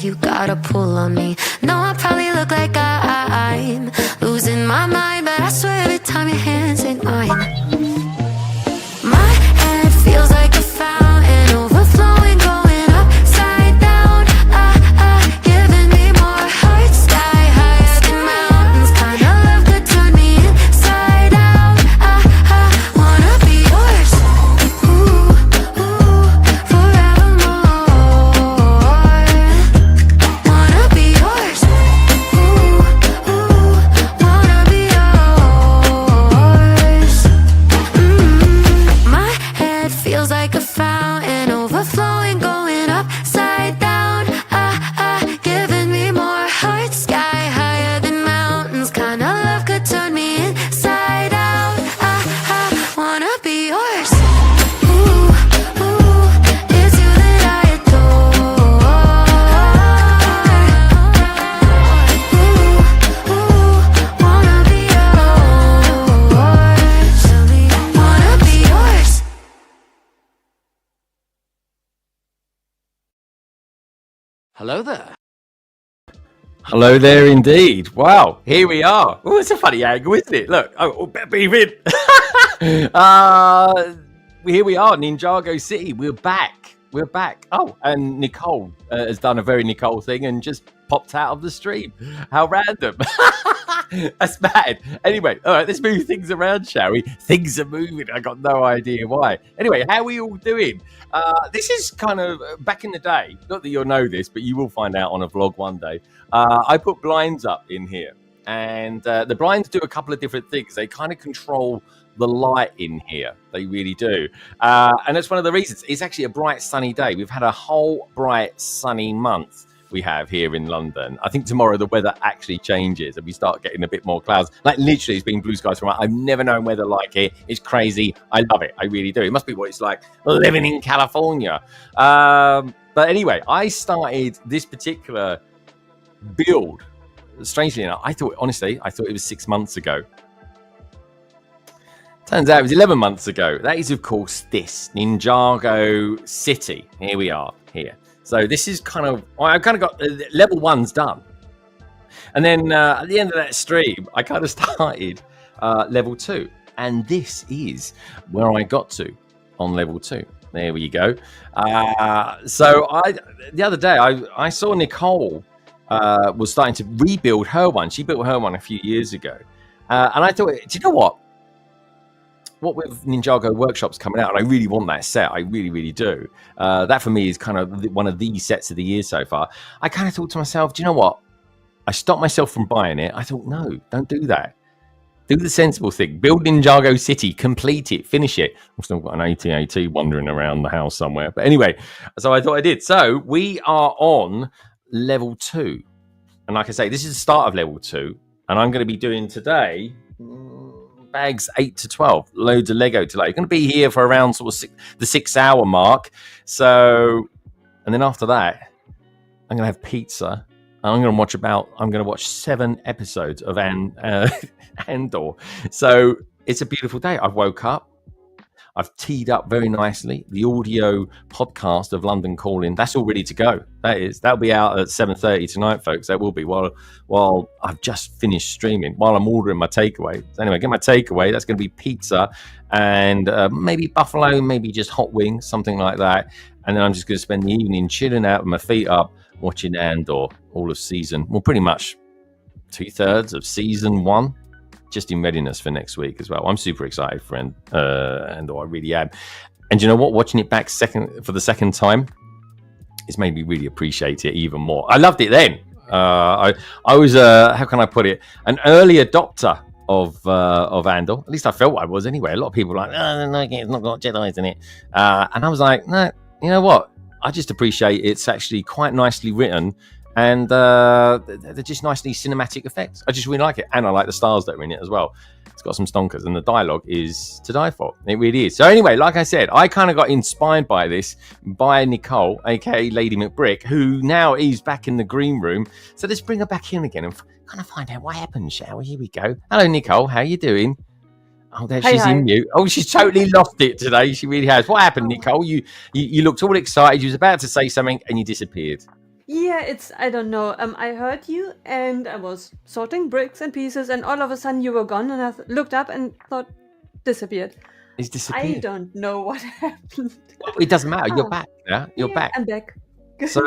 you got a pull on me. No, I probably look like I'm losing my mind, but I swear every time your hands ain't mine. My head feels like a fountain, overflowing, going upside down. Giving me more heart, sky higher than mountains. Kind of love could turn me inside out. Wanna be yours, ooh, forevermore. Wanna be yours, ooh, wanna be yours. My head feels like a fountain, overflowing, going upside down. Giving me more heart, sky higher than mountains. Kind of love could turn me inside out. Wanna be yours, ooh, it's you that I adore. Wanna be yours. Wanna be yours. Hello there. Hello there indeed. Wow, here we are. Oh, it's a funny angle, isn't it? Look, better beam in. Here we are, Ninjago City. We're back. Oh, and Nicole has done a very Nicole thing and just popped out of the stream. How random. That's mad. Anyway, all right, let's move things around, shall we? Things are moving. I got no idea why. Anyway, how are we all doing? This is kind of back in the day. Not that you'll know this, but you will find out on a vlog one day. I put blinds up in here, and the blinds do a couple of different things. They kind of control the light in here. They really do. And that's one of the reasons. It's actually a bright, sunny day. We've had a whole bright, sunny month. We have here in London. I think tomorrow the weather actually changes and we start getting a bit more clouds. Like literally it's been blue skies from I've never known weather like it. It's crazy. I love it. I really do. It must be what it's like living in California. But anyway, I started this particular build. Strangely enough, I thought it was 6 months ago. Turns out it was 11 months ago. That is, of course, this Ninjago City. Here we are here. So this is I've kind of got level 1's done. And then at the end of that stream, I kind of started level 2. And this is where I got to on level 2. There we go. So the other day, I saw Nicole was starting to rebuild her one. She built her one a few years ago. And I thought, do you know what? What with Ninjago workshops coming out, and I really want that set. I really, really do. That for me is kind of one of the sets of the year so far. I kind of thought to myself, do you know what? I stopped myself from buying it. I thought, no, don't do that. Do the sensible thing. Build Ninjago City, complete it, finish it. I've still got an AT-AT wandering around the house somewhere. But anyway, so I thought I did. So we are on level 2. And like I say, this is the start of level 2. And I'm going to be doing today bags 8 to 12, loads of Lego today. You're going to be here for around sort of the 6 hour mark. So, and then after that, I'm going to have pizza. And I'm going to watch 7 episodes of Andor. So it's a beautiful day. I've woke up. I've teed up very nicely the audio podcast of London Calling. That's all ready to go. That'll be out at 7:30 tonight, folks. That will be while I've just finished streaming, while I'm ordering my takeaway. So anyway, get my takeaway. That's going to be pizza and maybe buffalo, maybe just hot wings, something like that. And then I'm just going to spend the evening chilling out with my feet up, watching Andor, all of season. Well, pretty much 2/3 of season 1. Just in readiness for next week as well. I'm super excited for Andor, I really am. And you know what? Watching it back for the second time, it's made me really appreciate it even more. I loved it then. I was, how can I put it, an early adopter of Andor. At least I felt I was anyway. A lot of people were like, no, it's not got Jedi's in it. And I was like, no, you know what? I just appreciate it's actually quite nicely written. And they're just nicely cinematic effects. I just really like it. And I like the stars that are in it as well. It's got some stonkers. And the dialogue is to die for. It really is. So anyway, like I said, I kind of got inspired by this, by Nicole, a.k.a. Lady McBrick, who now is back in the green room. So let's bring her back in again and kind of find out what happened, shall we? Here we go. Hello, Nicole. How you doing? Oh, there she's in mute. Oh, she's totally lost it today. She really has. What happened, Nicole? You looked all excited. You was about to say something and you disappeared. Yeah, I don't know. I heard you and I was sorting bricks and pieces, and all of a sudden you were gone, and I looked up and thought, disappeared. He's I disappeared. don't know what happened. Well, it doesn't matter. You're Ah, back now. You're yeah, back. I'm back. So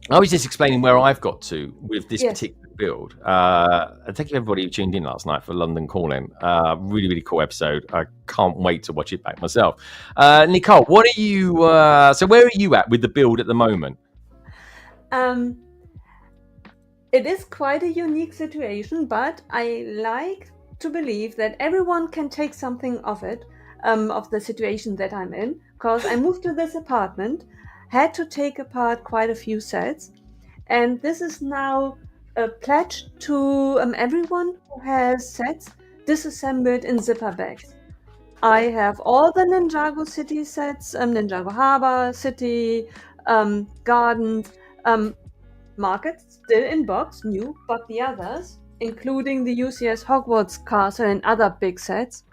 I was just explaining where I've got to with this Yes. particular build. And thank you everybody who tuned in last night for London Calling. Really, really cool episode. I can't wait to watch it back myself. Nicole, what are you? So where are you at with the build at the moment? It is quite a unique situation, but I like to believe that everyone can take something of it, of the situation that I'm in, because I moved to this apartment, had to take apart quite a few sets, and this is now a pledge to everyone who has sets disassembled in zipper bags. I have all the Ninjago City sets, Ninjago Harbor, City, Gardens, Market still in box, new, but the others, including the UCS Hogwarts Castle and other big sets,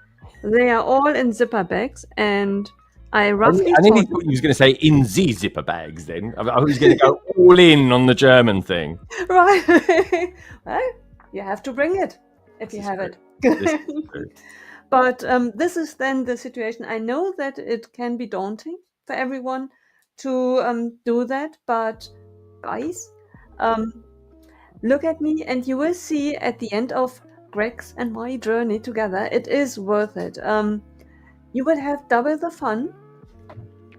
they are all in zipper bags, and I roughly I nearly sorted thought you was going to say in the zipper bags. Then I was going to go all in on the German thing. right. Well, you have to bring it if you have it. But this is then the situation. I know that it can be daunting for everyone to do that, but guys, look at me and you will see at the end of Greg's and my journey together, it is worth it. You will have double the fun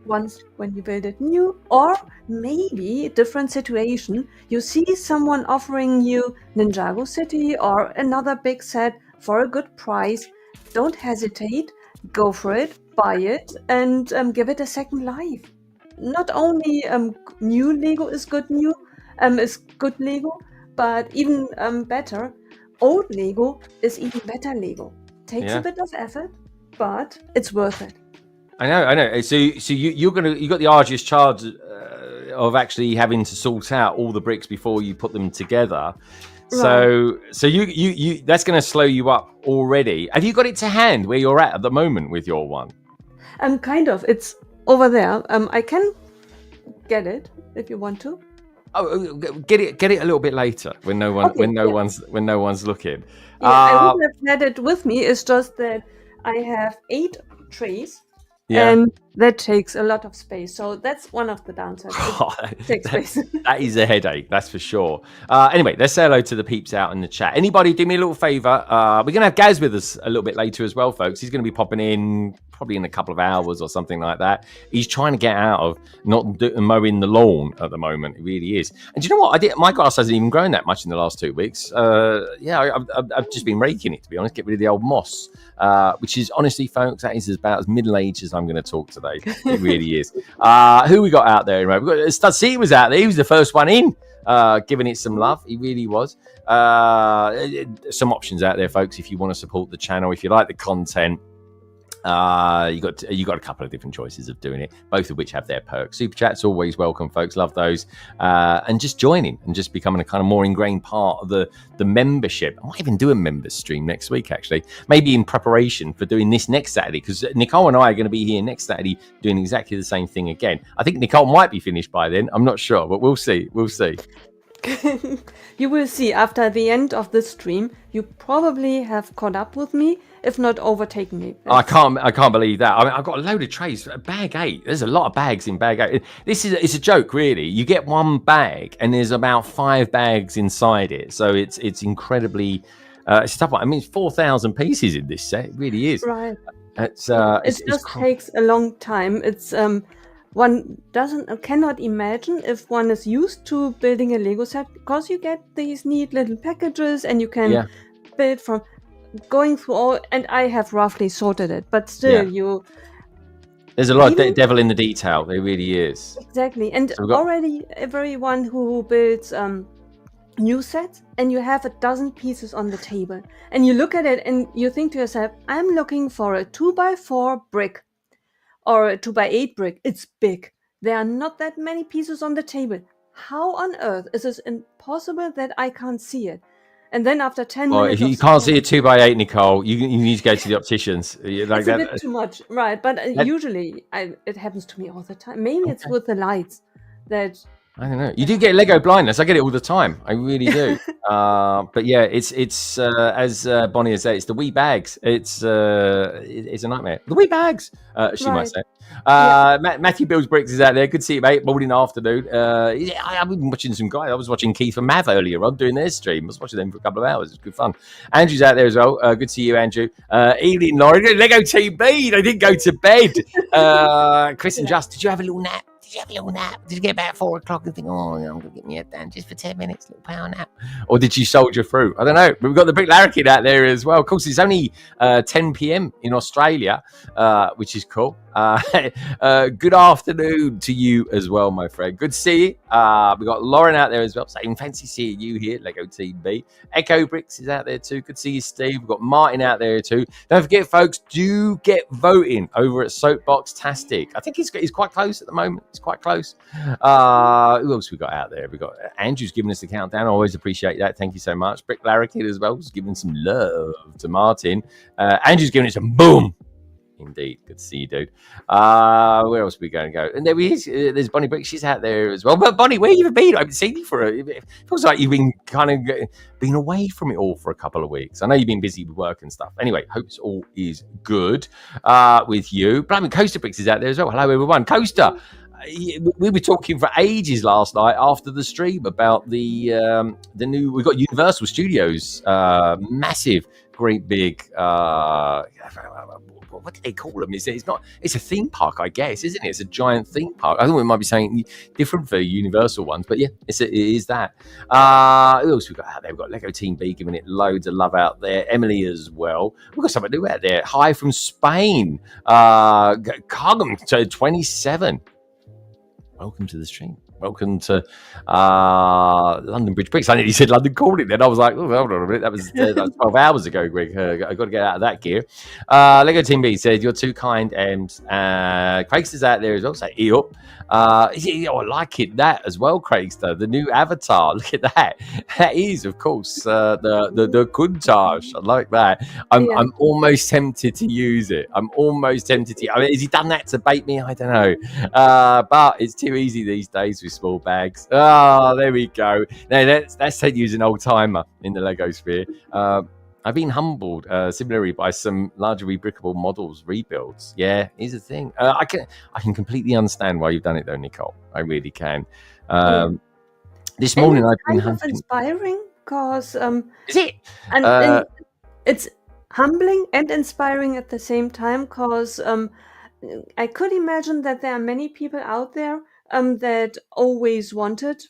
once when you build it new, or maybe a different situation. You see someone offering you Ninjago City or another big set for a good price. Don't hesitate, go for it, buy it, and give it a second life. Not only new Lego is good Lego, but even better, old Lego is even better Lego. Takes a bit of effort, but it's worth it. I know. So you got the arduous charge of actually having to sort out all the bricks before you put them together. So you that's going to slow you up already. Have you got it to hand where you're at the moment with your one? Kind of. It's over there. I can get it if you want to. Oh, get it a little bit later when no one when no one's looking. Yeah, I would have had it with me. It's just that I have 8 trays. Yeah. And that takes a lot of space. So that's one of the downsides. It takes space. That is a headache, that's for sure. Anyway, let's say hello to the peeps out in the chat. Anybody do me a little favour? We're going to have Gaz with us a little bit later as well, folks. He's going to be popping in probably in a couple of hours or something like that. He's trying to get out of not mowing the lawn at the moment. It really is. And do you know what? My grass hasn't even grown that much in the last 2 weeks. I've just been raking it, to be honest, get rid of the old moss. Which is honestly, folks, that is about as middle-aged as I'm going to talk today. It really is. Who we got out there? Anyway? We got Stud C was out there. He was the first one in, giving it some love. He really was. Some options out there, folks, if you want to support the channel, if you like the content. You got a couple of different choices of doing it, both of which have their perks. Super chats always welcome, folks. Love those. And just joining and just becoming a kind of more ingrained part of the membership. I might even do a members stream next week, actually, maybe in preparation for doing this next Saturday, because Nicole and I are going to be here next Saturday doing exactly the same thing again. I think Nicole might be finished by then. I'm not sure, but we'll see. You will see after the end of this stream. You probably have caught up with me, if not overtaken me. I can't believe that. I mean, I've got a load of trays. Bag 8. There's a lot of bags in bag 8. It's a joke, really. You get one bag, and there's about 5 bags inside it. So it's incredibly it's a tough one. I mean, it's 4,000 pieces in this set. It really is. Right. It just takes a long time. It's one cannot imagine if one is used to building a Lego set, because you get these neat little packages and you can build from going through all, and I have roughly sorted it, but still there's a lot of devil in the detail. There really is. Exactly. And already everyone who builds new sets, and you have a dozen pieces on the table, and you look at it and you think to yourself, I'm looking for a 2x4 brick or a 2x8 brick. It's big. There are not that many pieces on the table. How on earth is it impossible that I can't see it? And then after 10 minutes... If you can't see a 2x8, Nicole, you need to go to the opticians. It's a bit too much, right? But usually it happens to me all the time. Maybe it's with the lights that I don't know. You do get Lego blindness. I get it all the time. I really do. But yeah, it's as Bonnie has said, it's the wee bags. It's a nightmare. The wee bags, she might say. Matthew Bills Bricks is out there. Good to see you, mate. Morning, afternoon. I've been watching some guys. I was watching Keith and Mav earlier on doing their stream. I was watching them for a couple of hours. It's good fun. Andrew's out there as well. Good to see you, Andrew. Eileen, Lauren, Lego Team B. They didn't go to bed. Chris and Just, did you have a little nap? Did you have a little nap? Did you get about 4 o'clock and think, oh, I'm going to get my head down just for 10 minutes, little power nap? Or did you soldier through? I don't know. But we've got the Brick Larrikin out there as well. Of course, it's only 10 p.m. in Australia, which is cool. Good afternoon to you as well, my friend. Good to see you. We've got Lauren out there as well. Saying fancy seeing you here, Lego Team B. Echo Bricks is out there too. Good to see you, Steve. We've got Martin out there too. Don't forget, folks, do get voting over at Soapbox-tastic. I think he's quite close at the moment. It's quite close. Who else we got out there? We got Andrew's giving us the countdown. I always appreciate that. Thank you so much. Brick Larrikin as well, just giving some love to Martin. Andrew's giving it some boom. Indeed, good to see you, dude. Where else are we going to go? And there is. There's Bonnie Brick. She's out there as well. But Bonnie, where have you been? I haven't seen you for it feels like you've been been away from it all for a couple of weeks. I know you've been busy with work and stuff. Anyway, hope it's all is good with you. But I mean, Coaster Bricks is out there as well. Hello, everyone. Coaster. We were talking for ages last night after the stream about the new. We've got Universal Studios, massive, great big. What do they call them? It's not. It's a theme park, I guess, isn't it? It's a giant theme park. I think we might be saying different for Universal ones, but yeah, it is that. Who else we got out there? We've got Lego Team B giving it loads of love out there. Emily as well. We've got something new out there. Hi from Spain. Cargum to 27. Welcome to the stream. Welcome to London Bridge Bricks. I nearly said London Calling then. I was like, oh, hold on a minute. That was 12 hours ago, Greg. I got to get out of that gear. Lego Team B said, you're too kind. And Craigster's out there as well. Say, yup. I like it, that as well, Craigster. The new avatar. Look at that. That is, of course, the Coutage. I like that. I'm almost tempted to use it. I'm almost tempted to. I mean, has he done that to bait me? I don't know. But it's too easy these days with small bags. Oh, there we go. Now that's to use an old timer in the Lego sphere. I've been humbled similarly by some larger rebrickable models rebuilds. Yeah, here's the thing. I can completely understand why you've done it though, Nicole. I really can. This morning I've been hunting. Inspiring because is it? And it's humbling and inspiring at the same time because I could imagine that there are many people out there that always wanted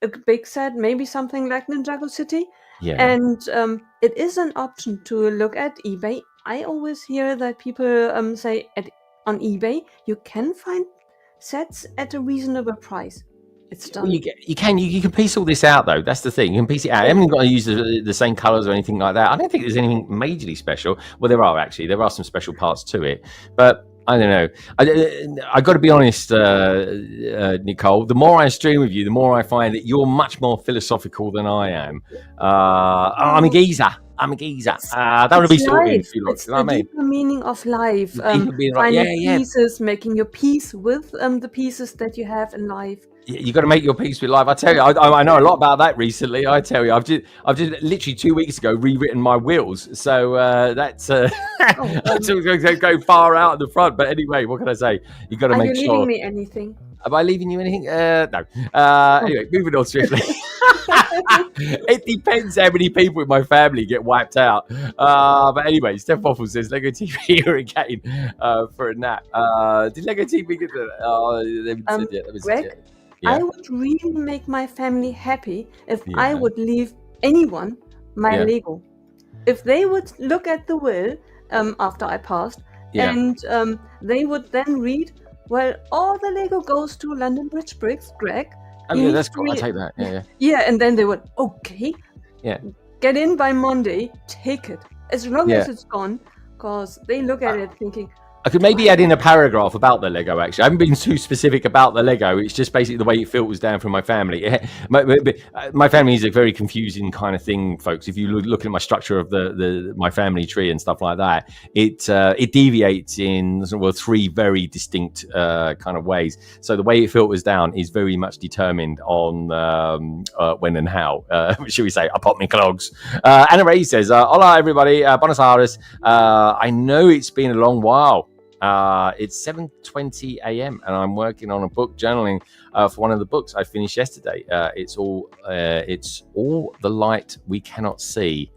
a big set, maybe something like Ninjago City. Yeah. And it is an option to look at eBay. I always hear that people say on eBay you can find sets at a reasonable price. It's done. Well, you can piece all this out though. That's the thing. You can piece it out. I haven't got to use the same colours or anything like that. I don't think there's anything majorly special. Well, there are some special parts to it, but I don't know. I got to be honest, Nicole. The more I stream with you, the more I find that you're much more philosophical than I am. I'm a geezer. I don't want to be sorting too long. It's the deeper meaning of life. Finding pieces, making your peace with the pieces that you have in life. You got to make your peace with life. I tell you, I know a lot about that recently. I tell you, I've just literally 2 weeks ago rewritten my wills. So that's that's going to go far out at the front. But anyway, what can I say? You got to make sure. Are you leaving me anything? Am I leaving you anything? No. Anyway, moving on swiftly. It depends how many people in my family get wiped out. But anyway, Steph Waffle says Lego TV here again for a nap. Did Lego TV get that? Greg, I would really make my family happy if I would leave anyone my Lego. If they would look at the will after I passed and they would then read, well, all the Lego goes to London Bridge Bricks, Greg. Oh yeah, that's cool. I'll take that. Yeah, and then they would, okay. Yeah. Get in by Monday, take it. As long as it's gone, because they look at it thinking, I could maybe add in a paragraph about the Lego, actually. I haven't been too specific about the Lego. It's just basically the way it filters down from my family. My family is a very confusing kind of thing, folks. If you look at my structure of my family tree and stuff like that, it deviates in three very distinct kind of ways. So the way it filters down is very much determined on when and how. Should we say, I pop me clogs. Anna Ray says, hola, everybody. Buenos Aires. I know it's been a long while. It's 7:20 a.m. and I'm working on a book journaling for one of the books I finished yesterday. It's all the light we cannot see.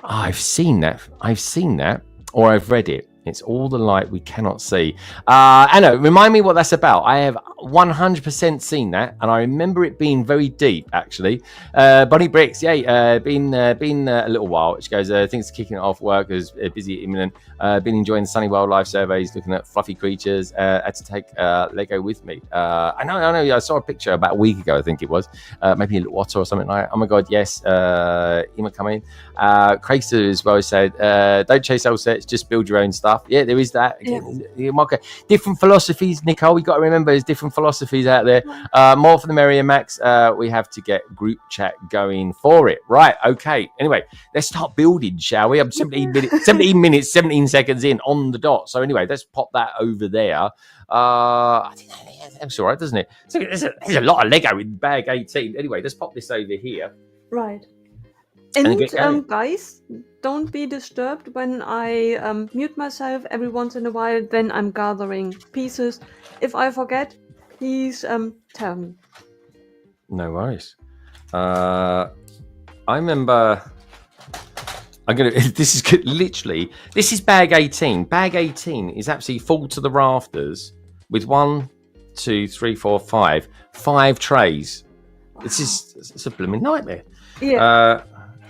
I've seen that, or I've read it. It's all the light we cannot see. Anna, remind me what that's about. I have 100% seen that, and I remember it being very deep, actually. Bonnie Bricks, yay, been a little while. She goes, things kicking off, work is busy, imminent. Been enjoying the sunny wildlife surveys, looking at fluffy creatures. Had to take Lego with me. I know. I saw a picture about a week ago, I think it was. Maybe a little otter or something like that. Oh my God, yes. Emma coming. Craigster as well said, don't chase old sets, just build your own stuff. Yeah, there is that. Yeah. Different philosophies, Nicole. We got to remember there's different philosophies out there. More for the merrier, Max. We have to get group chat going for it. Right. Okay. Anyway, let's start building, shall we? I'm 17 minutes, 17 seconds in on the dot. So anyway, let's pop that over there. That's all right, doesn't it? So there's a lot of Lego in bag 18. Anyway, let's pop this over here. Right. And guys, don't be disturbed when I mute myself every once in a while when I'm gathering pieces. If I forget, please tell me. No worries. I remember. This is bag 18. Bag 18 is absolutely full to the rafters with 1, 2, 3, 4, 5 trays. Wow. It's a blooming nightmare. Yeah.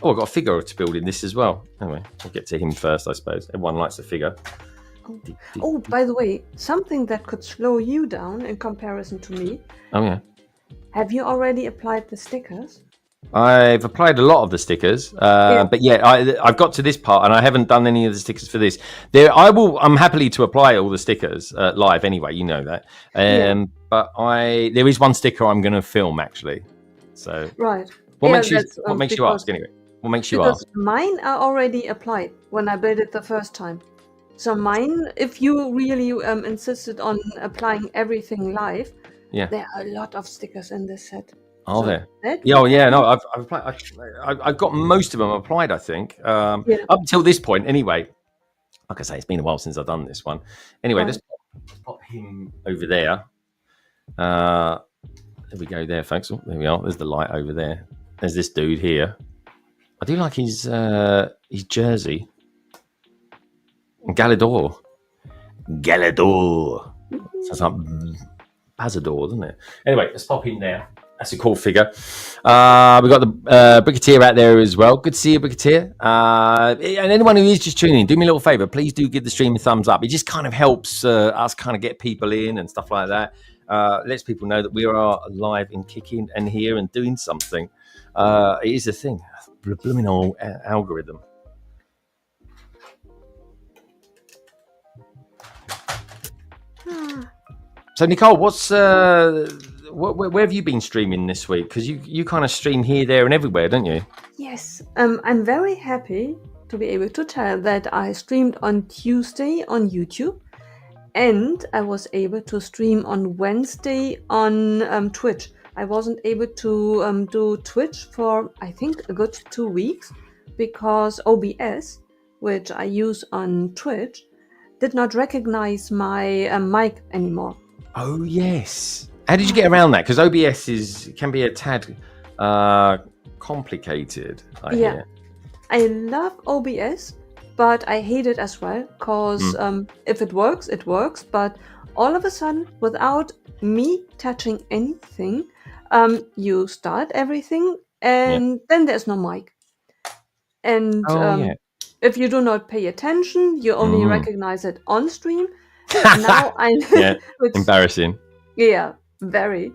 I've got a figure to build in this as well. Anyway, we'll get to him first, I suppose. Everyone likes a figure. Oh, by the way, something that could slow you down in comparison to me. Oh, yeah. Have you already applied the stickers? I've applied a lot of the stickers, but yeah, I've got to this part and I haven't done any of the stickers for this. I'm happily to apply all the stickers live anyway, you know that. But there is one sticker I'm going to film actually. So right. What makes you ask anyway? What makes you ask? Mine are already applied when I built it the first time. So mine, if you really insisted on applying everything live, there are a lot of stickers in this set. Are there? Yeah. No, I've applied. I've got most of them applied. I think up until this point. Anyway, like I say, it's been a while since I've done this one. Anyway, let's pop him over there. There we go, there, folks. Oh, there we are. There's the light over there. There's this dude here. I do like his jersey. Galador. Sounds like Bazador, doesn't it? Anyway, let's pop in there. That's a cool figure. We've got the Brigadier out there as well. Good to see you, Brigadier. And anyone who is just tuning in, do me a little favour. Please do give the stream a thumbs up. It just kind of helps us kind of get people in and stuff like that. Lets people know that we are alive and kicking and here and doing something. It is a thing. Blooming old algorithm. So, Nicole, where have you been streaming this week? Because you kind of stream here, there, and everywhere, don't you? Yes. I'm very happy to be able to tell that I streamed on Tuesday on YouTube, and I was able to stream on Wednesday on Twitch. I wasn't able to do Twitch for, I think, a good 2 weeks because OBS, which I use on Twitch, did not recognize my mic anymore. Oh, yes. How did you get around that? Because OBS can be a tad complicated, I hear. I love OBS, but I hate it as well because if it works, it works. But all of a sudden, without me touching anything, you start everything and then there's no mic. And if you do not pay attention, you only recognize it on stream. Now embarrassing. Yeah, very.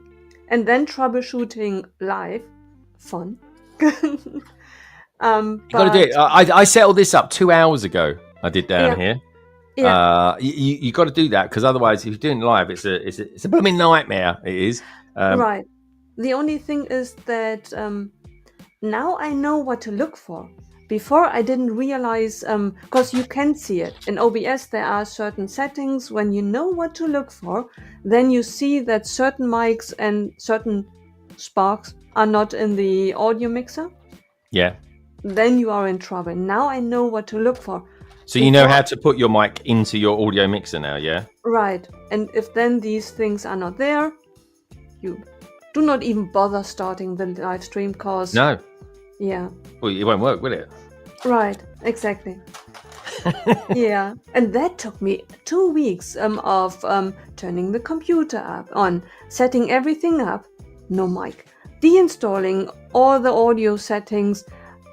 And then troubleshooting live, fun. You got to do it. I settled this up 2 hours ago. I did down here. Yeah. You got to do that, because otherwise, if you're doing it live, it's a blooming nightmare. It is. Right. The only thing is that now I know what to look for. Before I didn't realize, because you can see it. In OBS there are certain settings. When you know what to look for, then you see that certain mics and certain sparks are not in the audio mixer. Yeah. Then you are in trouble. Now I know what to look for. So you know how to put your mic into your audio mixer now, yeah? Right. And if then these things are not there, you do not even bother starting the live stream, cause No. yeah. Well, it won't work, will it? Right, exactly. Yeah, and that took me 2 weeks of turning the computer up on, setting everything up, no mic, deinstalling all the audio settings,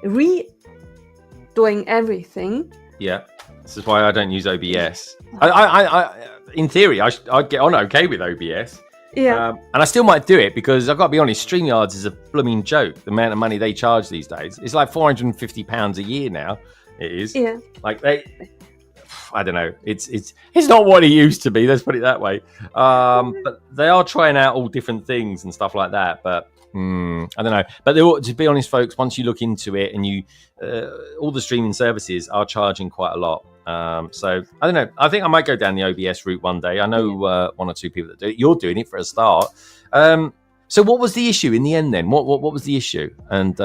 redoing everything. Yeah. This is why I don't use OBS. I in theory, I'd get on okay with OBS. Yeah. And I still might do it, because I've got to be honest, StreamYards is a blooming joke. The amount of money they charge these days. It's like £450 a year now. It is. Yeah. Like I don't know. It's not what it used to be. Let's put it that way. But they are trying out all different things and stuff like that. But I don't know. But to be honest, folks, once you look into it, and you, all the streaming services are charging quite a lot. So I don't know. I think I might go down the OBS route one day. I know one or two people that do it. You're doing it for a start. So what was the issue in the end then? What was the issue? And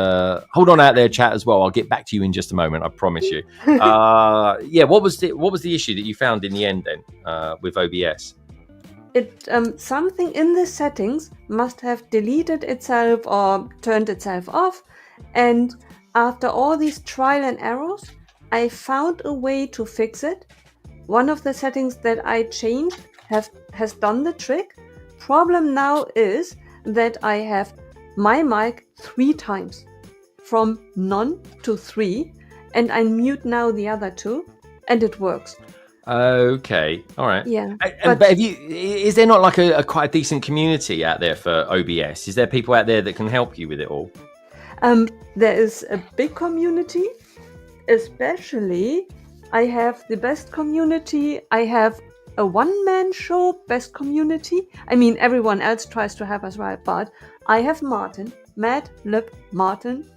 hold on out there, chat, as well. I'll get back to you in just a moment. I promise you. Yeah. What was the issue that you found in the end then with OBS? It something in the settings must have deleted itself or turned itself off, and after all these trial and errors, I found a way to fix it. One of the settings that I changed has done the trick. Problem now is that I have my mic 3 times, from none to 3, and I mute now the other 2, and it works. Okay, all right. Yeah, but is there not like a quite a decent community out there for OBS? Is there people out there that can help you with it all? There is a big community. Especially, I have the best community. I have a one-man show, best community. I mean, everyone else tries to have us right, but I have Martin, Mad Lip Martin.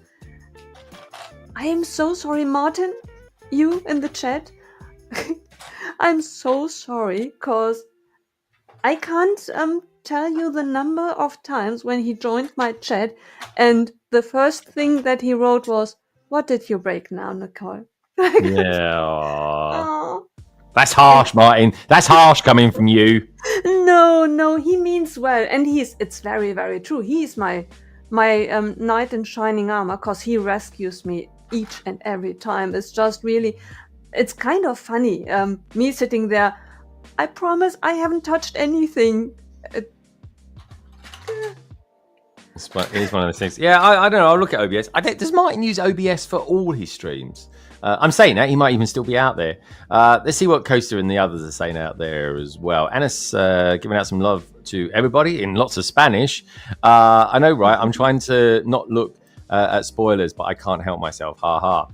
I am so sorry, Martin, you in the chat. I'm so sorry, cause I can't tell you the number of times when he joined my chat, and the first thing that he wrote was, "What did you break now, Nicole?" Yeah. Oh. That's harsh, Martin. That's harsh coming from you. No, he means well, and it's very, very true. He's my knight in shining armor, cause he rescues me each and every time. It's just really, it's kind of funny. Me sitting there, I promise I haven't touched anything. It's one of those things. Yeah, I don't know. I'll look at OBS. Does Martin use OBS for all his streams? I'm saying that he might even still be out there. Let's see what Coaster and the others are saying out there as well. Anna's giving out some love to everybody in lots of Spanish. I know, right? I'm trying to not look at spoilers, but I can't help myself. Ha ha.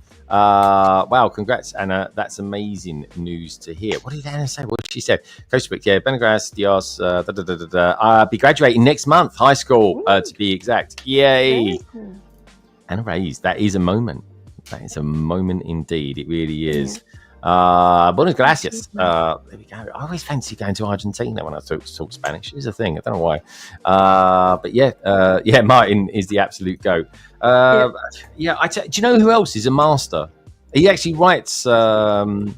Wow, congrats, Anna. That's amazing news to hear. What did Anna say? What did she say? Coastbrick, yeah, Benegras, Dios, I'll be graduating next month, high school, to be exact. Yay. Anna Reyes, that is a moment. That is a moment indeed. It really is. Buenas gracias. There we go. I always fancy going to Argentina when I talk Spanish. It's a thing. I don't know why. But yeah, Martin is the absolute go. Do you know who else is a master? He actually writes knowledge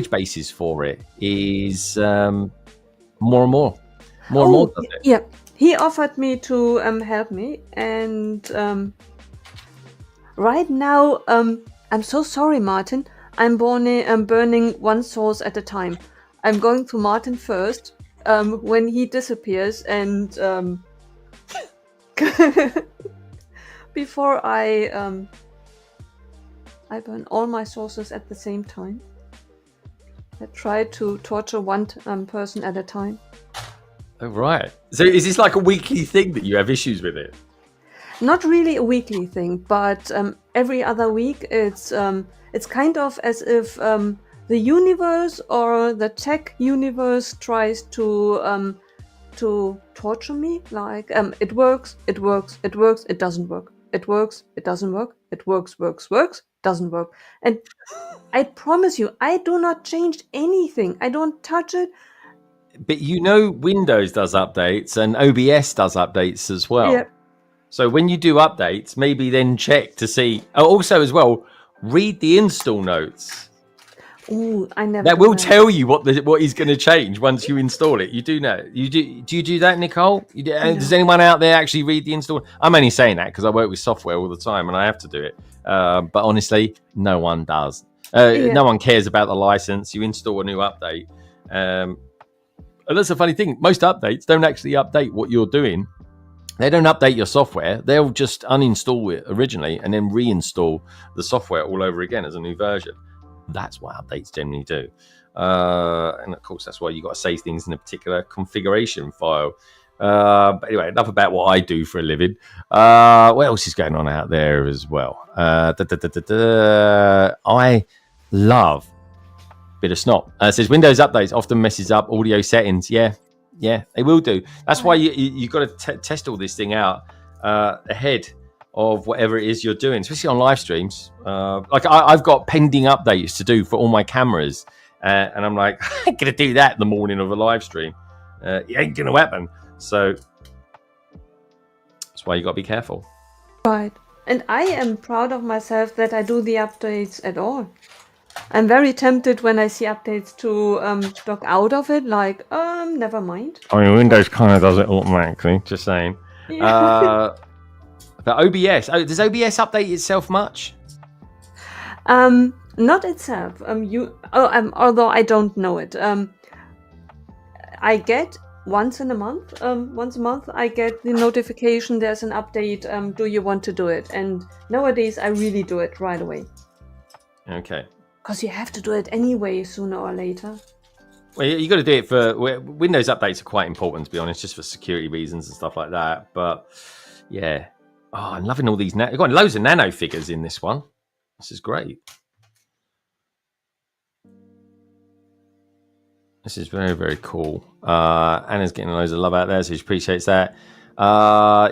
bases for it. Is more and more does it. Yeah, he offered me to help me, and right now I'm so sorry, Martin. I'm burning one source at a time. I'm going to Martin first when he disappears, and before I burn all my sources at the same time. I try to torture one person at a time. Oh, right. So is this like a weekly thing that you have issues with it? Not really a weekly thing, but every other week it's kind of as if the the universe or the tech universe tries to torture me. Like it works, it works, it works, it doesn't work. It works, it doesn't work. It works, works, doesn't work. And I promise you, I do not change anything. I don't touch it. But Windows does updates and OBS does updates as well. Yeah. So when you do updates, maybe then check to see. Oh, also as well, read the install notes. Ooh, I never. That will tell you what is going to change once you install it. You do know. Do you do that, Nicole? No. Does anyone out there actually read the install? I'm only saying that because I work with software all the time and I have to do it. But honestly, no one does. No one cares about the license. You install a new update. And that's a funny thing. Most updates don't actually update what you're doing. They don't update your software. They'll just uninstall it originally and then reinstall the software all over again as a new version. That's what updates generally do. And of course, that's why you got to save things in a particular configuration file. But anyway, enough about what I do for a living. What else is going on out there as well? I love a bit of snot. It says Windows updates often messes up audio settings. Yeah, they will do. That's why you got to test all this thing out ahead of whatever it is you're doing, especially on live streams. Like I've got pending updates to do for all my cameras, and I'm like, I ain't gonna do that in the morning of a live stream. It ain't gonna happen. So that's why you got to be careful. Right. And I am proud of myself that I do the updates at all. I'm very tempted when I see updates to log out of it, like, never mind. I mean, Windows kind of does it automatically, just saying. Yeah. The OBS, does OBS update itself much? Not itself. Although I don't know it. I get once a month, I get the notification there's an update. Do you want to do it? And nowadays I really do it right away. Okay. Because you have to do it anyway, sooner or later. Well, you got to do it for Windows updates are quite important, to be honest, just for security reasons and stuff like that. But yeah, I'm loving all these. You've got loads of nano figures in this one. This is great. This is very, very cool. Anna's getting loads of love out there, so she appreciates that.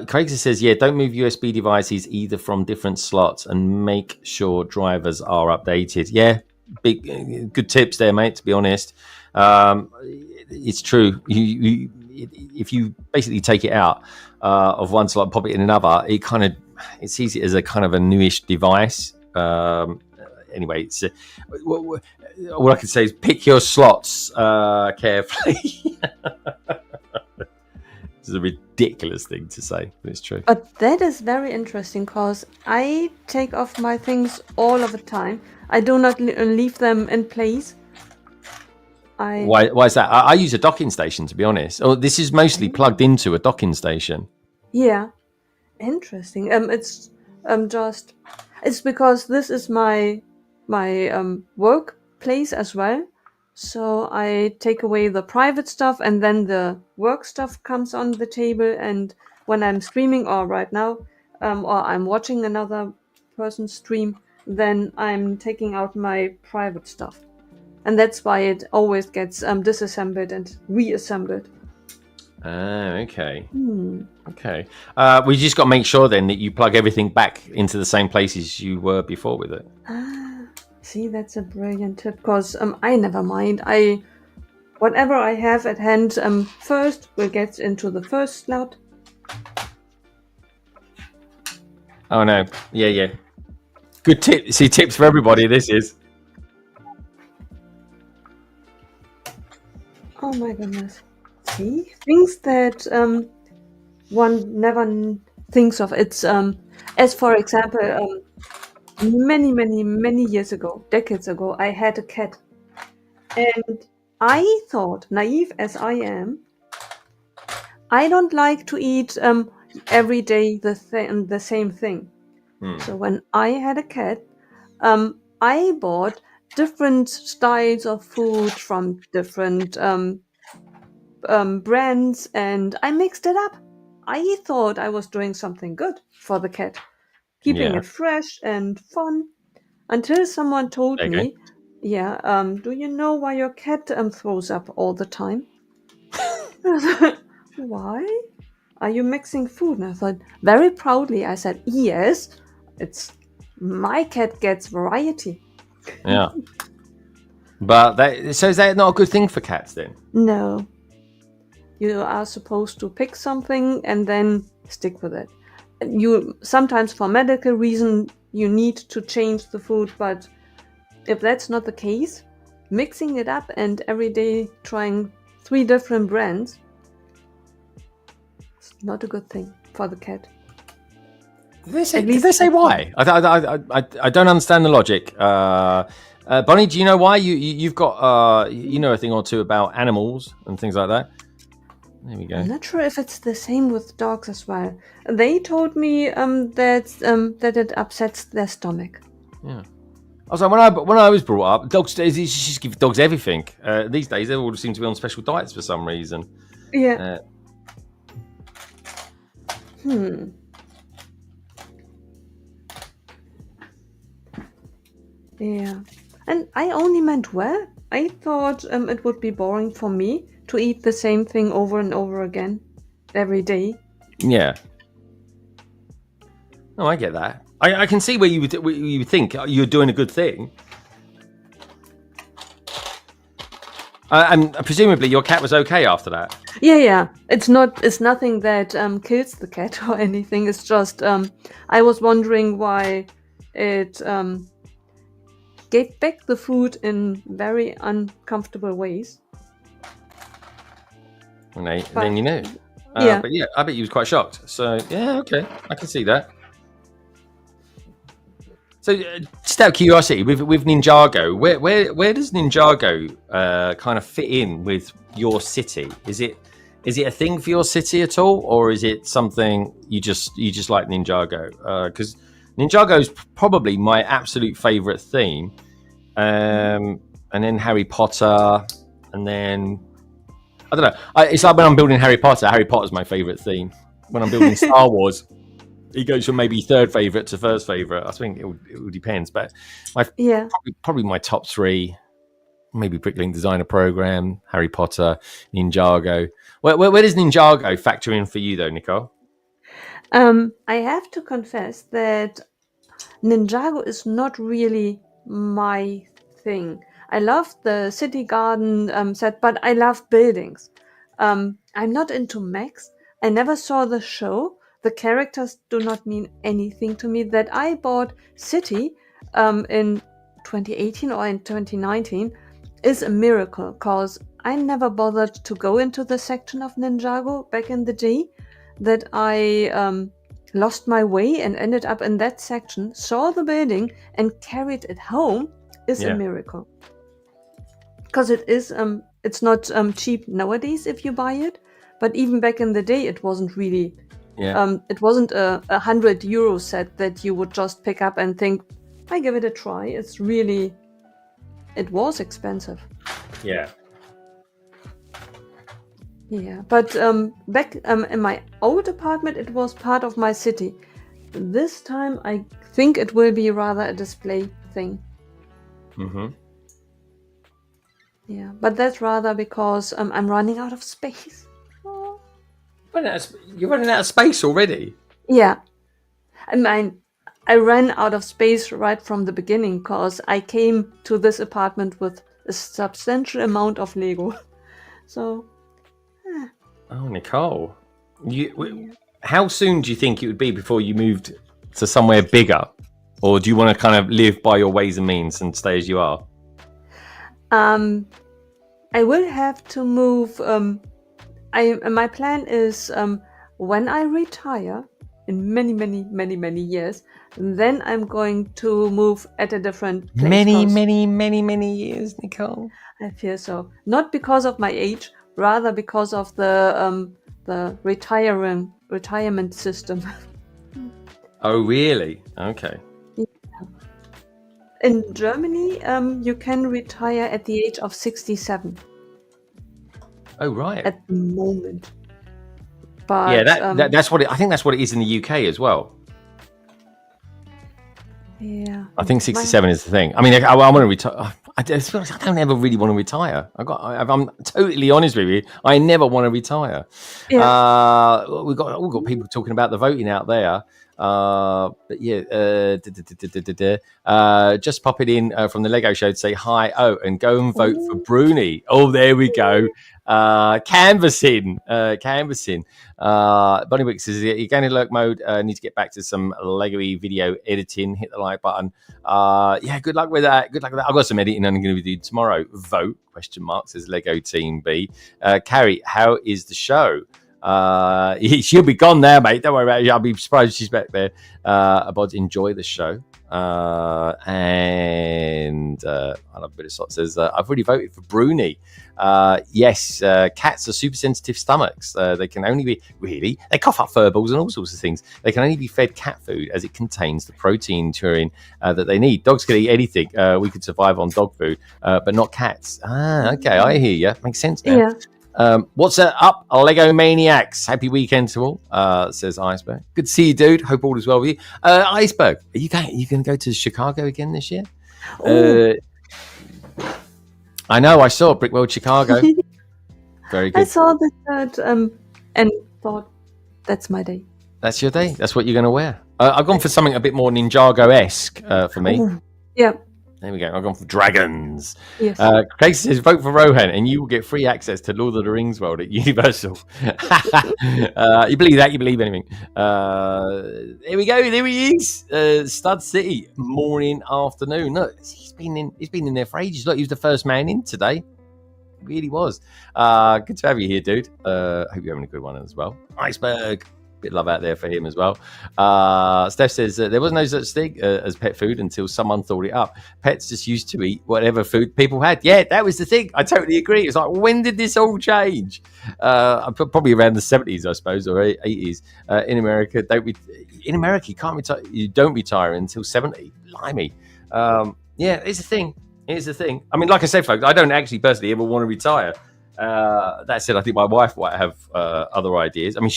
Craig says, yeah, don't move USB devices either from different slots and make sure drivers are updated. Yeah, good tips there, mate, to be honest. It's true. If you basically take it out of one slot and pop it in another, it sees it as a kind of a newish device. Anyway, it's all I can say is pick your slots carefully. This is a ridiculous thing to say, but it's true. But that is very interesting because I take off my things all of the time. I do not leave them in place. Why is that? I use a docking station, to be honest. Oh, this is mostly plugged into a docking station. Yeah, interesting. It's because this is my workplace as well. So I take away the private stuff and then the work stuff comes on the table. And when I'm streaming or right now, or I'm watching another person's stream, then I'm taking out my private stuff. And that's why it always gets disassembled and reassembled. Okay. Okay. We just got to make sure then that you plug everything back into the same places you were before with it. See, that's a brilliant tip because I never mind. Whatever I have at hand first will get into the first slot. Oh no! Yeah. Good tip. See, tips for everybody. This is. Oh my goodness! See, things that one never thinks of. It's as for example. Many years ago, decades ago, I had a cat. And I thought, naive as I am, I don't like to eat every day the same thing. So when I had a cat, I bought different styles of food from different brands and I mixed it up. I thought I was doing something good for the cat. Keeping it fresh and fun, until someone told me Yeah, do you know why your cat throws up all the time? Why? Are you mixing food? And I thought, very proudly, I said, yes, it's my cat gets variety. Yeah. But so is that not a good thing for cats then? No, you are supposed to pick something and then stick with it. You sometimes, for medical reason, you need to change the food, but if that's not the case, mixing it up and every day trying 3 different brands, it's not a good thing for the cat. Did they say why? I don't understand the logic. Bonnie, do you know why? You've got you know a thing or two about animals and things like that. There we go. I'm not sure if it's the same with dogs as well. They told me that it upsets their stomach. Yeah. I was like, when I was brought up, dogs, you just give dogs everything. These days, they all seem to be on special diets for some reason. Yeah. Yeah. And I only meant well. I thought it would be boring for me to eat the same thing over and over again every day. Yeah. Oh, I get that. I can see where you would think you're doing a good thing. And presumably your cat was okay after that. Yeah. It's nothing that kills the cat or anything. It's just I was wondering why it gave back the food in very uncomfortable ways. And then you knew. Yeah. But yeah, I bet you was quite shocked. So yeah, okay, I can see that. So just out of curiosity, with Ninjago, where does Ninjago kind of fit in with your city? Is it a thing for your city at all, or is it something you just like Ninjago? Because Ninjago is probably my absolute favorite theme, and then Harry Potter, and then I don't know. It's like when I'm building Harry Potter. Harry Potter's my favorite theme. When I'm building Star Wars, it goes from maybe third favorite to first favorite. I think it depends, but probably my top 3, maybe Bricklink Designer Program, Harry Potter, Ninjago. Where does Ninjago factor in for you though, Nicole? I have to confess that Ninjago is not really my thing. I love the city garden set, but I love buildings. I'm not into mechs. I never saw the show. The characters do not mean anything to me. That I bought City in 2018 or in 2019 is a miracle, because I never bothered to go into the section of Ninjago back in the day. That I lost my way and ended up in that section, saw the building and carried it home is a miracle. Because it's not cheap nowadays if you buy it, but even back in the day it wasn't really. It wasn't a €100 set that you would just pick up and think, I give it a try. It was expensive. Yeah. Yeah, but back in my old apartment, it was part of my city. This time, I think it will be rather a display thing. Mm-hmm. Yeah, but that's rather because I'm running out of space. Oh. You're running out of space already? Yeah. I mean, I ran out of space right from the beginning because I came to this apartment with a substantial amount of Lego. So... Oh, Nicole, how soon do you think it would be before you moved to somewhere bigger, or do you want to kind of live by your ways and means and stay as you are? I will have to move. My plan is when I retire in many years, then I'm going to move at a different place. Many years, Nicole. I feel so. Not because of my age. Rather because of the retirement system. Oh, really? Okay. Yeah. In Germany, you can retire at the age of 67. Oh, right. At the moment. But yeah, that's what I think. That's what it is in the UK as well. Yeah. I think 67 is the thing. I mean, I want to retire. I don't ever really want to retire. I'm totally honest with you. I never want to retire. Yeah. We've got people talking about the voting out there. But yeah, just pop it in from the Lego show to say hi. Oh, and go and vote for Bruni. Oh, there we go. Canvassing. Bunnywick says you're going to lurk mode. Need to get back to some Lego-y video editing. Hit the like button. Yeah, good luck with that. I've got some editing I'm going to be doing tomorrow. Vote ? Says Lego Team B. Carrie, how is the show? She'll be gone now, mate. Don't worry about it. I'll be surprised she's back there. About enjoy the show. And I love a bit of salt says I've already voted for Bruni. Yes, cats are super sensitive stomachs. They can only be they cough up furballs and all sorts of things. They can only be fed cat food as it contains the protein taurine that they need. Dogs can eat anything. We could survive on dog food, but not cats. Okay, I hear you. Makes sense now. Yeah. What's up, Lego Maniacs? Happy weekend to all, says Iceberg. Good to see you, dude. Hope all is well with you. Iceberg, are you going to go to Chicago again this year? I know, I saw Brick World Chicago. Very good. I saw that and thought, that's my day. That's your day? That's what you're going to wear? I've gone for something a bit more Ninjago-esque for me. Yeah. There we go. I've gone for dragons. Yes. Craig says, vote for Rohan and you will get free access to Lord of the Rings world at Universal. You believe that? You believe anything? There we go. There he is. Stud City. Morning, afternoon. Look, he's been in there for ages. Look, he was the first man in today. He really was. Good to have you here, dude. Hope you're having a good one as well. Iceberg. Bit of love out there for him as well. Steph says there was no such thing as pet food until someone thought it up. Pets just used to eat whatever food people had. Yeah, that was the thing. I totally agree. It's like, when did this all change? Probably around the 70s, I suppose, or 80s. In America, you don't retire until 70. Blimey. Yeah, it's a thing. It's a thing. I mean, like I said, folks, I don't actually personally ever want to retire. That said, I think my wife might have other ideas. I mean,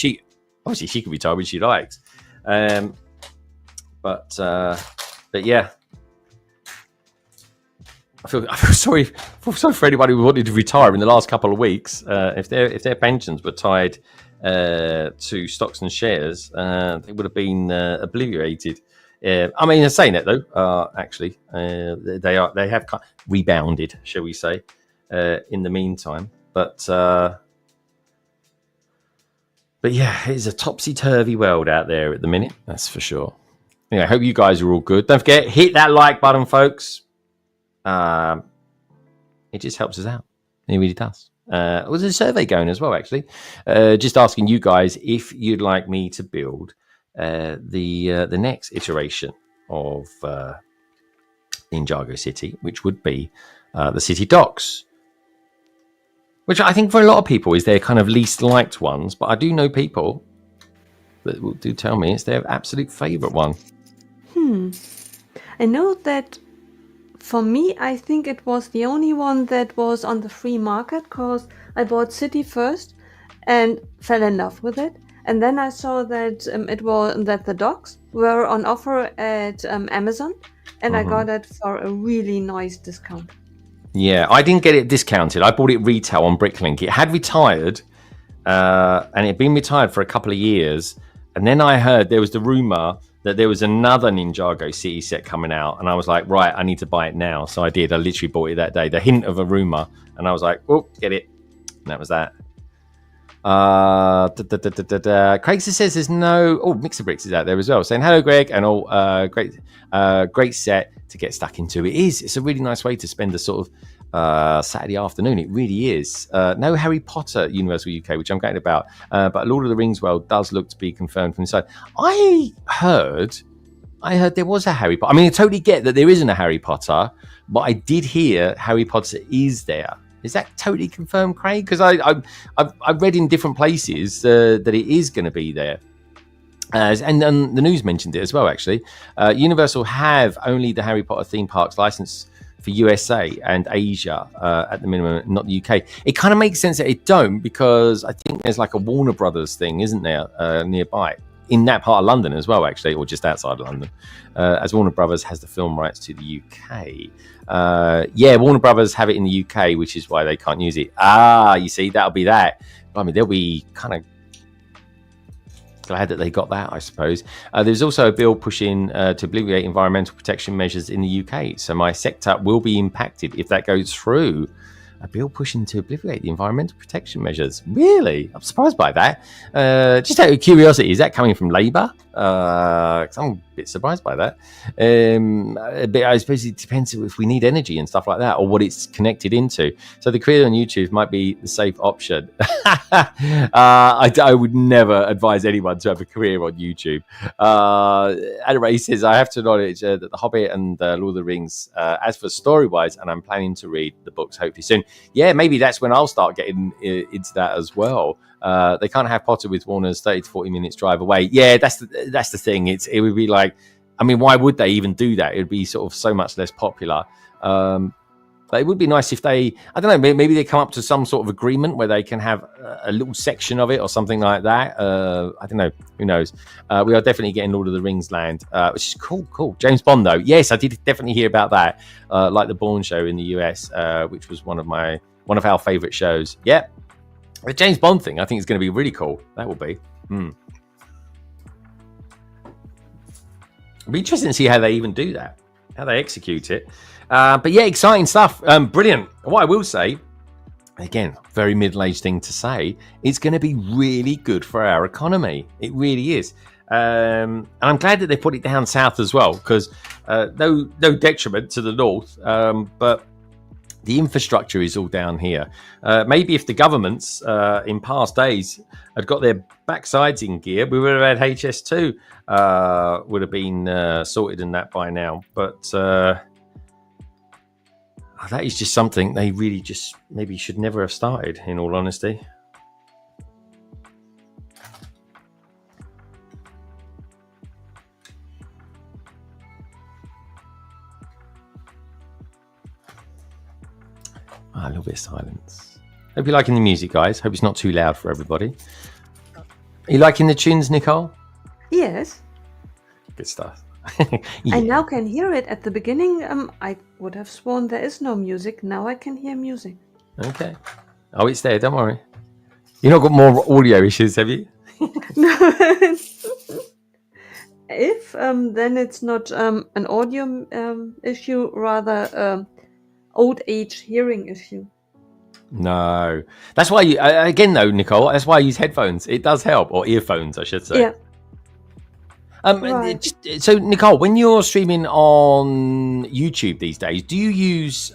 obviously, she can retire when she likes, but yeah, I feel sorry for anybody who wanted to retire in the last couple of weeks. If their pensions were tied to stocks and shares, they would have been obliterated. I mean, saying that though, actually, they have rebounded, shall we say, in the meantime, but. But yeah, it's a topsy-turvy world out there at the minute, that's for sure. Anyway, I hope you guys are all good. Don't forget, hit that like button, folks. It just helps us out. It really does. There's a survey going as well, actually. Just asking you guys if you'd like me to build the next iteration of Ninjago City, which would be the city docks. Which I think for a lot of people is their kind of least liked ones, but I do know people that do tell me it's their absolute favourite one. I know that for me, I think it was the only one that was on the free market, because I bought City first and fell in love with it. And then I saw that that the docks were on offer at Amazon, and I got it for a really nice discount. Yeah, I didn't get it discounted. I bought it retail on Bricklink. It had retired, and it had been retired for a couple of years. And then I heard there was the rumor that there was another Ninjago City set coming out. And I was like, right, I need to buy it now. So I did. I literally bought it that day. The hint of a rumor. And I was like, oh, get it. And that was that. Craig says there's no... Oh, Mixer Bricks is out there as well. Saying, hello, Greg. And all great set to get stuck into. It is. It's a really nice way to spend a sort of Saturday afternoon. It really is. No Harry Potter Universal UK, which I'm going about. But Lord of the Rings world does look to be confirmed from inside. I heard there was a Harry Potter. I mean, I totally get that there isn't a Harry Potter, but I did hear Harry Potter is there. Is that totally confirmed, Craig? Because I've read in different places that it is going to be there. And the news mentioned it as well, actually. Universal have only the Harry Potter theme parks licensed for USA and Asia at the minimum, not the UK. It kind of makes sense that it don't, because I think there's like a Warner Brothers thing, isn't there, nearby? in that part of London as well, actually, or just outside of London, as Warner Brothers has the film rights to the UK. Yeah, Warner Brothers have it in the UK, which is why they can't use it. You see, that'll be that. I mean, they'll be kind of glad that they got that, I suppose. There's also a bill pushing to alleviate environmental protection measures in the UK. So my sector will be impacted if that goes through. A bill pushing to alleviate the environmental protection measures. Really? I'm surprised by that. Just out of curiosity, is that coming from Labour? 'Cause I'm a bit surprised by that. But I suppose it depends if we need energy and stuff like that, or what it's connected into. So the career on YouTube might be the safe option. I would never advise anyone to have a career on YouTube. Anyway, he says, I have to acknowledge that The Hobbit and Lord of the Rings, as for story-wise, and I'm planning to read the books hopefully soon. Yeah, maybe that's when I'll start getting into that as well. They can't have Potter with Warner's 30 to 40 minutes drive away. Yeah, that's the thing. It would be like, I mean, why would they even do that? It would be sort of so much less popular. But it would be nice if they, I don't know, maybe they come up to some sort of agreement where they can have a little section of it or something like that. I don't know. Who knows? We are definitely getting Lord of the Rings land, which is cool. James Bond, though. Yes, I did definitely hear about that. Like the Bourne show in the US, which was one of our favorite shows. Yeah. The James Bond thing, I think, is going to be really cool. That will be. It'll be interesting to see how they even do that, how they execute it. But yeah, exciting stuff. Brilliant. What I will say, again, very middle-aged thing to say, it's going to be really good for our economy. It really is. And I'm glad that they put it down south as well, because no detriment to the north, but the infrastructure is all down here. Maybe if the governments in past days had got their backsides in gear, we would have had HS2 would have been sorted in that by now. But that is just something they really just maybe should never have started, in all honesty. A little bit of silence. Hope you're liking the music, guys. Hope it's not too loud for everybody. Are you liking the tunes, Nicole? Yes. Good stuff. I now can hear it. At the beginning, I would have sworn there is no music. Now I can hear music. Okay. Oh, it's there. Don't worry. You've not got more audio issues, have you? No. If then it's not an audio issue, rather old age hearing issue. No. That's why you, again though, Nicole, that's why I use headphones. It does help, or earphones, I should say. Yeah. Right. So, Nicole, when you're streaming on YouTube these days, do you use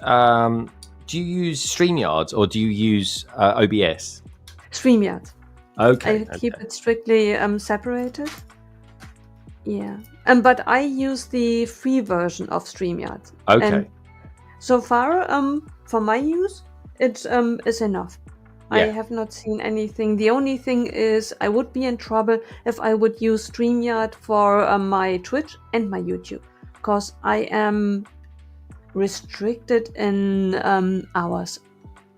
StreamYards or do you use OBS? StreamYard. Okay. I keep it strictly separated. Yeah. But I use the free version of StreamYard. Okay. And so far, for my use, it is enough. I have not seen anything. The only thing is I would be in trouble if I would use StreamYard for my Twitch and my YouTube, because I am restricted in hours.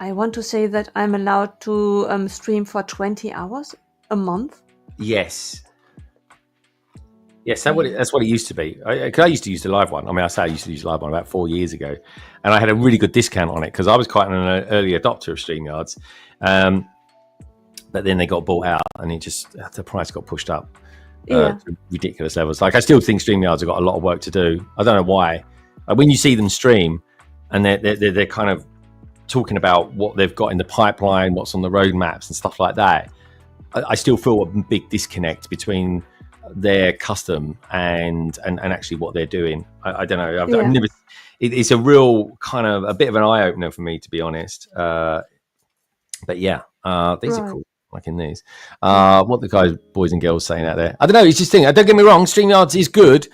I want to say that I'm allowed to stream for 20 hours a month. Yes. Yes, that's what it used to be. I used to use the live one. I mean, I say I used to use the live one about 4 years ago, and I had a really good discount on it because I was quite an early adopter of StreamYards. But then they got bought out, and the price got pushed up to ridiculous levels. Like, I still think StreamYards have got a lot of work to do. I don't know why. Like, when you see them stream, and they're kind of talking about what they've got in the pipeline, what's on the roadmaps, and stuff like that, I still feel a big disconnect between their custom and actually what they're doing. I don't know. I've never. It's a real kind of a bit of an eye opener for me, to be honest. But yeah, these are cool. Like in these, what the guys, boys and girls, saying out there. I don't know. It's just thing. Don't get me wrong. StreamYards is good.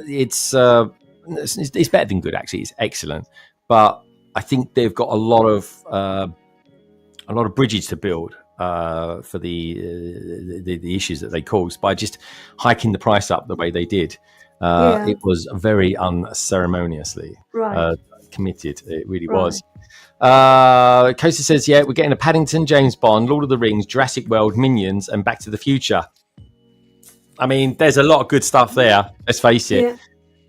It's better than good, actually. It's excellent. But I think they've got a lot of bridges to build for the issues that they caused by just hiking the price up the way they did. It was very unceremoniously committed. It really was. Costa says, yeah, we're getting a Paddington, James Bond, Lord of the Rings, Jurassic World, Minions, and Back to the Future. I mean, there's a lot of good stuff there. Let's face it. Yeah.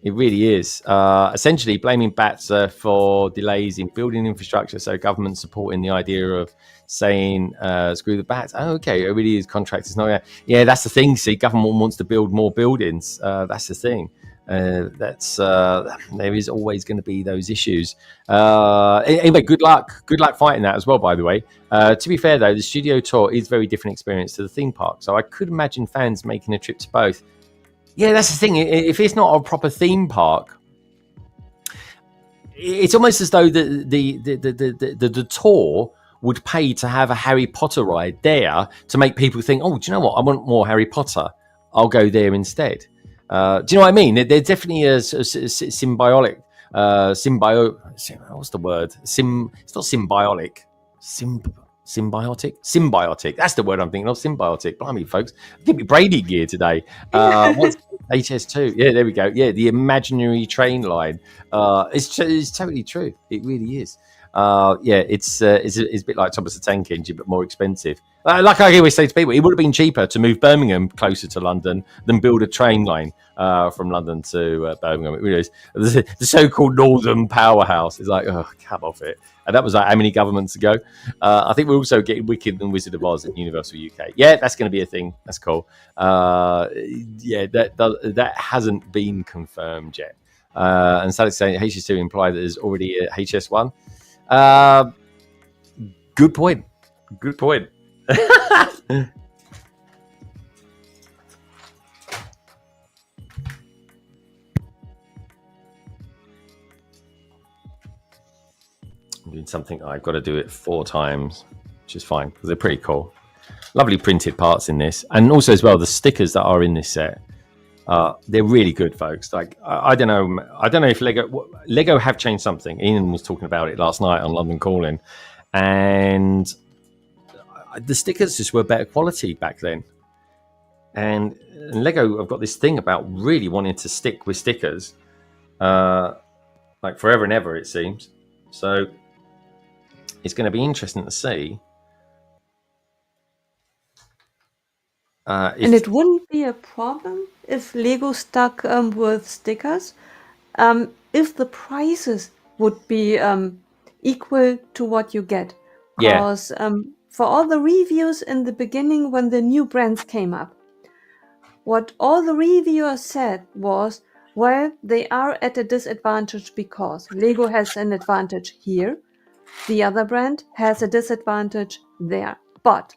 It really is. Essentially, blaming bats for delays in building infrastructure. So, government supporting the idea of saying, screw the bats. Oh, okay, it really is contractors. Not, yeah, that's the thing. See, government wants to build more buildings. That's the thing. There is always going to be those issues. Anyway, good luck fighting that as well, by the way. To be fair though, the studio tour is a very different experience to the theme park, so I could imagine fans making a trip to both. Yeah, that's the thing. If it's not a proper theme park, it's almost as though the tour would pay to have a Harry Potter ride there to make people think, oh, do you know what, I want more Harry Potter, I'll go there instead. Do you know what I mean? There's definitely a symbiotic, what's the word? It's not symbiotic. Symbiotic. That's the word I'm thinking of. Symbiotic. Blimey, folks. I think we're Brady gear today. What's HS2? Yeah, there we go. Yeah, the imaginary train line. It's totally true. It really is. It's a bit like Thomas the Tank Engine, but more expensive. Like I always say to people, it would have been cheaper to move Birmingham closer to London than build a train line from London to Birmingham. It really is. The so-called Northern Powerhouse is like, oh, come off it. And that was like how many governments ago? I think we're also getting Wicked and Wizard of Oz at Universal UK. Yeah, that's going to be a thing. That's cool. That hasn't been confirmed yet. And so it's saying HS2 implied that there's already a HS1. Good point. I'm doing something. I've got to do it 4 times, which is fine because they're pretty cool. Lovely printed parts in this, and also as well the stickers that are in this set. They're really good, folks. Like I don't know if Lego have changed something. Ian was talking about it last night on London Calling, and the stickers just were better quality back then. And Lego have got this thing about really wanting to stick with stickers, like forever and ever, it seems. So it's going to be interesting to see. And it wouldn't be a problem if Lego stuck with stickers, if the prices would be equal to what you get. Because for all the reviews in the beginning when the new brands came up, what all the reviewers said was, well, they are at a disadvantage because Lego has an advantage here, the other brand has a disadvantage there. But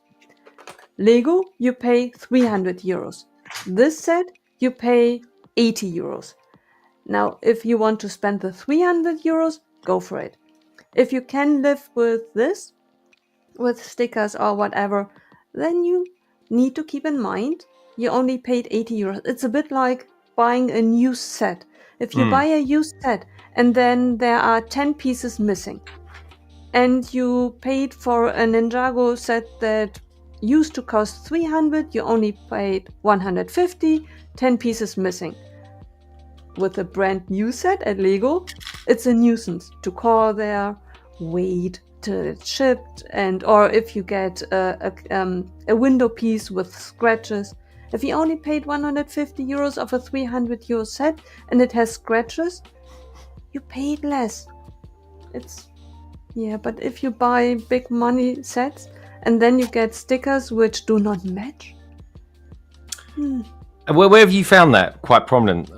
Lego, you pay 300 euros. This set, you pay 80 euros. Now, if you want to spend the 300 euros, go for it. If you can live with this, with stickers or whatever, then you need to keep in mind you only paid 80 euros. It's a bit like buying a new set. If you buy a used set and then there are 10 pieces missing, and you paid for a Ninjago set that used to cost 300, you only paid 150, 10 pieces missing. With a brand new set at Lego, it's a nuisance to call there, wait till it's shipped, or if you get a window piece with scratches. If you only paid 150 euros of a 300 euro set and it has scratches, you paid less. But if you buy big money sets and then you get stickers which do not match. Where have you found that quite prominent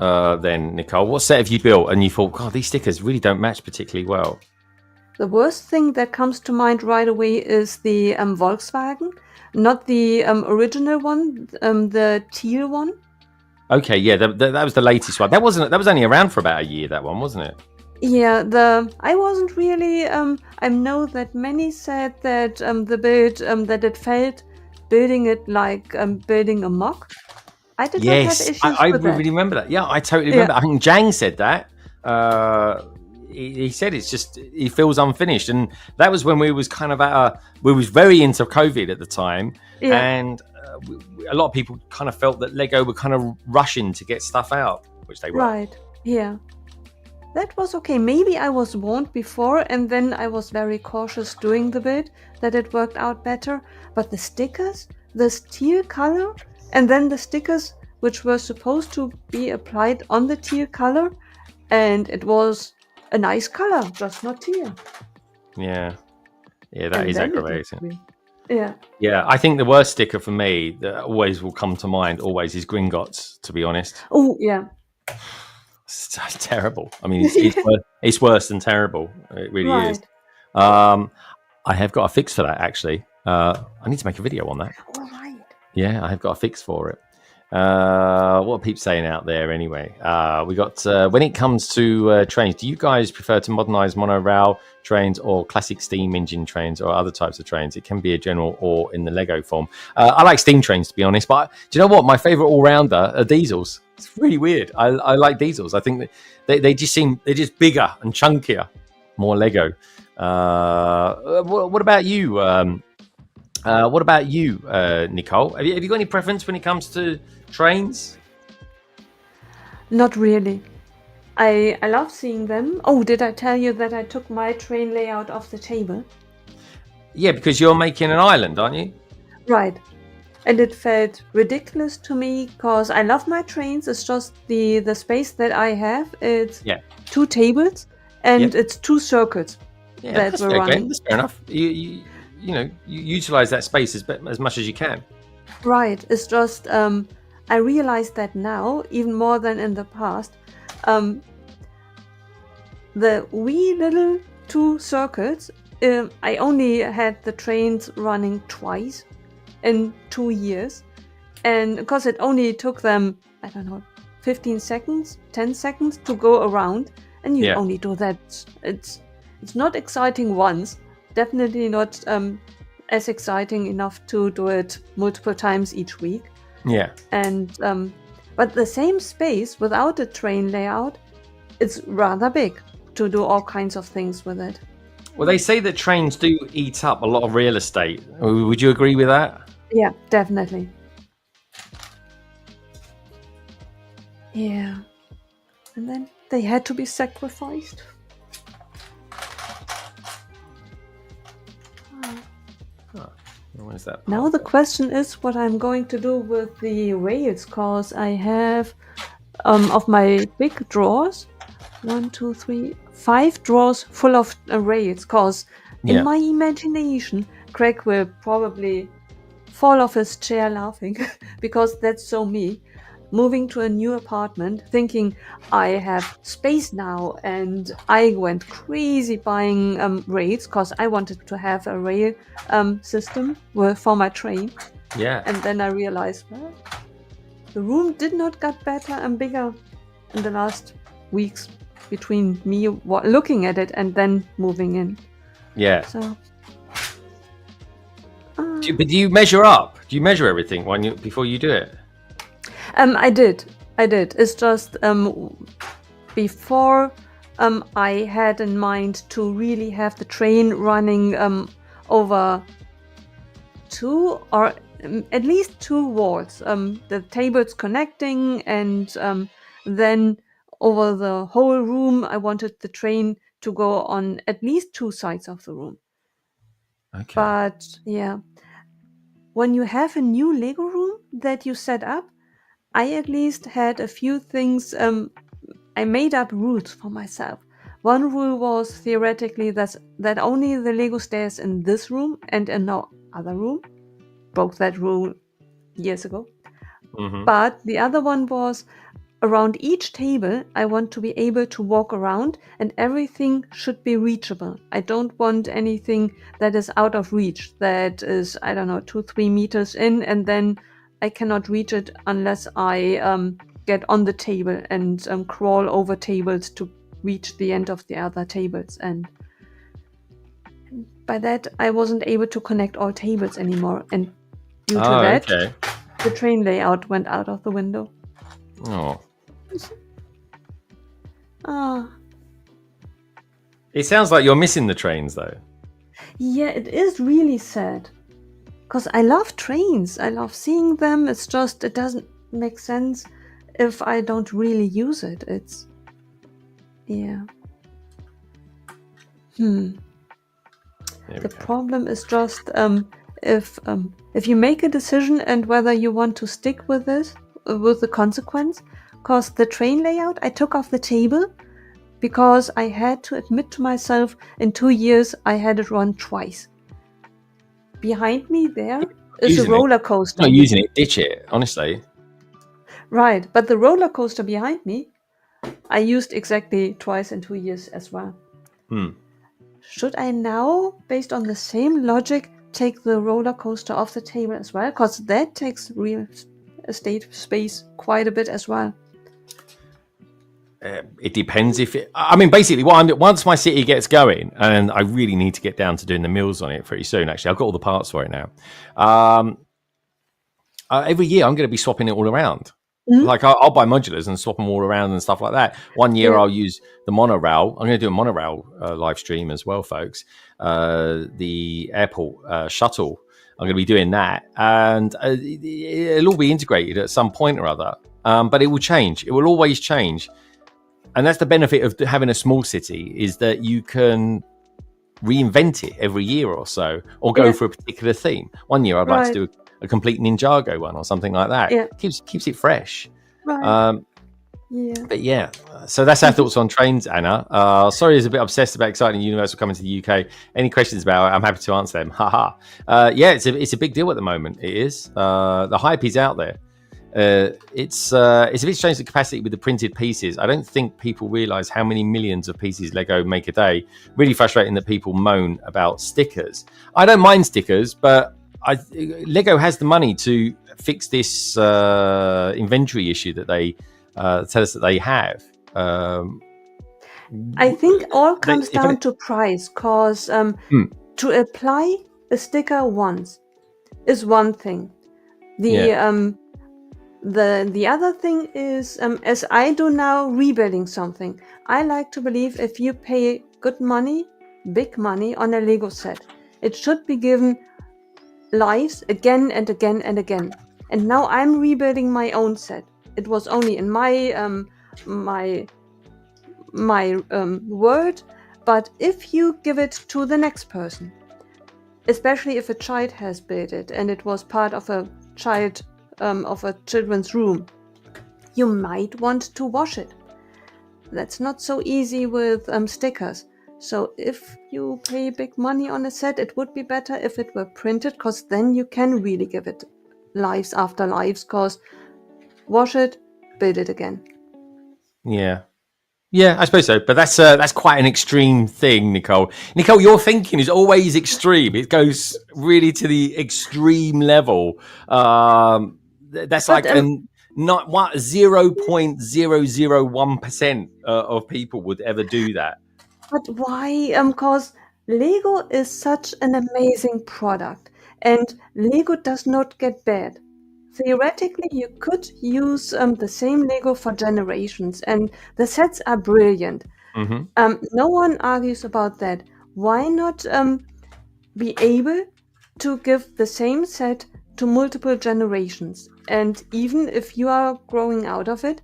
then, Nicole? What set have you built and you thought, God, these stickers really don't match particularly well? The worst thing that comes to mind right away is the Volkswagen, not the original one, the teal one. Okay, yeah, that was the latest one. That was only around for about a year, that one, wasn't it? Yeah, I wasn't really. I know that many said that the build that it felt building it like building a mock. I did not have issues with that. I really remember that. Yeah, I totally remember. I think Jang said that. He said it's just he feels unfinished, and that was when we was kind of we was very into COVID at the time, and a lot of people kind of felt that Lego were kind of rushing to get stuff out, which they were. Right. Yeah. That was okay. Maybe I was warned before and then I was very cautious doing the build that it worked out better. But the stickers, the steel color, and then the stickers which were supposed to be applied on the teal color, and it was a nice color, just not teal. Yeah, that And is then it aggravating. looked green. Yeah. Yeah, I think the worst sticker for me that always will come to mind always is Gringotts, to be honest. Oh, yeah. It's terrible. I mean, it's worse than terrible. It really is. Right. I have got a fix for that, actually. I need to make a video on that. All right. Yeah, I have got a fix for it. What are people saying out there anyway? We got, when it comes to trains, do you guys prefer to modernize monorail trains or classic steam engine trains or other types of trains? It can be a general or in the Lego form. I like steam trains, to be honest, but do you know what? My favorite all-rounder are diesels. It's really weird. I like diesels. I think that they're just bigger and chunkier, more Lego. What about you? What about you, Nicole? Have you got any preference when it comes to trains? Not really. I love seeing them. Oh, did I tell you that I took my train layout off the table? Yeah, because you're making an island, aren't you? Right. And it felt ridiculous to me because I love my trains. It's just the space that I have. It's 2 tables and it's 2 circuits that that's were fair running. game. That's fair enough. You utilize that space as much as you can. Right. It's just I realize that now, even more than in the past, the wee little 2 circuits, I only had the trains running twice in 2 years. And because it only took them, I don't know, 15 seconds, 10 seconds to go around. And you only do that. It's not exciting once. Definitely not as exciting enough to do it multiple times each week. Yeah. And but the same space without a train layout, it's rather big to do all kinds of things with it. Well, they say that trains do eat up a lot of real estate. Would you agree with that? Yeah, definitely. Yeah. And then they had to be sacrificed. What is that? Now the question is what I'm going to do with the rails, because I have of my big drawers, 1, 2, 3, 5 drawers full of rails, because in my imagination, Craig will probably fall off his chair laughing because that's so me. Moving to a new apartment, thinking I have space now, and I went crazy buying rails because I wanted to have a rail system for my train. Yeah. And then I realized, well, the room did not get better and bigger in the last weeks between me looking at it and then moving in. Yeah. So. But do you measure up? Do you measure everything before you do it? I did. It's just before I had in mind to really have the train running over 2 or at least 2 walls. The tables connecting, and then over the whole room, I wanted the train to go on at least 2 sides of the room. Okay. But yeah, when you have a new Lego room that you set up, I at least had a few things. I made up rules for myself. One rule was theoretically that only the Lego stays in this room and in no other room. Broke that rule years ago. Mm-hmm. But the other one was around each table, I want to be able to walk around and everything should be reachable. I don't want anything that is out of reach, that is, 2-3 meters in, and then I cannot reach it unless I get on the table and crawl over tables to reach the end of the other tables. And by that, I wasn't able to connect all tables anymore. And due to that, the train layout went out of the window. Oh. Ah. It sounds like you're missing the trains, though. Yeah, it is really sad. Because I love trains. I love seeing them. It's just, it doesn't make sense if I don't really use it. It's, yeah. The problem is just if you make a decision and whether you want to stick with it with the consequence, because the train layout I took off the table because I had to admit to myself in 2 years I had it run twice. Behind me there is a Using it. roller coaster. Not using it, ditch it, honestly. Right, but the roller coaster behind me, I used exactly twice in 2 years as well. Should I now, based on the same logic, take the roller coaster off the table as well? Because that takes real estate space quite a bit as well. It depends if it. I mean, basically, once my city gets going, and I really need to get down to doing the mills on it pretty soon. Actually, I've got all the parts for it now. Every year, I'm going to be swapping it all around. Like I'll buy modulars and swap them all around and stuff like that. One year I'll use the monorail. I'm going to do a monorail live stream as well, folks. The airport shuttle. I'm going to be doing that, and it'll all be integrated at some point or other. But it will change. It will always change. And that's the benefit of having a small city, is that you can reinvent it every year or so, or go for a particular theme. One year I'd like to do a complete Ninjago one or something like that. Yeah. Keeps it fresh. Right. But yeah, so that's our thoughts on trains, Anna. Sorry, I was a bit obsessed about exciting Universal coming to the UK. Any questions about it? I'm happy to answer them. Haha. Yeah, it's a big deal at the moment. It is. The hype is out there. It's a bit strange, the capacity with the printed pieces. I don't think people realize how many millions of pieces Lego make a day. Really frustrating that people moan about stickers. I don't mind stickers, but Lego has the money to fix this inventory issue that they tell us that they have. I think all comes down to price, because to apply a sticker once is one thing. The other thing is, as I do now, rebuilding something. I like to believe if you pay good money, big money on a Lego set, it should be given lives again and again and again. And now I'm rebuilding my own set. It was only in my word, but if you give it to the next person, especially if a child has built it and it was part of a children's room, you might want to wash it. That's not so easy with stickers. So if you pay big money on a set, it would be better if it were printed, because then you can really give it lives after lives, because wash it, build it again. Yeah, I suppose so. But that's quite an extreme thing, Nicole. Nicole, your thinking is always extreme. It goes really to the extreme level. That's like not 0.001% of people would ever do that. But why? Because Lego is such an amazing product, and Lego does not get bad. Theoretically, you could use the same Lego for generations, and the sets are brilliant. No one argues about that. Why not be able to give the same set to multiple generations? And even if you are growing out of it,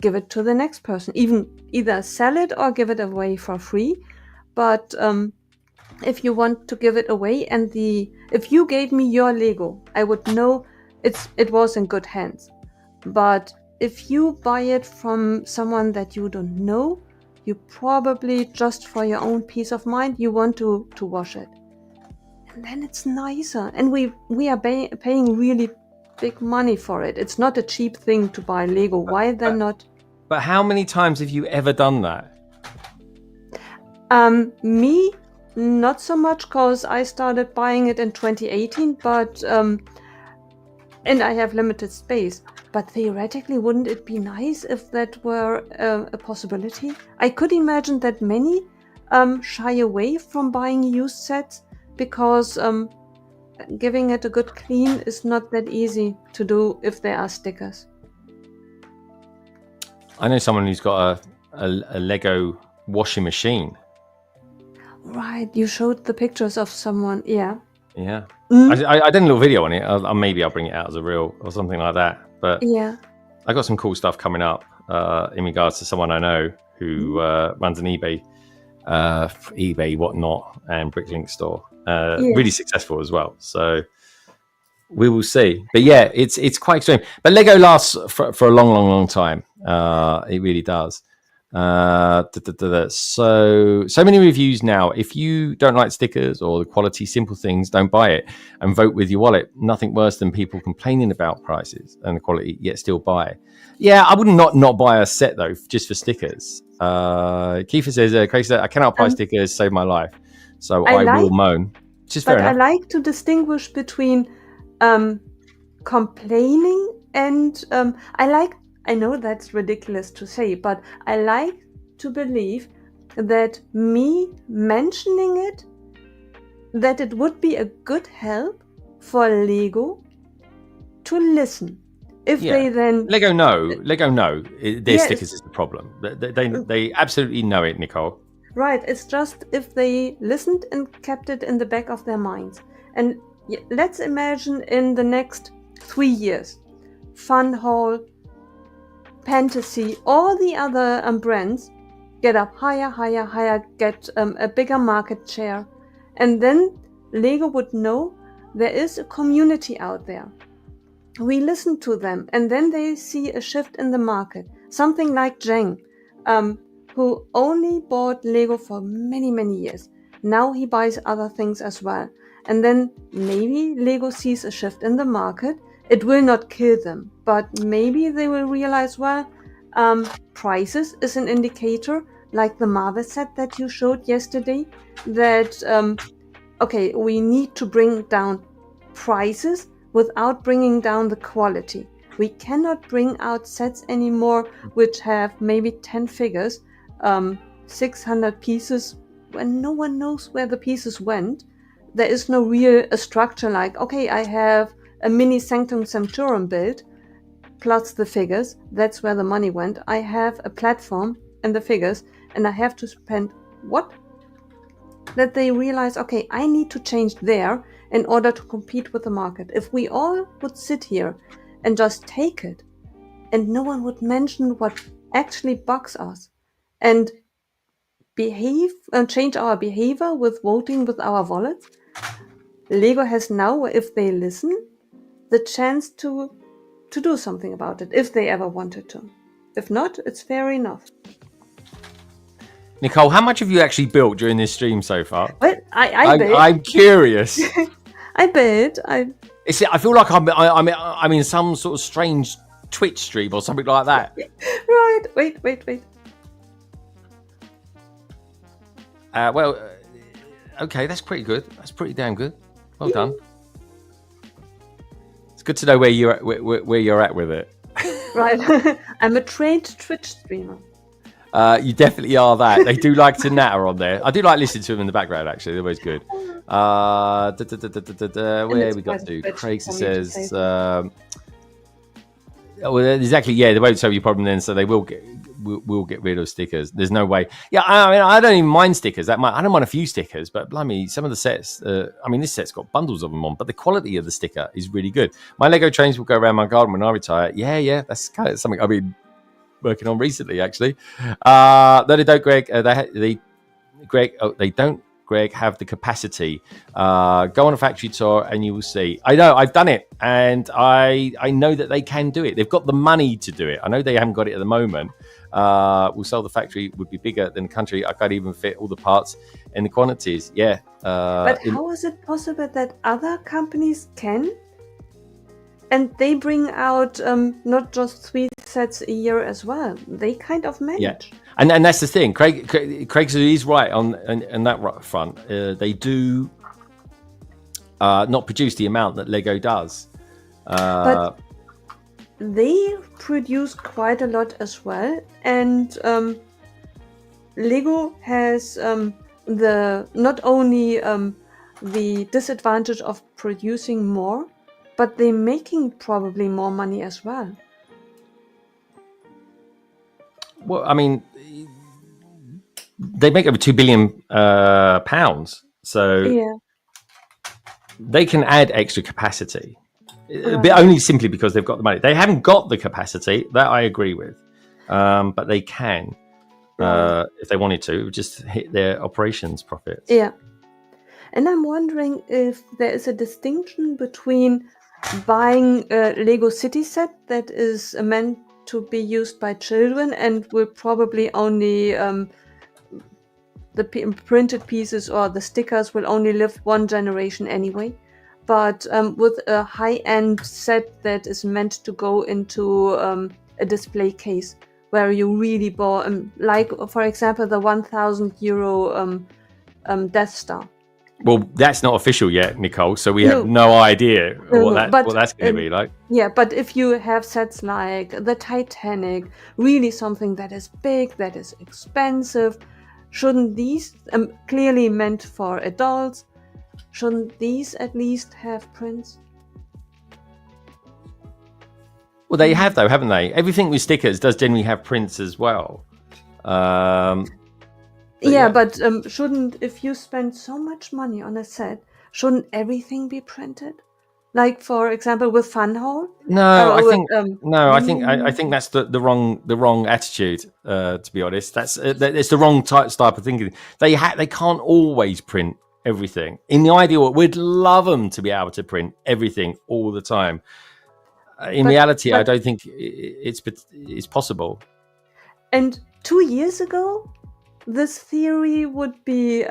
give it to the next person. Either sell it or give it away for free. But if you want to give it away, and if you gave me your Lego, I would know it was in good hands. But if you buy it from someone that you don't know, you probably, just for your own peace of mind, you want to wash it. And then it's nicer. And we are paying really big money for it. It's not a cheap thing to buy Lego. Why then not? But how many times have you ever done that? Me, not so much, because I started buying it in 2018, but and I have limited space. But theoretically, wouldn't it be nice if that were a possibility? I could imagine that many shy away from buying used sets, because giving it a good clean is not that easy to do if there are stickers. I know someone who's got a Lego washing machine. Right, you showed the pictures of someone, yeah. Yeah. I did a little video on it. Maybe I'll bring it out as a reel or something like that. But yeah, I got some cool stuff coming up in regards to someone I know who runs an eBay whatnot and Bricklink store. Really successful as well. So We will see. But yeah, it's quite extreme. But Lego lasts for a long time. It really does. So many reviews now. If you don't like stickers or the quality, simple things, don't buy it and vote with your wallet. Nothing worse than people complaining about prices and the quality, yet still buy it. Yeah, I would not buy a set though, just for stickers. Kiefer says, Craig said, I cannot buy stickers, save my life. So I will moan. Which is fair enough. I like to distinguish between complaining and I know that's ridiculous to say, but I like to believe that me mentioning it, that it would be a good help for Lego to listen. If they then Lego know their stickers is the problem. They absolutely know it, Nicole. Right, it's just if they listened and kept it in the back of their minds. And let's imagine in the next 3 years, Fun Hall, Fantasy, all the other brands get up higher, get a bigger market share. And then Lego would know there is a community out there. We listen to them, and then they see a shift in the market. Something like Zheng, who only bought Lego for many years. Now he buys other things as well. And then maybe Lego sees a shift in the market. It will not kill them, but maybe they will realize, well, prices is an indicator, like the Marvel set that you showed yesterday, that, okay, we need to bring down prices without bringing down the quality. We cannot bring out sets anymore which have maybe 10 figures, 600 pieces, when no one knows where the pieces went. There is no real structure like, okay, I have a mini Sanctum Sanctorum build plus the figures. That's where the money went. I have a platform and the figures, and I have to spend what? That they realize, okay, I need to change there in order to compete with the market. If we all would sit here and just take it, and no one would mention what actually bugs us, and behave and change our behavior with voting with our wallets, Lego has now, if they listen, the chance to do something about it, if they ever wanted to. If not, it's fair enough. Nicole, how much have you actually built during this stream so far? Well, I'm curious. I bet. I feel like I'm in some sort of strange Twitch stream or something like that. Right. Wait. Okay, that's pretty good. That's pretty damn good. Well done. It's good to know where you're at with it. Right. I'm a trained Twitch streamer. You definitely are that. They do like to natter on there. I do like listening to them in the background, actually. They're always good. Where we got to? Craig says, exactly, yeah, they won't solve your problem then, so they will get rid of stickers. There's no way. Yeah, I mean, I don't even mind stickers that much. I don't mind a few stickers, but blimey, some of the sets, I mean, this set's got bundles of them on, but the quality of the sticker is really good. My Lego trains will go around my garden when I retire. Yeah, that's kind of something I've been working on recently, actually. No, they don't, Greg. They don't, Greg, have the capacity. Go on a factory tour and you will see. I know, I've done it, and I know that they can do it. They've got the money to do it. I know they haven't got it at the moment. We'll sell the factory would be bigger than the country. I can't even fit all the parts and the quantities. Yeah. But how is it possible that other companies can? And they bring out not just 3 sets a year as well. They kind of manage. Yeah. And that's the thing. Craig is right on that front. They do not produce the amount that Lego does. But they produce quite a lot as well. And Lego has not only the disadvantage of producing more, but they're making probably more money as well. Well, I mean, they make over £2 billion, so yeah, they can add extra capacity, but only simply because they've got the money. They haven't got the capacity, that I agree with, but they can, if they wanted to, just hit their operations profits. Yeah, and I'm wondering if there is a distinction between buying a Lego City set that is meant to be used by children and will probably only the printed pieces or the stickers will only live one generation anyway. But with a high-end set that is meant to go into a display case where you really bought, like for example, the €1,000 Death Star. Well, that's not official yet, Nicole, so we No. have no idea what that's going to be like. Yeah, but if you have sets like the Titanic, really something that is big, that is expensive, shouldn't these, clearly meant for adults, shouldn't these at least have prints? Well, they have though, haven't they? Everything with stickers does generally have prints as well. But shouldn't, if you spend so much money on a set, shouldn't everything be printed? Like for example, with Funhole. No, I think that's the wrong attitude. To be honest, it's the wrong type of thinking. They can't always print everything. In the ideal world, we'd love them to be able to print everything all the time. In reality, I don't think it's possible. And 2 years ago, this theory would be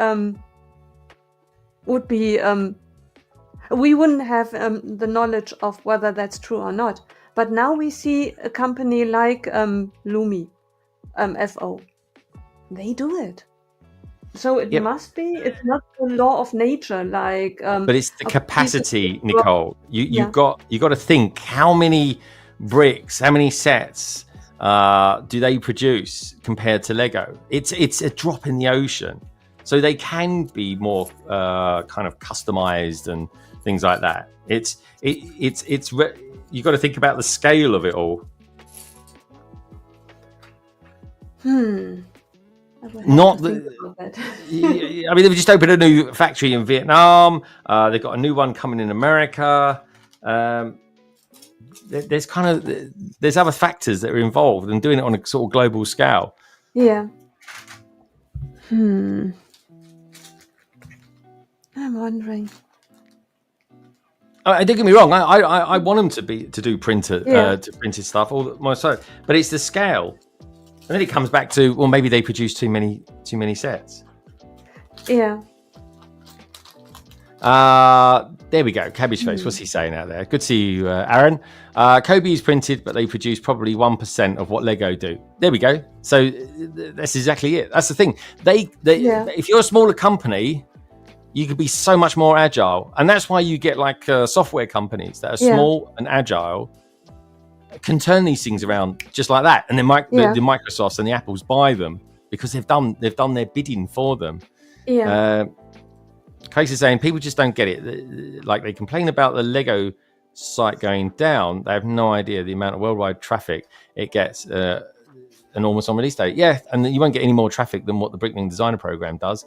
we wouldn't have the knowledge of whether that's true or not. But now we see a company like Lumi, FO. They do it. So it must be. It's not the law of nature, like. But it's the capacity, Nicole. You've got to think how many bricks, how many sets do they produce compared to Lego? It's a drop in the ocean. So they can be more kind of customized and things like that. You've got to think about the scale of it all. Not the. I mean, they've just opened a new factory in Vietnam. They've got a new one coming in America. There's other factors that are involved in doing it on a sort of global scale. Yeah. I'm wondering. Don't get me wrong. I want them to do printed stuff all myself, but it's the scale. And then it comes back to, well, maybe they produce too many sets. Yeah. There we go. Cabbage face. What's he saying out there? Good to see you, Aaron. Kobe is printed, but they produce probably 1% of what Lego do. There we go. So that's exactly it. That's the thing. If you're a smaller company, you could be so much more agile, and that's why you get like software companies that are small and agile. Can turn these things around just like that, and then the Microsofts and the Apples buy them because they've done their bidding for them. Case is saying people just don't get it. Like they complain about the Lego site going down. They have no idea the amount of worldwide traffic it gets enormous on release day. Yeah, and you won't get any more traffic than what the Bricklink Designer Program does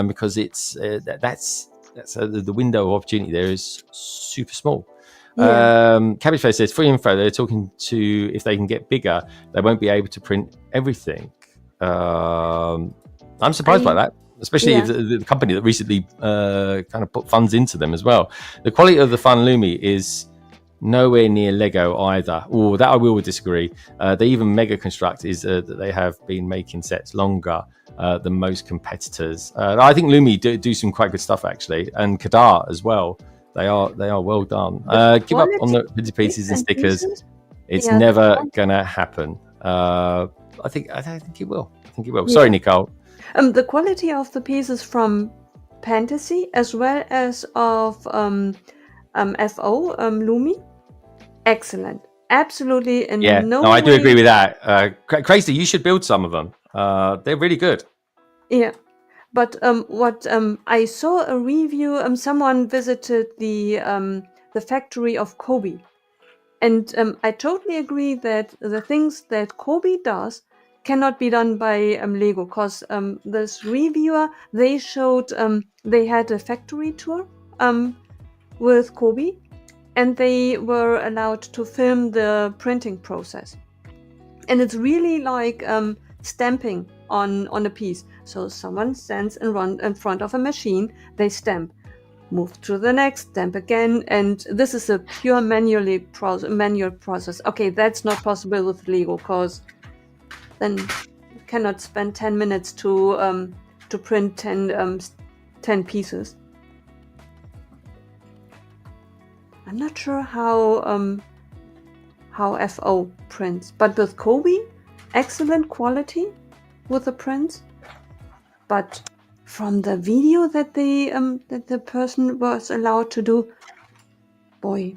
because it's the window of opportunity there is super small. Cabbage Face says free info. They're talking to if they can get bigger, they won't be able to print everything. I'm surprised by that, especially if the company that recently kind of put funds into them as well. The quality of the Fun Lumi is nowhere near Lego either. Oh, that I will disagree. They even Mega Construct is that they have been making sets longer than most competitors. I think Lumi do some quite good stuff actually, and Kadar as well. They are well done. Give up on the printed pieces and stickers. It's never gonna happen. I think it will. Sorry, Nicole. The quality of the pieces from Fantasy as well as of FO Lumi, excellent. Absolutely. I do agree with that. Crazy, you should build some of them. They're really good. Yeah. But what I saw a review. Someone visited the factory of Kobe, and I totally agree that the things that Kobe does cannot be done by Lego. Because this reviewer, they showed they had a factory tour with Kobe, and they were allowed to film the printing process, and it's really like stamping on a piece. So someone stands in front of a machine, they stamp. move to the next step again, and this is a pure manual process. Okay, that's not possible with Lego, because then you cannot spend 10 minutes to print 10 pieces. I'm not sure how FO prints, but with Kobe, excellent quality with the prints. But from the video that the person was allowed to do, boy,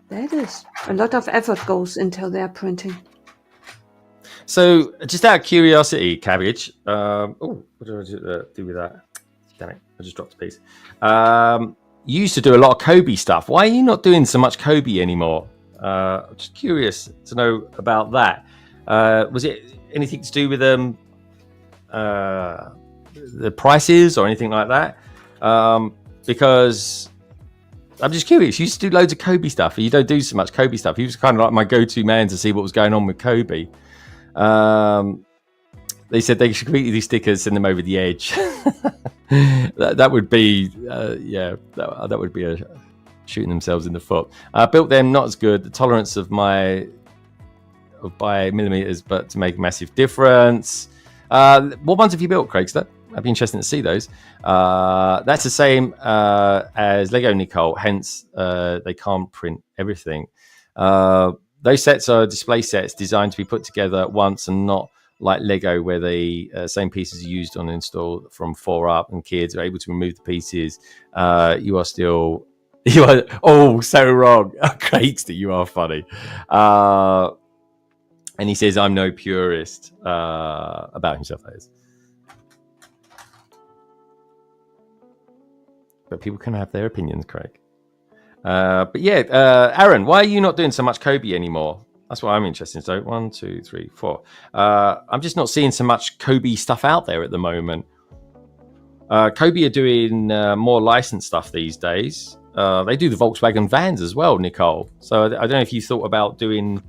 that is a lot of effort goes into their printing. So, just out of curiosity, Cabbage. What did I do with that? Damn it! I just dropped a piece. You used to do a lot of Kobe stuff. Why are you not doing so much Kobe anymore? I'm just curious to know about that. Was it anything to do with the prices or anything like that? Because I'm just curious. You used to do loads of Kobe stuff. You don't do so much Kobe stuff. He was kind of like my go-to man to see what was going on with Kobe. They said they should completely do stickers, send them over the edge. that would be, that would be a shooting themselves in the foot. Built them, not as good. The tolerance by millimeters, but to make a massive difference. What ones have you built, Craigster? That'd be interesting to see those. That's the same as Lego, Nicole. Hence, they can't print everything. Those sets are display sets designed to be put together once, and not like Lego, where the same pieces are used on install from 4 up, and kids are able to remove the pieces. You are so wrong. Craigster, you are funny. And he says, I'm no purist about himself, that is. But people can have their opinions, Craig. But yeah, Aaron, why are you not doing so much Kobe anymore? That's what I'm interested in. So 1, 2, 3, 4. I'm just not seeing so much Kobe stuff out there at the moment. Kobe are doing more licensed stuff these days. They do the Volkswagen vans as well, Nicole. So I don't know if you thought about doing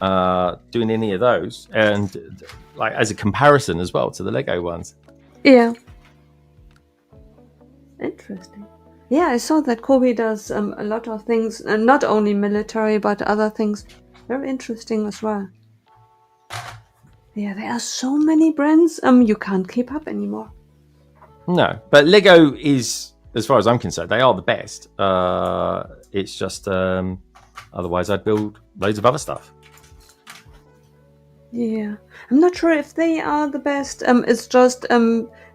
any of those, and like as a comparison as well to the Lego ones. Yeah. Interesting. Yeah, I saw that Kobe does a lot of things, and not only military, but other things. Very interesting as well. Yeah, there are so many brands, you can't keep up anymore. No, but Lego is, as far as I'm concerned, they are the best. It's just, otherwise I'd build loads of other stuff. Yeah, I'm not sure if they are the best. It's just,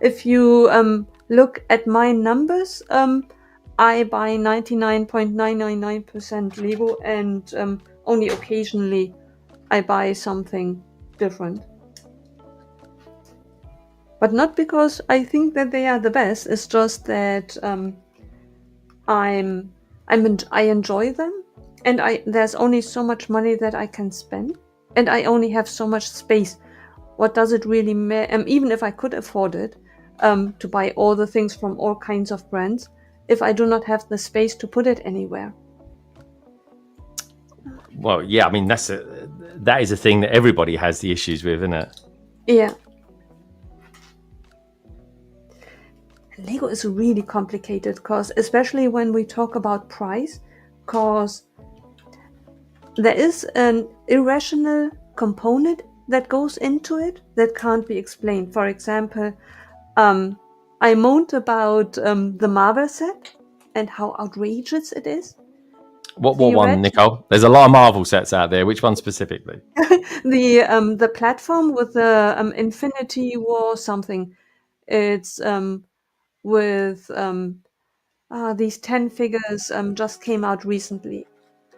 if you look at my numbers, I buy 99.999% Lego, and only occasionally I buy something different. But not because I think that they are the best. It's just that I enjoy them, and there's only so much money that I can spend, and I only have so much space. What does it really matter? Even if I could afford it, to buy all the things from all kinds of brands, if I do not have the space to put it anywhere. Well, yeah, I mean that is a thing that everybody has the issues with, isn't it? Yeah. Lego is really complicated, because especially when we talk about price, because there is an irrational component that goes into it that can't be explained. For example, I moaned about the Marvel set and how outrageous it is. What one, Nicole? There's a lot of Marvel sets out there. Which one specifically? The platform with the Infinity War something. It's with these 10 figures just came out recently.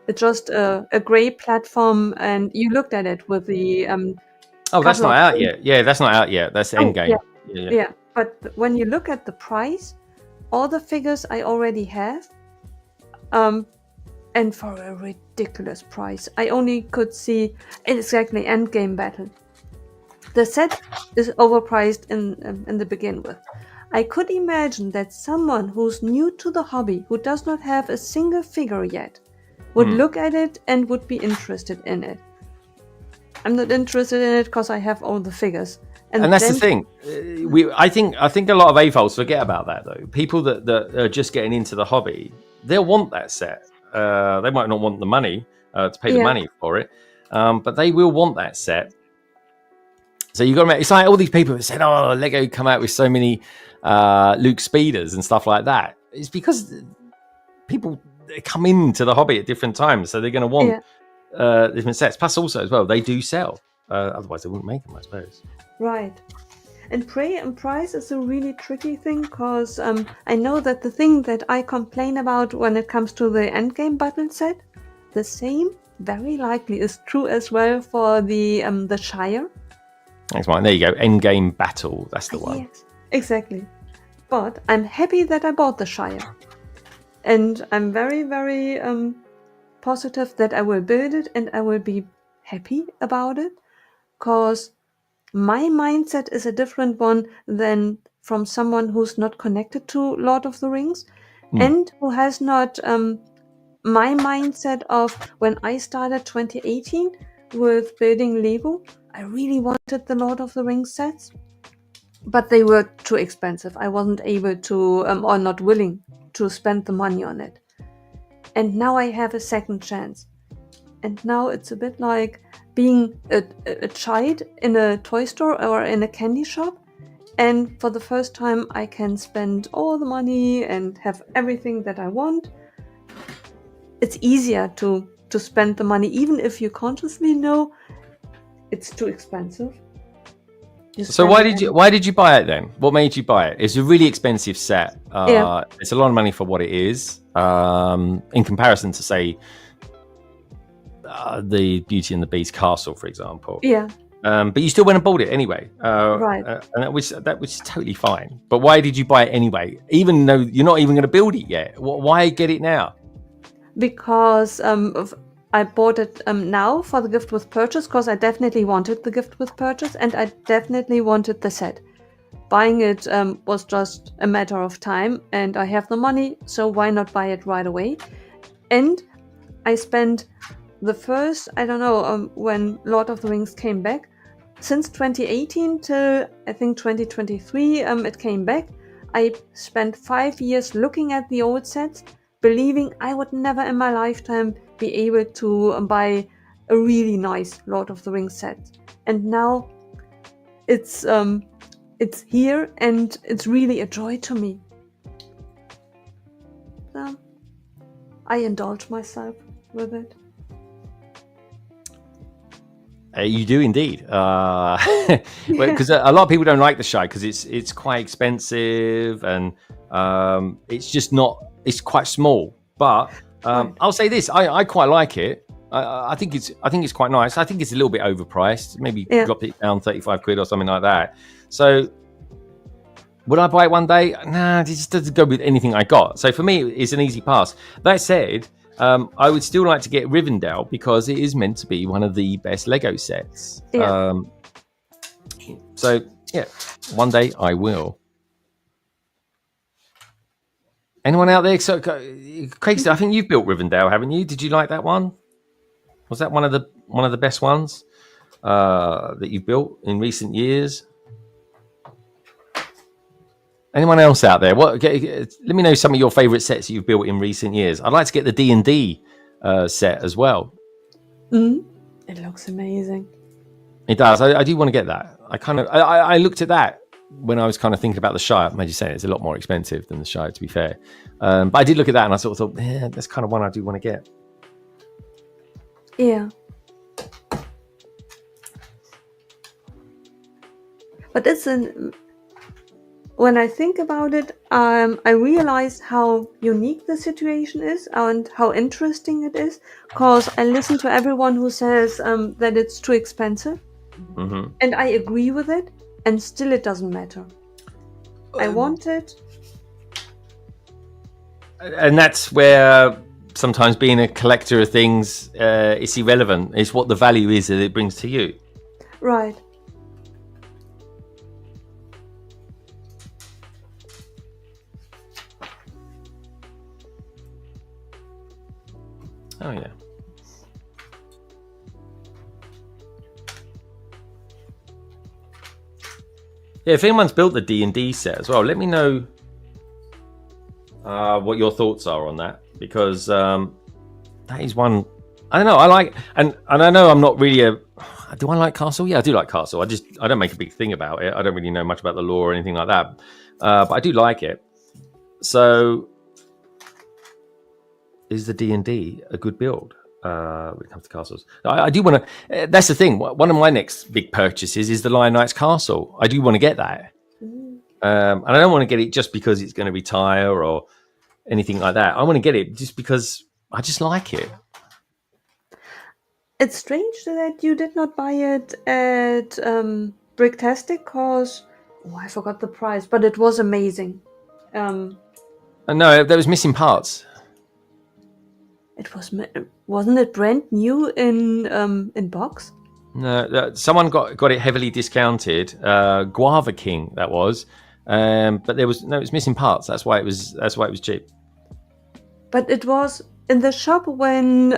It's just a gray platform, and you looked at it with the that's not out yet. Yeah, that's not out yet. That's Endgame. Yeah, but when you look at the price, all the figures I already have, and for a ridiculous price. I only could see exactly Endgame battle. The set is overpriced in the begin with. I could imagine that someone who's new to the hobby, who does not have a single figure yet, would look at it and would be interested in it. I'm not interested in it because I have all the figures. And that's the then, thing. I think a lot of AFOLs forget about that though. People that are just getting into the hobby, they'll want that set. They might not want the money to pay the yeah, money for it, but they will want that set. So you got to make. It's like all these people that said, "Oh, Lego come out with so many Luke speeders and stuff like that." It's because people come into the hobby at different times, so they're going to want different sets. Plus, also as well, they do sell. Otherwise, they wouldn't make them, I suppose. right. And price is a really tricky thing, because I know that the thing that I complain about when it comes to the endgame battle set, the same very likely is true as well for the Shire. Thanks, Mike. There you go. Endgame battle. That's the one. Yes, exactly. But I'm happy that I bought the Shire, and I'm very, very positive that I will build it and I will be happy about it, because my mindset is a different one than from someone who's not connected to Lord of the Rings and who has not my mindset of when I started 2018 with building Lego. I really wanted the Lord of the Rings sets, but they were too expensive. I wasn't able to or not willing to spend the money on it. And now I have a second chance. And now it's a bit like being a child in a toy store or in a candy shop. And for the first time, I can spend all the money and have everything that I want. It's easier to spend the money, even if you consciously know it's too expensive. So why did you buy it then? What made you buy it? It's a really expensive set. It's a lot of money for what it is, in comparison to, say, the Beauty and the Beast castle, for example. Yeah. But you still went and bought it anyway, Right. and that was totally fine. But why did you buy it anyway, even though you're not even going to build it yet? Why get it now? Because I bought it now for the gift with purchase, because I definitely wanted the gift with purchase and I definitely wanted the set. Buying it was just a matter of time, and I have the money, so why not buy it right away? And I spent the first, I don't know, when Lord of the Rings came back, since 2018 till I think 2023 it came back, I spent 5 years looking at the old sets, believing I would never in my lifetime be able to buy a really nice Lord of the Rings set. And now it's here and it's really a joy to me. So I indulge myself with it. You do indeed, because a lot of people don't like the Shire because it's quite expensive and it's just not. It's quite small, but I'll say this: I quite like it. I think it's quite nice. I think it's a little bit overpriced. Maybe drop it down 35 quid or something like that. So would I buy it one day? Nah, it just doesn't go with anything I got. So for me, it's an easy pass. That said, I would still like to get Rivendell because it is meant to be one of the best Lego sets. Yeah. So yeah, one day I will. Anyone out there? So, Craig, I think you've built Rivendell, haven't you? Did you like that one? Was that one of the best ones that you've built in recent years? Anyone else out there? Let me know some of your favourite sets that you've built in recent years. I'd like to get the D&D set as well. It looks amazing. It does. I do want to get that. I looked at that when I was kind of thinking about the Shire. I'm just saying it's a lot more expensive than the Shire, to be fair. But I did look at that and I sort of thought, yeah, that's kind of one I do want to get. Yeah. But when I think about it, I realize how unique the situation is and how interesting it is, because I listen to everyone who says that it's too expensive. Mm-hmm. And I agree with it, and still it doesn't matter. I want it. And that's where sometimes being a collector of things is irrelevant. It's what the value is that it brings to you. Right. Oh, yeah. Yeah, if anyone's built the D&D set as well, let me know what your thoughts are on that, because that is one. I don't know. I like, and I know I'm not really a. Do I like Castle? Yeah, I do like Castle. I don't make a big thing about it. I don't really know much about the lore or anything like that, but I do like it. So, is the D&D a good build when it comes to castles? I do want to. That's the thing. One of my next big purchases is the Lion Knight's Castle. I do want to get that, and I don't want to get it just because it's going to retire or anything like that. I want to get it just because I just like it. It's strange that you did not buy it at Bricktastic, because I forgot the price, but it was amazing. No, there was missing parts. It wasn't it brand new in box? No, someone got it heavily discounted. Guava King, that was, but it was missing parts. That's why it was cheap. But it was in the shop when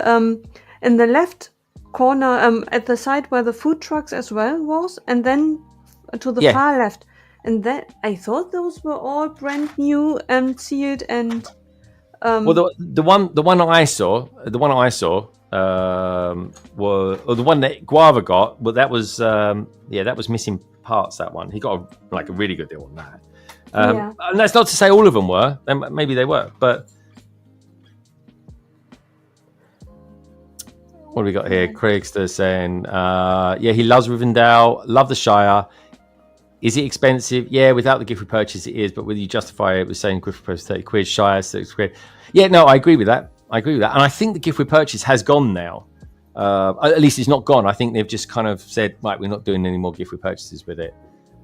in the left corner at the side where the food trucks as well was, and then to the far left. And that I thought those were all brand new and sealed and. Well, the one I saw was, or the one that Guava got. Well, that was that was missing parts. That one he got a really good deal on that. And that's not to say all of them were. Maybe they were, but. What do we got here? Craigster saying, he loves Rivendell, love the Shire. Is it expensive? Yeah, without the gift repurchase it is, but whether you justify it with saying gift repurchase 30 quid, Shire 6 quid. Yeah, no, I agree with that. And I think the gift repurchase has gone now. At least it's not gone. I think they've just kind of said, right, we're not doing any more gift repurchases with it.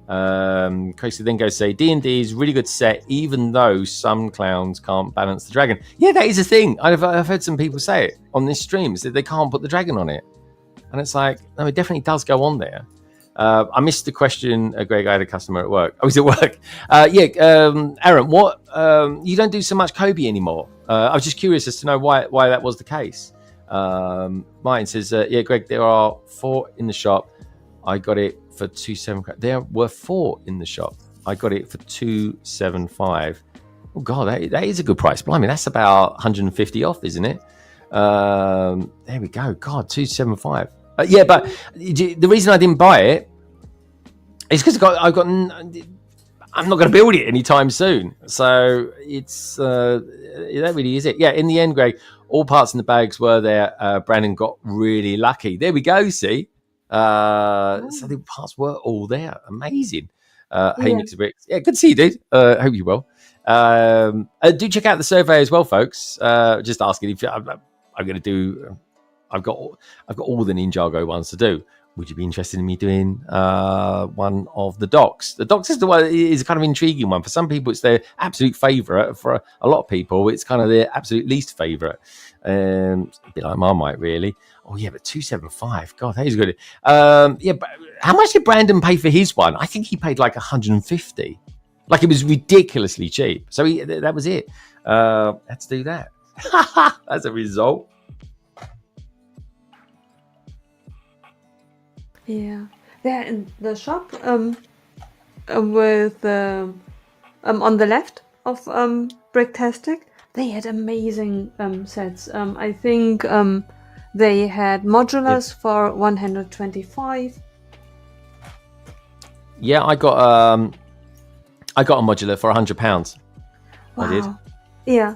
Craigster then goes to say, D&D is a really good set, even though some clowns can't balance the dragon. Yeah, that is a thing. I've heard some people say it on this stream, is that they can't put the dragon on it. And it's like, no, it definitely does go on there. I missed the question, Greg. I had a customer at work. I was at work. Aaron, what? You don't do so much Kobe anymore. I was just curious as to know why that was the case. Martin says, Greg, there are 4 in the shop. I got it for 275. There were 4 in the shop. I got it for 275. Oh God, that is a good price. Blimey, that's about 150 off, isn't it? There we go. God, 275. But the reason I didn't buy it is because I'm not going to build it anytime soon. So it's that really is it. Yeah, in the end, Greg, all parts in the bags were there. Brandon got really lucky. There we go. See, so the parts were all there. Amazing. Hey, Mix of Bricks. Yeah, good to see you, dude. Hope you will. Do check out the survey as well, folks. Just asking if I'm going to do. I've got all the Ninjago ones to do. Would you be interested in me doing one of the docks? The docks is is a kind of intriguing one. For some people, it's their absolute favourite. For a lot of people, it's kind of their absolute least favourite. A bit like Marmite, really. Oh yeah, but 275. God, that is good. But how much did Brandon pay for his one? I think he paid like 150. Like it was ridiculously cheap. So that was it. Let's do that. As a result. Yeah, they're in the shop with on the left of Bricktastic. They had amazing sets. I think they had modulars for 125. Yeah, I got a modular for £100. Wow. I did. Yeah.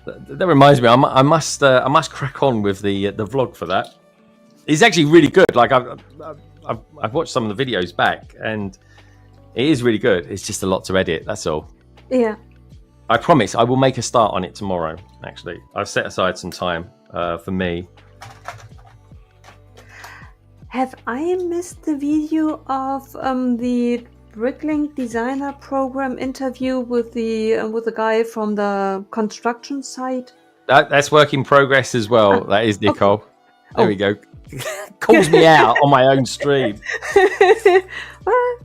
That reminds me, I must crack on with the vlog for that. It's actually really good. Like I've watched some of the videos back, and it is really good. It's just a lot to edit. That's all. Yeah. I promise I will make a start on it tomorrow. Actually, I've set aside some time for me. Have I missed the video of the Bricklink designer program interview with the guy from the construction site? That's work in progress as well. That is Nicole. Okay. There we go. Calls me out on my own stream. Well,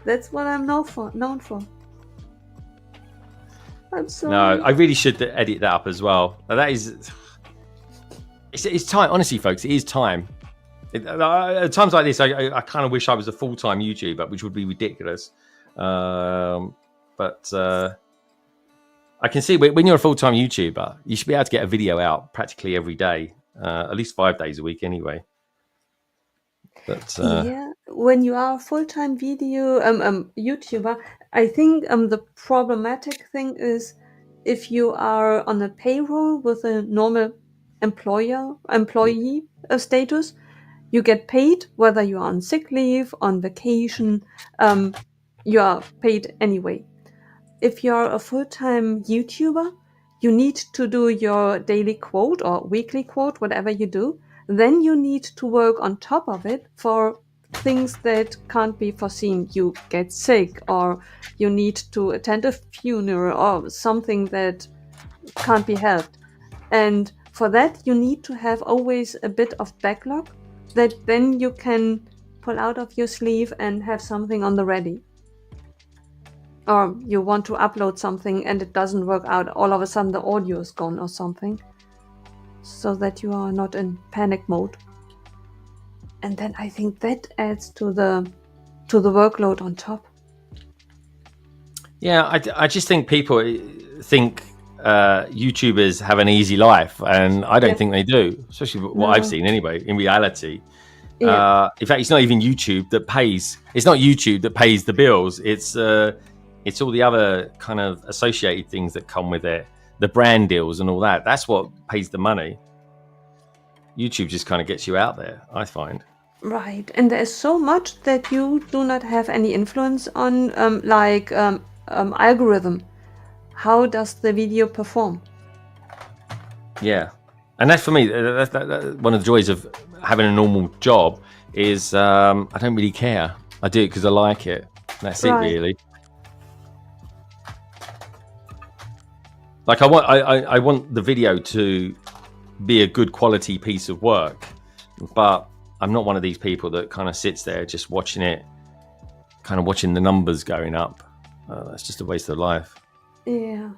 that's what I'm known for. I'm sorry. No, I really should edit that up as well. That is, it's time. Honestly, folks, it is time. At times like this, I kind of wish I was a full-time YouTuber, which would be ridiculous. But I can see when you're a full-time YouTuber, you should be able to get a video out practically every day, at least 5 days a week anyway. But Yeah, when you are a full-time video YouTuber, I think the problematic thing is if you are on a payroll with a normal employee status, you get paid whether you're on sick leave, on vacation, you are paid anyway. If you're a full-time YouTuber, you need to do your daily quote or weekly quote, whatever you do. Then you need to work on top of it for things that can't be foreseen. You get sick, or you need to attend a funeral, or something that can't be helped. And for that, you need to have always a bit of backlog that then you can pull out of your sleeve and have something on the ready. Or you want to upload something and it doesn't work out, all of a sudden the audio is gone or something, so that you are not in panic mode. And then I think that adds to the workload on top. yeah, I just think people think YouTubers have an easy life, and I don't think they do, especially what I've seen anyway. In reality, in fact, it's not even YouTube that pays. It's not YouTube that pays the bills. It's all the other kind of associated things that come with it, the brand deals and all that. That's what pays the money. YouTube just kind of gets you out there, I find. Right, and there's so much that you do not have any influence on, like algorithm. How does the video perform? Yeah, and that's for me. That's one of the joys of having a normal job is I don't really care. I do it because I like it. That's it, really. Like I want the video to be a good quality piece of work, but I'm not one of these people that kind of sits there just watching it, kind of watching the numbers going up. That's just a waste of life. Yeah.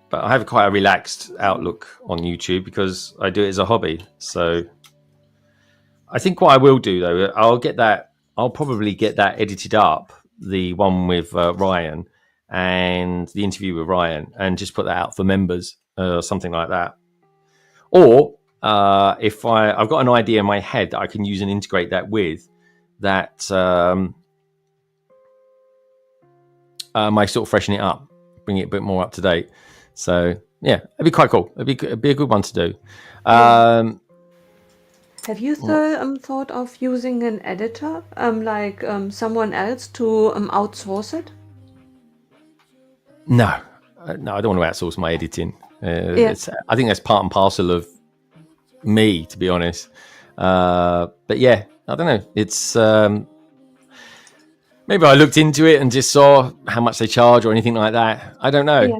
But I have quite a relaxed outlook on YouTube because I do it as a hobby. So I think what I will do though, I'll probably get that edited up, the one with Ryan and the interview with Ryan, and just put that out for members or something like that. Or if I've got an idea in my head that I can use and integrate that with, that might sort of freshen it up, bring it a bit more up to date. So yeah, it'd be quite cool. It'd be a good one to do. Have you thought of using an editor, like someone else, to outsource it? No, I don't want to outsource my editing. I think that's part and parcel of me, to be honest. But yeah, I don't know. It's maybe I looked into it and just saw how much they charge or anything like that. I don't know. Yeah.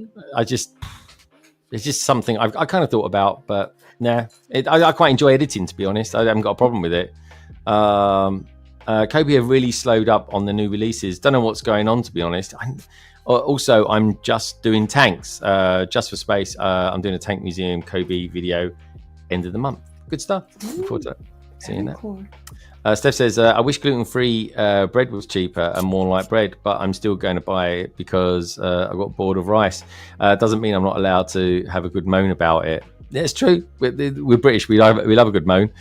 It's just something I kind of thought about, but nah. I quite enjoy editing, to be honest. I haven't got a problem with it. Kobe have really slowed up on the new releases. Don't know what's going on, to be honest. Also, I'm just doing tanks, just for space. I'm doing a tank museum Kobe video end of the month. Good stuff. Looking forward to seeing that. Cool. Steph says, I wish gluten-free bread was cheaper and more like bread, but I'm still going to buy it because I got bored of rice. Doesn't mean I'm not allowed to have a good moan about it. Yeah, it's true. We're British. We love a good moan.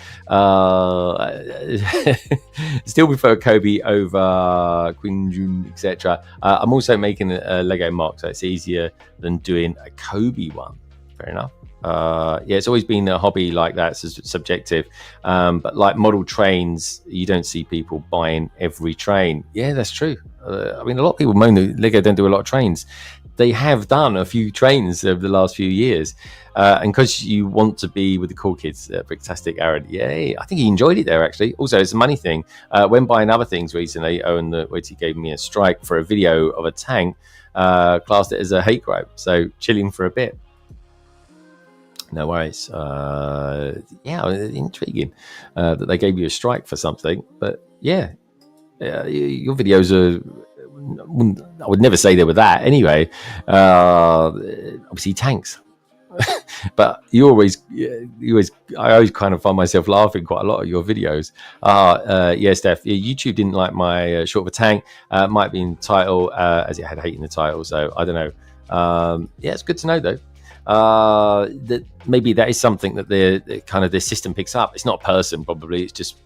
Still prefer Kobe over Queen June, etc. I'm also making a Lego mock, so it's easier than doing a Kobe one. Fair enough. Yeah, it's always been a hobby like that. It's subjective. But like model trains, you don't see people buying every train. Yeah, that's true. I mean, a lot of people moan that Lego don't do a lot of trains. They have done a few trains over the last few years. And because you want to be with the cool kids, Bricktastic Aaron, yay. I think he enjoyed it there, actually. Also, it's a money thing. When buying other things recently, Owen the Waity gave me a strike for a video of a tank, classed it as a hate crime. So chilling for a bit. No worries. Yeah, intriguing that they gave you a strike for something. But yeah, your videos are... I would never say they were that anyway. Obviously tanks. But I always kind of find myself laughing quite a lot at your videos. Yeah, Steph, YouTube didn't like my short of a tank. Might be in the title, as it had hate in the title. So I don't know. Yeah, it's good to know though. That maybe that is something that the system picks up. It's not a person, probably. It's just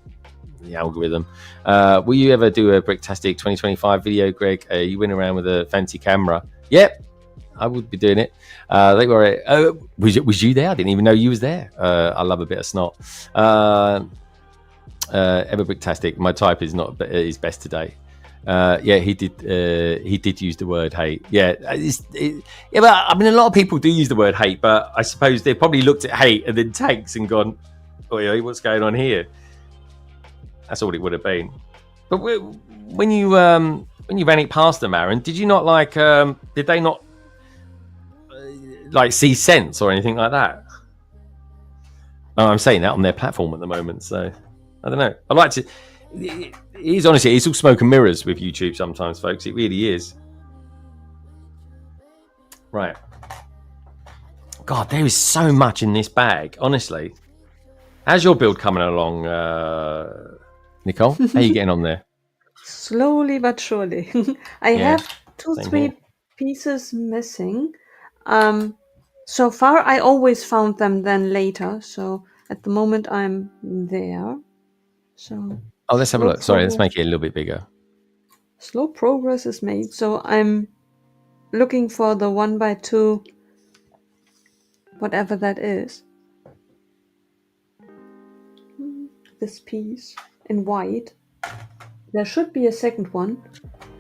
the algorithm. Will you ever do a Bricktastic 2025 video, Greg? You went around with a fancy camera. Yep, I would be doing it. They were. Was you there? I didn't even know you was there. I love a bit of snot. Ever Bricktastic. My type is not is best today. Yeah, he did use the word hate. Yeah, yeah, but I mean, a lot of people do use the word hate, but I suppose they probably looked at hate and then tanks and gone, "Oh, what's going on here?" That's all it would have been. But when you ran it past them, Aaron, did you not did they not see sense or anything like that? No, I'm saying that on their platform at the moment, so I don't know. I'd like to. It is honestly, it's all smoke and mirrors with YouTube sometimes, folks. It really is. Right. God, there is so much in this bag, honestly. How's your build coming along, Nicole? How are you getting on there? Slowly but surely. I have three pieces missing. So far, I always found them then later. So at the moment, I'm there. So. Oh, let's have a look. Sorry, let's make it a little bit bigger. Slow progress is made. So I'm looking for the 1x2, whatever that is. This piece in white. There should be a second one.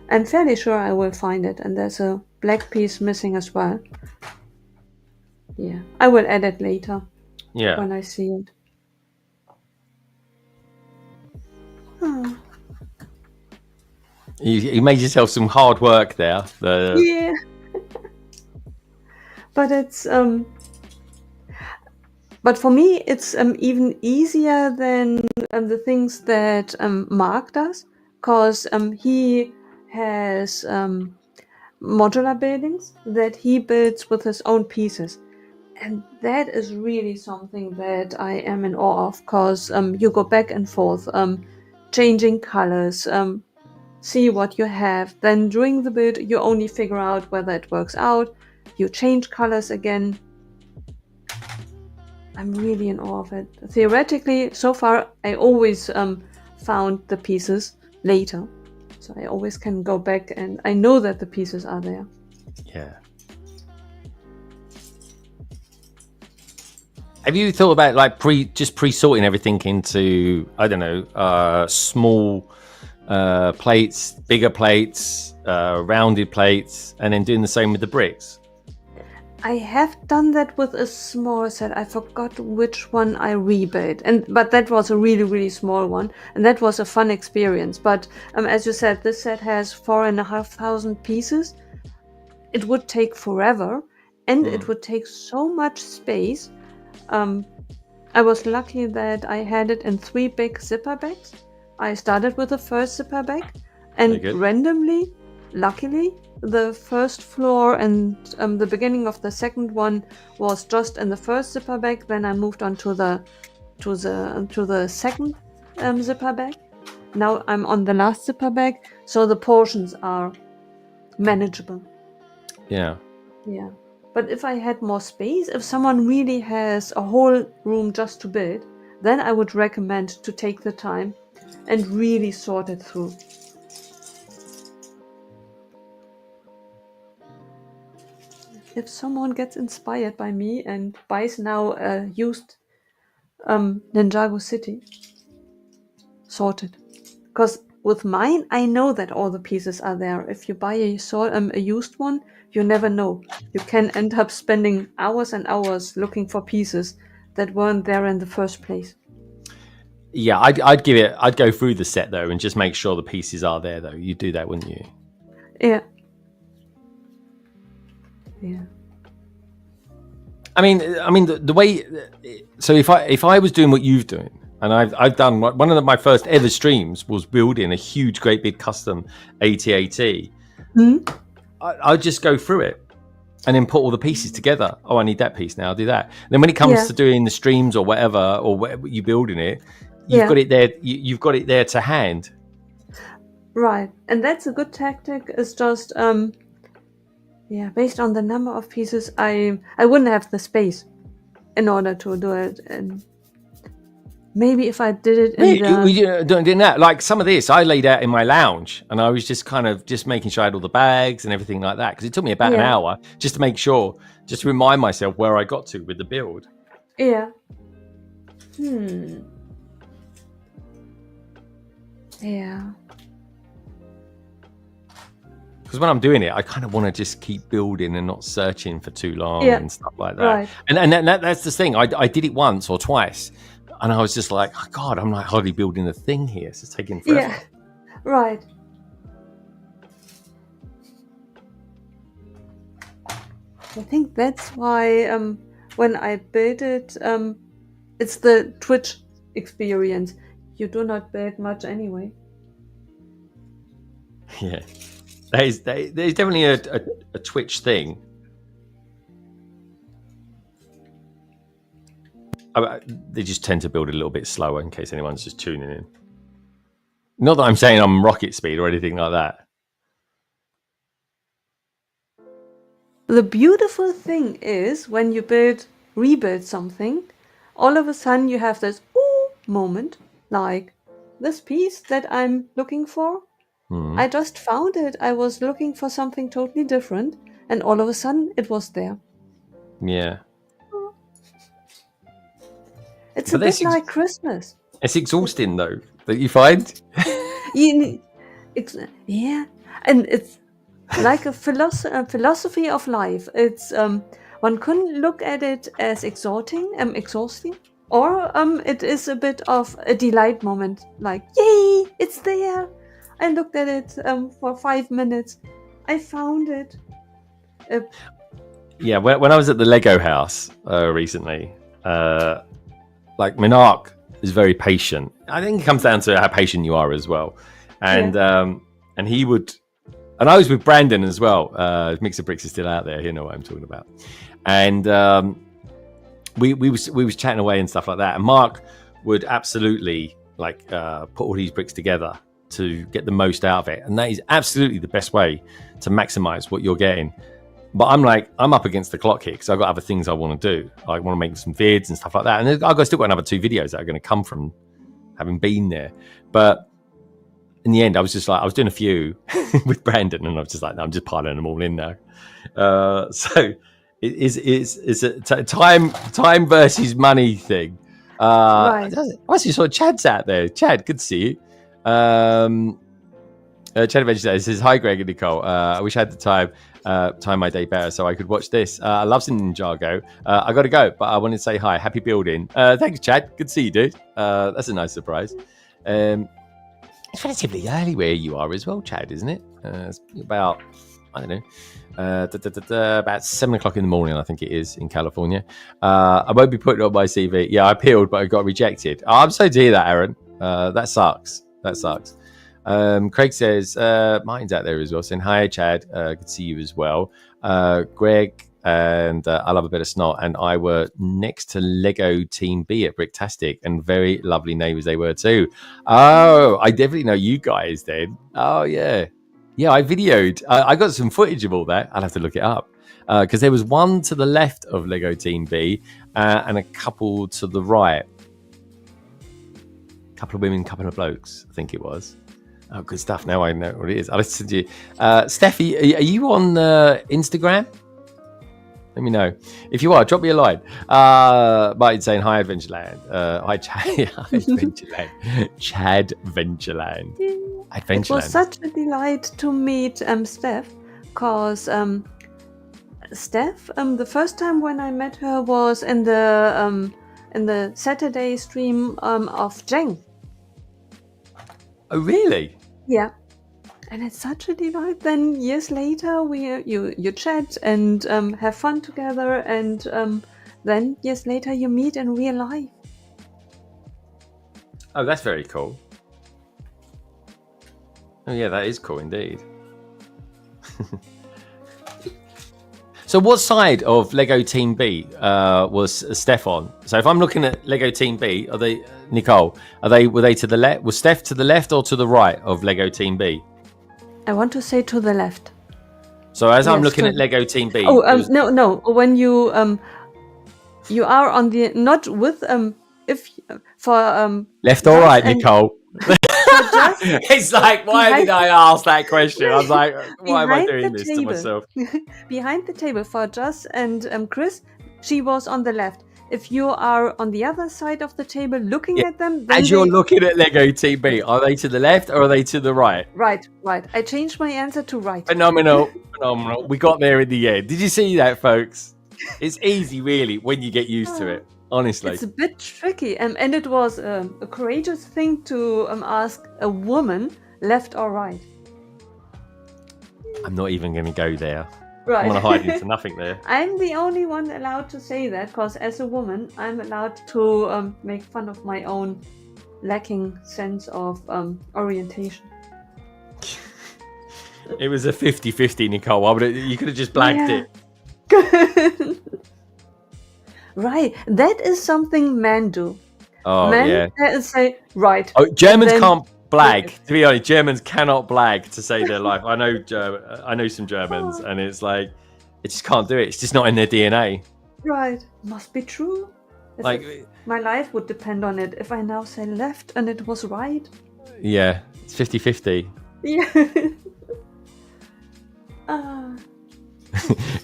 I'm fairly sure I will find it. And there's a black piece missing as well. Yeah, I will add it later. Yeah. When I see it. Oh. You made yourself some hard work there. Yeah. But it's but for me it's even easier than the things that Mark does, because he has modular buildings that he builds with his own pieces. And that is really something that I am in awe of, because you go back and forth, changing colors, see what you have. Then during the build, you only figure out whether it works out. You change colors again. I'm really in awe of it. Theoretically, so far, I always found the pieces later. So I always can go back and I know that the pieces are there. Yeah. Have you thought about pre-sorting everything into, I don't know, small plates, bigger plates, rounded plates, and then doing the same with the bricks? I have done that with a small set. I forgot which one I rebuilt, but that was a really, really small one, and that was a fun experience. But as you said, this set has 4,500 pieces. It would take forever, and it would take so much space. I was lucky that I had it in 3 big zipper bags. I started with the first zipper bag, and randomly, luckily, the first floor and the beginning of the second one was just in the first zipper bag. Then I moved on to the second zipper bag. Now I'm on the last zipper bag, so the portions are manageable. Yeah. Yeah. But if I had more space, if someone really has a whole room just to build, then I would recommend to take the time and really sort it through. If someone gets inspired by me and buys now a used Ninjago City, sorted. Because with mine, I know that all the pieces are there. If you buy a used one, you never know. You can end up spending hours and hours looking for pieces that weren't there in the first place. Yeah, I'd go through the set though and just make sure the pieces are there though. You'd do that, wouldn't you? Yeah. Yeah. I mean the way. So if I was doing what you've doing, and I've done one of my first ever streams was building a huge, great big custom AT-AT. I'd just go through it, and then put all the pieces together. Oh, I need that piece now. I'll do that. And then when it comes to doing the streams or whatever you building it, you've got it there. You've got it there to hand. Right, and that's a good tactic. Is just based on the number of pieces, I wouldn't have the space in order to do it, and maybe if I did it in doing that, like some of this I laid out in my lounge, and I was just kind of just making sure I had all the bags and everything like that, because it took me about an hour just to make sure, just to remind myself where I got to with the build. Yeah. Yeah. Because when I'm doing it, I kind of want to just keep building and not searching for too long and stuff like that. Right. And that's the thing. I did it once or twice, and I was just like, oh, God, I'm like hardly building a thing here. It's just taking forever. Yeah. Right. I think that's why when I build it, it's the Twitch experience. You do not build much anyway. Yeah. There's definitely a Twitch thing. They just tend to build a little bit slower in case anyone's just tuning in. Not that I'm saying I'm rocket speed or anything like that. The beautiful thing is when you rebuild something, all of a sudden you have this ooh moment, like this piece that I'm looking for. I just found it. I was looking for something totally different, and all of a sudden it was there. Yeah. It's a bit like Christmas. It's exhausting though, that you find. And it's like a philosophy of life. It's one couldn't look at it as exhausting, or it is a bit of a delight moment. Like, yay, it's there. I looked at it for 5 minutes. I found it. Yeah, when I was at the Lego house recently, like Minark is very patient. I think it comes down to how patient you are as well. And and he would, and I was with Brandon as well. Mix of Bricks is still out there. You know what I'm talking about. And we was chatting away and stuff like that. And Mark would absolutely like put all these bricks together to get the most out of it, and that is absolutely the best way to maximize what you're getting. But I'm up against the clock here because I've got other things I want to do. I want to make some vids and stuff like that, and I've still got another 2 videos that are going to come from having been there. But in the end, I was just like, I was doing a few with Brandon, and I was just like, no, I'm just piling them all in now. So it's a time versus money thing. Right. I see saw Chad's out there. Chad, good to see you. Chad Adventure says, hi Greg and Nicole, I wish I had the time my day better so I could watch this. I love some Ninjago. I gotta go, but I wanted to say hi, happy building. Thanks Chad, good to see you, dude. That's a nice surprise. It's relatively early where you are as well, Chad, isn't it? It's about, I don't know, about 7 o'clock in the morning, I think it is, in California. I won't be putting it on my CV. Yeah, I appealed, but I got rejected. I'm sorry to hear that, Aaron. That sucks. Craig says, Martin's out there as well, saying, hi, Chad. Good to see you as well. Greg and I love a bit of snot, and I were next to Lego Team B at Bricktastic, and very lovely neighbours they were too. Oh, I definitely know you guys then. Oh, yeah. Yeah, I videoed. I got some footage of all that. I'll have to look it up. Because there was one to the left of Lego Team B and a couple to the right. Couple of women, couple of blokes, I think it was. Oh, good stuff. Now I know what it is. I'll listen to you. Steffi, are you on Instagram? Let me know. If you are, drop me a line. Martin saying, hi, Adventureland. Hi, Chad. Hi, Adventureland. Chad Ventureland. It was such a delight to meet Steph, because Steph, the first time when I met her was in the Saturday stream of Jeng. Oh, really? Yeah. And it's such a delight. Then years later, you chat and have fun together, and then years later you meet in real life. Oh, that's very cool. Oh yeah, that is cool indeed. So what side of Lego Team B was Steph on? So if I'm looking at Lego Team B, are they Nicole? Were they to the left? Was Steph to the left or to the right of Lego Team B? I want to say to the left. So as I'm Yes, looking at Lego Team B, no. When you are on the not with if for left or just right, and Nicole? just It's like, why behind did I ask that question? I was like, why am I behind doing the this to table. myself? Behind the table for Joss and Chris, she was on the left. If you are on the other side of the table looking Yeah. at them, then As you're looking at Lego Team B, are they to the left or are they to the right? right. I changed my answer to right. Phenomenal. We got there in the end. Did you see that, folks? It's easy, really, when you get used to it. Honestly, It's a bit tricky, and it was a courageous thing to ask a woman left or right. I'm not even going to go there. Right. I'm going to hide into nothing there. I'm the only one allowed to say that because as a woman, I'm allowed to make fun of my own lacking sense of orientation. It was a 50-50, Nicole. You could have just blanked it. Right, that is something men do. Oh, Men yeah. say right. Oh, Germans then- can't blag. To be honest, Germans cannot blag to save their life. I know some Germans, and it's like they just can't do it. It's just not in their DNA. Right, must be true. As Like, if my life would depend on it. If I now say left and it was right. yeah, it's 50-50. Yeah.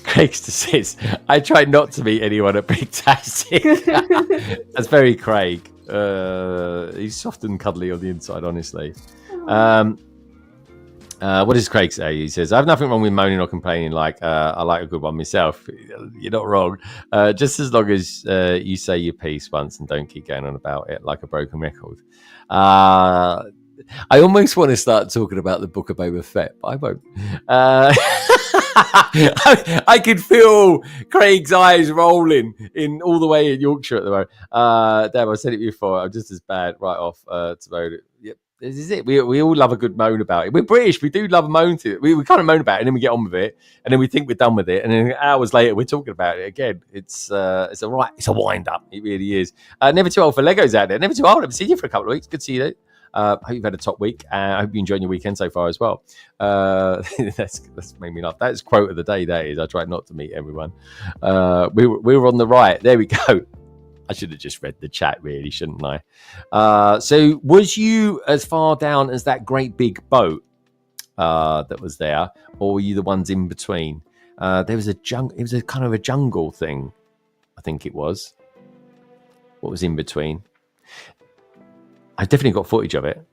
Craig says, I try not to meet anyone at Big Tastic. That's very Craig. He's soft and cuddly on the inside, honestly. What does Craig say? He says, I have nothing wrong with moaning or complaining. I like a good one myself. You're not wrong. Just as long as you say your piece once and don't keep going on about it like a broken record. I almost want to start talking about the Book of Boba Fett, but I won't. I could feel Craig's eyes rolling in all the way in Yorkshire at the moment. Damn, I said it before. I'm just as bad right off to moan. Yep, this is it. We all love a good moan about it. We're British. We do love a moan to it. We kind of moan about it and then we get on with it and then we think we're done with it and then hours later we're talking about it again. It's a wind up. It really is. Never too old for Legos out there. Never too old. I haven't seen you for a couple of weeks. Good to see you. Hope you've had a top week. I hope you're enjoying your weekend so far as well. That's made me laugh. That's quote of the day. That is. I try not to meet everyone. We were on the right. There we go. I should have just read the chat, really, shouldn't I? So, was you as far down as that great big boat that was there, or were you the ones in between? There was a jungle. It was a kind of a jungle thing. I think it was. What was in between? I definitely got footage of it.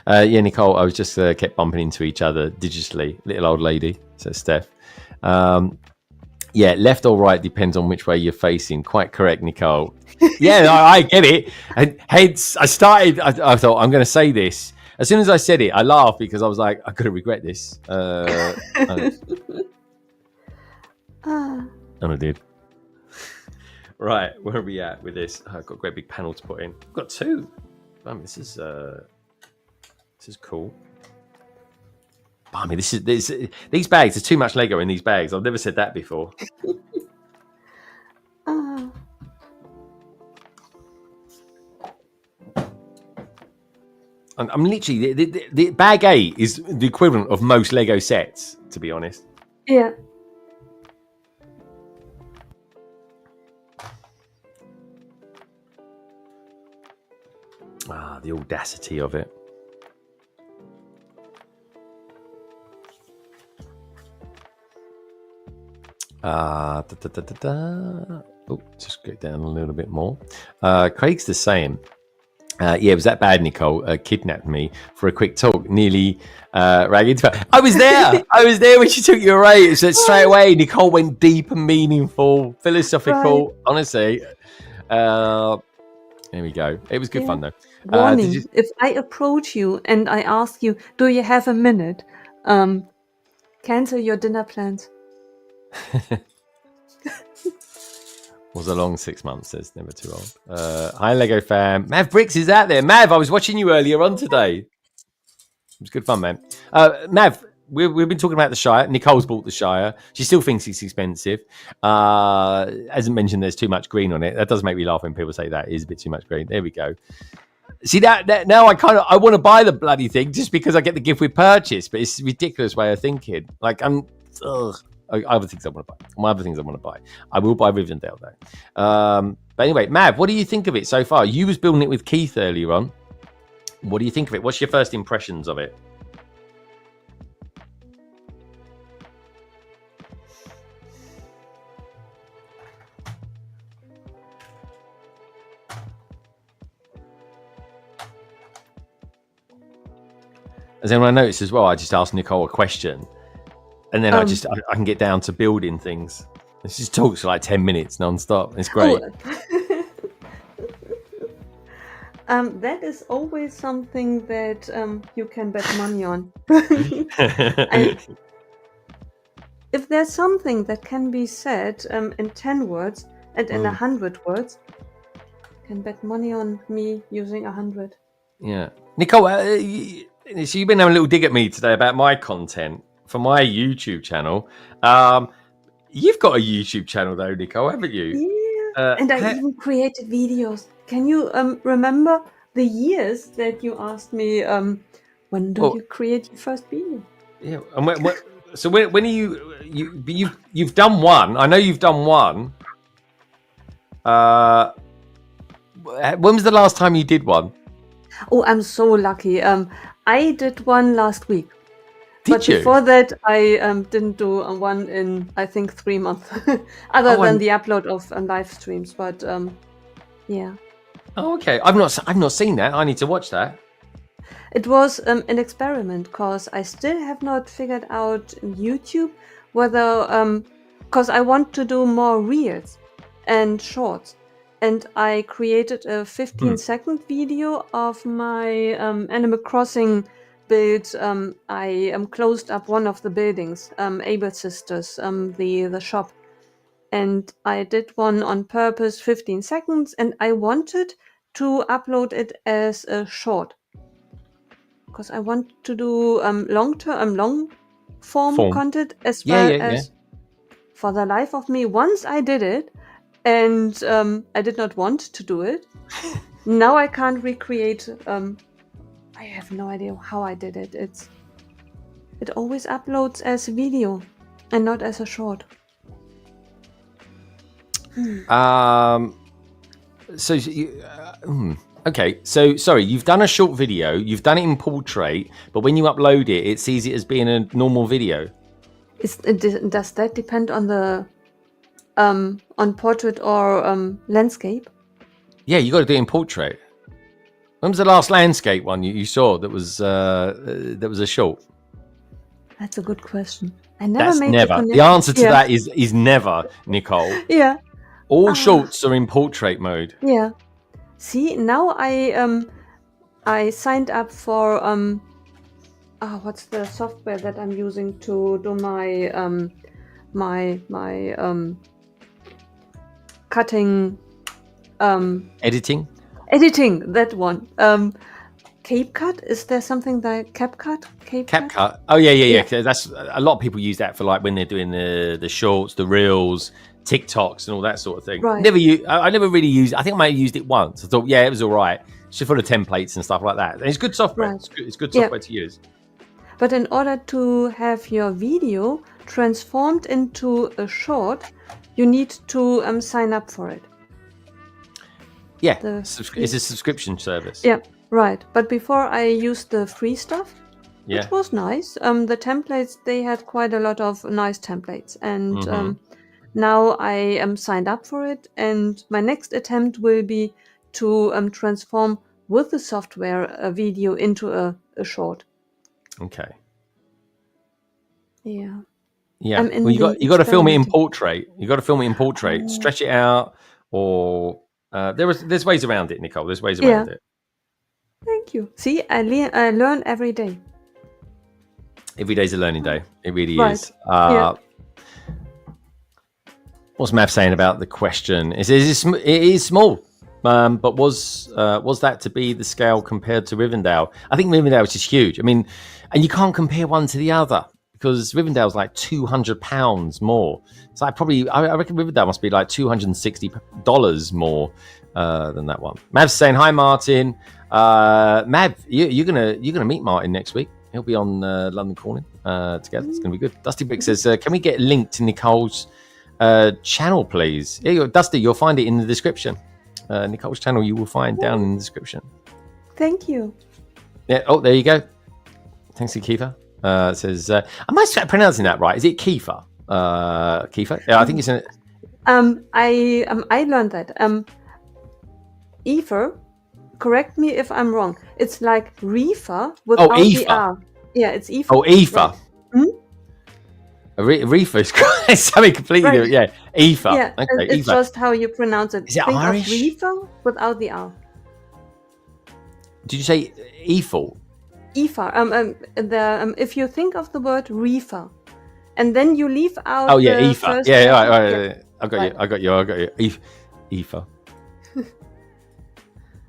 Yeah, Nicole, I was just kept bumping into each other digitally. Little old lady, says Steph. Yeah, left or right depends on which way you're facing. Quite correct, Nicole. Yeah, I get it. And hence, I thought, I'm going to say this. As soon as I said it, I laughed because I was like, I'm going to regret this. And I did. Right, where are we at with this? I've got a great big panel to put in. I've got two. This is cool. I mean, these bags. There's too much Lego in these bags. I've never said that before. I'm literally the bag A is the equivalent of most Lego sets, to be honest. Yeah. The audacity of it. Oh, just go down a little bit more. Craig's the same. Yeah, it was that bad, Nicole. Kidnapped me for a quick talk. Nearly ran into her. I was there. I was there when she took you away. So straight away, Nicole went deep and meaningful, philosophical. Right. Honestly. There we go. It was good fun, though. Warning, if I approach you and I ask you, do you have a minute? Cancel your dinner plans. Was a long 6 months, says never too old. Hi, Lego fam. Mav Bricks is out there. Mav, I was watching you earlier on today. It was good fun, man. Mav, we've been talking about the Shire. Nicole's bought the Shire. She still thinks it's expensive. Hasn't mentioned there's too much green on it. That does make me laugh when people say that. It is a bit too much green. There we go. See that now I want to buy the bloody thing just because I get the gift with purchase, but it's a ridiculous way of thinking. Like other things I want to buy. My other things I want to buy. I will buy Rivendell though. But anyway, Mav, what do you think of it so far? You was building it with Keith earlier on. What do you think of it? What's your first impressions of it? As anyone noticed as well, I just asked Nicole a question, and then I can get down to building things. This just talks for like 10 minutes non-stop. It's great. That is always something that you can bet money on. If there's something that can be said in 10 words and in 100 words, you can bet money on me using 100. Yeah. Nicole, so you've been having a little dig at me today about my content for my YouTube channel. You've got a YouTube channel though, Nicole, haven't you? Yeah. And I even created videos. Can you remember the years that you asked me when do you create your first video? Yeah. And when are you've done one? I know you've done one. When was the last time you did one? Oh, I'm so lucky. I did one last week. But before that, I didn't do one in, I think, 3 months. Other than the upload of live streams. But yeah. Oh, okay. I've not seen that. I need to watch that. It was an experiment because I still have not figured out in YouTube whether because I want to do more reels and shorts. And I created a 15-second video of my Animal Crossing build. I closed up one of the buildings, Able Sisters, the shop. And I did one on purpose, 15 seconds, and I wanted to upload it as a short. Because I want to do long form content as well as for the life of me. Once I did it, and I did not want to do it. Now I can't recreate. I have no idea how I did it. It always uploads as a video and not as a short. So okay. So sorry, you've done a short video. You've done it in portrait, but when you upload it, it sees it as being a normal video. Does that depend on the on portrait or landscape? Yeah, you got to do it in portrait. When was the last landscape one you saw that was a short? That's a good question. I never That's made never. The answer to that is never, Nicole. Yeah. All shorts are in portrait mode. Yeah. See, now I signed up for what's the software that I'm using to do my my cutting Editing, that one. CapCut, is there something like CapCut? CapCut. Oh yeah. That's a lot of people use that for like when they're doing the shorts, the reels, TikToks, and all that sort of thing. Right. I never really used. I think I might have used it once. I thought, yeah, it was all right. It's just full of templates and stuff like that. And it's good software. Right. It's good software to use. But in order to have your video transformed into a short, you need to sign up for it. Yeah, it's a subscription service. Yeah, right. But before I used the free stuff, Yeah. which was nice. The templates, they had quite a lot of nice templates. And now I am signed up for it. And my next attempt will be to transform with the software a video into a short. Okay. Yeah. Yeah. Well, you got to film it in portrait. You got to film it in portrait. Stretch it out, or there's ways around it, Nicole. There's ways around it. Thank you. See, I learn every day. Every day's a learning day. It really Right. is. What's Mav saying about the question? It is small, but was that to be the scale compared to Rivendell? I think Rivendell is just huge. I mean, and you can't compare one to the other. because Rivendell's like £200 more. So I reckon Rivendell must be like $260 more than that one. Mav's saying hi, Martin. Mav, you're gonna meet Martin next week. He'll be on London Calling together. It's gonna be good. Dusty Brick says, can we get a link to Nicole's channel, please? Here you go, Dusty. You'll find it in the description. Nicole's channel you will find down in the description. Thank you. Yeah. Oh, there you go. Thanks to Kiefer. It says, am I pronouncing that right? Is it Kiefer? Kiefer? Yeah, I think it's in it. I learned that. Ether, correct me if I'm wrong. It's like reefer without the R. Yeah, it's ether. Oh, ether. Right. Reefer is something completely different. Yeah, ether. Yeah, okay, it's ether. just how you pronounce it. Is it Think Irish? of reefer without the R. Did you say ether? Ether. If you think of the word reefer, and then you leave out. Oh yeah, the ether. first Yeah, letter. right. I got Right. you. I got you. Ether.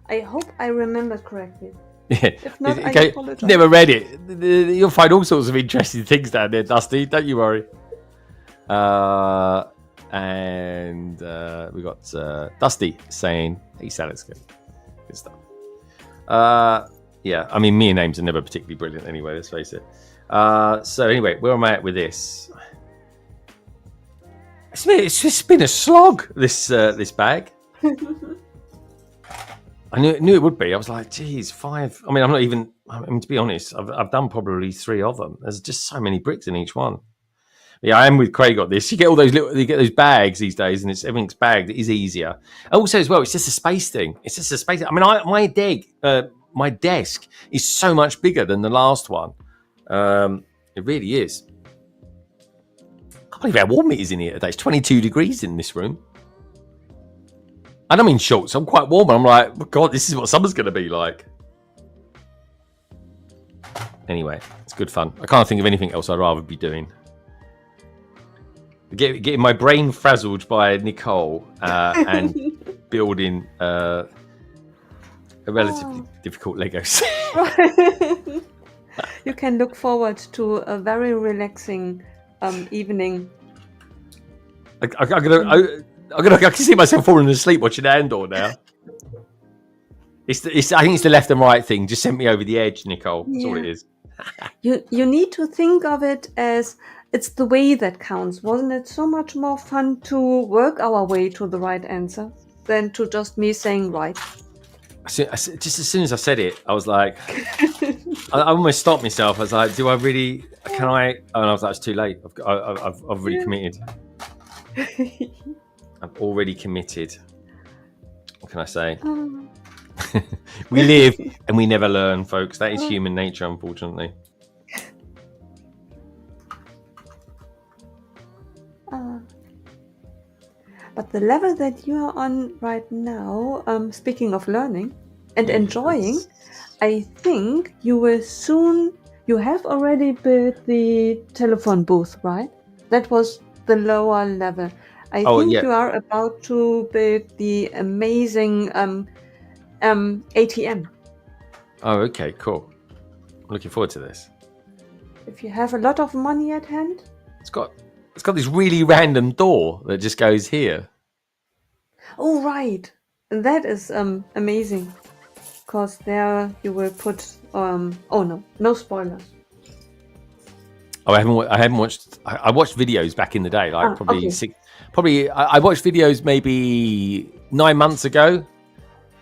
I hope I remembered correctly. Yeah. If not, I Okay, apologize. never read it. You'll find all sorts of interesting things down there, Dusty. Don't you worry. And we got Dusty saying, "Hey, Alex, good stuff." Yeah, I mean, me and names are never particularly brilliant anyway. Let's face it. So anyway, where am I at with this? It's just been a slog. This bag. I knew it would be. I was like, geez, 5. I mean, I'm not even. I mean, to be honest, I've done probably 3 of them. There's just so many bricks in each one. Yeah, I am with Craig on this. You get all those you get those bags these days, and everything's bagged. It is easier. Also, as well, it's just a space thing. It's just a space. I mean, my desk is so much bigger than the last one. It really is. I can't believe how warm it is in here today. It's 22 degrees in this room. And I'm in shorts. I'm quite warm. And I'm like, God, this is what summer's going to be like. Anyway, it's good fun. I can't think of anything else I'd rather be doing. Getting my brain frazzled by Nicole and building a relatively difficult Lego set. You can look forward to a very relaxing evening. I can see myself falling asleep watching Andor now. I think it's the left and right thing. Just sent me over the edge, Nicole. That's all it is. You need to think of it as it's the way that counts. Wasn't it so much more fun to work our way to the right answer than to just me saying right? Just as soon as I said it, I was like, I almost stopped myself. I was like, do I really? Can I? And I was like, it's too late. I've already committed. I've already committed. What can I say? We live and we never learn, folks. That is human nature, unfortunately. But the level that you are on right now, speaking of learning and enjoying, I think you will soon. You have already built the telephone booth, right? That was the lower level. I think you are about to build the amazing ATM. Oh, okay, cool. I'm looking forward to this. If you have a lot of money at hand. It's got this really random door that just goes here. Oh, right. That is amazing. Because there you will put... no spoilers. Oh, I haven't watched... I watched videos back in the day, like probably okay. I watched videos maybe 9 months ago.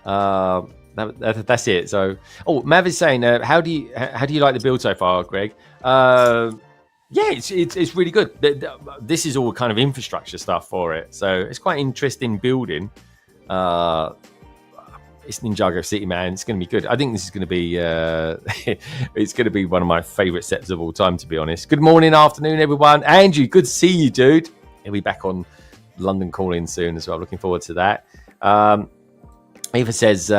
That's it. So, Mav is saying, how do you like the build so far, Greg? Yeah, it's really good. This is all kind of infrastructure stuff for it, so it's quite interesting building. It's Ninjago City, man. It's going to be good. I think this is going to be it's going to be one of my favorite sets of all time, to be honest. Good morning, afternoon, everyone. Andrew, good to see you, dude. He'll be back on London Calling soon as well. Looking forward to that. Eva says,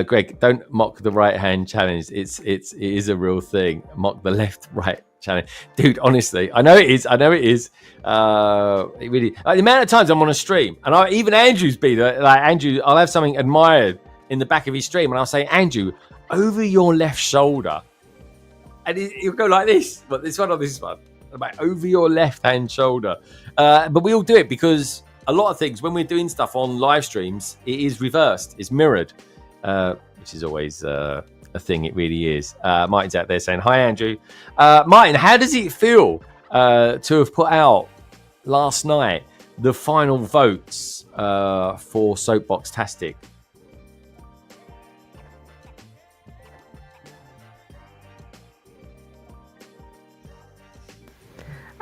Greg, don't mock the right hand challenge. It is a real thing. Mock the left right challenge, dude. Honestly, I know it is. It really. The amount of times I'm on a stream, and even Andrew's been like, Andrew, I'll have something admired in the back of his stream, and I'll say, Andrew, over your left shoulder, and he'll go like this. But this one or this one. like over your left-hand shoulder. But we all do it because a lot of things, when we're doing stuff on live streams, it is reversed, it's mirrored, which is always a thing. It really is. Martin's out there saying, hi, Andrew. Martin, how does it feel to have put out last night the final votes for Soapbox-tastic?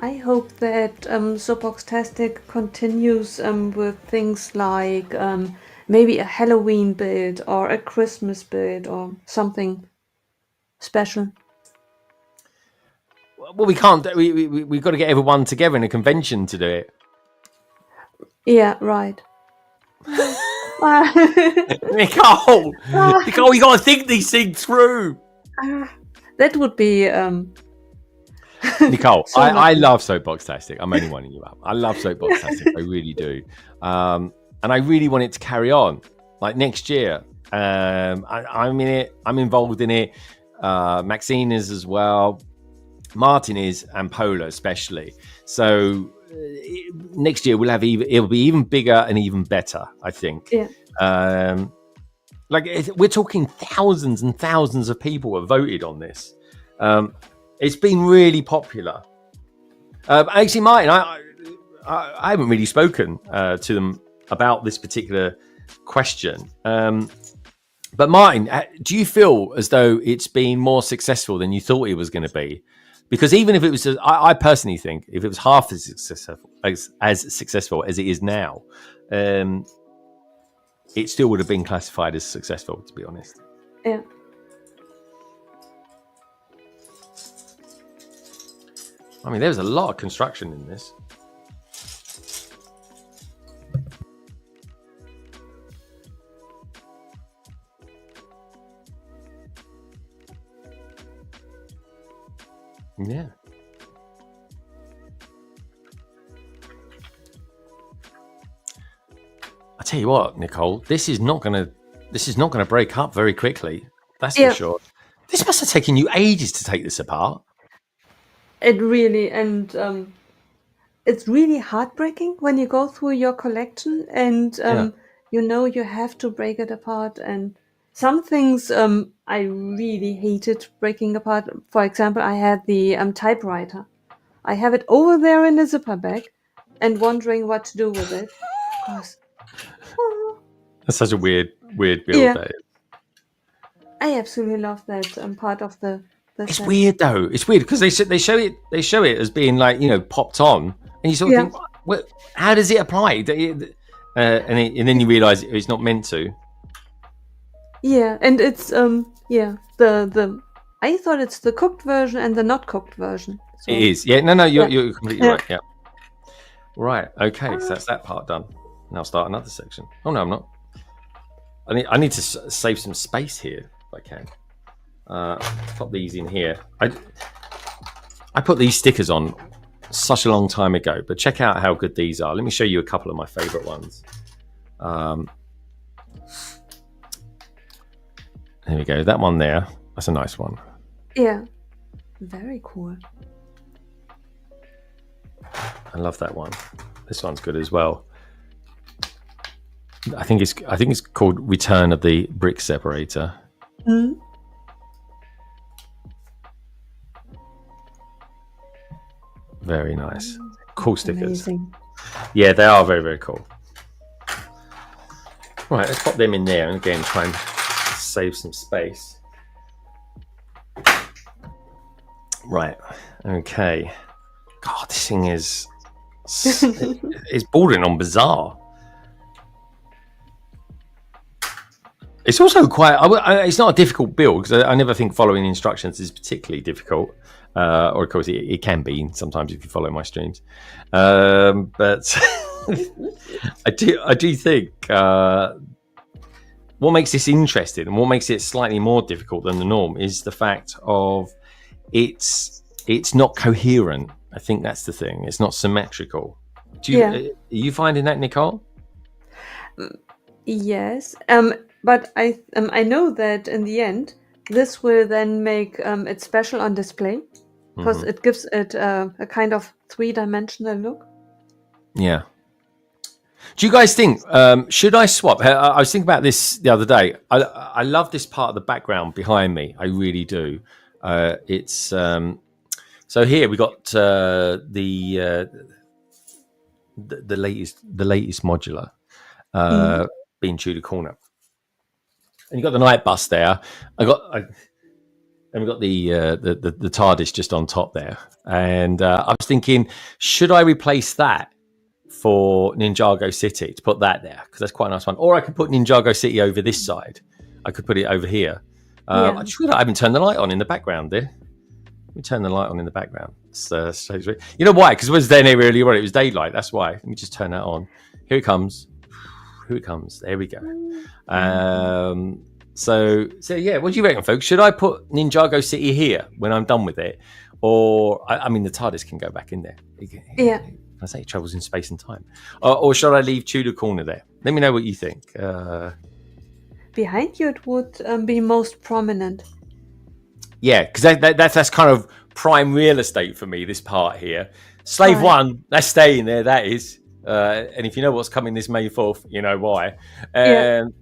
I hope that Soapbox-tastic continues with things like maybe a Halloween build or a Christmas build or something special. Well, we can't. We've got to get everyone together in a convention to do it. Yeah, right. Nicole, you got to think these things through. That would be... Nicole, I love Soapbox-tastic. I'm only winding you up. I love Soapbox-tastic. I really do. And I really want it to carry on. Like next year. I'm in it. I'm involved in it. Maxine is as well. Martin is, and Pola especially. So next year it'll be even bigger and even better, I think. Yeah. We're talking thousands and thousands of people have voted on this. It's been really popular. Actually, Martin, I haven't really spoken to them about this particular question. But Martin, do you feel as though it's been more successful than you thought it was going to be? Because even if it was, I personally think if it was half as successful as it is now, it still would have been classified as successful, to be honest. Yeah. I mean, there's a lot of construction in this. Yeah. I tell you what, Nicole, this is not gonna break up very quickly. That's for sure. This must have taken you ages to take this apart. It really, and it's really heartbreaking when you go through your collection and you have to break it apart. And some things I really hated breaking apart. For example, I had the typewriter. I have it over there in a zipper bag and wondering what to do with it. Because that's such a weird build. Yeah. That is. I absolutely love that part of the It's set. weird though. It's weird because they show it as being like, popped on, and you sort of think, what, how does it apply? And then you realise it's not meant to. Yeah, and it's the I thought it's the cooked version and the not cooked version. So, It is. Yeah. No. You're completely right. Yeah. Right. Okay. So that's that part done. Now start another section. Oh no, I'm not. I need to save some space here if I can. Pop these in here. I put these stickers on such a long time ago, but check out how good these are. Let me show you a couple of my favorite ones. There we go. That one there. That's a nice one. Yeah. Very cool. I love that one. This one's good as well. I think it's called Return of the Brick Separator. Mm. Very nice. Cool stickers. Amazing. Yeah, they are very, very cool. Right, let's pop them in there and again try and save some space. Right. Okay. God, this thing is it's bordering on bizarre. It's also quite. It's not a difficult build because I never think following instructions is particularly difficult. Or of course, it can be sometimes if you follow my streams. But I do think what makes this interesting and what makes it slightly more difficult than the norm is the fact of it's not coherent. I think that's the thing. It's not symmetrical. Are you finding that, Nicole? Yes. But I know that in the end, this will then make it special on display. because it gives it a kind of 3-dimensional look. Yeah. Do you guys think should I swap? I was thinking about this the other day. I love this part of the background behind me. I really do. It's so here we got the latest modular being Tudor Corner, and you got the night bus there. And we got the TARDIS just on top there, and I was thinking, should I replace that for Ninjago City, to put that there, because that's quite a nice one, or I could put Ninjago City over this side. I could put it over here. I just realized I haven't turned the light on in the background there. Let me turn the light on in the background. You know why? Because it was then earlier on. It was daylight. That's why. Let me just turn that on. Here it comes. Here it comes. There we go. So yeah. What do you reckon, folks? Should I put Ninjago City here when I'm done with it, or I mean the TARDIS can go back in there? Yeah. I say it travels in space and time, or should I leave Tudor Corner there? Let me know what you think. Behind you, it would be most prominent. Yeah, because that's kind of prime real estate for me. This part here, Slave Right. 1, that's staying there. That is, and if you know what's coming this May 4th, you know why.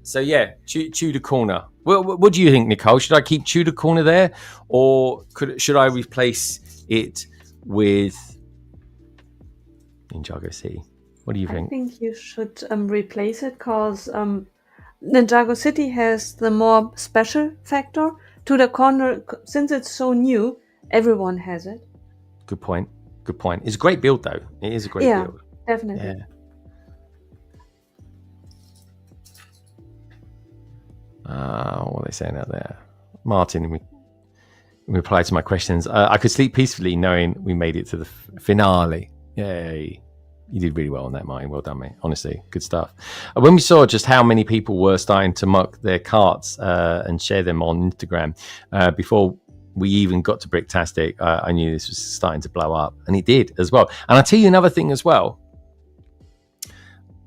So yeah, Tudor Corner. What do you think, Nicole? Should I keep Tudor Corner there, or should I replace it with Ninjago City? What do you think? I think you should replace it because Ninjago City has the more special factor. To the corner, since it's so new, everyone has it. Good point. Good point. It's a great build, though. It is a great build. Definitely. Yeah. What are they saying out there? Martin, in reply to my questions, I could sleep peacefully knowing we made it to the finale. Yay. You did really well on that, Martin. Well done, mate. Honestly, good stuff. When we saw just how many people were starting to mock their carts and share them on Instagram before we even got to Bricktastic, I knew this was starting to blow up. And it did as well. And I'll tell you another thing as well.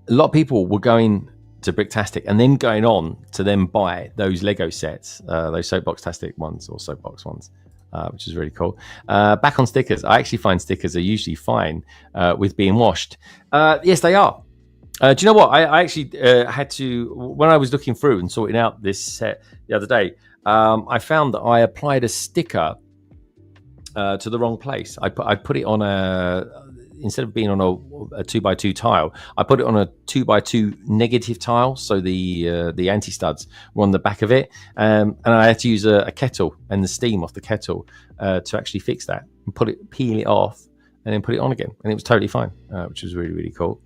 A lot of people were going to Bricktastic and then going on to then buy those Lego sets, those Soapbox-tastic ones or Soapbox ones. Which is really cool. Back on stickers. I actually find stickers are usually fine with being washed. Yes, they are. Do you know what? I actually had to, when I was looking through and sorting out this set the other day, I found that I applied a sticker to the wrong place. I put it on instead of being on a 2x2 tile, I put it on a 2x2 negative tile. So the anti-studs were on the back of it. And I had to use a kettle and the steam off the kettle to actually fix that and peel it off and then put it on again. And it was totally fine, which was really, really cool.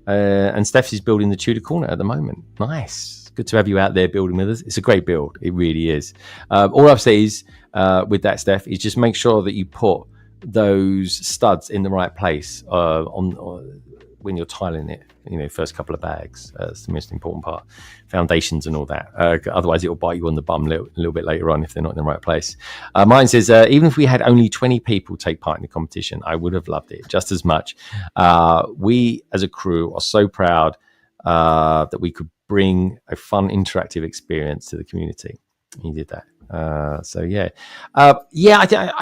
And Steph is building the Tudor Corner at the moment. Nice. Good to have you out there building with us. It's a great build. It really is. All I've said is with that, Steph, is just make sure that you put those studs in the right place on when you're tiling it, first couple of bags. That's the most important part. Foundations and all that. Otherwise it will bite you on the bum a little bit later on if they're not in the right place. Mine says, even if we had only 20 people take part in the competition, I would have loved it just as much. We as a crew are so proud that we could bring a fun interactive experience to the community. He did that. So yeah, I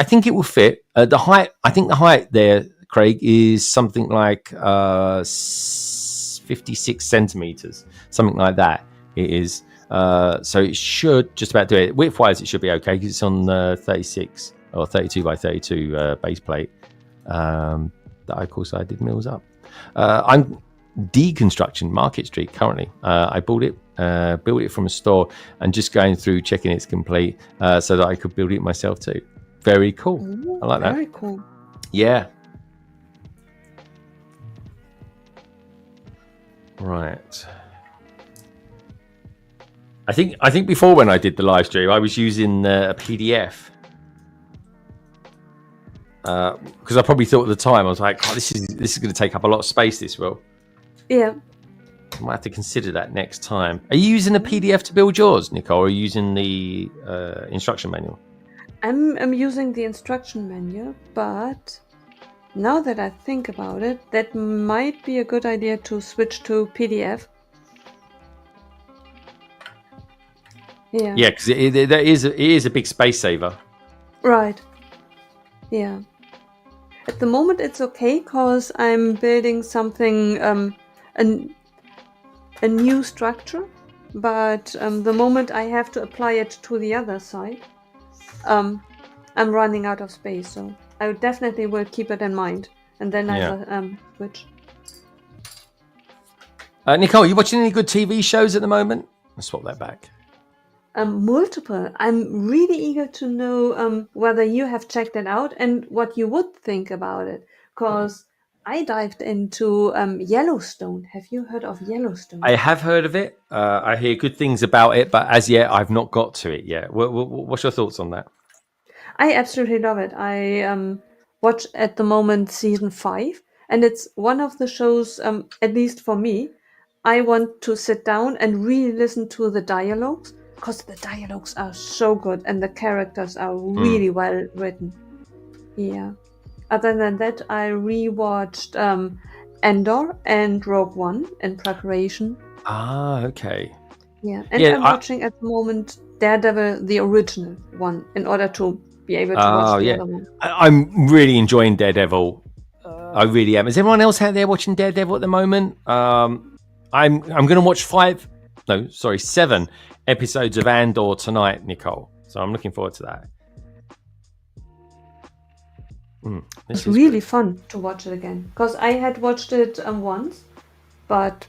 think it will fit. The height, I think the height there, Craig, is something like 56 centimeters, something like that. It is. So it should just about do it. Width-wise, it should be okay because it's on 36 or 32 by 32 base plate. That of course I did mills up. I'm deconstruction Market Street currently. I bought it. Built it from a store and just going through checking it's complete so that I could build it myself too. Very cool. Ooh, I like that. Very cool. Yeah. Right. I think before when I did the live stream, I was using a PDF because I probably thought at the time I was like, oh, this is going to take up a lot of space. This will. Yeah. I might have to consider that next time. Are you using a PDF to build yours, Nicole, or are you using the instruction manual? I'm using the instruction manual, but now that I think about it, that might be a good idea to switch to PDF. Yeah. Yeah, because it is a big space saver. Right. Yeah. At the moment, it's okay because I'm building something, a new structure. But the moment I have to apply it to the other side, I'm running out of space. So I definitely will keep it in mind, and then I will switch. Nicole, you watching any good TV shows at the moment? Let's swap that back. Multiple. I'm really eager to know whether you have checked it out and what you would think about it. Because I dived into Yellowstone. Have you heard of Yellowstone? I have heard of it. I hear good things about it, but as yet, I've not got to it yet. What's your thoughts on that? I absolutely love it. I watch at the moment season 5, and it's one of the shows, at least for me, I want to sit down and really listen to the dialogues because the dialogues are so good and the characters are really well written. Yeah. Other than that, I rewatched Andor and Rogue One in preparation. Ah, okay. Yeah, and I'm watching at the moment Daredevil, the original one, in order to be able to watch the other one. I'm really enjoying Daredevil. I really am. Is everyone else out there watching Daredevil at the moment? I'm going to watch 7 episodes of Andor tonight, Nicole. So I'm looking forward to that. It's really fun to watch it again because I had watched it once, but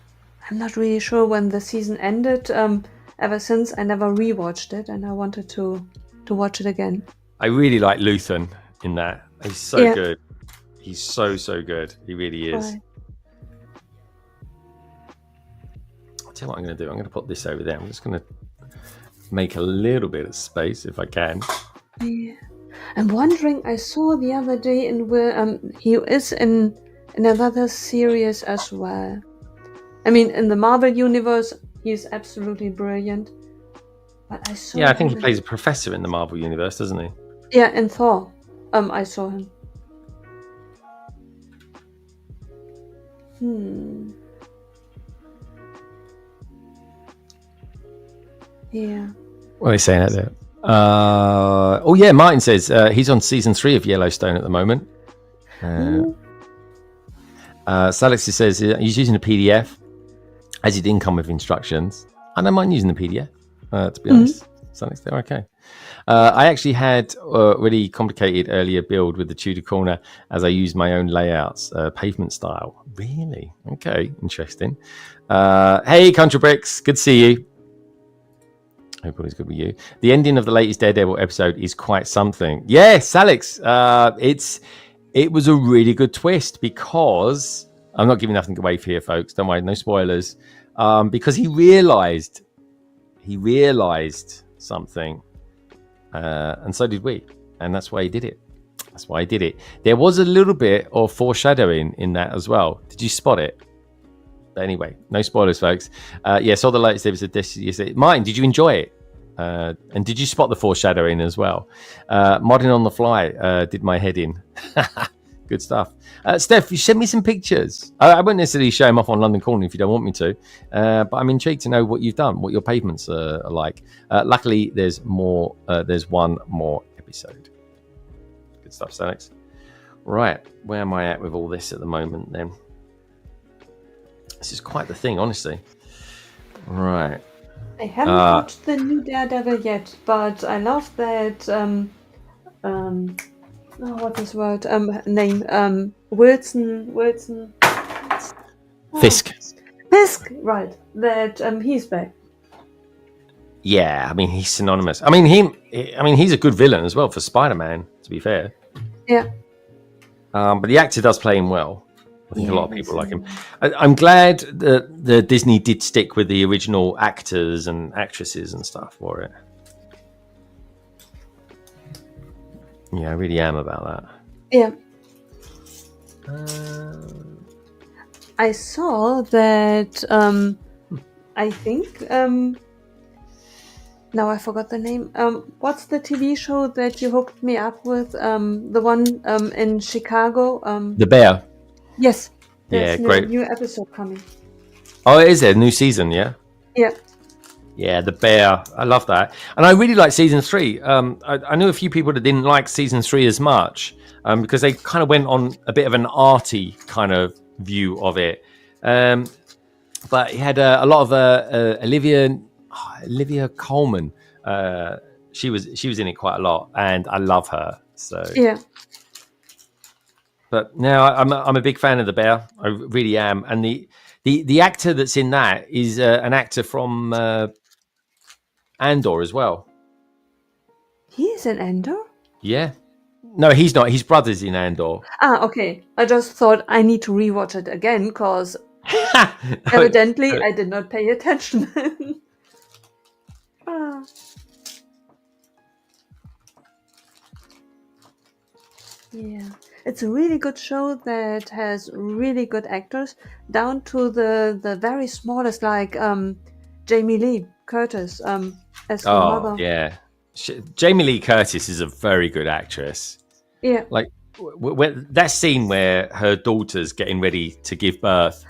I'm not really sure when the season ended. Ever since, I never rewatched it, and I wanted to watch it again. I really like Luthen in that. He's so good. He's so good. He really is. Right. I'll tell you what I'm going to do. I'm going to put this over there. I'm just going to make a little bit of space if I can. Yeah. I'm wondering, I saw the other day where he is in another series as well. I mean, in the Marvel universe, he's absolutely brilliant. But I saw I think he plays a professor in the Marvel universe, doesn't he? Yeah, in Thor. I saw him. Yeah. What are they saying out there? Martin says he's on season 3 of Yellowstone at the moment. Salix says he's using a PDF as he didn't come with instructions. I don't mind using the PDF, to be honest. Salix, they're okay. I actually had a really complicated earlier build with the Tudor corner as I used my own layouts, pavement style. Really? Okay, interesting. Hey, Country Bricks, good to see you. Hope all is good with you. The ending of the latest Daredevil episode is quite something. Yes, Alex. It was a really good twist because I'm not giving nothing away here, folks. Don't worry, no spoilers. Because he realized something, and so did we, and that's why he did it. There was a little bit of foreshadowing in that as well. Did you spot it? But anyway, no spoilers, folks. Saw the latest episode yesterday. Martin, did you enjoy it? And did you spot the foreshadowing as well? Modding on the fly did my head in. Good stuff. Steph, you sent me some pictures. I won't necessarily show them off on London Calling if you don't want me to, but I'm intrigued to know what you've done, what your pavements are like. Luckily, there's more. There's one more episode. Good stuff, Alex. Right, where am I at with all this at the moment then? This is quite the thing, honestly. Right. I haven't watched the new Daredevil yet, but I love that. What is word? Name? Wilson. Fisk. Fisk, right? That he's back. Yeah, I mean he's synonymous. I mean he's a good villain as well for Spider-Man. To be fair. Yeah. But the actor does play him well. I think a lot of people like him. I'm glad that the Disney did stick with the original actors and actresses and stuff for it. Yeah, I really am about that. Yeah. I saw that. I think. Now I forgot the name. What's the TV show that you hooked me up with? The one in Chicago. The Bear. Yes. There's great. New episode coming. Oh, is there a new season? Yeah. Yeah. Yeah, the bear. I love that, and I really like season 3. I knew a few people that didn't like season 3 as much because they kind of went on a bit of an arty kind of view of it. But it had a lot of Olivia Colman. She was in it quite a lot, and I love her. So Yeah. but no, I'm a big fan of the bear. I really am, and the actor that's in that is an actor from Andor as well. He is an Ender? Yeah. No, he's not. His brother's in Andor. Okay. I just thought I need to rewatch it again because evidently I did not pay attention. Ah. Yeah. It's a really good show that has really good actors, down to the very smallest, like Jamie Lee Curtis as her mother. Yeah. Jamie Lee Curtis is a very good actress. Yeah. Like that scene where her daughter's getting ready to give birth.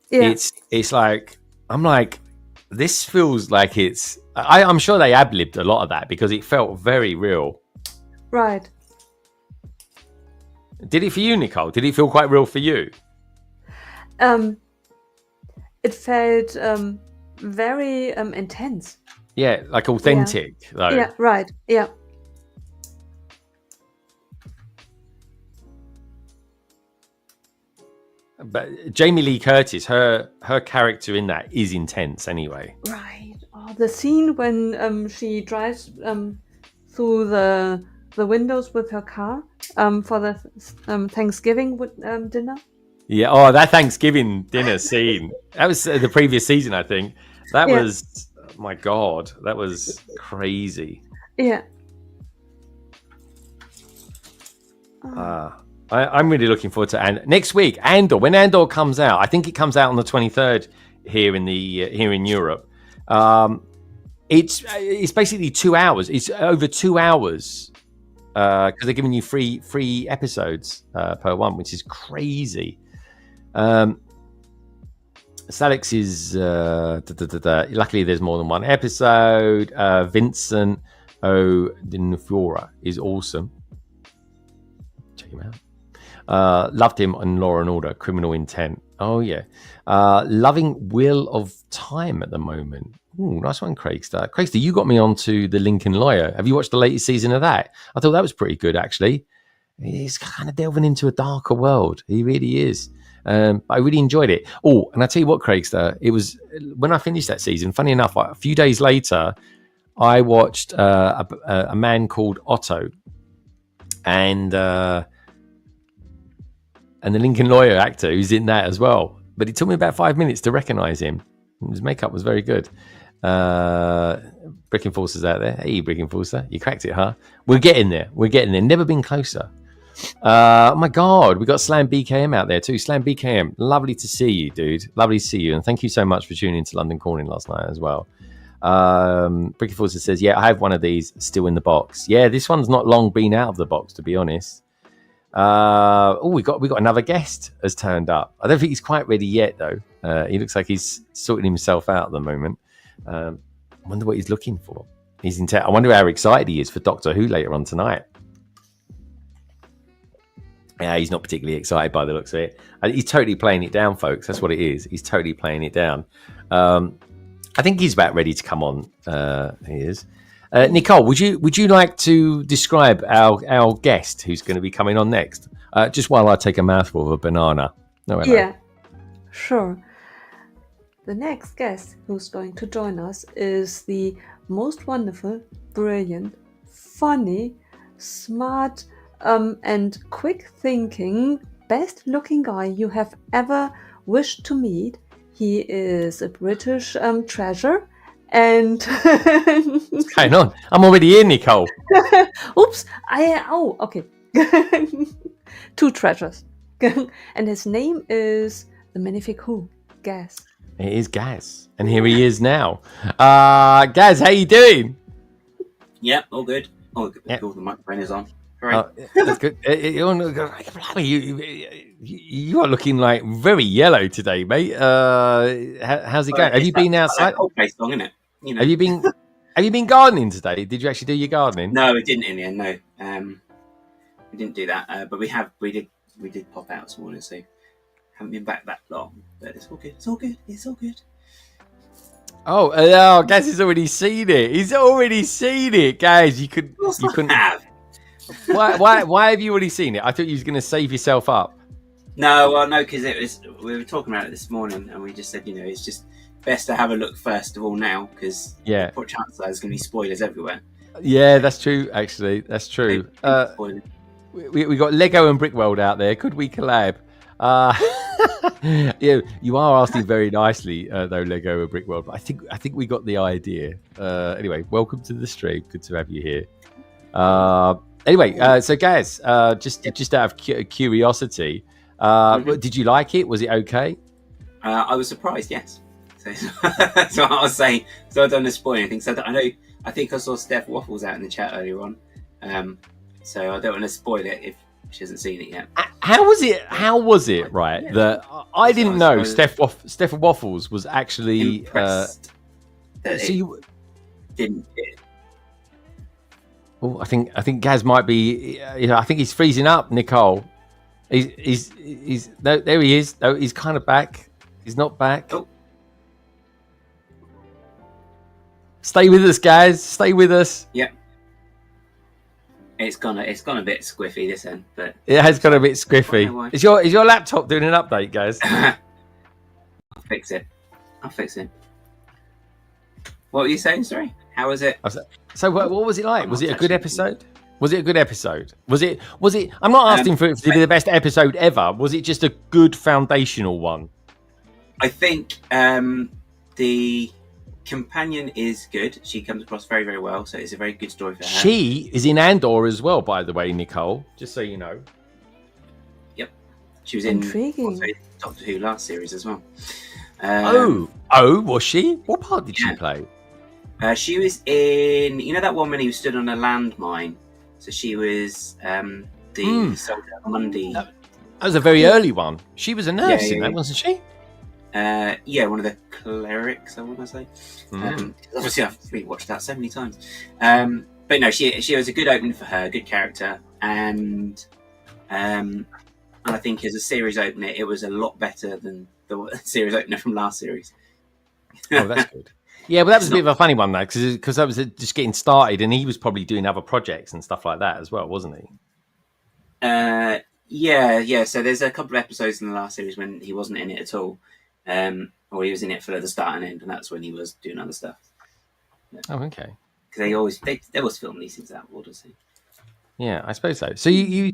Yeah. It's like, I'm like, this feels like it's. I'm sure they ad-libbed a lot of that because it felt very real. Right. Did it for you, Nicole? Did it feel quite real for you? It felt very intense. Yeah, like authentic though. Yeah, right. Yeah. But Jamie Lee Curtis, her character in that is intense anyway. Right. Oh, the scene when she drives through the windows with her car for the Thanksgiving dinner. Yeah. Oh, that Thanksgiving dinner scene. That was the previous season, I think. That was, my God, that was crazy. Yeah. I'm really looking forward to next week. Andor, when Andor comes out, I think it comes out on the 23rd here in Europe. It's basically 2 hours. It's over 2 hours because they're giving you free episodes per one, which is crazy. Salix is luckily there's more than one episode. Vincent O'Dinfora is awesome. Check him out. Loved him on Law and Order, Criminal Intent. Oh yeah. Loving Wheel of Time at the moment. Ooh, nice one, Craigster. Craigster, you got me onto The Lincoln Lawyer. Have you watched the latest season of that? I thought that was pretty good, actually. He's kind of delving into a darker world. He really is. But I really enjoyed it. Oh, and I tell you what, Craigster, it was when I finished that season, funny enough, a few days later, I watched a man called Otto. And the Lincoln Lawyer actor who's in that as well. But it took me about 5 minutes to recognize him. His makeup was very good. Brick Enforcer's out there. Hey, Brick Enforcer, you cracked it, huh? We're getting there. Never been closer. Oh my God, we got Slam BKM out there too. Slam BKM, lovely to see you, dude. Lovely to see you, and thank you so much for tuning into London Calling last night as well. Brick Enforcer says, "Yeah, I have one of these still in the box. Yeah, this one's not long been out of the box, to be honest." We got another guest has turned up. I don't think he's quite ready yet though. He looks like he's sorting himself out at the moment. I wonder what he's looking for. I wonder how excited he is for Doctor Who later on tonight. Yeah, he's not particularly excited by the looks of it. He's totally playing it down, folks. That's what it is. He's totally playing it down. I think he's about ready to come on. He is. Nicole, would you like to describe our guest who's going to be coming on next? Just while I take a mouthful of a banana. No, hello. Yeah, sure. The next guest who's going to join us is the most wonderful, brilliant, funny, smart, and quick-thinking, best-looking guy you have ever wished to meet. He is a British treasure. And what's going on? I'm already here, Nicole. Oops! Okay. 2 treasures, and his name is the minifig Who, Gaz. It is Gaz, and here he is now. Gaz, how you doing? Yeah, all good. Oh, Yeah. cool. The microphone is on. Right. That's good. You are looking like very yellow today, mate. How's it going? Have you been outside? Coldplay song, isn't it? Have you been gardening today? Did you actually do your gardening? No, we didn't in the end. No, we didn't do that. But we did pop out this morning, so haven't been back that long. But it's all good. It's all good. It's all good. Oh, guys, he's already seen it. He's already seen it, guys. You couldn't have. Why have you already seen it? I thought you was going to save yourself up. No, well, no, because we were talking about it this morning, and we just said, it's just best to have a look first of all now, because poor chances are there's going to be spoilers everywhere. Yeah, that's true. Actually, that's true. We got Lego and Brickworld out there. Could we collab? Yeah, you are asking very nicely, though, Lego and Brickworld. But I think we got the idea. Anyway, welcome to the stream. Good to have you here. Anyway, so guys, just out of curiosity, did you like it? Was it okay? I was surprised. Yes. So I was saying. So I don't want to spoil anything. So I think I saw Steph Waffles out in the chat earlier on. So I don't want to spoil it if she hasn't seen it yet. How was it? Right, yeah. That I didn't know Steph Waffles was actually impressed. So you didn't. Oh, I think Gaz might be. I think he's freezing up, Nicole. He's no, there he is. No, he's kind of back. He's not back. Oh. Stay with us, guys. Stay with us. Yep. It's gone a bit squiffy this end, but it has got a bit squiffy. Is your laptop doing an update, guys? I'll fix it. What were you saying? Sorry. How was it? So what was it like? Was it a good episode? Was it? I'm not asking for it to be the best episode ever. Was it just a good foundational one? I think the companion is good. She comes across very, very well. So it's a very good story for her. She is in Andor as well, by the way, Nicole. Just so you know. Yep. She was in Doctor Who last series as well. Was she? What part did she play? She was in, that one when he stood on a landmine. So she was the soldier Monday. That was a very early one. She was a nurse in that, wasn't she? One of the clerics, I want to say. Obviously, I've rewatched that so many times. But no, she was a good opening for her, good character, and I think as a series opener, it was a lot better than the series opener from last series. Oh, that's good. Yeah, but that was a bit of a funny one, though, because that was just getting started, and he was probably doing other projects and stuff like that as well, wasn't he? Yeah. So there's a couple of episodes in the last series when he wasn't in it at all, or he was in it for the start and end, and that's when he was doing other stuff. Yeah. Oh, okay. Because they always film these things out of order. So. Yeah, I suppose so. So you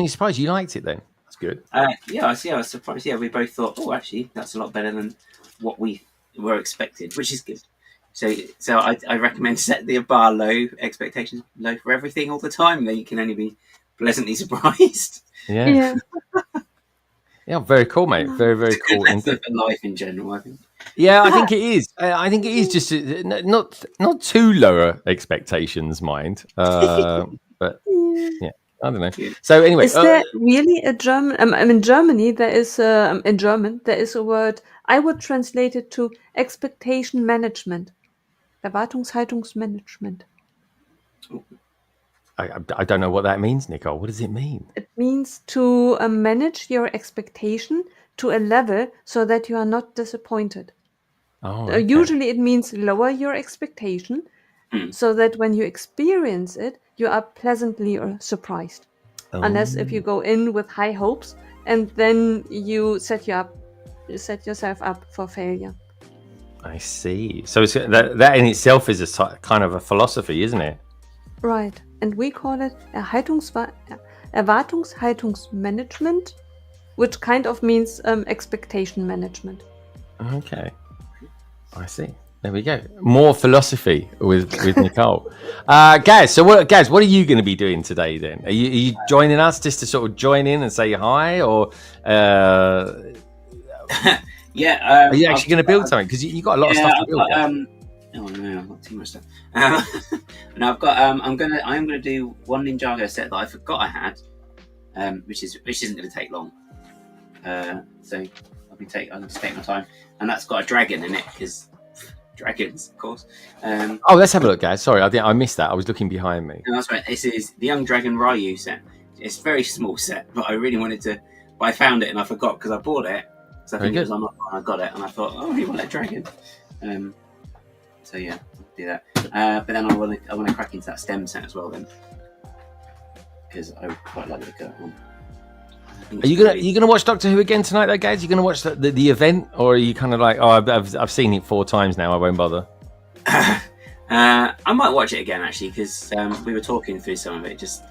surprised you liked it then? That's good. I was surprised. Yeah, we both thought, oh, actually, that's a lot better than what we were expected, which is good. So I recommend set the bar low, expectations low for everything all the time. Then you can only be pleasantly surprised. Yeah. Yeah, very cool, mate. Very, very cool. And for life in general, I think. Yeah, I think it is. I think it is just not too lower expectations, mind. But yeah, I don't know. So anyway, is there really a German? In Germany, there is in German there is a word. I would translate it to expectation management, Erwartungshaltungsmanagement. I don't know what that means, Nicole. What does it mean? It means to manage your expectation to a level so that you are not disappointed. Oh, okay. Usually it means lower your expectation so that when you experience it, you are pleasantly surprised. Oh. Unless if you go in with high hopes and then you set yourself up for failure. I see. So it's, that in itself is a kind of a philosophy, isn't it? Right. And we call it Erwartungshaltungsmanagement, which kind of means expectation management. Okay. I see. There we go. More philosophy with Nicole. Gaz, what are you going to be doing today then? Are you joining us just to sort of join in and say hi, or yeah? Are you actually going to build something? Because you got a lot of stuff to build. Oh no, I've got too much stuff. And I've got I'm gonna do one Ninjago set that I forgot I had, which isn't going to take long. So I'm going to take my time, and that's got a dragon in it because dragons, of course. Oh, let's have a look, guys. Sorry, I missed that. I was looking behind me. No, that's right. This is the Young Dragon Ryu set. It's a very small set, but I really wanted to. But I found it and I forgot because I bought it. So I think it was on and I got it and I thought, oh, you want that dragon? So yeah, I'll do that. But then I want to crack into that STEM set as well then, because I would quite like to look at that one. Are you gonna watch Doctor Who again tonight, though, guys? Are you gonna watch the event, or are you kind of like, oh, I've seen it 4 times now, I won't bother? I might watch it again actually because we were talking through some of it. Just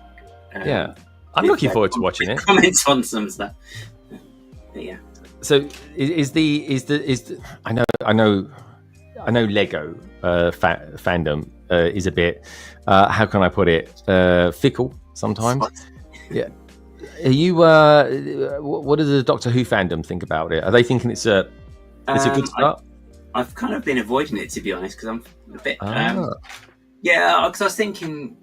yeah, I'm looking forward to watching it. Comments on some stuff. But yeah. So is the I know Lego fandom is a bit how can I put it, fickle sometimes. Yeah. Are you what does the Doctor Who fandom think about it? Are they thinking it's a good start? I've kind of been avoiding it, to be honest, because I'm a bit yeah, because I was thinking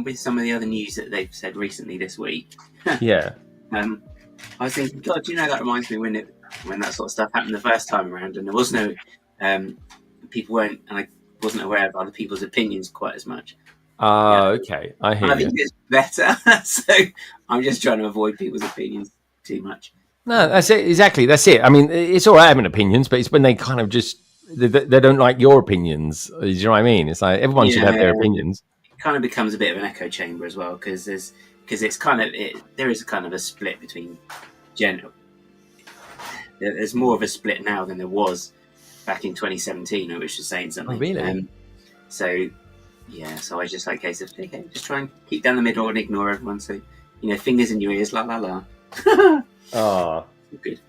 with some of the other news that they've said recently this week. Yeah. I was thinking, God, you know, that reminds me when that sort of stuff happened the first time around, and there was no people weren't, and I wasn't aware of other people's opinions quite as much. Okay, I hear you. I think it's better, so I'm just trying to avoid people's opinions too much. No, that's it. Exactly, that's it. I mean, it's all right having opinions, but it's when they kind of just they don't like your opinions. Do you know what I mean? It's like everyone should have their opinions. It kind of becomes a bit of an echo chamber as well, because it's kind of there is a kind of a split between general. There's more of a split now than there was back in 2017, which was saying something. Oh, really? So I just like case of okay, just try and keep down the middle and ignore everyone. So fingers in your ears, la la la. Oh, good.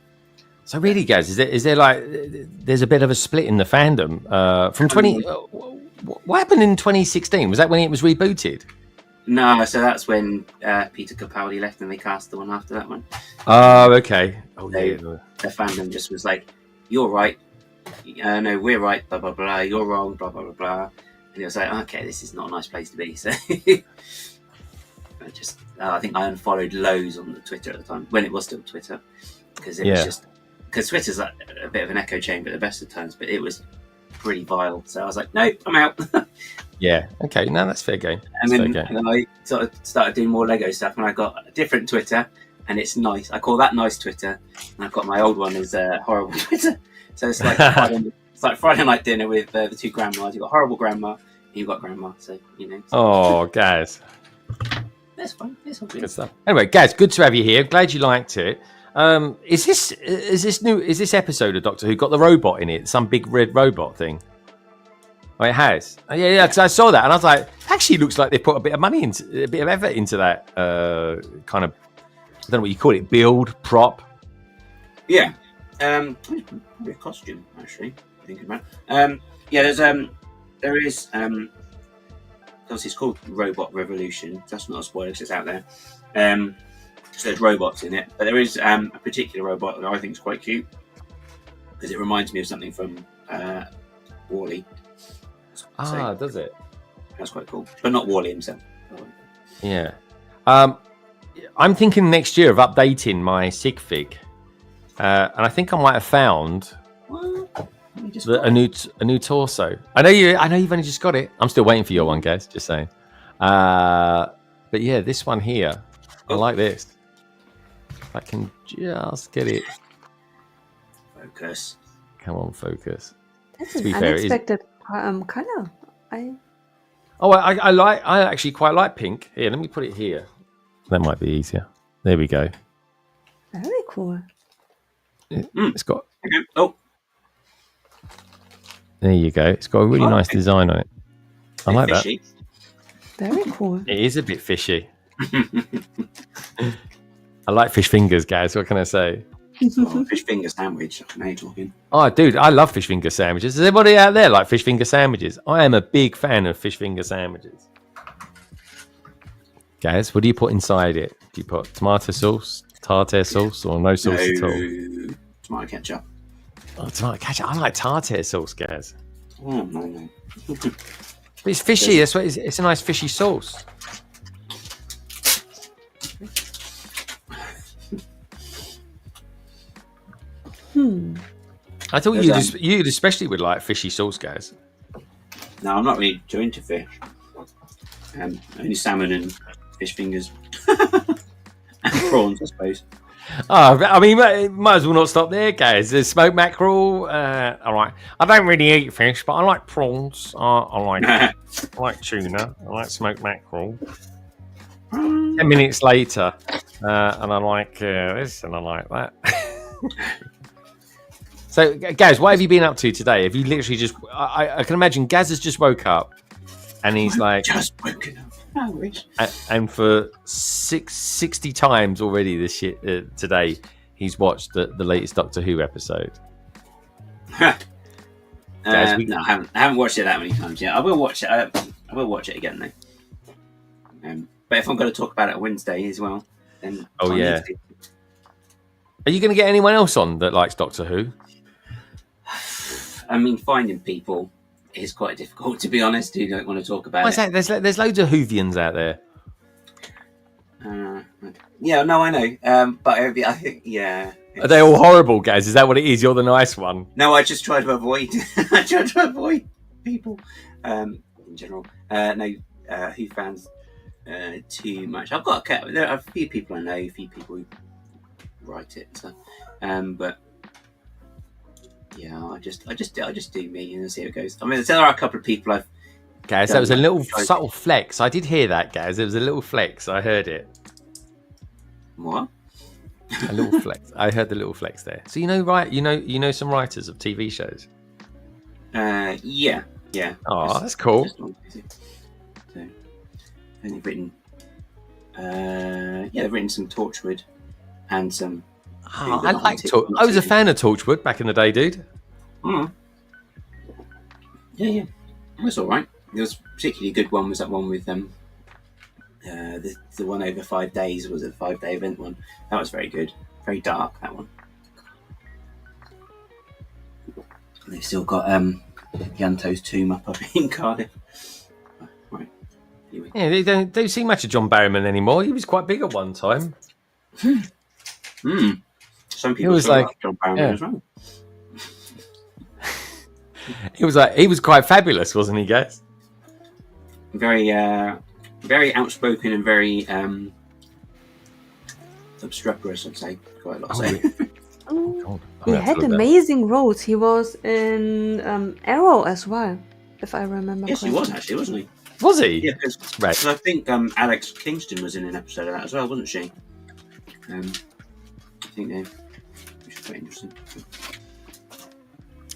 So really, guys, is there like there's a bit of a split in the fandom from 20? What happened in 2016? Was that when it was rebooted? No, so that's when Peter Capaldi left, and they cast the one after that one. Oh, okay. Oh, yeah. The fandom just was like, "You're right, no, we're right, blah blah blah. You're wrong, blah blah blah blah." And it was like, "Okay, this is not a nice place to be." So I think I unfollowed loads on the Twitter at the time when it was still Twitter, because it was just because Twitter's like a bit of an echo chamber at the best of times, but it was pretty vile. So I was like, "Nope, I'm out." Yeah. Okay. No, that's fair game. And then I sort of started doing more Lego stuff, and I got a different Twitter, and it's nice. I call that nice Twitter, and I've got my old one as horrible Twitter. So it's like Friday night dinner with the 2 grandmas. You've got horrible grandma, and you've got grandma. So Oh, guys. That's fine. It's all good stuff. Anyway, guys, good to have you here. Glad you liked it. Is this episode of Doctor Who got the robot in it? Some big red robot thing? Oh, it has. Oh, yeah. Because I saw that and I was like, actually, looks like they put a bit of money into, a bit of effort into that kind of, I don't know what you call it, build prop. Yeah. Probably a costume actually. Thinking about. There is. Obviously, it's called Robot Revolution. That's not a spoiler because it's out there. So there's robots in it, but there is a particular robot that I think is quite cute because it reminds me of something from WALL-E. Does it? That's quite cool, but not WALL-E himself. Yeah. I'm thinking next year of updating my sig fig, and I think I might have found a new torso. I know you've only just got it. I'm still waiting for your one, guys. Just saying. But yeah, this one here, I like this. I can just get it. Focus. Come on, focus. That's an unexpected color. I actually quite like pink. Here, let me put it here. That might be easier. There we go. Very cool. It's got. Oh. There you go. It's got a really nice design on it. I like fishy. That. Very cool. It is a bit fishy. I like fish fingers, guys. What can I say? Fish finger sandwich. Now you're talking. Oh, dude, I love fish finger sandwiches. Is anybody out there like fish finger sandwiches? I am a big fan of fish finger sandwiches. Guys, what do you put inside it? Do you put tomato sauce, tartare sauce, or no sauce at all? Tomato ketchup. Oh, tomato ketchup. I like tartare sauce, guys. Oh, no. But it's fishy. That's what it's a nice fishy sauce. I thought There's, you'd especially would like fishy sauce, guys. No, I'm not really too into fish. Only salmon and fish fingers. And prawns, I suppose. Oh, I mean, might as well not stop there, guys. There's smoked mackerel. All right. I don't really eat fish, but I like prawns. I like tuna. I like smoked mackerel. 10 minutes later, and I like this and I like that. So, Gaz, what have you been up to today? Have you literally just... I can imagine Gaz has just woke up and he's like... Just woken up. I wish. And for 60 times already this year, today, he's watched the latest Doctor Who episode. No, I haven't watched it that many times yet. I will watch it. I will watch it again though. But if I'm going to talk about it on Wednesday as well, then are you going to get anyone else on that likes Doctor Who? I mean, finding people is quite difficult, to be honest. Who don't want to talk about it? There's loads of Whovians out there. Yeah, no, I know. But I think, yeah. Are they all horrible, guys? Is that what it is? You're the nice one. No, I just try to avoid. I try to avoid people in general. Who fans too much. There are a few people I know, a few people who write it and stuff. But yeah, I just do me and see how it goes. I mean, there are a couple of people I've. Guys, that was a little subtle flex. I did hear that, guys. It was a little flex. I heard it. What? A little flex. I heard the little flex there. So you know some writers of TV shows. Yeah. Oh, that's cool. So, and they've written. They've written some Torchwood and some. Oh, I was a fan of Torchwood back in the day, dude. Mm. Yeah, it was all right. There was a particularly good one. Was that one with the one over 5 days? Was it the 5-day event one? That was very good. Very dark, that one. They've still got Yanto's tomb up in Cardiff. Right. Anyway. Yeah, they don't see much of John Barrowman anymore. He was quite big at one time. Some people like John Barrowman as well. He was quite fabulous, wasn't he, guys? Very very outspoken and very obstreperous, I'd say. Quite a lot. He had amazing roles. He was in Arrow as well, if I remember Yes, correctly. he was actually, wasn't he? Was he? Yeah, because I think Alex Kingston was in an episode of that as well, wasn't she? I think which is quite interesting.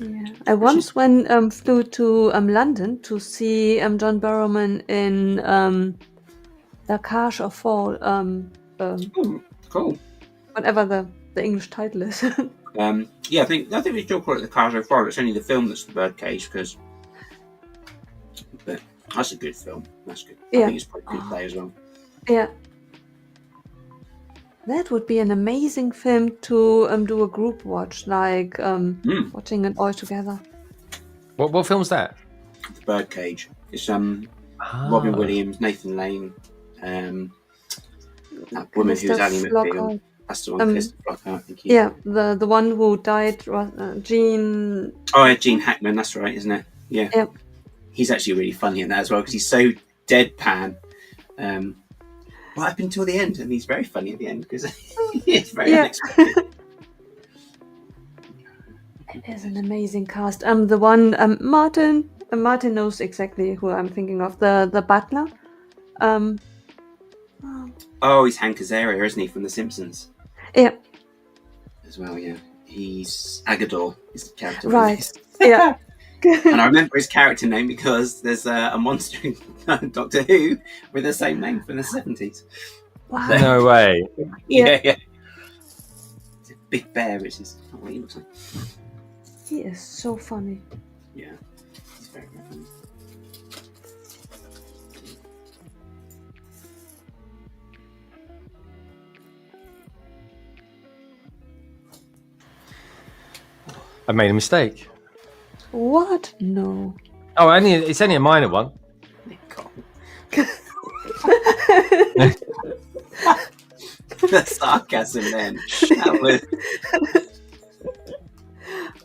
Yeah, I once flew to London to see John Barrowman in The Cache of Fall. Cool. Whatever the English title is. I think we still call it The Cache of Fall. It's only the film that's the Birdcage, but that's a good film. That's good. Yeah. I think it's quite a good play as well. Yeah. That would be an amazing film to do a group watch, like watching it all together. What film's that? The Birdcage. It's Robin Williams, Nathan Lane, that woman who was Ally McBeal. That's the one, Mr. Flockhart, I think. Yeah, the one who died was Gene. Oh, yeah, Gene Hackman. That's right, isn't it? Yeah. Yep. He's actually really funny in that as well because he's so deadpan. Right up until the end, and he's very funny at the end because it's very unexpected. It is an amazing cast. The one Martin knows exactly who I'm thinking of. The butler. Oh, he's Hank Azaria, isn't he, from The Simpsons? Yeah. As well, yeah. He's Agador. Is the character. Right. Yeah. And I remember his character name because there's a monster in Doctor Who with the same name from the 70s. Wow. No way. Yeah. It's a big bear, which is not what he looks like. He is so funny. Yeah. He's very, very funny. I made a mistake. What? No. Oh, it's only a minor one. The sarcasm then. That was...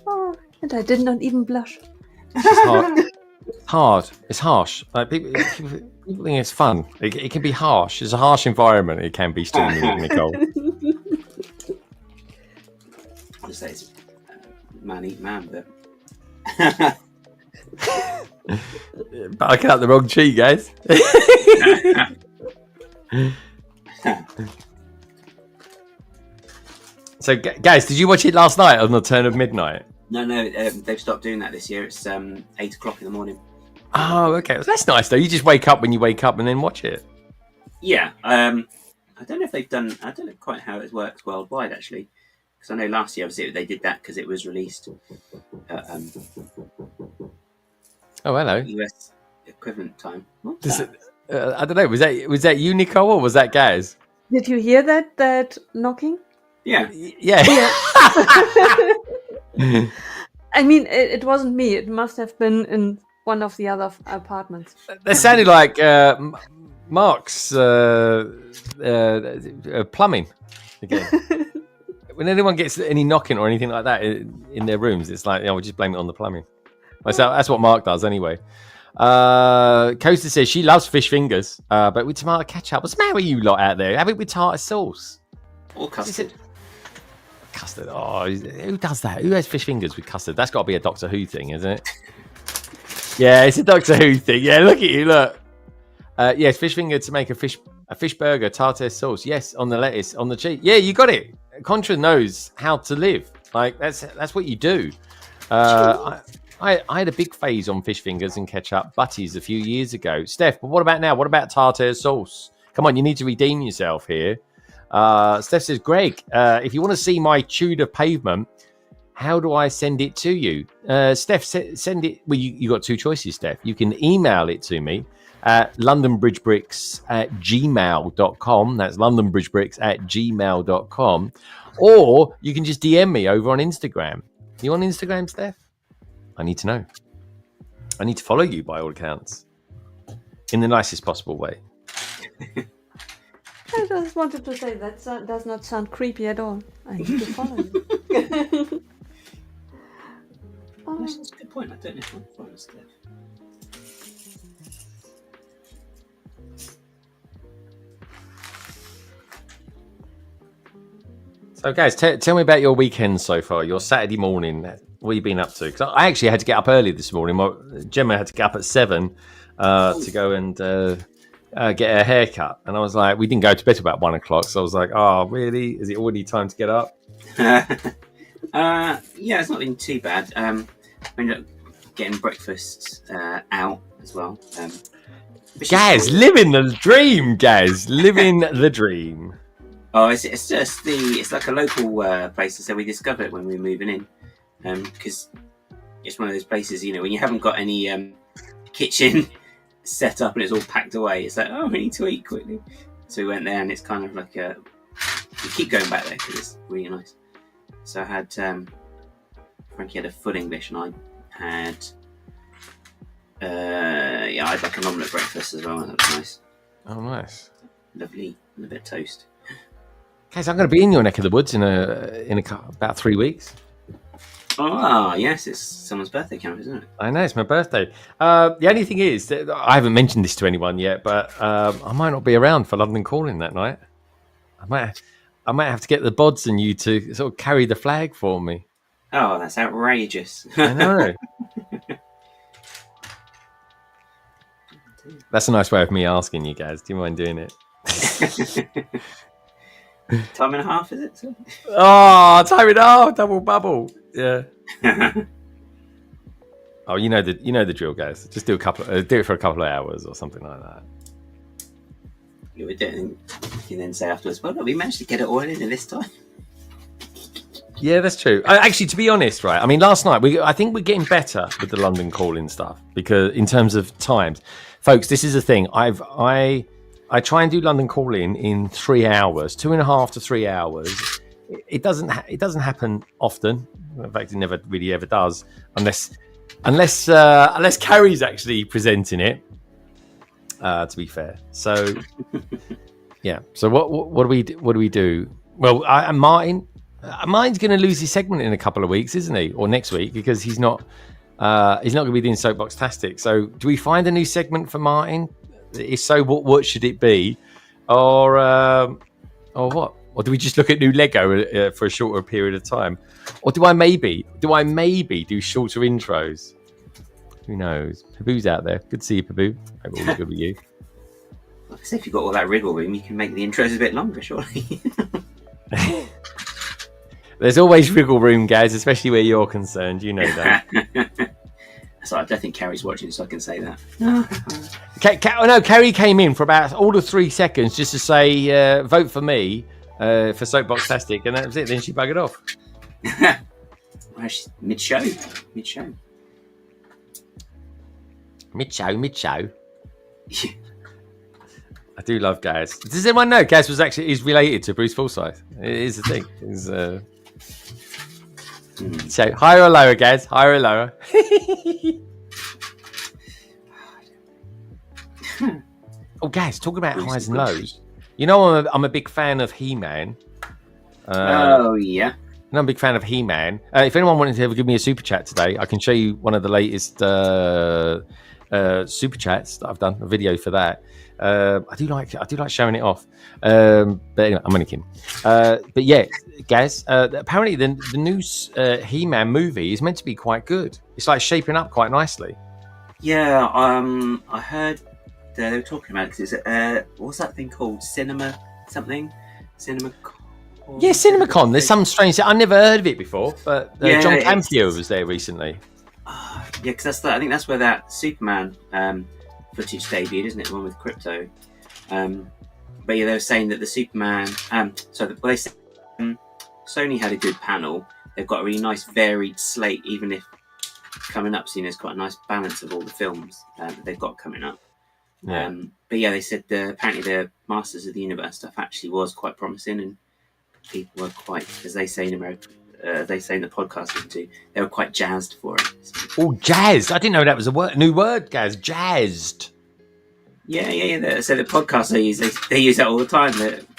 Oh, And I did not even blush. It's just hard. Hard. It's harsh. Like people think it's fun. It can be harsh. It's a harsh environment. It can be still, Nicole. I just say it's man eat man, but Barking up the wrong tree, guys. So, guys, did you watch it last night on the turn of midnight? no, they've stopped doing that this year. It's 8 o'clock in the morning. Oh, okay. Well, that's nice, though. You just wake up when you wake up and then watch it. Yeah, I don't know if they've done. I don't know quite how it works worldwide actually, because I know last year obviously they did that because it was released at Oh, hello. US equivalent time. What's Does that? it, I don't know. Was that you, Nicole, or was that Gaz? Did you hear that knocking? Yeah, Yeah. I mean, it wasn't me. It must have been in one of the other apartments. That sounded like Mark's plumbing again. When anyone gets any knocking or anything like that in their rooms, it's like, we'll just blame it on the plumbing. So that's what Mark does anyway. Costa says she loves fish fingers, but with tomato ketchup. What's the matter with you lot out there? Have it with tartar sauce. or custard. Custard. Oh, who does that? Who has fish fingers with custard? That's got to be a Doctor Who thing, isn't it? Yeah, it's a Doctor Who thing. Yeah, look at you, look. Yes, fish finger to make a fish burger, tartar sauce. Yes, on the lettuce, on the cheese. Yeah, you got it. Contra knows how to live. Like that's what you do. I had a big phase on fish fingers and ketchup butties a few years ago. Steph, but what about now? What about tartar sauce? Come on, you need to redeem yourself here. Steph says, Greg, if you want to see my Tudor pavement, how do I send it to you? Steph, send it. Well, you got two choices, Steph. You can email it to me at londonbridgebricks@gmail.com. That's londonbridgebricks@gmail.com. Or you can just DM me over on Instagram. You on Instagram, Steph? I need to know. I need to follow you by all accounts. In the nicest possible way. I just wanted to say that does not sound creepy at all. I need to follow you. That's a good point. I don't know if I'm following Steph. So, guys, tell me about your weekend so far. Your Saturday morning. What have you been up to? Because I actually had to get up early this morning. Gemma had to get up at 7 to go and get her hair cut. And I was like, we didn't go to bed about 1 o'clock. So I was like, oh, really? Is it already time to get up? Yeah, it's not been too bad. I ended up getting breakfast out as well. Gaz, living the dream, Gaz. Living the dream. Oh, it's just it's like a local place. So we discovered it when we were moving in. Because it's one of those places, when you haven't got any kitchen set up and it's all packed away, it's like, oh, we need to eat quickly. So we went there, and it's kind of like we keep going back there because it's really nice. So I had Frankie had a full English, and I had I had like an omelette breakfast as well, and that was nice. Oh, nice. Lovely, and a bit of toast. Guys, I'm going to be in your neck of the woods in about 3 weeks. Oh, yes, it's someone's birthday count, isn't it? I know, it's my birthday. The only thing is, that I haven't mentioned this to anyone yet, but I might not be around for London Calling that night. I might have to get the Bods and you to sort of carry the flag for me. Oh, that's outrageous. I know. That's a nice way of me asking you guys. Do you mind doing it? Time and a half, is it? So? Oh, time it out, double bubble. Yeah. Oh, you know the drill, guys. Just do it for a couple of hours or something like that. You would do it, and you can then say afterwards, well, we managed to get it all in this time. Yeah, that's true. Actually, to be honest, right? I mean, last night I think we're getting better with the London calling stuff because in terms of times, folks, this is the thing. I try and do London calling in 3 hours, 2.5 to 3 hours. It doesn't happen often. In fact, it never really ever does, unless Carrie's actually presenting it. To be fair, so yeah. So what do we do? Well, Martin, Mine's going to lose his segment in a couple of weeks, isn't he? Or next week, because he's not going to be doing Soapbox Tastic. So, do we find a new segment for Martin? If so, what should it be, or what? Or do we just look at new Lego for a shorter period of time? Or do I maybe do shorter intros? Who knows? Paboo's out there. Good to see you, Paboo. Hope all good with you. Like I said, if you've got all that wriggle room, you can make the intros a bit longer, surely. There's always wriggle room, guys, especially where you're concerned. You know that. So I don't think Carrie's watching, so I can say that. No, Kerry came in for about all of 3 seconds just to say, vote for me for Soapbox Tastic, and that was it. Then she buggered off. Well, she's mid-show. Mid-show. Yeah. I do love Gaz. Does anyone know Gaz is related to Bruce Forsyth? It is a thing. So, higher or lower, Gaz? Higher or lower? Oh, Gaz, talk about highs and lows. You know, I'm a big fan of He-Man. Oh, yeah. And I'm a big fan of He-Man. If anyone wanted to ever give me a super chat today, I can show you one of the latest super chats that I've done, a video for that. I do like showing it off. But anyway, I'm only kidding. But yeah, Gaz, apparently the new He-Man movie is meant to be quite good. It's like shaping up quite nicely. Yeah, I heard they were talking about it because what's that thing called? Cinema something? Yeah, CinemaCon. There's some strange. I never heard of it before, but John Campio was there recently. Yeah, because I think that's where that Superman footage debuted, isn't it? The one with Crypto. But yeah, they were saying that the Superman. They said Sony had a good panel. They've got a really nice varied slate, even if coming up soon there's quite a nice balance of all the films that they've got coming up. Yeah. But yeah, they said apparently the Masters of the Universe stuff actually was quite promising, and people were quite, as they say in America, they say in the podcast too, they were quite jazzed for it. Oh, jazzed! I didn't know that was a new word, Gaz. Jazzed. Yeah. So the podcast they use that all the time.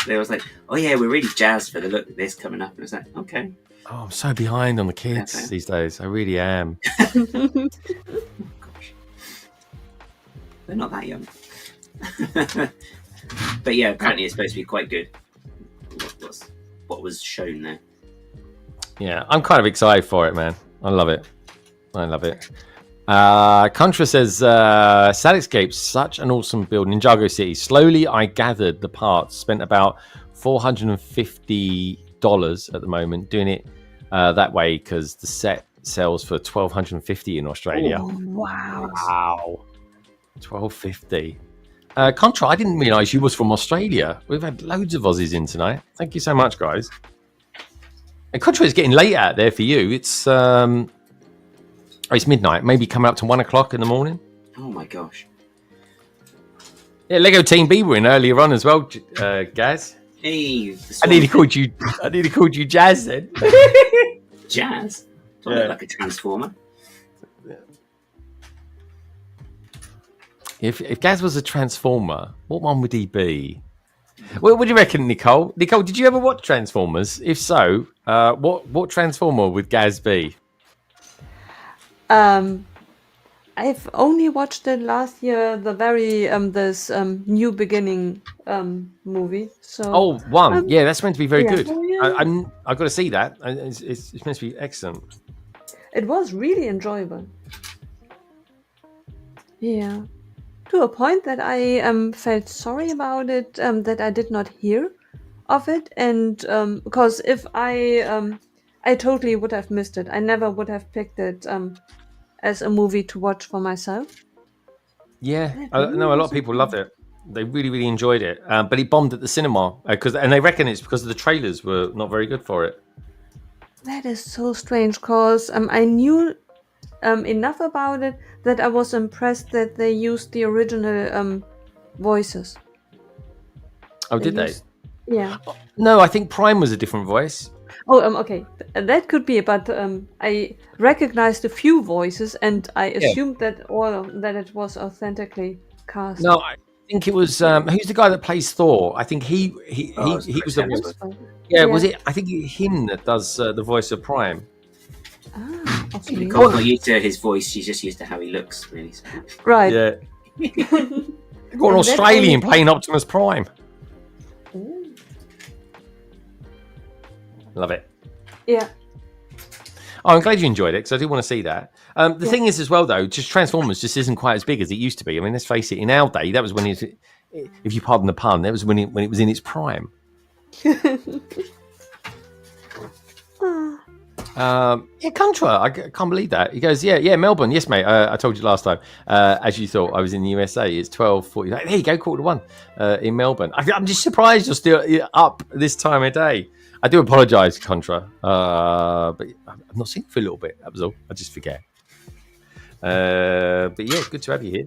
They was like, oh yeah, we're really jazzed for the look of this coming up, and it's like, okay. Oh, I'm so behind on the kids these days. I really am. Gosh. They're not that young. But yeah, apparently it's supposed to be quite good. What was shown there? Yeah, I'm kind of excited for it, man. I love it. Contra says, Sad Escape's such an awesome build. Ninjago City. Slowly, I gathered the parts. Spent about $450 at the moment doing it that way because the set sells for $1,250 in Australia. Oh, wow. $1,250. Contra, I didn't realise you was from Australia. We've had loads of Aussies in tonight. Thank you so much, guys. And Contra, it's getting late out there for you. It's midnight, maybe coming up to 1 o'clock in the morning. Oh my gosh. Yeah, Lego Team B were in earlier on as well, Gaz. Hey, I nearly called you Jazz then. Jazz? Don't look like a transformer. If Gaz was a transformer, what one would he be? What do you reckon, Nicole? Nicole, did you ever watch Transformers? If so, what Transformer would Gaz be? I've only watched it last year, the very this New Beginning movie. So yeah, that's meant to be very good. Yeah. I've got to see that. It's meant to be excellent. It was really enjoyable. Yeah, to a point that I felt sorry about it, that I did not hear of it, and because if I totally would have missed it. I never would have picked it as a movie to watch for myself. Yeah, I know a lot of people loved it. They really, really enjoyed it, but it bombed at the cinema and they reckon it's because the trailers were not very good for it. That is so strange, because I knew enough about it that I was impressed that they used the original voices. Oh, did they? Yeah. No, I think Prime was a different voice. Oh, okay. That could be, but I recognized a few voices, and I assumed that it was authentically cast. No, think it was who's the guy that plays Thor? I think he was Chris the Hemsworth. voice. Yeah, was it? I think him that does the voice of Prime. Ah, okay. Nicole's not used to his voice; she's just used to how he looks, really. So. Right. Yeah, got an Australian playing Optimus Prime. Ooh. Love it. Yeah. Oh, I'm glad you enjoyed it because I do want to see that. The thing is, as well, though, just Transformers just isn't quite as big as it used to be. I mean, let's face it. In our day, that was when it, if you pardon the pun, that was when it was in its prime. Yeah, Contra. I can't believe that. He goes, yeah, Melbourne. Yes, mate. I told you last time. As you thought, I was in the USA. It's 12:40. There you go, 1:15 in Melbourne. I'm just surprised you're still up this time of day. I do apologise, Contra, but I've not seen you for a little bit. That was all. I just forget. But yeah, good to have you here.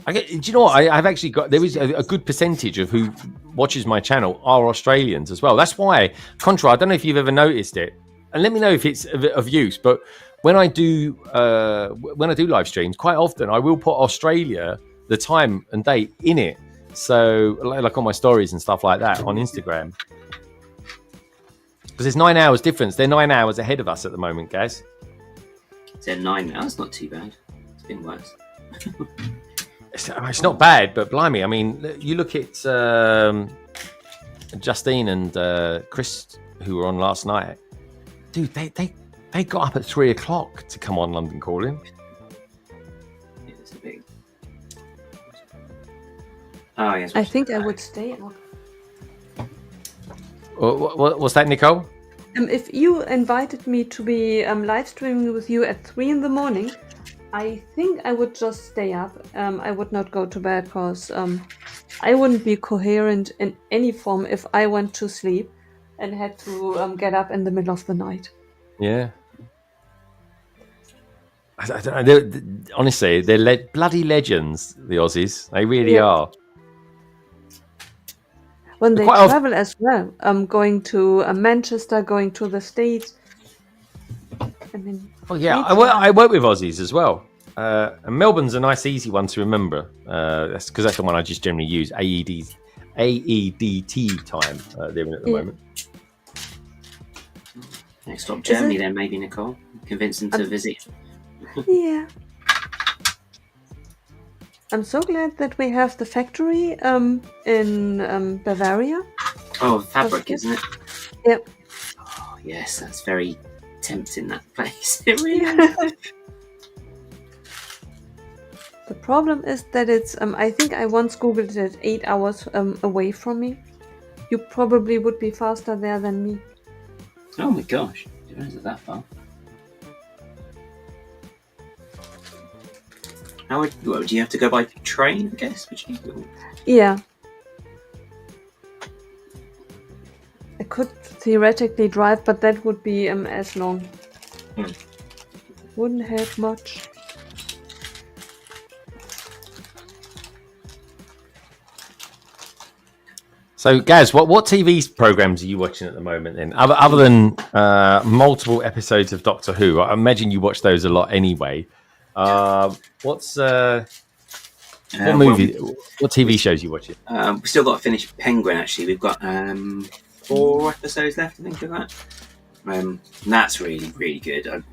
Do you know what? I've actually got. There is a good percentage of who watches my channel are Australians as well. That's why, Contra. I don't know if you've ever noticed it, and let me know if it's of use. But when I do live streams, quite often I will put Australia, the time and date in it. So, like on my stories and stuff like that on Instagram, because there's 9 hours difference. They're 9 hours ahead of us at the moment, guys. Is it 9 now? That's not too bad. It's been worse. It's not bad, but blimey, I mean, you look at Justine and Chris, who were on last night. Dude, they got up at 3 o'clock to come on London Calling. Yeah, it's a big. Oh yes. I think I would stay up. What's that, Nicole? If you invited me to be live streaming with you at 3 in the morning, I think I would just stay up. I would not go to bed because I wouldn't be coherent in any form if I went to sleep and had to get up in the middle of the night. Yeah. I don't know. Honestly, they're bloody legends, the Aussies. They really are. When they travel as well, going to Manchester, going to the States. I mean, oh yeah, I work with Aussies as well. And Melbourne's a nice, easy one to remember. That's because that's the one I just generally use. AEDT time they're in at the moment. Next stop Germany, then maybe Nicole. Convince them to visit. Yeah. I'm so glad that we have the factory in Bavaria. Oh, fabric, isn't it? Yep. Oh, yes, that's very tempting, that place. It really is. The problem is that it's, I think I once Googled it, 8 hours away from me. You probably would be faster there than me. Oh my gosh, is it that far? How would you have to go by train, I guess? Would you? Yeah. I could theoretically drive, but that would be as long. Wouldn't have much. So, Gaz, what TV programs are you watching at the moment then? Other than multiple episodes of Doctor Who, I imagine you watch those a lot anyway. What TV shows are you watching? We've still got to finish Penguin, actually. We've got 4 episodes left, I think, of that. And that's really, really good.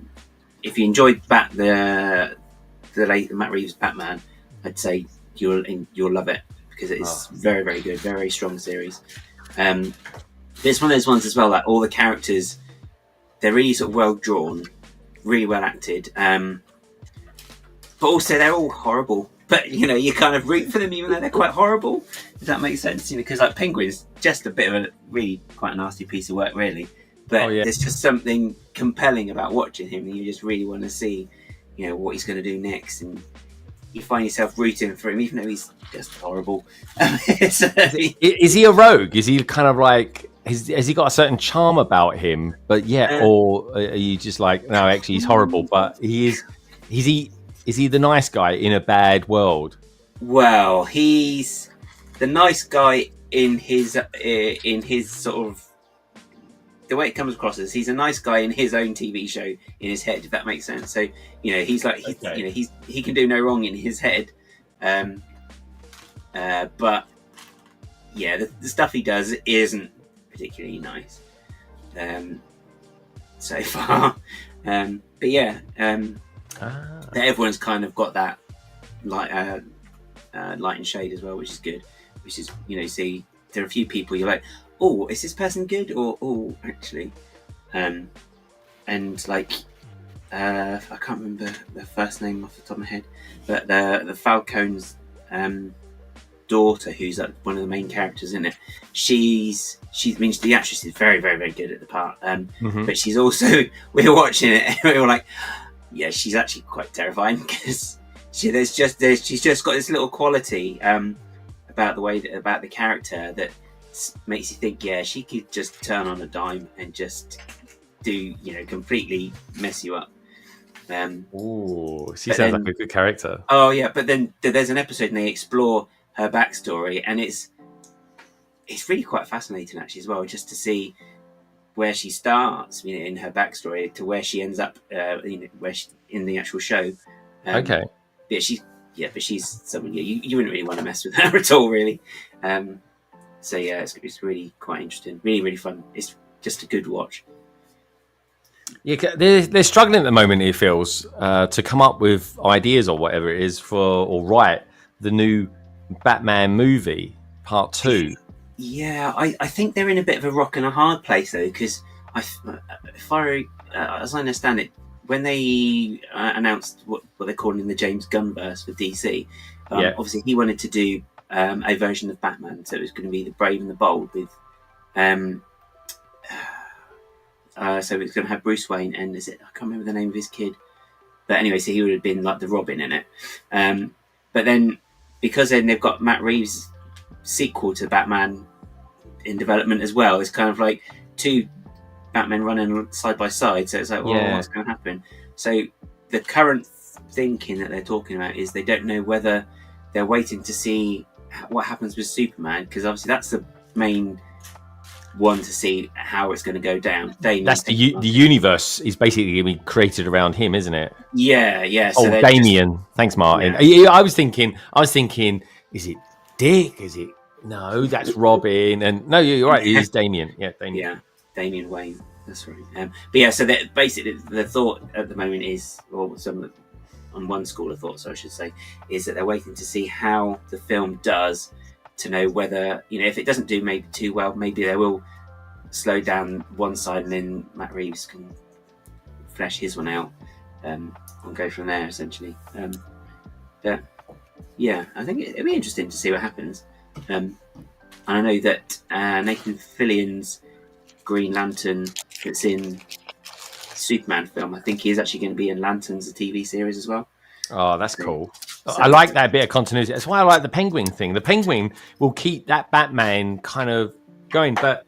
If you enjoyed the late Matt Reeves Batman, I'd say you'll love it. Because it's very, very good, very strong series. It's one of those ones as well, like all the characters, they're really sort of well drawn, really well acted, but also they're all horrible. But you kind of root for them even though they're quite horrible. Does that make sense? Because like Penguin's just a bit of a really quite a nasty piece of work, really. But there's just something compelling about watching him, and you just really want to see, what he's going to do next, and you find yourself rooting for him, even though he's just horrible. Is he a rogue? Is he kind of like, has he got a certain charm about him? But or are you just like, no, actually he's horrible, but he is. Is he the nice guy in a bad world? Well, he's the nice guy in his sort of. The way it comes across is he's a nice guy in his own TV show in his head, if that makes sense. So he's like he can do no wrong in his head, But yeah, the stuff he does isn't particularly nice so far. But yeah, everyone's kind of got that light and shade as well, which is good. Which is, see, there are a few people you're like, oh, is this person good, or oh, actually, and like I can't remember the first name off the top of my head, but the Falcone's daughter, who's like one of the main characters in it, the actress is very, very, very good at the part, but she's also, we were watching it and we were like, yeah, she's actually quite terrifying, because she's just got this little quality about the character that makes you think, yeah, she could just turn on a dime and just do, completely mess you up. Oh, she sounds like a good character. Oh yeah, but then there's an episode and they explore her backstory, and it's really quite fascinating actually as well, just to see where she starts, in her backstory to where she ends up, where she, in the actual show. Okay. But she's someone you wouldn't really want to mess with her at all, really. So yeah, it's really quite interesting, really, really fun. It's just a good watch. Yeah, they're struggling at the moment, it feels, to come up with ideas or whatever it is or write the new Batman movie Part 2. Yeah, I think they're in a bit of a rock and a hard place though, because as I understand it, when they announced what they're calling the James Gunn verse for DC, obviously he wanted to do a version of Batman, so it was going to be the Brave and the Bold with so it's going to have Bruce Wayne and I can't remember the name of his kid, but anyway, so he would have been like the Robin in it. But then because then they've got Matt Reeves' sequel to Batman in development as well, it's kind of like two Batman running side by side. So it's like, well, what's going to happen? So the current thinking that they're talking about is they don't know whether they're waiting to see what happens with Superman, because obviously that's the main one to see how it's going to go down. That's the universe is basically going to be created around him, isn't it? Yeah. So Damien. Thanks, Martin. Yeah. I was thinking, is it Dick? Is it? No, that's Robin. And no, you're right. It is Damien. Yeah, Damien. Yeah, Damian Wayne. That's right. But yeah, so basically the thought at the moment is, or some on one school of thought, so I should say, is that they're waiting to see how the film does, to know whether, if it doesn't do maybe too well, maybe they will slow down one side and then Matt Reeves can flesh his one out and go from there, essentially. But yeah, I think it'd be interesting to see what happens. And I know that Nathan Fillion's Green Lantern that's in Superman film, I think he is actually going to be in Lanterns, the TV series as well. Oh, that's cool. I like that bit of continuity. That's why I like the Penguin thing. The Penguin will keep that Batman kind of going, but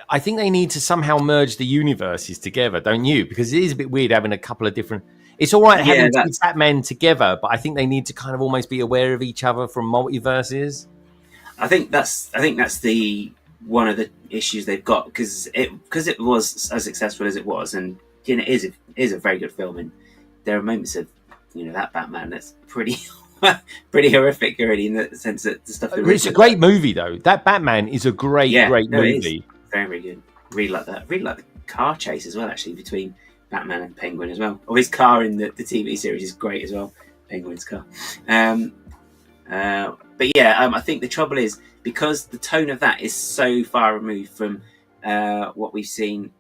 I think they need to somehow merge the universes together, don't you? Because it is a bit weird having a couple of different... It's all right having two Batmen together, but I think they need to kind of almost be aware of each other from multiverses. I think that's the one of the issues they've got, because it was as successful as it was, and it is a very good film, and there are moments of that Batman that's pretty horrific already, in the sense that the stuff. It's a great movie though. That Batman is a great movie. Very, very good. Really like that. Really like the car chase as well, actually, between Batman and Penguin as well. Or his car in the TV series is great as well. Penguin's car. But yeah, I think the trouble is, because the tone of that is so far removed from what we've seen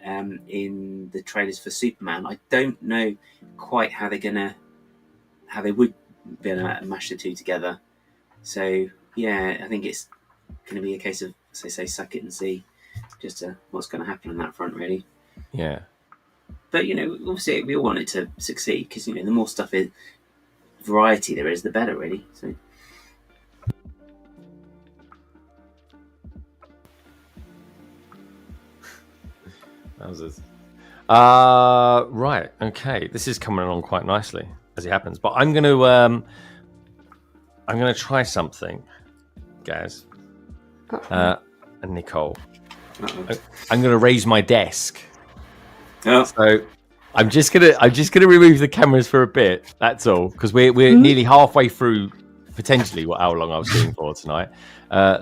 in the trailers for Superman, I don't know quite how they would be able to mash the two together. So yeah, I think it's going to be a case of, as they say, suck it and see just what's going to happen on that front, really. Yeah. But obviously we all want it to succeed, because the more stuff variety there is, the better, really. So. That was it. Right. Okay. This is coming along quite nicely as it happens, but I'm gonna try something, guys. And Nicole. I'm gonna raise my desk. Oh. So I'm just gonna remove the cameras for a bit. That's all, because we're nearly halfway through potentially how long I was doing for tonight.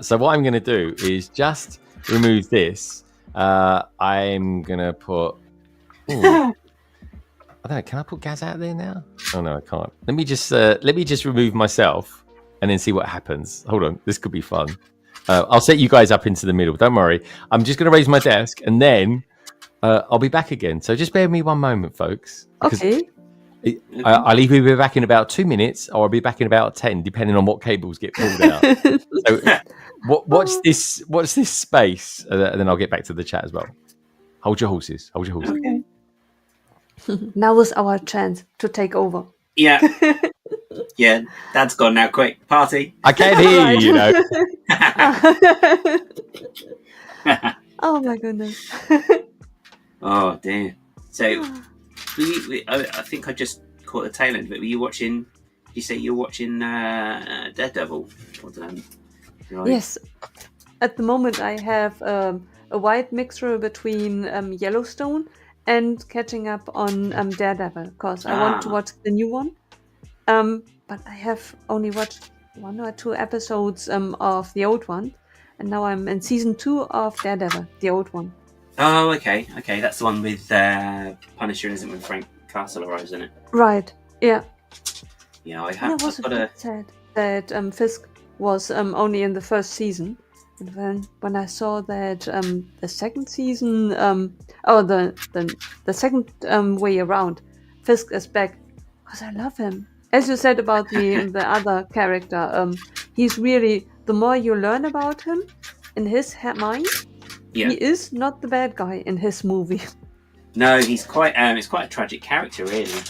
So what I'm going to do is just remove this. I'm going to put... Ooh, I don't know. Can I put Gaz out there now? Oh no, I can't. Let me just remove myself and then see what happens. Hold on, this could be fun. I'll set you guys up into the middle. Don't worry. I'm just going to raise my desk and then I'll be back again. So just bear with me one moment, folks. Okay. I'll either be back in about 2 minutes or I'll be back in about 10, depending on what cables get pulled out. So what's this? What's this space? And then I'll get back to the chat as well. Hold your horses. Hold your horses. Okay. Now is our chance to take over. Yeah. Yeah, Dad's gone now. Quick, party. I can't hear you, you know. Oh my goodness. Oh dear. So, I think I just caught the tail end of it. Were you watching? Did you say you were watching Daredevil? Right. Yes. At the moment, I have a wide mixture between Yellowstone and catching up on Daredevil, because I want to watch the new one. But I have only watched 1 or 2 episodes of the old one, and now I'm in season 2 of Daredevil, the old one. Oh, okay. That's the one with Punisher, isn't it? With Frank Castle arrives in it. Right. Yeah. Yeah, I And have. I was I've a got bit sad that Fisk was only in the first season. And then when I saw that the second season, the second way around, Fisk is back, because I love him. As you said about the other character, he's really, the more you learn about him, in his mind, Yeah. he is not the bad guy in his movie. No, he's quite. It's quite a tragic character, really.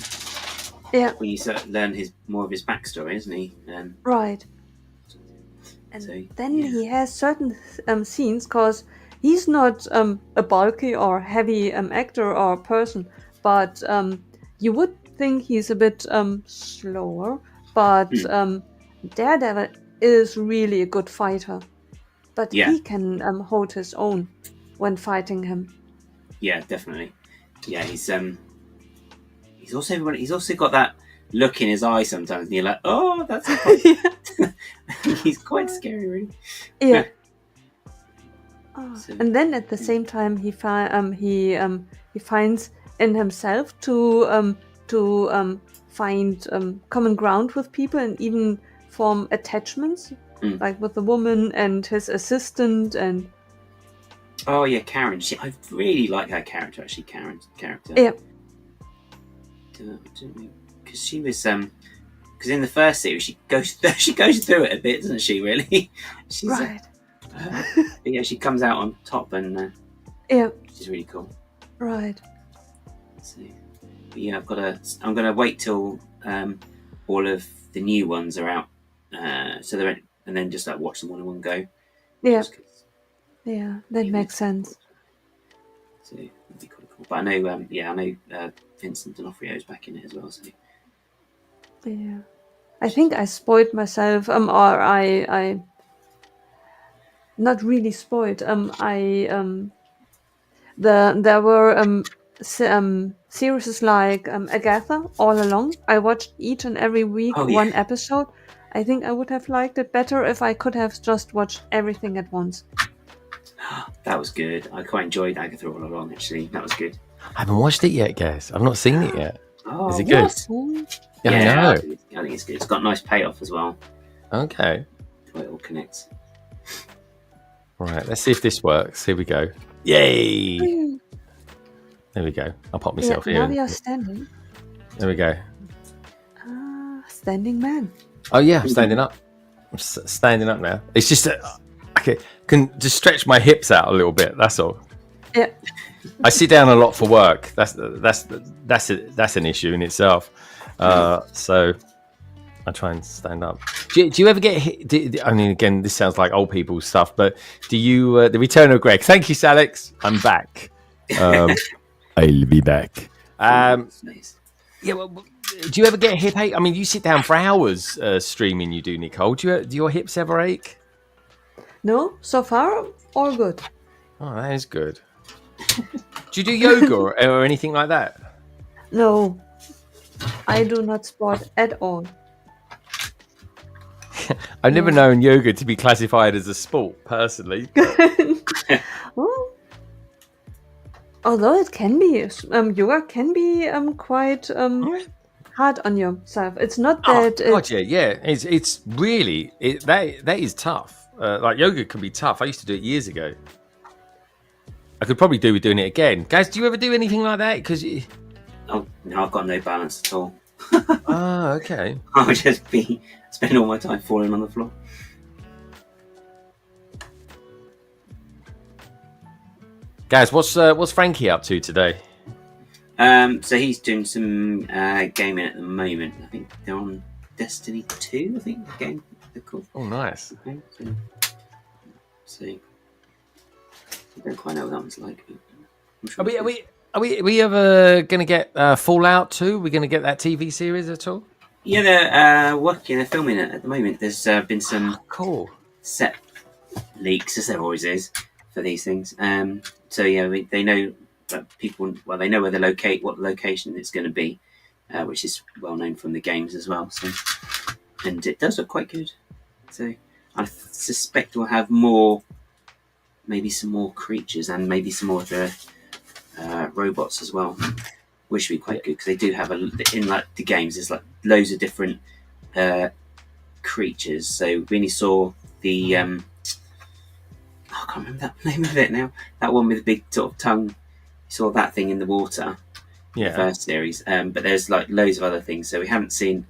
Yeah. When you sort of learn more of his backstory, isn't he? Right. And So, then yeah. he has certain scenes, because he's not a bulky or heavy actor or person, but you would think he's a bit slower, but Daredevil is really a good fighter, but Yeah. he can hold his own when fighting him. Yeah, definitely. Yeah, he's also got that look in his eye sometimes, and you're like, oh, that's quite... He's quite scary, really. Yeah. So- And then at the same time, he finds in himself to find common ground with people and even form attachments, like with the woman and his assistant. And Oh yeah, Karen. I really like her character. Actually, Karen's character. yeah, Because she was because in the first series she goes through it a bit, doesn't she? Really. She's right. but yeah, she comes out on top, and Yeah, which is really cool. right. So, but yeah, I'm gonna wait till all of the new ones are out, so they're and then just like watch them all in one go. Yeah, Just 'cause- yeah, that makes sense. So that'd be quite cool. But I know Vincent D'Onofrio's back in it as well. So Yeah, I think I spoiled myself, or I not really spoiled. There were series like Agatha all along. I watched each and every week Oh, yeah. one episode. I think I would have liked it better if I could have just watched everything at once. that was good. I quite enjoyed Agatha all along. Actually, that was good. I haven't watched it yet, guys. I've not seen it yet. Oh, Is it good? What? Yeah, I I know. think it's good. It's got a nice payoff as well. Okay. The way it all connects. Right. Let's see if this works. Here we go. Yay! There we go. I'll pop Yeah, myself now in. we are standing. There we go. Standing man. Oh yeah, I'm standing up. I'm standing up now. It's just I can just stretch my hips out a little bit. That's all. Yeah. I sit down a lot for work. That's an issue in itself. So I try and stand up. Do you ever get hit? I mean, again, this sounds like old people stuff, but do you? The return of Greg. Thank you, Alex. I'm back. I'll be back. Nice. Yeah. Well, do you ever get hip ache? I mean, you sit down for hours streaming. You do, Nicole. Do your hips ever ache? No, so far all good. Oh, that is good. Do you do yoga or anything like that? No, I do not sport at all. I've never known yoga to be classified as a sport, personally. Well, although it can be, yoga can be quite hard on yourself. It's not that. God, yeah. It's really that is tough. Like yoga can be tough. I used to do it years ago. I could probably do with doing it again. Guys, do you ever do anything like that? Because Oh no, I've got no balance at all. okay. I would just be spending all my time falling on the floor. Guys, what's Frankie up to today? So he's doing some gaming at the moment. I think they're on Destiny 2. I think the game they're called. Oh, nice. Okay, so I don't quite know what that one's like. I'm sure Are we ever going to get Fallout 2? Are we going to get that TV series at all? Yeah, they're working. They're filming it at the moment. There's been some Cool. set leaks, as there always is for these things. So yeah, they know that people. Well, they know where what location it's going to be, which is well known from the games as well. So, and it does look quite good. So I suspect we'll have maybe some more creatures, and maybe some more of the robots as well, which would be quite good because they do have in like the games. There's like loads of different creatures. So we only saw the I can't remember the name of it now. That one with the big sort of tongue. You saw that thing in the water. Yeah. The first series. But there's like loads of other things. So we haven't seen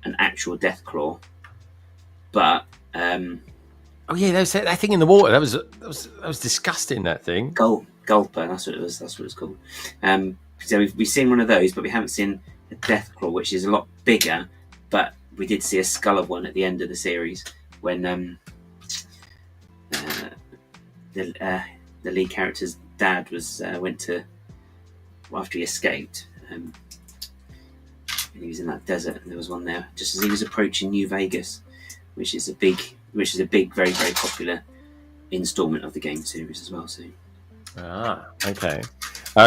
an actual death claw. But oh yeah, that thing in the water. That was disgusting. That thing. Gulper. That's what it was. That's what it's called. So we've seen one of those, but we haven't seen a death claw, which is a lot bigger. But we did see a skull of one at the end of the series when the lead character's dad went to after he escaped, and he was in that desert, and there was one there just as he was approaching New Vegas, which is a big, very, very popular installment of the game series as well. So, okay.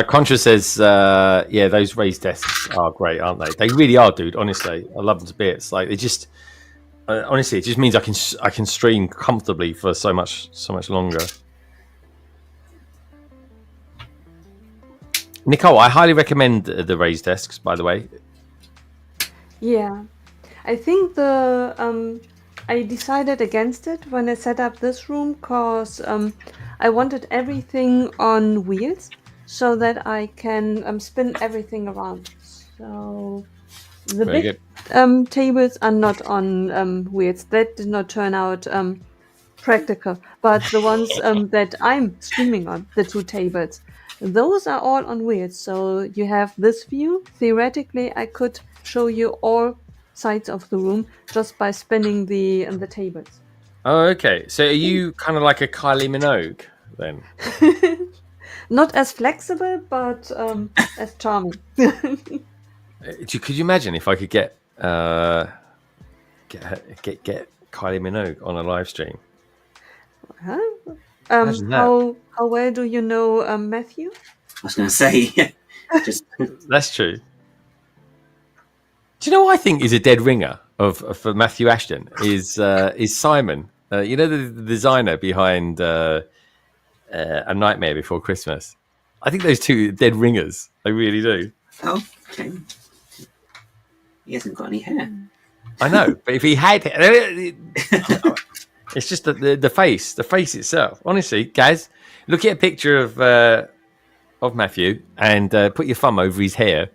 Contra says, yeah, those raised desks are great, aren't they? They really are, dude. Honestly, I love them to bits. Like they just, honestly, it just means I can stream comfortably for so much longer. Nicole, I highly recommend the raised desks, by the way. Yeah, I think I decided against it when I set up this room because I wanted everything on wheels so that I can spin everything around. So the Very big tables are not on wheels. That did not turn out practical. But the ones that I'm streaming on, the two tables, those are all on wheels. So you have this view. Theoretically, I could show you all sides of the room just by spinning the tables. Oh, okay. So are you kind of like a Kylie Minogue then? Not as flexible, but as charming. Could you imagine if I could get Kylie Minogue on a live stream? Huh? Imagine that. How well do you know Matthew? I was going to say, just That's true. Do you know what I think is a dead ringer for Matthew Ashton is Simon. You know the designer behind A Nightmare Before Christmas. I think those two are dead ringers. I really do. oh, okay. He hasn't got any hair. I know, but if he had, it's just the face itself. Honestly, guys, look at a picture of Matthew and put your thumb over his hair,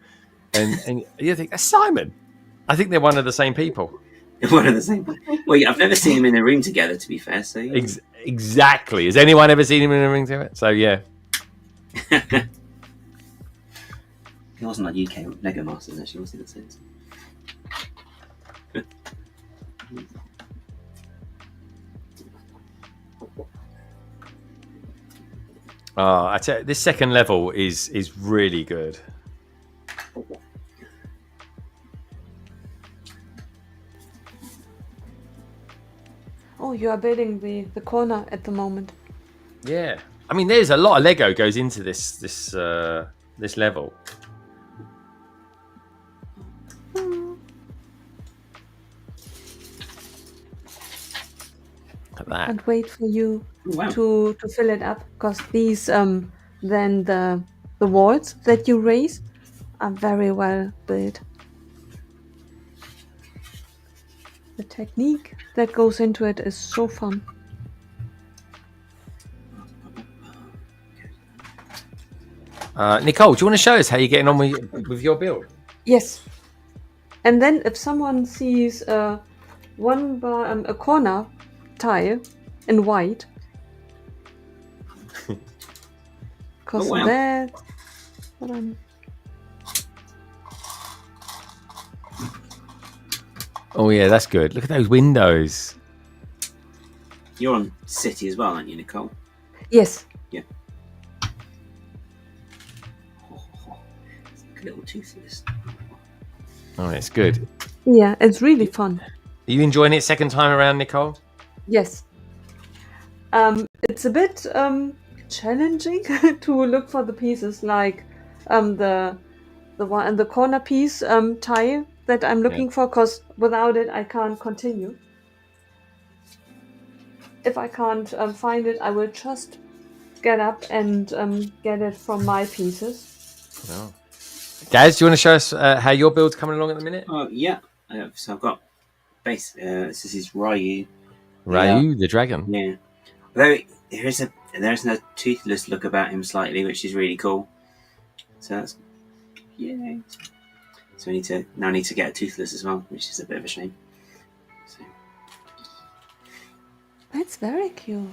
and you think that's Simon. I think they're one of the same people. One of the same. Well, yeah, I've never seen them in a room together. To be fair, so yeah. Exactly. Has anyone ever seen him in a ring together? So yeah. He wasn't like UK Lego Masters, actually, was he? That's it. I tell you, this second level is really good. Oh, you are building the corner at the moment. Yeah, I mean, there's a lot of Lego goes into this level. that. Can't wait for you Oh, wow. to fill it up, because these then the walls that you raise are very well built. The technique that goes into it is so fun. Nicole, do you want to show us how you're getting on with your build? Yes. And then if someone sees a corner tile in white, because Oh, wow. that's what I'm... Oh yeah, that's good. Look at those windows. You're on City as well, aren't you, Nicole? Yes. Yeah. It's like a little toothless. Oh, it's good. Yeah, it's really fun. Are you enjoying it second time around, Nicole? Yes. It's a bit challenging to look for the pieces, like the one and the corner piece tile that I'm looking for, because without it I can't continue. If I can't find it, I will just get up and get it from my pieces. Oh. Gaz, do you want to show us how your build's coming along at the minute? Oh, yeah. So I've got base. This is Ryu. Ryu, the dragon. Yeah. Although there's a toothless look about him slightly, which is really cool. So that's yay. So I need to get a toothless as well, which is a bit of a shame. So, That's very cute.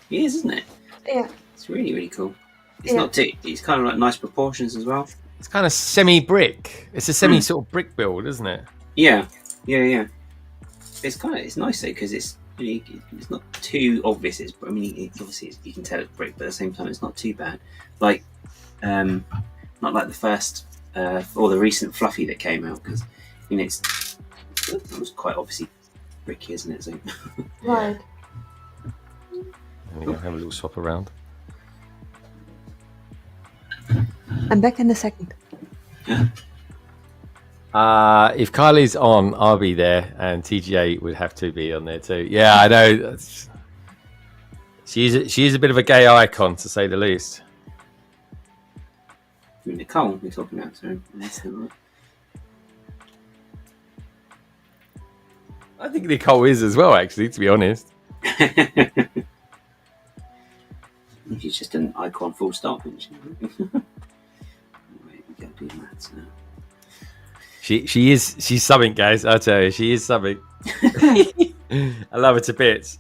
it is, isn't it? Yeah. It's really, really cool. It's Yeah. not too. It's kind of like nice proportions as well. It's kind of semi-brick. It's a semi sort of brick build, isn't it? Yeah. It's nice though, because it's not too obvious. Obviously you can tell it's brick, but at the same time it's not too bad. Like, not like the first or the recent Fluffy that came out, because it was quite obviously bricky, isn't it? So. Right. There we go, have a little swap around. I'm back in a second. If Kylie's on, I'll be there, and TGA would have to be on there too. Yeah, I know. She is a bit of a gay icon, to say the least. Nicole, we're talking about. So I think Nicole is as well, actually, to be honest. She's just an icon, full stop, isn't she? Wait, we gotta do maths now. She's something, guys. I tell you, she is something. I love her to bits.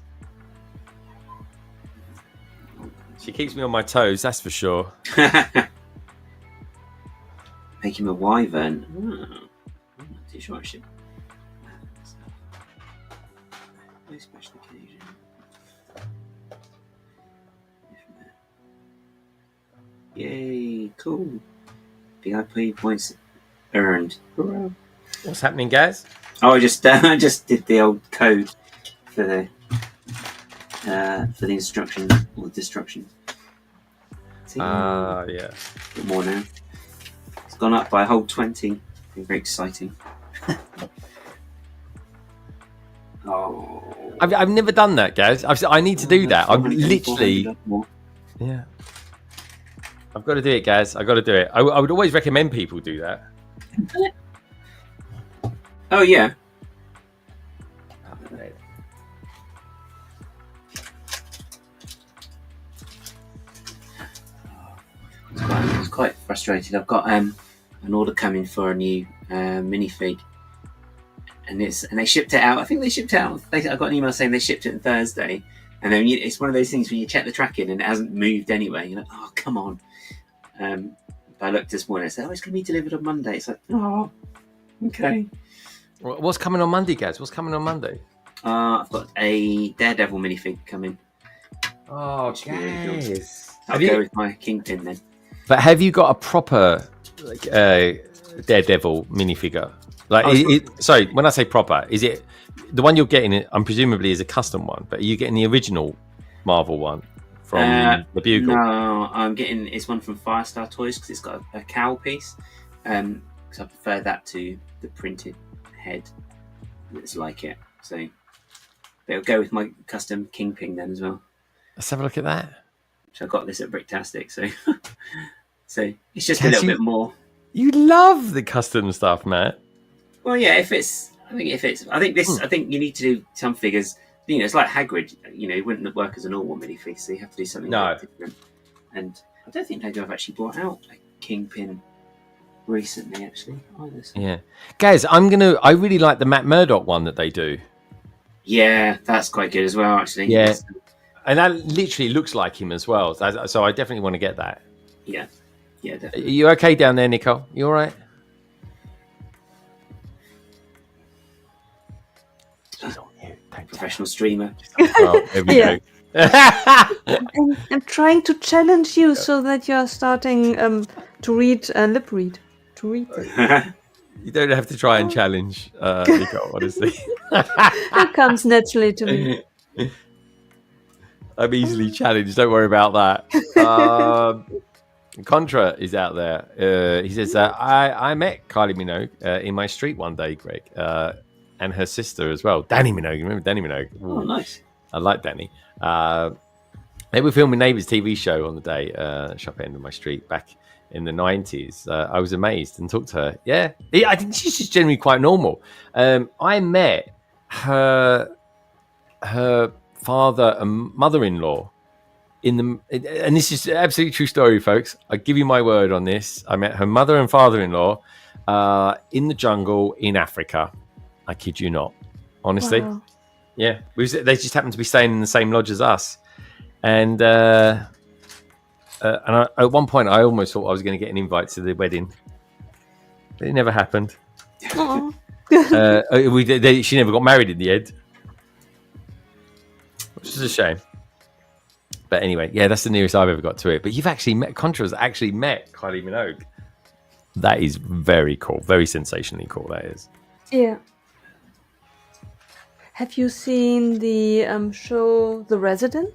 She keeps me on my toes, that's for sure. Make him a wyvern. I'm not too sure I should. No special occasion. Yay, cool. VIP points earned. Hurrah. What's happening, guys? Oh, I just did the old code for the instructions or the destructions. Yeah. A bit more now. It's gone up by a whole 20. Very exciting. Oh, I've never done that, guys. I need to do that. I'm 400, literally... 400 more. Yeah. I've got to do it, guys. I've got to do it. I would always recommend people do that. Oh yeah. I was quite frustrated. I've got an order coming for a new minifig, and they shipped it out. I think they shipped it out. I got an email saying they shipped it on Thursday, and then it's one of those things when you check the tracking and it hasn't moved anyway. You're like, oh come on. But I looked this morning and said, oh, it's going to be delivered on Monday. It's like, oh, okay. What's coming on Monday, guys? What's coming on Monday? I've got a Daredevil minifig coming. Oh, guys. I'll go with my Kingpin then. But have you got a proper Daredevil minifigure? Like, sorry, when I say proper, is it the one you're getting? Presumably is a custom one, but are you getting the original Marvel one from the Bugle? No, I'm getting it's one from Firestar Toys because it's got a cowl piece. Because I prefer that to the printed head that's like it. So But it'll go with my custom Kingpin then as well. Let's have a look at that. So I got this at Bricktastic, so so it's just Yes, a little bit more. You love the custom stuff, Matt. Well, yeah. I think you need to do some figures. You know, it's like Hagrid. You know, it wouldn't work as a normal minifig, so you have to do something different. And I don't think I've actually brought out a Kingpin recently, actually. Either, so. Yeah, guys, I really like the Matt Murdock one that they do. Yeah, that's quite good as well, actually. Yeah, and that literally looks like him as well. So I definitely want to get that. Yeah, definitely. Are you okay down there, Nicole? You all right? She's on mute. Professional streamer. Oh, there we go. I'm trying to challenge you so that you're starting to lip read. To read it. You don't have to try and challenge Nicole, honestly. That comes naturally to me. I'm easily challenged. Don't worry about that. Contra is out there. He says, I met Kylie Minogue in my street one day, Greg, and her sister as well. Danny Minogue. Remember Danny Minogue? Oh, nice. I like Danny. They were filming Neighbours TV show on the day, shop end of my street back in the 90s. I was amazed and talked to her. Yeah, I think she's just generally quite normal. I met her father and mother-in-law and this is an absolutely true story, folks. I give you my word on this. I met her mother and father-in-law in the jungle in Africa. I kid you not. Honestly. Wow. Yeah. They just happened to be staying in the same lodge as us. And at one point, I almost thought I was going to get an invite to the wedding. But it never happened. She never got married in the end. Which is a shame. But anyway, yeah, that's the nearest I've ever got to it. But you've actually met, Contra's actually met Kylie Minogue. That is very cool. Very sensationally cool, that is. Yeah. Have you seen the show The Resident?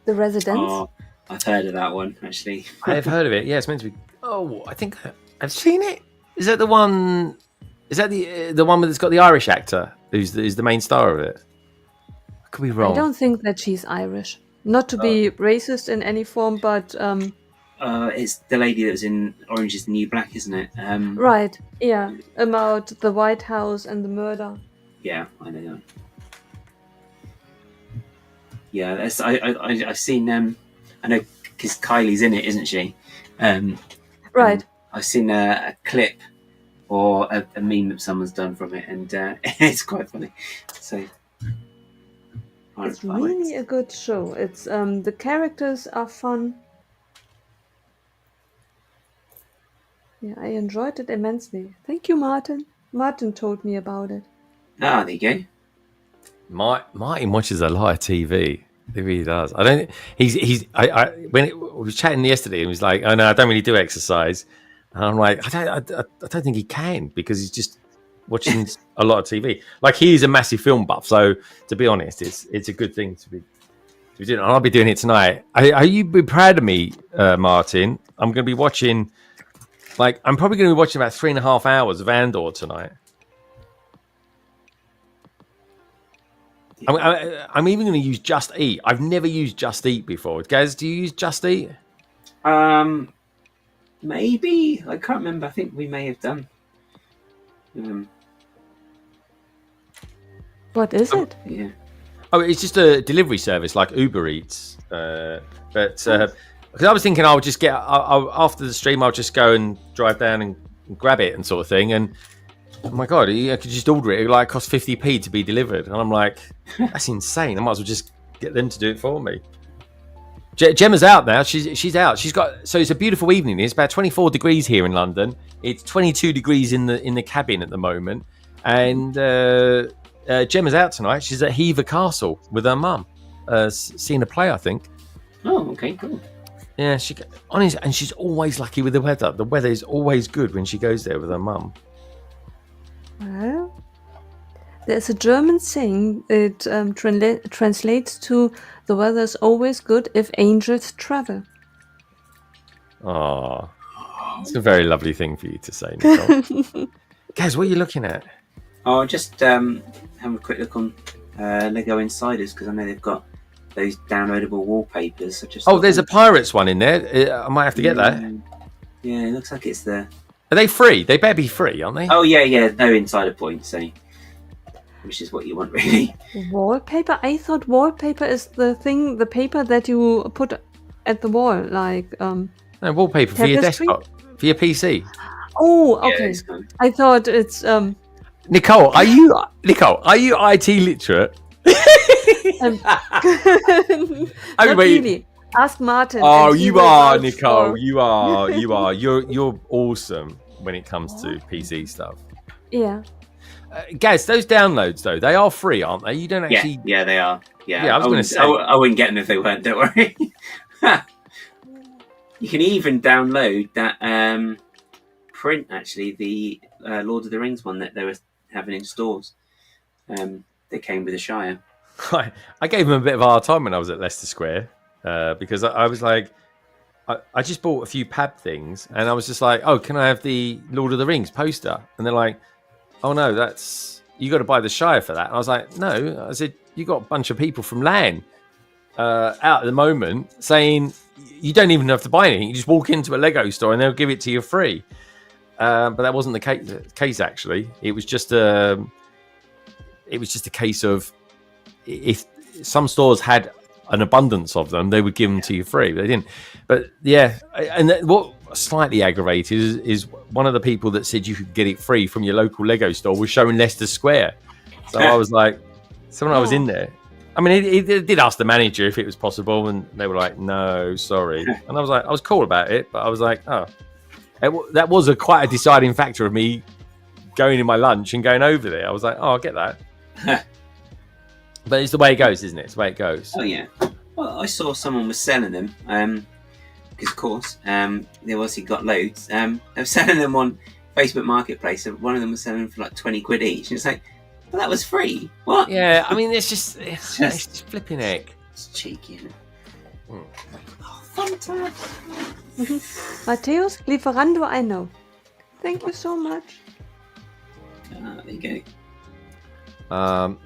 The Residents? Oh, I've heard of that one, actually. I have heard of it. Yeah, it's meant to be. Oh, I think I've seen it. Is that the one? Is that the one that's got the Irish actor who's the main star of it? I could be wrong. I don't think that she's Irish. Not to be racist in any form, but it's the lady that was in Orange is the New Black, isn't it? right. Yeah, about the White House and the murder. Yeah, I know that. Yeah, I've seen. I know because Kylie's in it, isn't she? Right. I've seen a clip or a meme that someone's done from it, and it's quite funny. So it's really a good show. It's the characters are fun. Yeah, I enjoyed it immensely. Thank you, Martin. Martin told me about it. Ah, there you go. Martin watches a lot of TV. He really does. I don't. We was chatting yesterday, and he was like, "Oh no, I don't really do exercise." And I'm like, I don't think he can because he's just watching a lot of TV. Like he's a massive film buff, so to be honest, it's a good thing to be doing. And I'll be doing it tonight. Are you be proud of me, Martin? I'm going to be watching. Like I'm probably going to be watching about 3.5 hours of Andor tonight. I'm even going to use Just Eat. I've never used Just Eat before. Guys, do you use Just Eat? Maybe. I can't remember. I think we may have done. What is it? Yeah. Oh, it's just a delivery service like Uber Eats. Because I was thinking I'll just I'll after the stream, I'll just go and drive down and grab it and sort of thing. And oh my God, I could just order it. It like cost 50p to be delivered. And I'm like, that's insane. I might as well just get them to do it for me. Gemma's out now. She's out. So it's a beautiful evening. It's about 24 degrees here in London. It's 22 degrees in the cabin at the moment. And Gemma's out tonight. She's at Hever Castle with her mum, seeing a play, I think. Oh, okay, cool. Yeah, and she's always lucky with the weather. The weather is always good when she goes there with her mum. Well, there's a German saying. It translates to "the weather's always good if angels travel." Oh, it's a very lovely thing for you to say, Nicole. Guys, what are you looking at? Oh, just having a quick look on Lego Insiders, because I know they've got those downloadable wallpapers. So just Oh, there's a Pirates one in there. I might have to get that. Yeah, it looks like it's there. Are they free? They better be free, aren't they? Oh yeah, no insider points, so which is what you want really. Wallpaper? I thought wallpaper is the paper that you put at the wall, like No, wallpaper for your tapestry? desktop, for your PC. Oh, Yeah, okay. it's kind of- I thought it's Nicole, are you IT literate? not wait. really. Ask Martin. Oh, and he you will are, vouch Nicole. for- You are. You're awesome when it comes to PC stuff. Yeah. Gaz, those downloads though, they are free, aren't they? You don't actually. Yeah, they are. Yeah, I was gonna say. I wouldn't get them if they weren't. Don't worry. You can even download that print. Actually, the Lord of the Rings one that they were having in stores. They came with a Shire. I gave them a bit of a hard time when I was at Leicester Square because I was like, I just bought a few pad things and I was just like, oh, can I have the Lord of the Rings poster? And they're like, oh no, you got to buy the Shire for that. And I was like, no. I said, you got a bunch of people from LAN out at the moment saying you don't even have to buy anything. You just walk into a Lego store and they'll give it to you free. But that wasn't the case actually. It was just a case of if some stores had an abundance of them, they would give them to you free. They didn't. But yeah, and what slightly aggravated is one of the people that said you could get it free from your local Lego store was showing Leicester Square. So I was like, when I was in there, I mean, he did ask the manager if it was possible, and they were like, no, sorry. And I was like, I was cool about it, but I was like, oh, that was quite a deciding factor of me going in my lunch and going over there. I was like, oh, I'll get that. But it's the way it goes, isn't it? It's the way it goes. Oh yeah. Well, I saw someone was selling them. Because of course, they obviously got loads. They were selling them on Facebook Marketplace. And one of them was selling them for like 20 quid each. And it's like, well, that was free. What? Yeah, I mean, it's just flipping heck. It's cheeky, isn't it? Oh, fun time. Matthäus, Lieferando, I know. Thank you so much. There you Um,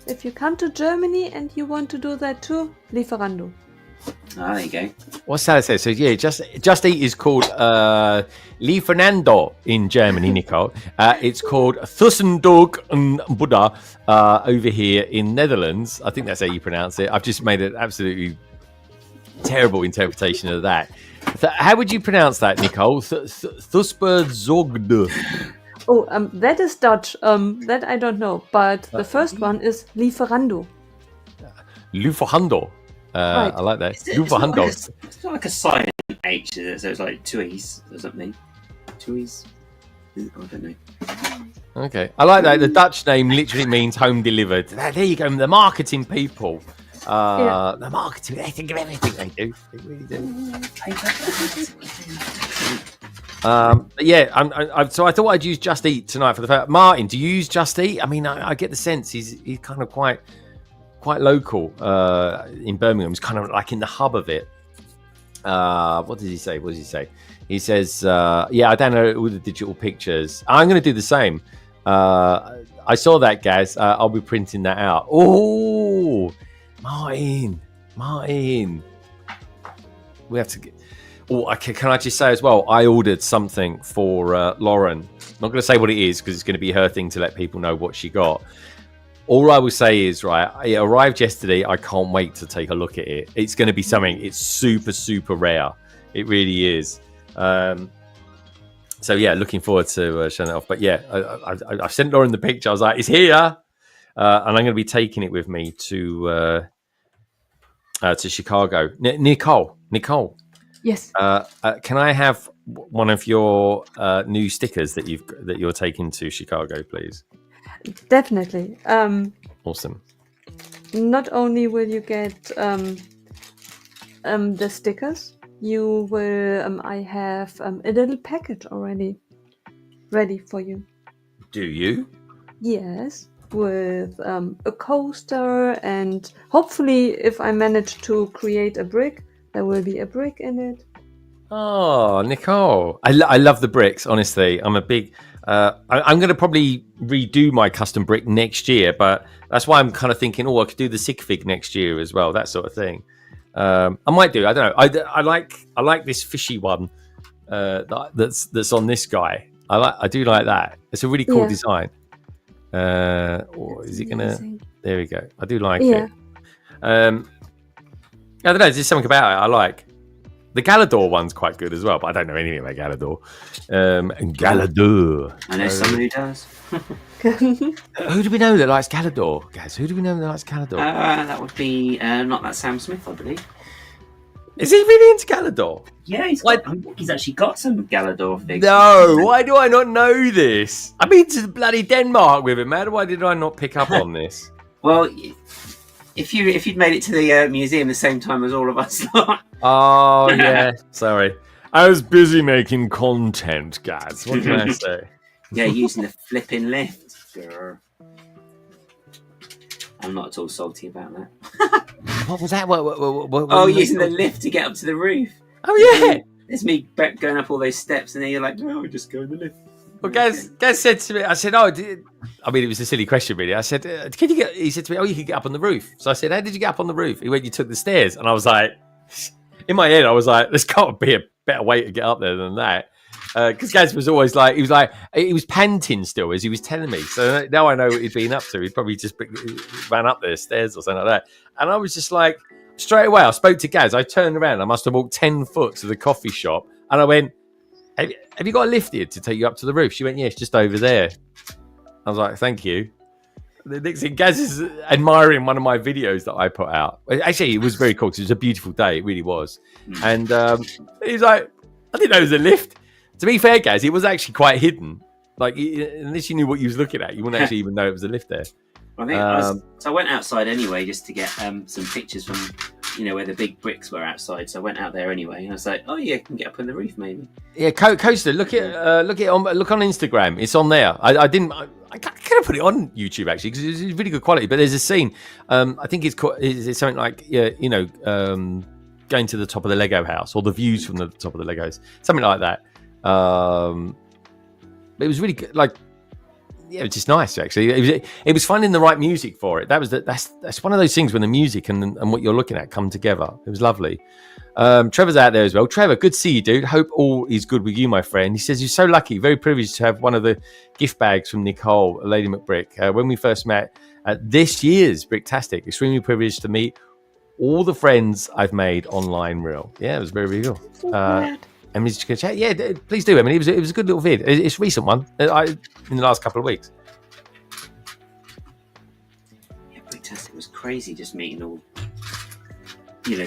If you come to Germany and you want to do that too, Lieferando. go. There you go. what's that say? So yeah, Just Eat is called Lieferando in Germany, Nicole. It's called Thussendog and Buddha over here in Netherlands. I think that's how you pronounce it. I've just made an absolutely terrible interpretation of that. How would you pronounce that, Nicole? Thussbezorgd. Oh, that is Dutch. That I don't know. But the first one is Lieferando. Lieferando. Right. I like that. It's not Lieferando. it's not like a silent H, is it? So it's like two E's or something. Two E's? I don't know. Okay, I like that. The Dutch name literally means home delivered. There you go. The marketing people. The marketing. They think of everything they do. They really do. But yeah, so I thought I'd use Just Eat tonight for the fact. Martin, do you use Just Eat? I mean, I get the sense he's kind of quite local in Birmingham. He's kind of like in the hub of it. What does he say? He says, yeah, I downloaded all the digital pictures. I'm going to do the same. I saw that, Gaz. I'll be printing that out. Oh, Martin. We have to get... Oh, okay, can I just say as well, I ordered something for Lauren. I'm not going to say what it is because it's going to be her thing to let people know what she got. All I will say is, right, it arrived yesterday. I can't wait to take a look at it. It's going to be something, it's super, super rare. It really is. So, yeah, looking forward to showing it off. But, yeah, I sent Lauren the picture. I was like, it's here. And I'm going to be taking it with me to Chicago. Nicole. Yes. Can I have one of your new stickers that you're taking to Chicago, please? Definitely. Awesome. Not only will you get the stickers, you will. I have a little package already ready for you. Do you? Yes, with a coaster, and hopefully, if I manage to create a brick, there will be a brick in it. Oh, Nicole. I love the bricks, honestly. I'm a big I'm going to probably redo my custom brick next year, but that's why I'm kind of thinking, I could do the sig fig next year as well, that sort of thing. I might do. I don't know. I like this fishy one that's on this guy. I do like that. It's a really cool design. Or is it gonna? There we go. I do like it. I don't know. There's something about it I like. The Galador one's quite good as well, but I don't know anything about Galador. And Galador. I know someone who does. Who do we know that likes Galador, guys? Who do we know that likes Galador? That would be not that Sam Smith, I believe. Is he really into Galador? Yeah, he's actually got some Galador figures. No, why do I not know this? I've been to bloody Denmark with him, man. Why did I not pick up on this? Well, if you'd made it to the museum the same time as all of us. Oh, yeah. Sorry. I was busy making content, guys. What can I say? Yeah, using the flipping lift. Grr. I'm not at all salty about that. What was that? What using the lift to get up to the roof. Oh, yeah. There's me going up all those steps, and then you're like, no, we're just going the lift. Well, Gaz said to me, I said, it was a silly question, really. I said, can you get, he said to me, you can get up on the roof. So I said, how did you get up on the roof? He went, you took the stairs. And I was like, in my head, I was like, there's got to be a better way to get up there than that. Because Gaz was always like, he was panting still as he was telling me. So now I know what he'd been up to. He probably just ran up the stairs or something like that. And I was just like, straight away, I spoke to Gaz. I turned around. I must have walked 10 foot to the coffee shop. And I went, have you got a lift here to take you up to the roof? She went, yeah, it's just over there. I was like, thank you. The next thing, Gaz is admiring one of my videos that I put out. Actually, it was very cool because it was a beautiful day. It really was. And he was like, I didn't know it was a lift. To be fair, Gaz, it was actually quite hidden. Like, unless you knew what you was looking at, you wouldn't actually even know it was a lift there. I went outside anyway just to get some pictures from, where the big bricks were outside. So I went out there anyway, and I was like, "Oh yeah, I can get up on the roof maybe." Yeah, Coaster, look on Instagram. It's on there. I could have put it on YouTube actually because it's really good quality. But there's a scene. I think it's something like going to the top of the Lego house or the views from the top of the Legos, something like that. It was really good. Like, yeah, it was just nice actually. It was finding the right music for it. That's one of those things when the music and what you're looking at come together. It was lovely. Trevor's out there as well. Trevor, good to see you, dude. Hope all is good with you, my friend. He says you're so lucky, very privileged to have one of the gift bags from Nicole, Lady McBrick. When we first met at this year's Bricktastic, extremely privileged to meet all the friends I've made online. Real, yeah, it was very real. And we're just gonna chat. Yeah, please do. I mean, it was a good little vid. It's a recent one. In the last couple of weeks. Yeah, Bricktastic was crazy. Just meeting all,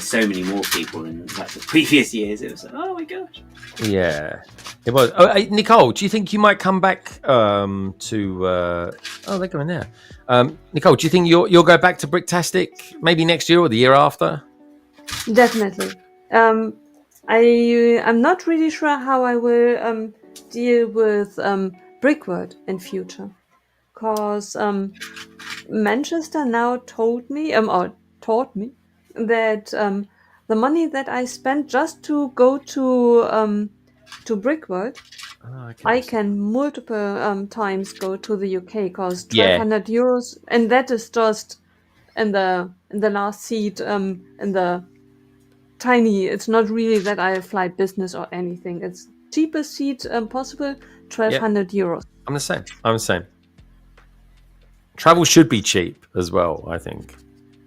so many more people than like the previous years. It was like, oh my gosh. Yeah, it was. Oh, Nicole, do you think you might come back to? They're going there. Nicole, do you think you'll go back to Bricktastic maybe next year or the year after? Definitely. I'm not really sure how I will deal with Brickworld in future, because Manchester now taught me that the money that I spent just to go to Brickworld, I can multiple times go to the UK, because 1,200 euros, and that is just in the last seat in the tiny. It's not really that I fly business or anything. It's cheapest seat possible, 1,200 euros. I'm the same. Travel should be cheap as well, I think.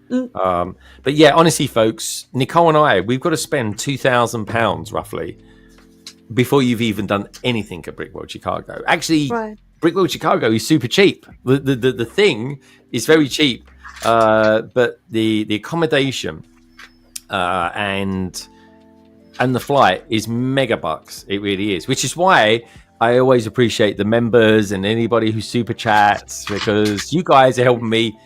But yeah, honestly, folks, Nicole and we've got to spend £2,000 roughly before you've even done anything at Brickworld Chicago. Actually, Brickworld Chicago is super cheap. The thing is very cheap, but the accommodation and the flight is mega bucks. It really is, which is why I always appreciate the members and anybody who super chats, because you guys are helping me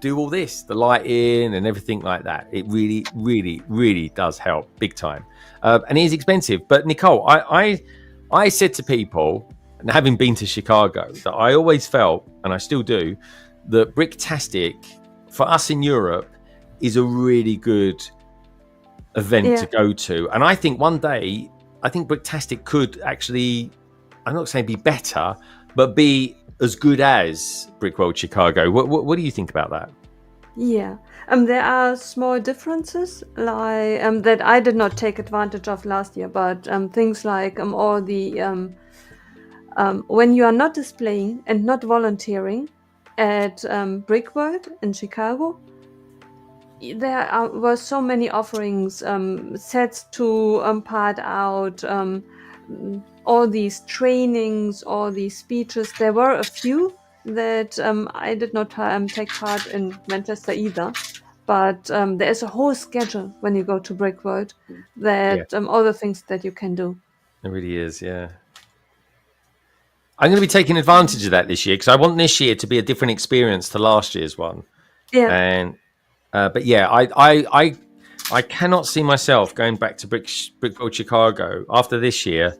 do all this, the lighting and everything like that. It really, really, really does help big time. And it is expensive. But Nicole, I said to people, and having been to Chicago, that I always felt, and I still do, that Bricktastic for us in Europe is a really good event to go to. And I think one day, Bricktastic could actually I'm not saying be better, but be as good as Brickworld Chicago. What do you think about that? Yeah. There are small differences like that I did not take advantage of last year, but things like all the when you are not displaying and not volunteering at Brickworld in Chicago, were so many offerings, sets to part out, all these trainings, all these speeches. There were a few that I did not take part in Manchester either. But there is a whole schedule when you go to Brickworld that all the things that you can do. It really is, yeah. I'm going to be taking advantage of that this year because I want this year to be a different experience to last year's one. Yeah. And but yeah, I cannot see myself going back to Brickworld Chicago after this year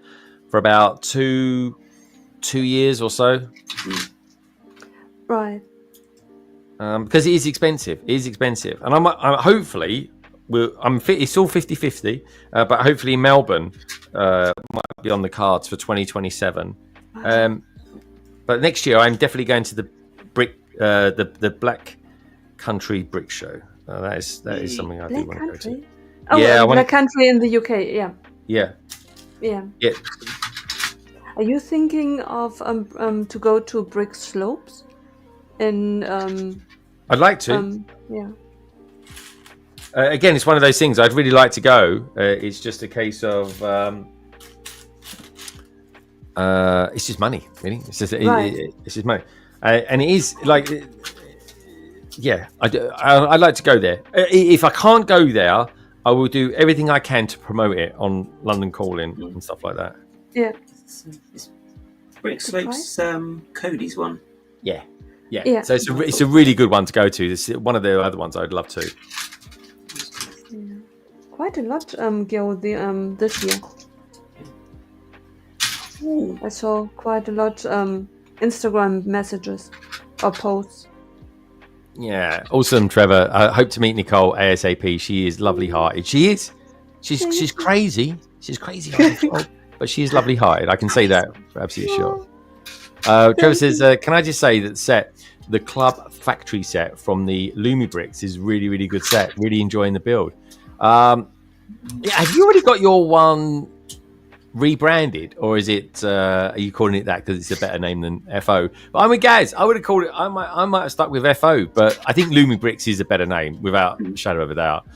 for about two years or so. Right. Because it is expensive. It is expensive. And I'm hopefully, it's all 50-50, but hopefully Melbourne might be on the cards for 2027. But next year, I'm definitely going to the Black Country Brick Show. That is something I do want to go to. Oh, yeah, Black Country in the UK, yeah. Yeah. Yeah. Yeah. Are you thinking of to go to Brick Slopes? I'd like to. Yeah. Again, it's one of those things I'd really like to go. It's just a case of it's just money, really. It's just it's just money, and it is like, yeah. I'd like to go there. If I can't go there, I will do everything I can to promote it on London Calling and stuff like that. Yeah. It's Brick Slopes, Cody's one. Yeah. Yeah. So it's a really good one to go to. It's one of the other ones I'd love to. Yeah. Quite a lot go this year. Ooh. I saw quite a lot Instagram messages or posts. Yeah, awesome, Trevor. I hope to meet Nicole ASAP. She is lovely-hearted. She is. She's crazy. She's crazy, but she is lovely-hearted. I can say that for absolutely sure. Trevor says, "Can I just say that the Club Factory set from the Lumi Bricks is really, really good set. Really enjoying the build. Have you already got your one rebranded, or is it? Are you calling it that because it's a better name than FO? But I'm with Gaz. I would have called it. I might have stuck with FO, but I think Lumi Bricks is a better name without a shadow of a doubt.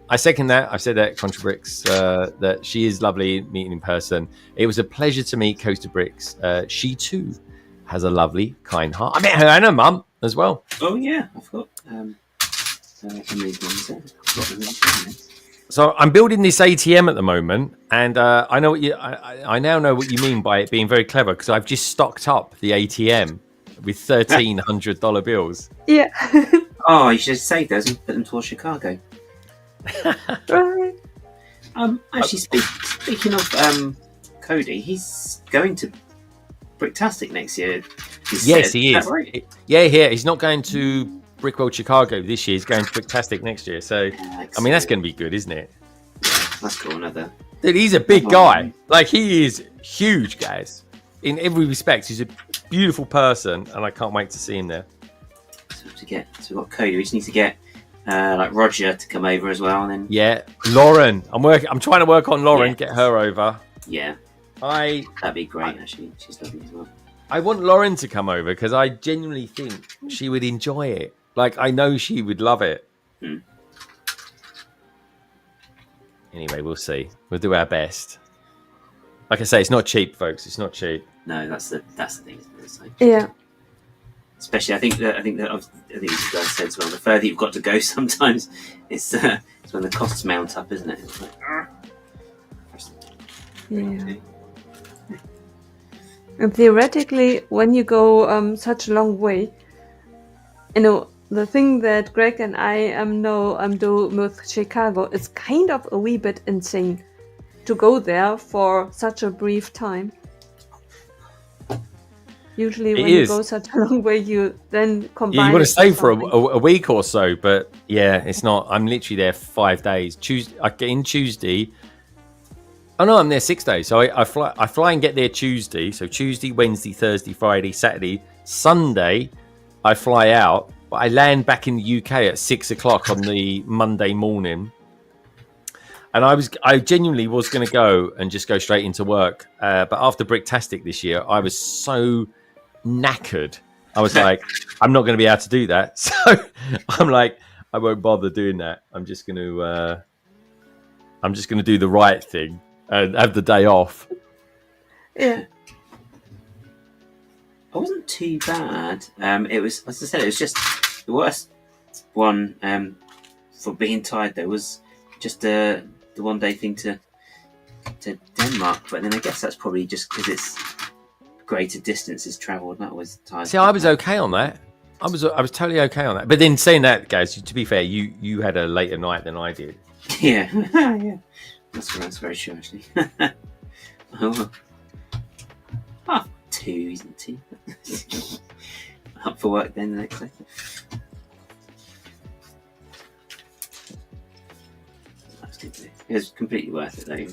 I second that. I've said that Contra Bricks, that she is lovely meeting in person. It was a pleasure to meet Coaster Bricks. She too has a lovely, kind heart. I met her and her mum as well. Oh yeah, I forgot. So I'm building this ATM at the moment, and I know what I now know what you mean by it being very clever because I've just stocked up the ATM with $1,300 bills. Yeah. Oh, you should save those and put them towards Chicago. Right. Actually, speaking of Cody, he's going to Bricktastic next year. Yes, he is. Right? Yeah, he's not going to Brickworld Chicago this year. He's going to Bricktastic next year. So, I mean, that's going to be good, isn't it? That's cool. Dude, he's a big guy. Like, he is huge, guys. In every respect, he's a beautiful person, and I can't wait to see him there. So we've got Cody. We just need to get like Roger to come over as well, and then Lauren. I'm trying to work on Lauren. Get her over. Yeah, that'd be great. Actually, she's lovely as well. I want Lauren to come over because I genuinely think she would enjoy it. Like, I know she would love it. Anyway, we'll see. We'll do our best. Like I say, it's not cheap, folks. It's not cheap. No, that's the thing. It's like, Yeah. Especially, I think that you guys said as well. The further you've got to go, sometimes it's when the costs mount up, isn't it? It's like, Yeah. And theoretically, when you go such a long way, the thing that Greg and I do with Chicago is kind of a wee bit insane to go there for such a brief time. Usually when you go such a long way, you then combine... Yeah, you want to stay for a week or so, but yeah, it's not. I'm literally there 5 days. I get in Tuesday. Oh no, I'm there 6 days. So I fly and get there Tuesday. So Tuesday, Wednesday, Thursday, Friday, Saturday, Sunday, I fly out. But I land back in the UK at 6 o'clock on the Monday morning. And I genuinely was going to go and just go straight into work. But after Bricktastic this year, I was so knackered. I was like, I'm not going to be able to do that. So I'm like, I won't bother doing that. I'm just going to do the right thing and have the day off. Yeah. It wasn't too bad. It was, as I said, it was just the worst one for being tired. There was just the 1 day thing to Denmark, but then I guess that's probably just because it's greater distances travelled. That was tired. See, I was okay on that. I was totally okay on that. But then saying that, guys, to be fair, you had a later night than I did. Yeah, yeah. That's very true, actually. Oh, 2, isn't it? Up for work then the next day. That's good. It was completely worth it, though.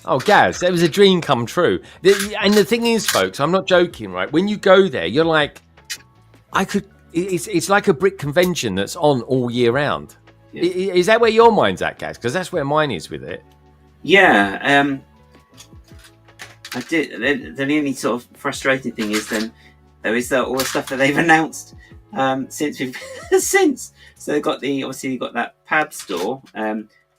Oh, Gaz, it was a dream come true. And the thing is, folks, I'm not joking, right? When you go there, you're like, it's like a brick convention that's on all year round. Yeah. Is that where your mind's at, Gaz? Because that's where mine is with it. Yeah. I did. The only sort of frustrating thing is then there is all the stuff that they've announced since. So they've got you've got that pad store,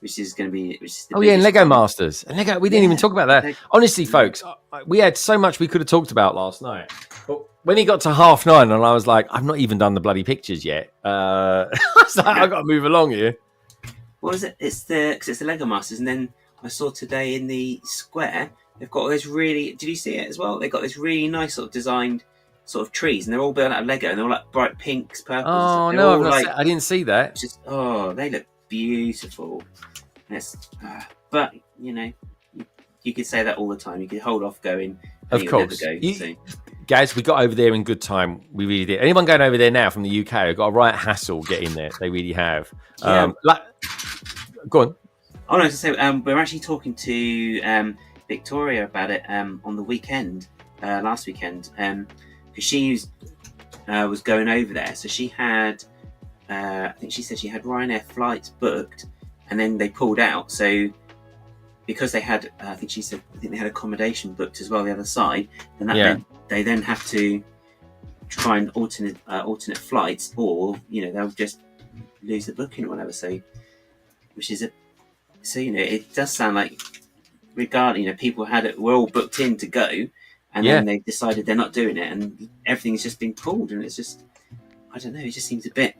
which is going to be and Lego Masters and Lego. We didn't even talk about that. Honestly, folks, we had so much we could have talked about last night. But when he got to 9:30, and I was like, I've not even done the bloody pictures yet. I was like, I've got to move along here. What is it? It's the Lego Masters, and then I saw today in the square they've got this really. Did you see it as well? They've got this really nice sort of designed sort of trees, and they're all built out of Lego, and they're all like bright pinks, purples. Oh no, I didn't see that. Just they look beautiful. But you could say that all the time. You could hold off going. Of course, guys, we got over there in good time. We really did. Anyone going over there now from the UK have got a right hassle getting there. They really have. Yeah. Go on. Oh no, to say we're actually talking to Victoria about it on the weekend, last weekend, because she was going over there. So she had, I think she said she had Ryanair flights booked, and then they pulled out. So because they had, I think they had accommodation booked as well the other side. Then that meant they then have to try and alternate flights, or they'll just lose the booking or whatever. So, it does sound like regarding people were all booked in to go, and then they decided they're not doing it, and everything's just been pulled, and it's just, I don't know, it just seems a bit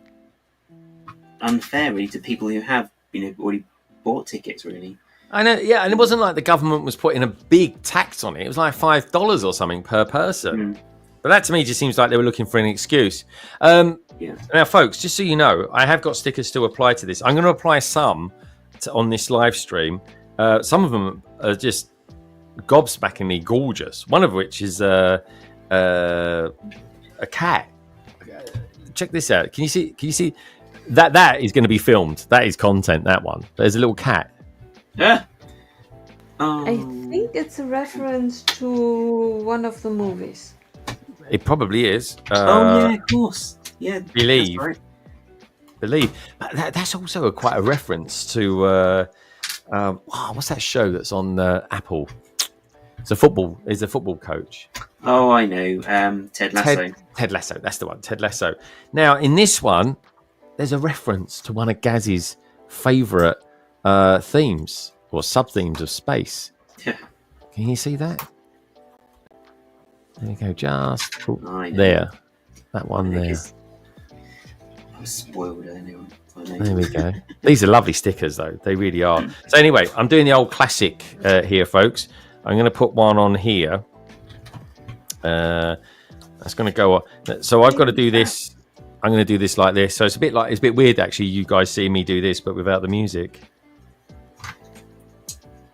unfair really to people who have already bought tickets really. I know, and it wasn't like the government was putting a big tax on it. It was like $5 or something per person. But that to me just seems like they were looking for an excuse. Now, folks, just so you know, I have got stickers to apply to this. I'm going to apply some on this live stream. Some of them are just gobsmackingly gorgeous. One of which is a cat. Check this out. Can you see that is going to be filmed? That is content. That one. There's a little cat. Yeah. I think it's a reference to one of the movies. It probably is. Yeah, of course. Yeah. Believe. But that's also quite a reference to what's that show that's on Apple? It's a football coach. Oh, I know. Ted Lasso. Ted Lasso. That's the one. Ted Lasso. Now, in this one, there's a reference to one of Gaz's favourite themes or sub-themes of space. Yeah. Can you see that? There we go. Just there. That one there. I'm spoiled anyway. There we go. These are lovely stickers, though. They really are. So anyway, I'm doing the old classic here, folks. I'm going to put one on here. That's going to go on. So I've got to do this. I'm going to do this like this. So it's a bit weird, actually, you guys seeing me do this, but without the music.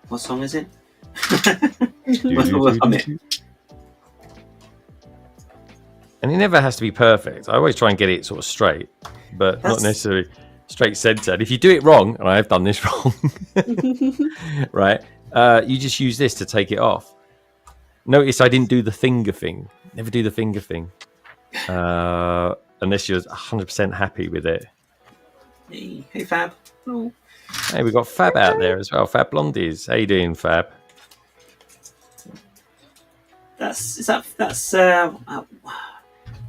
What song is it? And it never has to be perfect. I always try and get it sort of straight, but not necessarily straight centre. And if you do it wrong, and I have done this wrong, right, you just use this to take it off. Notice I didn't do the finger thing. Never do the finger thing. Unless you're 100% happy with it. Hey, Fab. Oh. Hey, we got Fab out there as well. Fab Blondies. How you doing, Fab?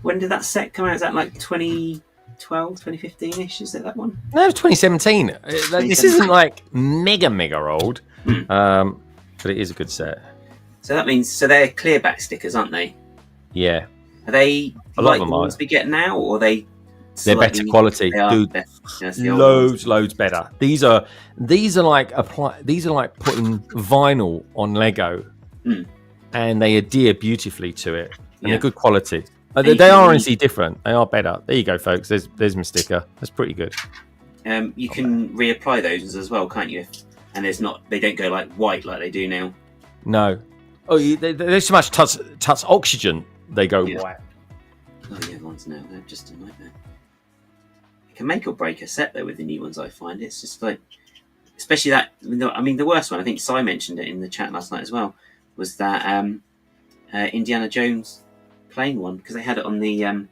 When did that set come out? Is that like 2012, 2015-ish? Is it that one? No, it was 2017. This isn't like mega old, but it is a good set. So that means they're clear back stickers, aren't they? Yeah. Are they A lot like of the them ones we get now, or are they? They're better quality, dude. Loads better. These are like putting vinyl on Lego, and they adhere beautifully to it, and they're good quality. They are honestly different. They are better. There you go, folks. There's my sticker. That's pretty good. You can reapply those as well, can't you? And they don't go like white like they do now. No. Oh, there's so much touch oxygen. They go white. Oh yeah, the ones now they're just a nightmare. It can make or break a set though with the new ones. I find it's just like, especially that. I mean, the worst one. I think Si mentioned it in the chat last night as well. Was that Indiana Jones plane one, because they had it on the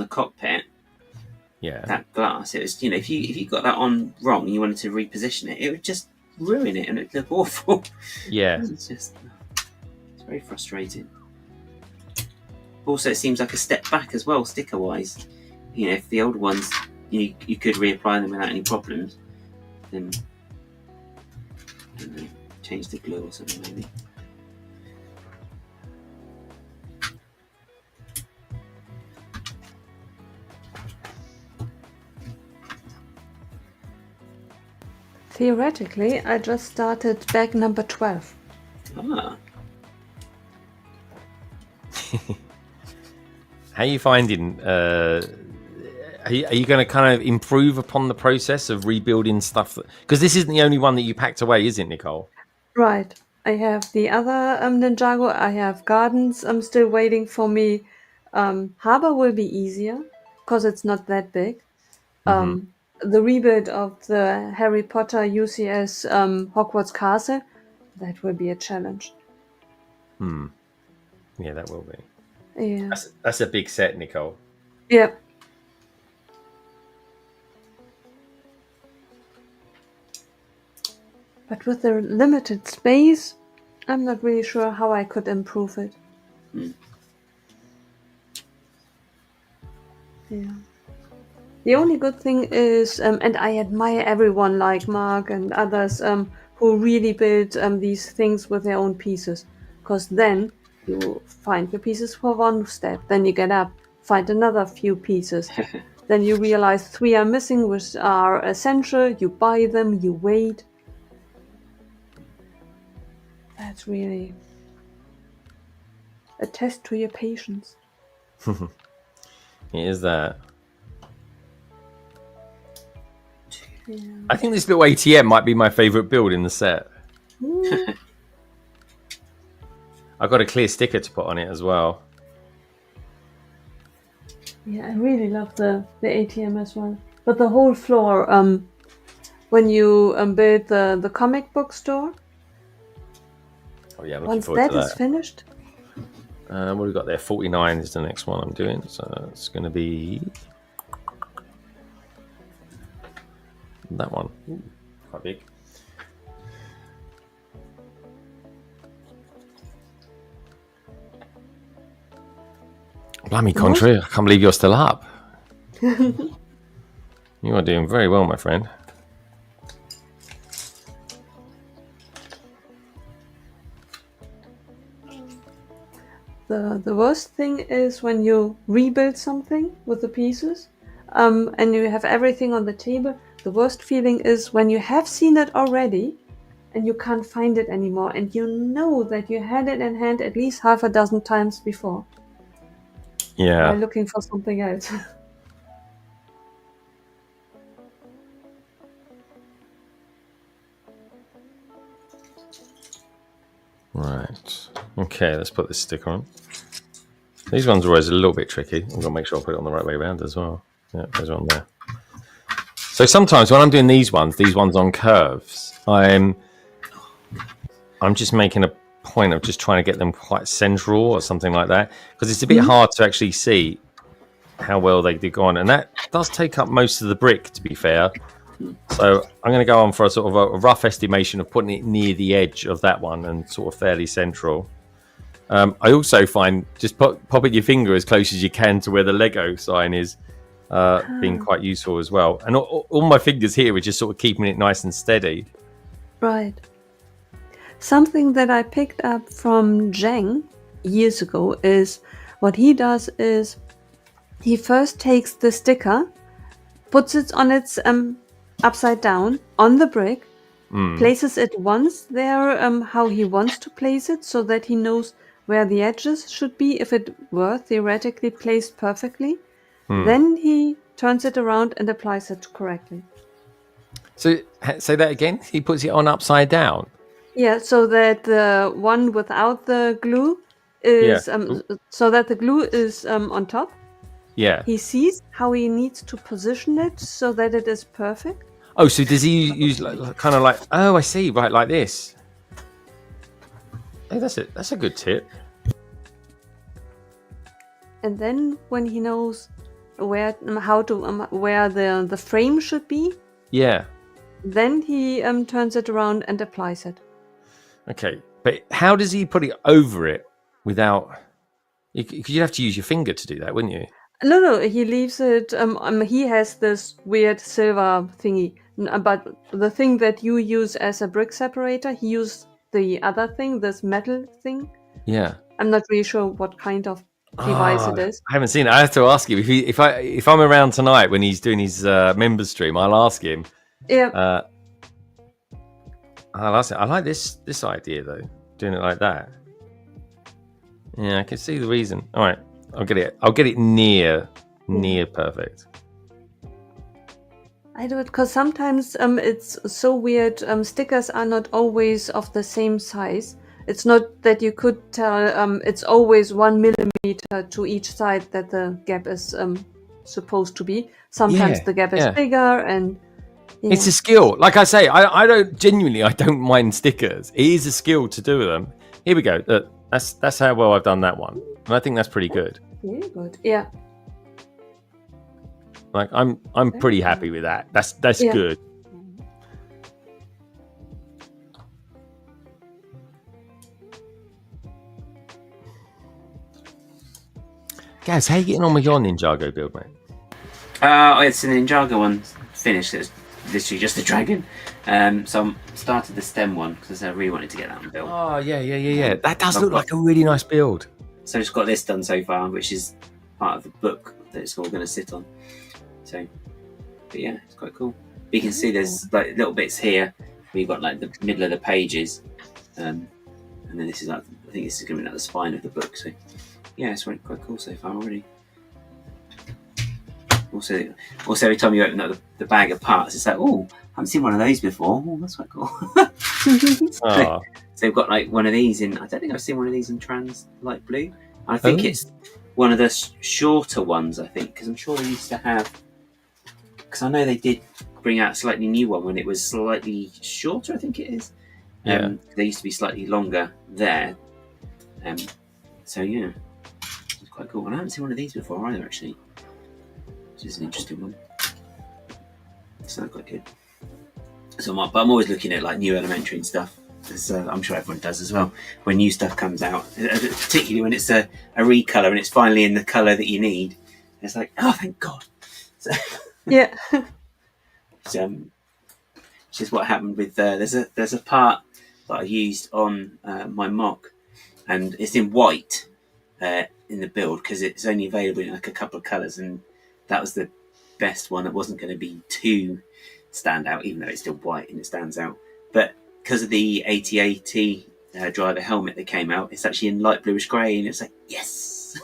cockpit. Yeah. That glass. It was, if you got that on wrong and you wanted to reposition it, it would just ruin it and it'd look awful. Yeah. It's very frustrating. Also, it seems like a step back as well, sticker wise. If the old ones you could reapply them without any problems, then I don't know, change the glue or something maybe. Theoretically, I just started bag number 12. Ah. How are you finding? Are you going to kind of improve upon the process of rebuilding stuff? Because this isn't the only one that you packed away, is it, Nicole? Right. I have the other Ninjago. I have Gardens. I'm still waiting for me. Harbor will be easier because it's not that big. The rebuild of the Harry Potter UCS Hogwarts Castle, that will be a challenge. Yeah, that will be. Yeah. That's a big set, Nicole. Yep. But with the limited space, I'm not really sure how I could improve it. Yeah. The only good thing is, and I admire everyone like Mark and others who really build these things with their own pieces. Because then you find your pieces for one step, then you get up, find another few pieces. Then you realize 3 are missing, which are essential. You buy them, you wait. That's really a test to your patience. It is that. Yeah. I think this little ATM might be my favourite build in the set. I've got a clear sticker to put on it as well. Yeah, I really love the ATM as well. But the whole floor, when you build the comic book store, Oh yeah, I'm looking once forward that to is that. finished, What have we got there? 49 is the next one I'm doing. So it's going to be that one. Ooh, quite big. Blimey, Contrary, I can't believe you're still up. You are doing very well, my friend. the worst thing is when you rebuild something with the pieces, and you have everything on the table. The worst feeling is when you have seen it already, and you can't find it anymore, and you know that you had it in hand at least half a dozen times before. Yeah. By looking for something else. Right. Okay, let's put this sticker on. These ones are always a little bit tricky. I've got to make sure I put it on the right way around as well. Yeah, there's one there. So sometimes when I'm doing these ones on curves, I'm I'm just making a point of just trying to get them quite central or something like that, because it's a bit hard to actually see how well they do go on, and that does take up most of the brick, to be fair. So I'm going to go on for a sort of a rough estimation of putting it near the edge of that one and sort of fairly central. I also find just popping your finger as close as you can to where the Lego sign is being quite useful as well. And all my fingers here are just sort of keeping it nice and steady. Right. Something that I picked up from Zheng years ago is what he does is he first takes the sticker, puts it on its upside down on the brick, places it once there how he wants to place it so that he knows where the edges should be if it were theoretically placed perfectly. Then he turns it around and applies it correctly. So say that again. He puts it on upside down. Yeah, so that the one without the glue is so that the glue is on top. Yeah. He sees how he needs to position it so that it is perfect. Oh, so does he use kind of like? Oh, I see. Right, like this. Hey, that's it. That's a good tip. And then when he knows where the frame should be, then he turns it around and applies it. Okay, but how does he put it over it without? Because you'd have to use your finger to do that, wouldn't you? No, he leaves it. He has this weird silver thingy, but the thing that you use as a brick separator, he used the other thing, this metal thing. Yeah. I'm not really sure what kind of device it is. I haven't seen it. I have to ask him if I'm around tonight when he's doing his members stream. I'll ask him. Yeah. I'll ask him. I like this idea though, doing it like that. Yeah, I can see the reason. All right, I'll get it near perfect. I do it because sometimes it's so weird. Stickers are not always of the same size. It's not that you could tell it's always 1 millimeter to each side that the gap is supposed to be. Sometimes the gap is bigger, and it's a skill. Like I say, I don't mind stickers. It is a skill to do them. Here we go. That's how well I've done that one, and I think that's pretty good. Very good. Yeah. Like I'm pretty happy with that. That's good. Gaz, how you getting on with your Ninjago build, mate? It's an Ninjago one finished. It's literally just a dragon. So I started the stem one because I really wanted to get that one built. Oh yeah. That does look like a really nice build. So I've just got this done so far, which is part of the book that it's all going to sit on. So, but yeah, it's quite cool. But you can see there's like little bits here where you've got like the middle of the pages, and then this is like, I think this is going to be like the spine of the book. So yeah, it's really quite cool so far already. Also, every time you open up the bag of parts, it's like, oh, I haven't seen one of those before. Oh, that's quite cool. So they've got like one of these in. I don't think I've seen one of these in trans light blue. I think it's one of the shorter ones. I think because I'm sure they used to have. Because I know they did bring out a slightly new one when it was slightly shorter. I think it is. They used to be slightly longer there. So yeah, it's quite cool. And I haven't seen one of these before either, actually. Which is an interesting one. It's not quite good. So, but I'm always looking at like new elementary and stuff. As, I'm sure everyone does as well. When new stuff comes out, particularly when it's a recolor and it's finally in the color that you need, it's like, oh, thank God. So, yeah. Which is what happened with there's a part that I used on my mock, and it's in white in the build because it's only available in like a couple of colors, and that was the best one that wasn't going to be too stand out, even though it's still white and it stands out. But because of the AT-AT driver helmet that came out, it's actually in light bluish grey, and it's like, yes!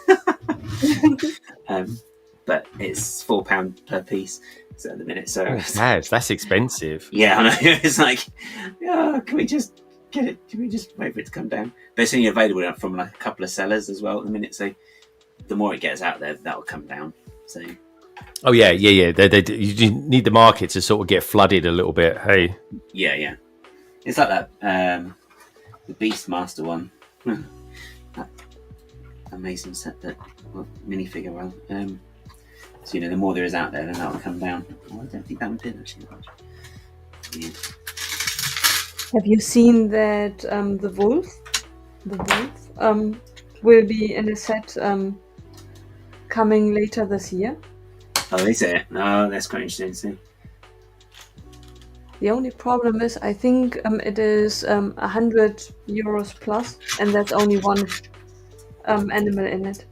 But it's £4 per piece at the minute. So that's expensive. Yeah, I know. It's like, can we just get it? Can we just wait for it to come down? But it's only available from like a couple of sellers as well at the minute. So the more it gets out there, that will come down. So. Oh yeah. You need the market to sort of get flooded a little bit. Hey. Yeah. It's like that. the Beastmaster one. That amazing set, that minifigure one. So the more there is out there, then that will come down. Oh, I don't think that one did actually. Yeah. Have you seen that the wolf will be in a set coming later this year? Oh, is it? Oh, that's quite interesting to see. The only problem is, I think it is €100 plus, and there's only one animal in it.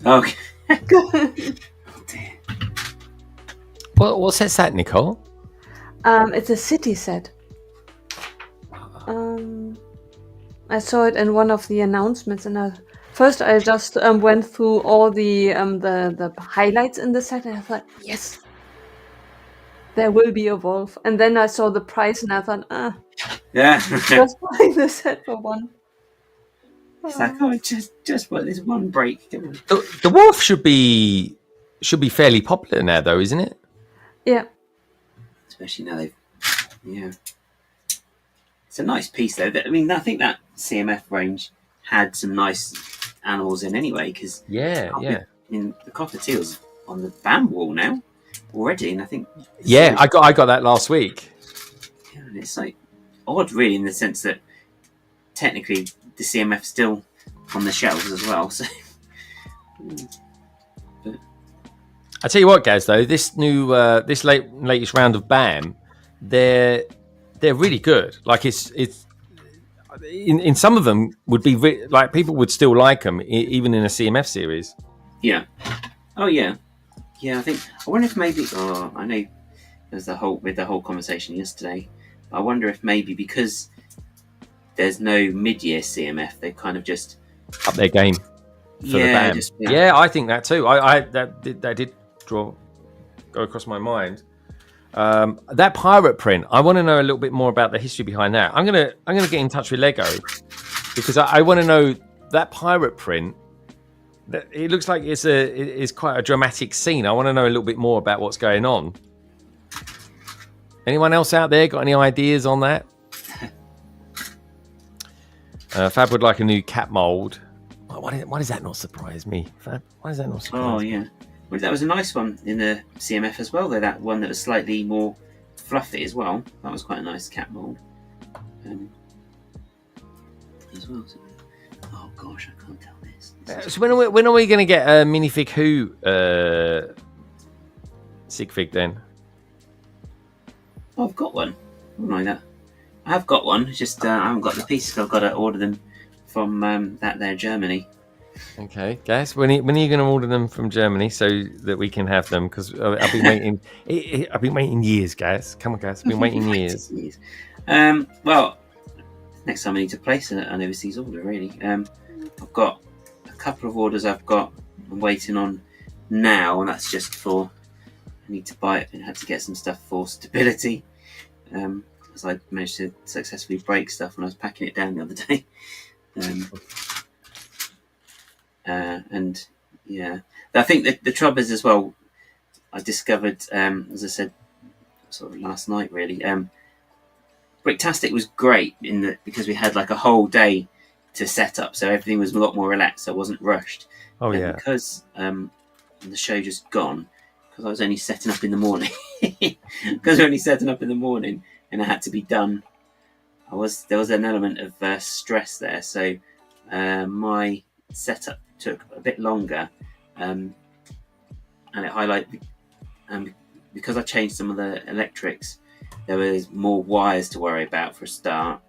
Okay. Oh dear. What's that, Nicole? It's a city set. I saw it in one of the announcements, and first I just went through all the highlights in the set, and I thought, yes, there will be a wolf. And then I saw the price, and I thought, Yeah. just buying the set for one. It's like, oh, just what, this one break. The wolf should be fairly popular now, though, isn't it? Yeah. Especially now yeah. It's a nice piece, though. I mean, I think that CMF range had some nice animals in anyway, because Yeah. In the cockatiels on the BAM wall now already, and I think I got that last week. Yeah, and it's like odd, really, in the sense that technically the CMF's still on the shelves as well. So, I tell you what, Gaz, though, this new this latest round of BAM, they're really good. Like it's in some of them would be like people would still like them even in a CMF series. Yeah. Oh yeah. Yeah, I wonder if maybe. Oh, I know there's the whole conversation yesterday. I wonder if maybe because there's no mid-year CMF, they kind of just up their game for the BAM. I think that too. That did go across my mind. That pirate print, I want to know a little bit more about the history behind that. I'm gonna get in touch with Lego because I want to know that pirate print. It looks like it's quite a dramatic scene. I want to know a little bit more about what's going on. Anyone else out there got any ideas on that? Fab would like a new cat mold. Why does that not surprise me, Fab? Why does that not surprise me? Oh, yeah. Well, that was a nice one in the CMF as well, though. That one that was slightly more fluffy as well. That was quite a nice cat mold. As well. So, oh, gosh, I can't tell this. So when are we going to get a minifig Who Sigfig then? Oh, I've got one. I don't mind that. I have got one. It's just I haven't got the pieces. I've got to order them from that there Germany. Okay, guys. When are you going to order them from Germany so that we can have them? Because I've been waiting. I've been waiting years, guys. Come on, guys. I've been waiting years. Well, next time I need to place an overseas order. Really, I've got a couple of orders. I'm waiting on now, and that's just for. I need to buy it and had to get some stuff for stability. As I managed to successfully break stuff when I was packing it down the other day. And yeah, I think that the trouble is as well, I discovered, as I said, sort of last night really, Bricktastic was great because we had like a whole day to set up, so everything was a lot more relaxed, so I wasn't rushed. Oh yeah. Because the show just gone, because I was only setting up in the morning. And it had to be done. There was an element of stress there, so my setup took a bit longer, and it highlighted because I changed some of the electrics. There was more wires to worry about for a start,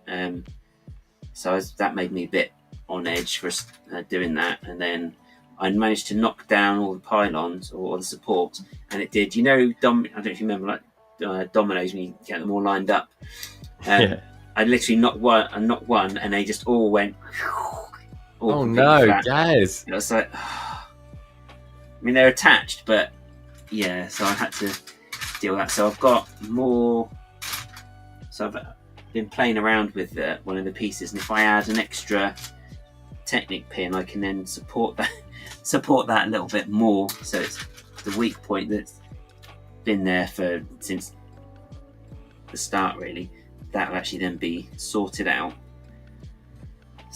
so that made me a bit on edge for doing that. And then I managed to knock down all the pylons or the supports, and it did. I don't know if you remember, like dominoes when you get them all lined up. Yeah. I literally knocked one, and they just all went. Oh no, flat. guys! It was like, I mean, they're attached, but yeah. So I had to deal with that. So I've got more. So I've been playing around with one of the pieces, and if I add an extra Technic pin, I can then support that a little bit more. So it's the weak point that's been there since the start, really. That'll actually then be sorted out.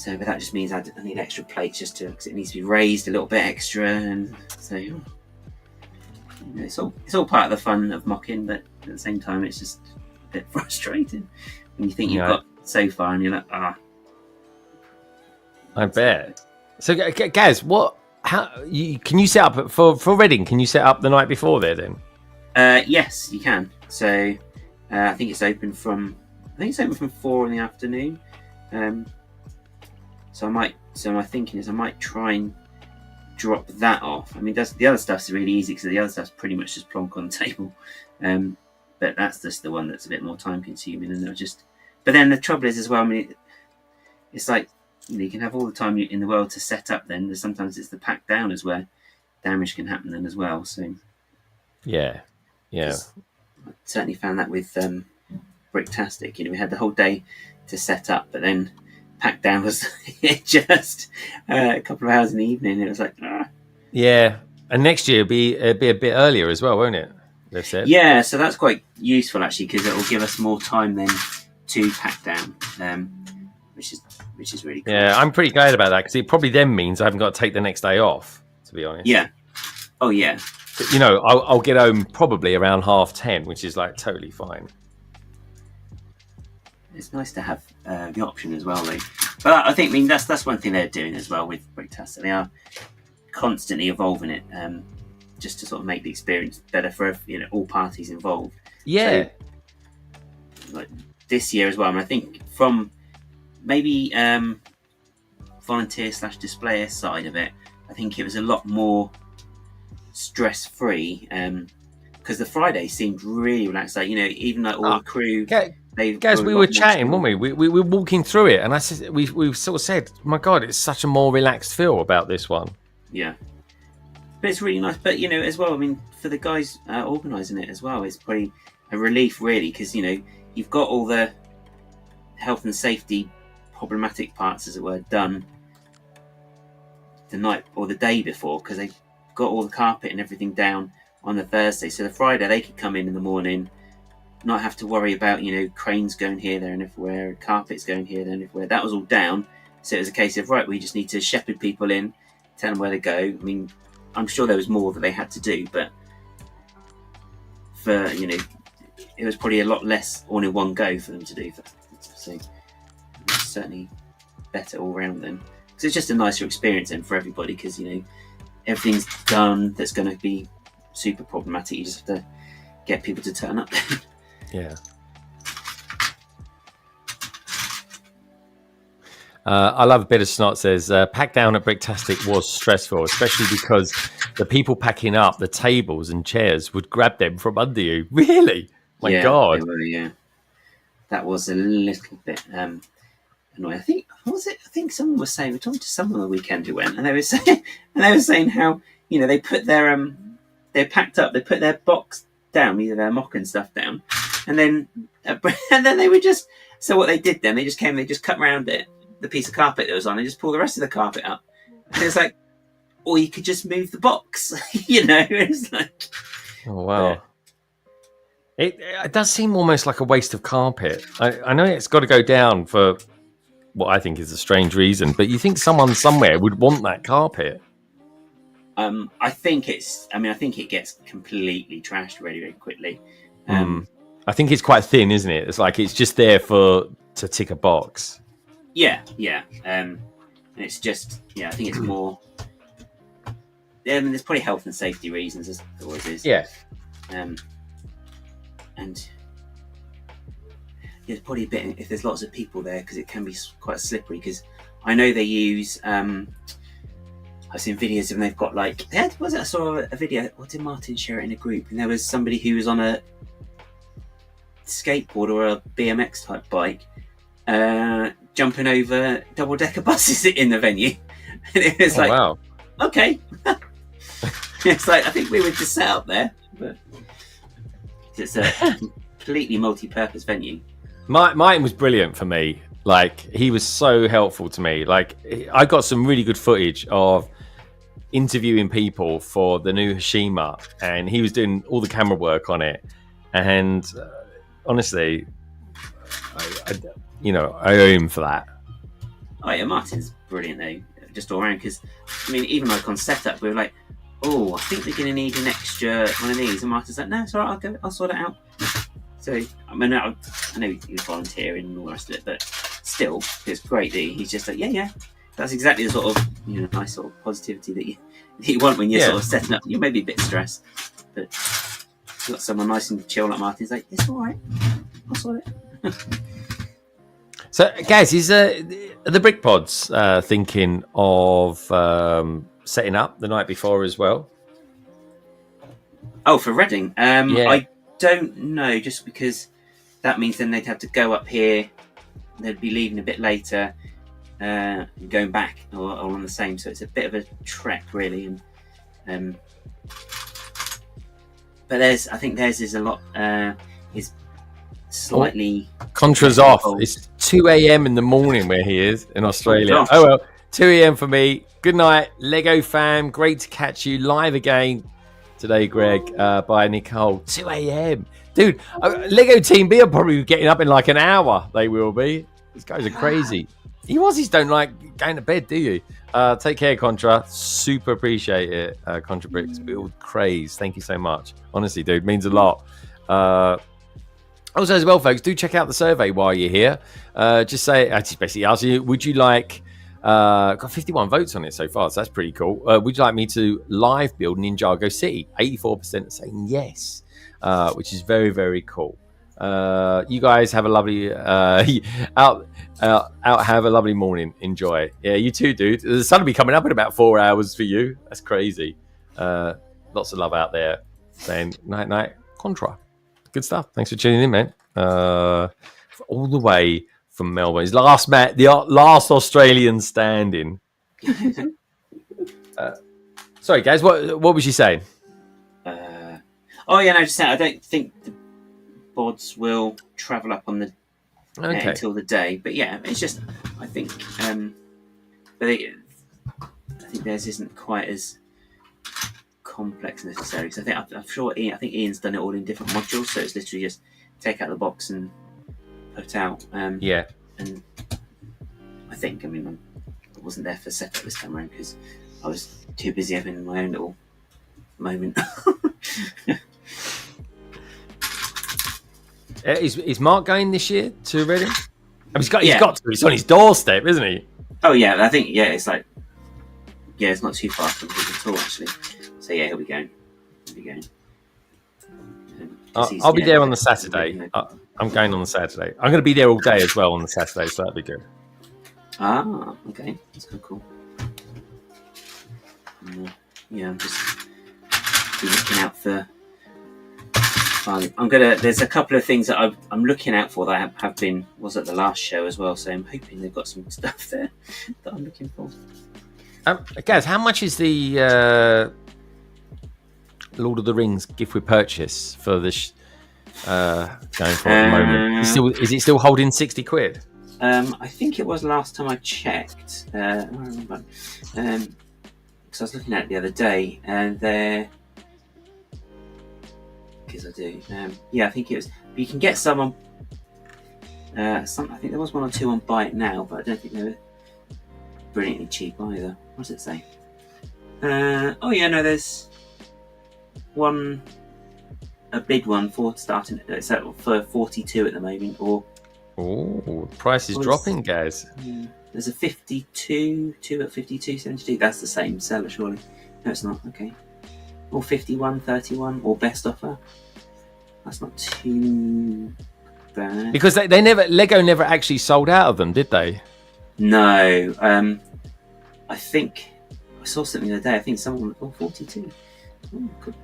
So, but that just means I need extra plates just because it needs to be raised a little bit extra, and so it's all part of the fun of mocking. But at the same time, it's just a bit frustrating when you think you've got so far, and you're like, I bet. So, Gaz, can you set up for Reading? Can you set up the night before there then? Yes, you can. So, I think it's open from 4 in the afternoon. So my thinking is I might try and drop that off. I mean, the other stuff's really easy because the other stuff's pretty much just plonk on the table. But that's just the one that's a bit more time consuming, and But then the trouble is as well. I mean, it's like you can have all the time in the world to set up. Then sometimes it's the pack down is where damage can happen then as well. So yeah. I certainly found that with Bricktastic. We had the whole day to set up, but then pack down was just a couple of hours in the evening. It was like, yeah. And next year it'll be a bit earlier as well, won't it? They've said. Yeah, so that's quite useful actually because it will give us more time then to pack down, which is really cool. Yeah, I'm pretty glad about that because it probably then means I haven't got to take the next day off. To be honest. Yeah. Oh yeah. I'll get home probably around 10:30, which is like totally fine. It's nice to have the option as well, though. But I think, that's one thing they're doing as well with Bricktastic. They are constantly evolving it, just to sort of make the experience better for all parties involved. Yeah. So, like this year as well, I think from maybe volunteer/displayer side of it, I think it was a lot more stress-free because the Friday seemed really relaxed. Like even like all the crew. Guys, we were chatting, weren't we? We were walking through it, and I said, we sort of said, "My God, it's such a more relaxed feel about this one." Yeah, but it's really nice. But as well, I mean, for the guys organising it as well, it's probably a relief, really, because you've got all the health and safety problematic parts, as it were, done the night or the day before, because they've got all the carpet and everything down on the Thursday. So the Friday they could come in the morning. Not have to worry about cranes going here, there, and everywhere, carpets going here, there, and everywhere. That was all down, so it was a case of we just need to shepherd people in, tell them where to go. I mean, I'm sure there was more that they had to do, but for it was probably a lot less all in one go for them to do. So it's certainly better all round then, because it's just a nicer experience then for everybody. Because everything's done that's going to be super problematic. You just have to get people to turn up. Yeah. I love a bit of snot says pack down at Bricktastic was stressful, especially because the people packing up the tables and chairs would grab them from under you. Really? My God. Yeah. That was a little bit annoying. I think someone was saying, we're talking to someone on the weekend who went, and they were saying how they put their they packed up, they put their box down, either their mock and stuff down, and then they would just. So what they did then, they just cut around it, the piece of carpet that was on, and just pull the rest of the carpet up. And it's like, or you could just move the box, It's like, oh wow. It does seem almost like a waste of carpet. I know it's got to go down for what I think is a strange reason, but you think someone somewhere would want that carpet? I think it gets completely trashed very, very quickly. I think it's quite thin, isn't it? It's like it's just there to tick a box. Yeah. And it's just, I think it's more. There's probably health and safety reasons, as there always is. Yeah. And there's probably a bit if there's lots of people there, because it can be quite slippery. Because I know they use. I've seen videos and they've got I saw a video, or did Martin share it in a group? And there was somebody who was on a skateboard or a BMX type bike, jumping over double-decker buses in the venue. And it was wow. Okay. It's like, I think we were just set up there, but it's a completely multi-purpose venue. Martin was brilliant for me. He was so helpful to me. I got some really good footage of interviewing people for the new Hashima, and he was doing all the camera work on it. And honestly, I owe him for that. Oh yeah, Martin's brilliant though, just all around. Because I mean, even like on setup, we were like, "Oh, I think we're going to need an extra one of these," and Martin's like, "No, it's all right. I'll sort it out." So I mean, I know he was volunteering and all the rest of it, but still, it's great that he's just like, yeah. That's exactly the sort of nice sort of positivity that you want when you're sort of setting up. You may be a bit stressed, but you got someone nice and chill like Martin's like, "It's all right. I'll sort it." So, guys, is the Brick Pods thinking of setting up the night before as well? Oh, for Reading? I don't know, just because that means then they'd have to go up here. They'd be leaving a bit later, and going back all on the same. So it's a bit of a trek, really. And but I think theirs is a lot. Is slightly Contra's off. It's 2 a.m. in the morning where he is in Australia. Oh well, 2 a.m. for me. Good night, Lego fam. Great to catch you live again today, Greg, by Nicole. 2 a.m. Dude, Lego Team B are probably getting up in like an hour. They will be. These guys are crazy. You Aussies don't like going to bed, do you? Take care, Contra. Super appreciate it. Contra Bricks build craze. Thank you so much. Honestly, dude, means a lot. Also, as well, folks, do check out the survey while you're here. Just basically asking you, would you like... got 51 votes on it so far, so that's pretty cool. Would you like me to live build Ninjago City? 84% saying yes, which is very, very cool. You guys have a lovely have a lovely morning. Enjoy. Yeah, you too, dude. The sun will be coming up in about 4 hours for you. That's crazy. Lots of love out there saying night Contra. Good stuff. Thanks for tuning in, man. All the way from Melbourne. His last the last Australian standing. Sorry, guys. What was you saying? Just saying. I don't think the bods will travel up on the until the day. But yeah, it's just I think. But I think theirs isn't quite as complex necessarily. So I'm sure Ian's done it all in different modules. So it's literally just take out the box and put out. And I think, I wasn't there for setup this time around because I was too busy having my own little moment. Is Mark going this year to Reading? He's got to. He's on his doorstep, isn't he? Oh yeah, I think it's like it's not too far from him at all actually. So yeah, he'll be going. I'll be there on the Saturday. I'm going on the Saturday. I'm going to be there all day as well on the Saturday, so that'll be good. Ah, okay, that's kind of cool. I'm just looking out for. There's a couple of things that I'm looking out for that was at the last show as well. So I'm hoping they've got some stuff there that I'm looking for. Guys, how much is the Lord of the Rings gift with purchase for this going for at the moment? Is it still holding 60 quid? I think it was last time I checked. I remember because I was looking at it the other day, and they're. Because I do. I think it was. You can get some on. I think there was one or two on Buy It Now, but I don't think they were brilliantly cheap either. What does it say? There's one, a big one for starting. It's for 42 at the moment. The price is dropping, guys. There's a 52, 2 at 52.72. That's the same seller, surely. No, it's not. Okay. Or 51.31 or best offer. That's not too bad. Because Lego never actually sold out of them, did they? No. I think I saw something the other day. I think someone 42. Oh, good.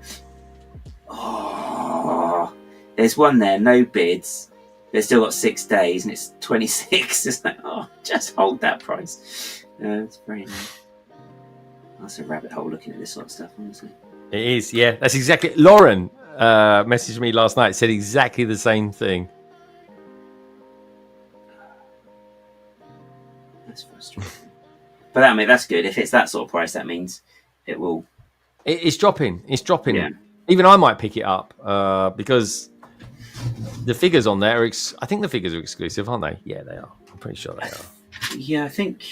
Oh, there's one there. No bids. They've still got 6 days, and it's 26. It's like, just hold that price. It's very nice. That's a rabbit hole looking at this sort of stuff, honestly. It is, yeah. That's exactly. Lauren messaged me last night. Said exactly the same thing. That's frustrating. But that's good. If it's that sort of price, that means it will. It's dropping. It's dropping. Yeah. Even I might pick it up because the figures on there I think the figures are exclusive, aren't they? Yeah, they are. I'm pretty sure they are. Yeah, I think.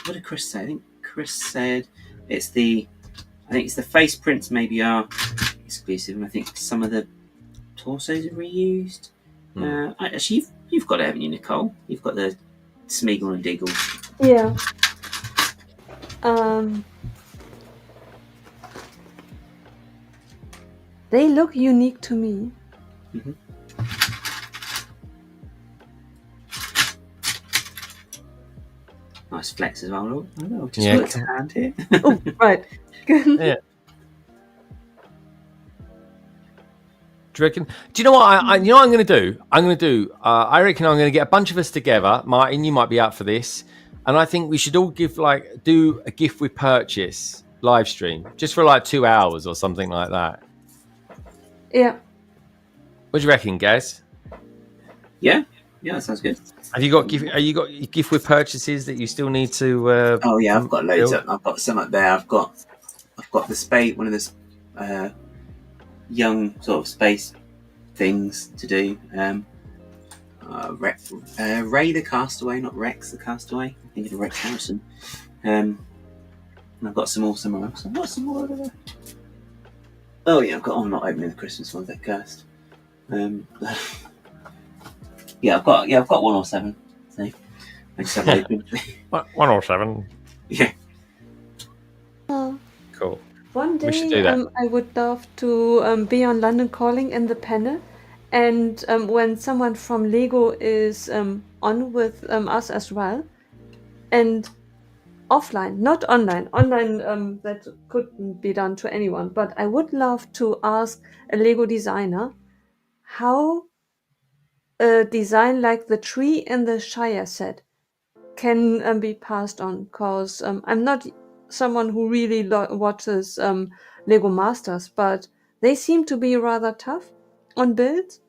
What did Chris say? I think Chris said it's the face prints maybe are exclusive, and I think some of the torsos are reused. Actually, you've got it, haven't you, Nicole? You've got the Smeagol and Deagle. Yeah. They look unique to me. Mm-hmm. Nice flex as well. Look. Oh, just put his hand here. Oh, right. Yeah. Do you reckon? Do you know what? You know what I'm going to do? I reckon I'm going to get a bunch of us together. Martin, you might be up for this, and I think we should all do a gift with purchase live stream just for like 2 hours or something like that. Yeah. What do you reckon, Gaz? Yeah, that sounds good. Have you got gift with purchases that you still need to? Oh yeah, I've got loads. I've got some up there. I've got the space, one of the young sort of space things to do. Ray the Castaway, not Rex the Castaway. I'm thinking of Rex Harrison. And I've got some more somewhere else. I've got some more over there. Oh yeah, I'm not opening the Christmas ones. They're cursed. Yeah, I've got 107. So I just have it open. 107. Yeah. Cool. One day, We should do that. I would love to be on London Calling in the panel, and when someone from Lego is on with us as well, and offline, not online. Online, that couldn't be done to anyone. But I would love to ask a Lego designer how a design like the tree in the Shire set can be passed on. Because I'm not someone who really watches Lego Masters, but they seem to be rather tough on builds.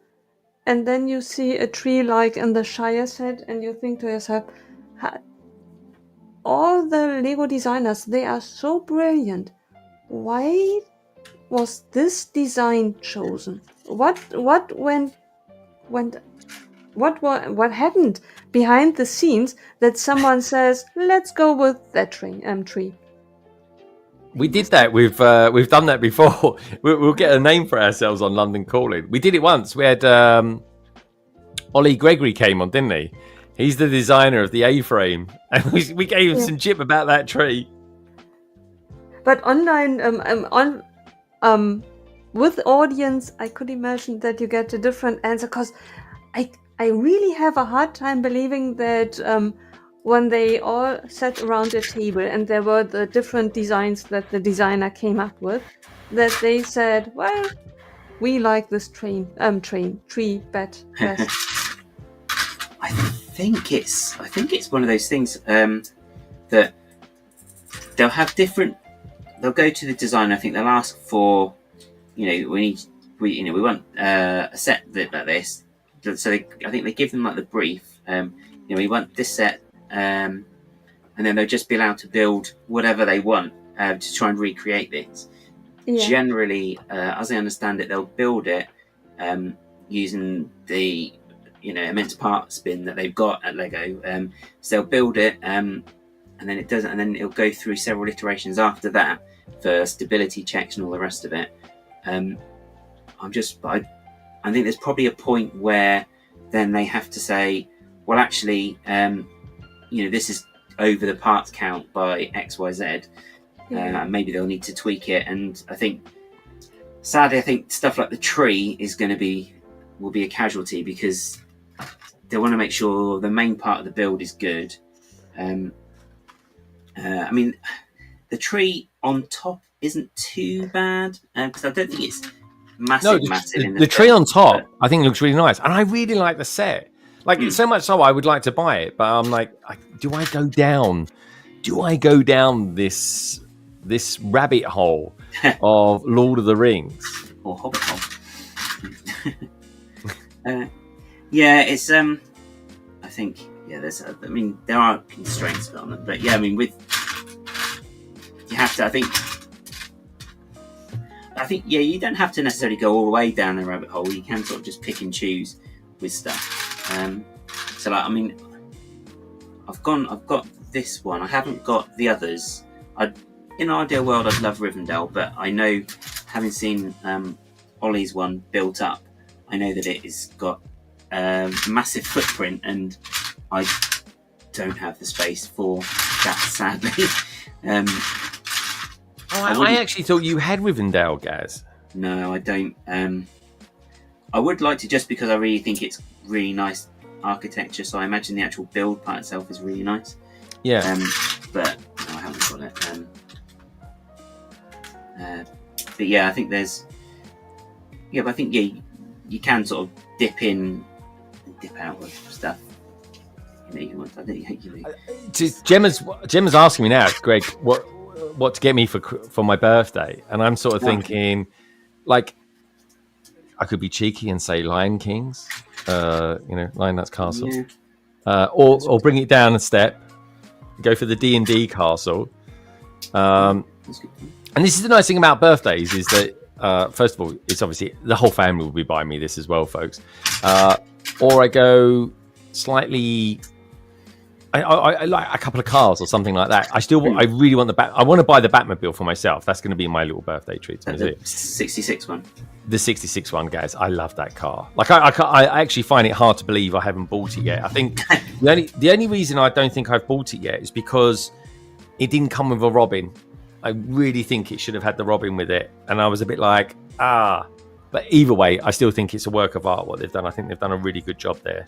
And then you see a tree like in the Shire set, and you think to yourself, all the Lego designers, they are so brilliant. Why was this design chosen? What happened behind the scenes that someone says, let's go with that tree? We did that. We've done that before. We'll get a name for ourselves on London Calling. We did it once. We had Ollie Gregory came on, didn't he? He's the designer of the A-frame, and we gave him some chip about that tree. But online, with audience, I could imagine that you get a different answer, because I really have a hard time believing that when they all sat around a table and there were the different designs that the designer came up with, that they said, well, we like this tree best. I think it's one of those things that they'll have different. They'll go to the designer. I think they'll ask for, we want a set like this. So I think they give them like the brief. We want this set, and then they'll just be allowed to build whatever they want to try and recreate this. Yeah. Generally, as I understand it, they'll build it using the immense parts bin that they've got at Lego. So they'll build it, and then it doesn't, and then it'll go through several iterations after that for stability checks and all the rest of it. I think there's probably a point where then they have to say, well, actually, this is over the parts count by XYZ. Maybe they'll need to tweak it, and sadly, I think stuff like the tree will be a casualty, because they want to make sure the main part of the build is good. The tree on top isn't too bad, because I don't think it's massive. The tree on top, I think, looks really nice, and I really like the set. So much so, I would like to buy it, but I'm like, do I go down this rabbit hole of Lord of the Rings or Hobbit hole? It's I think there's there are constraints on them, but you have to. I think you don't have to necessarily go all the way down the rabbit hole. You can sort of just pick and choose with stuff. I've got this one. I haven't got the others. In an ideal world, I'd love Rivendell, but I know, having seen Ollie's one built up, I know that it has got a massive footprint, and I don't have the space for that, sadly. I actually thought you had Rivendell, Gaz. No, I don't. I would like to, just because I really think it's really nice architecture, so I imagine the actual build part itself is really nice. Yeah. But no, I haven't got it. But yeah, I think there's... Yeah, but I think you can sort of dip in and dip out with stuff. I don't think Gemma's asking me now, Greg, what to get me for my birthday, and I'm sort of thinking, like, I could be cheeky and say Lion King's, Lion Nuts Castle, or bring it down a step, go for the D&D castle. And this is the nice thing about birthdays, is that first of all, it's obviously the whole family will be buying me this as well, folks. Or I go slightly. I like a couple of cars or something like that. I really want I want to buy the Batmobile for myself. That's going to be my little birthday treat. The 66 one. The 66 one, guys. I love that car. Like I actually find it hard to believe I haven't bought it yet. I think the only reason I don't think I've bought it yet is because it didn't come with a Robin. I really think it should have had the Robin with it, and I was a bit like, But either way, I still think it's a work of art what they've done. I think they've done a really good job there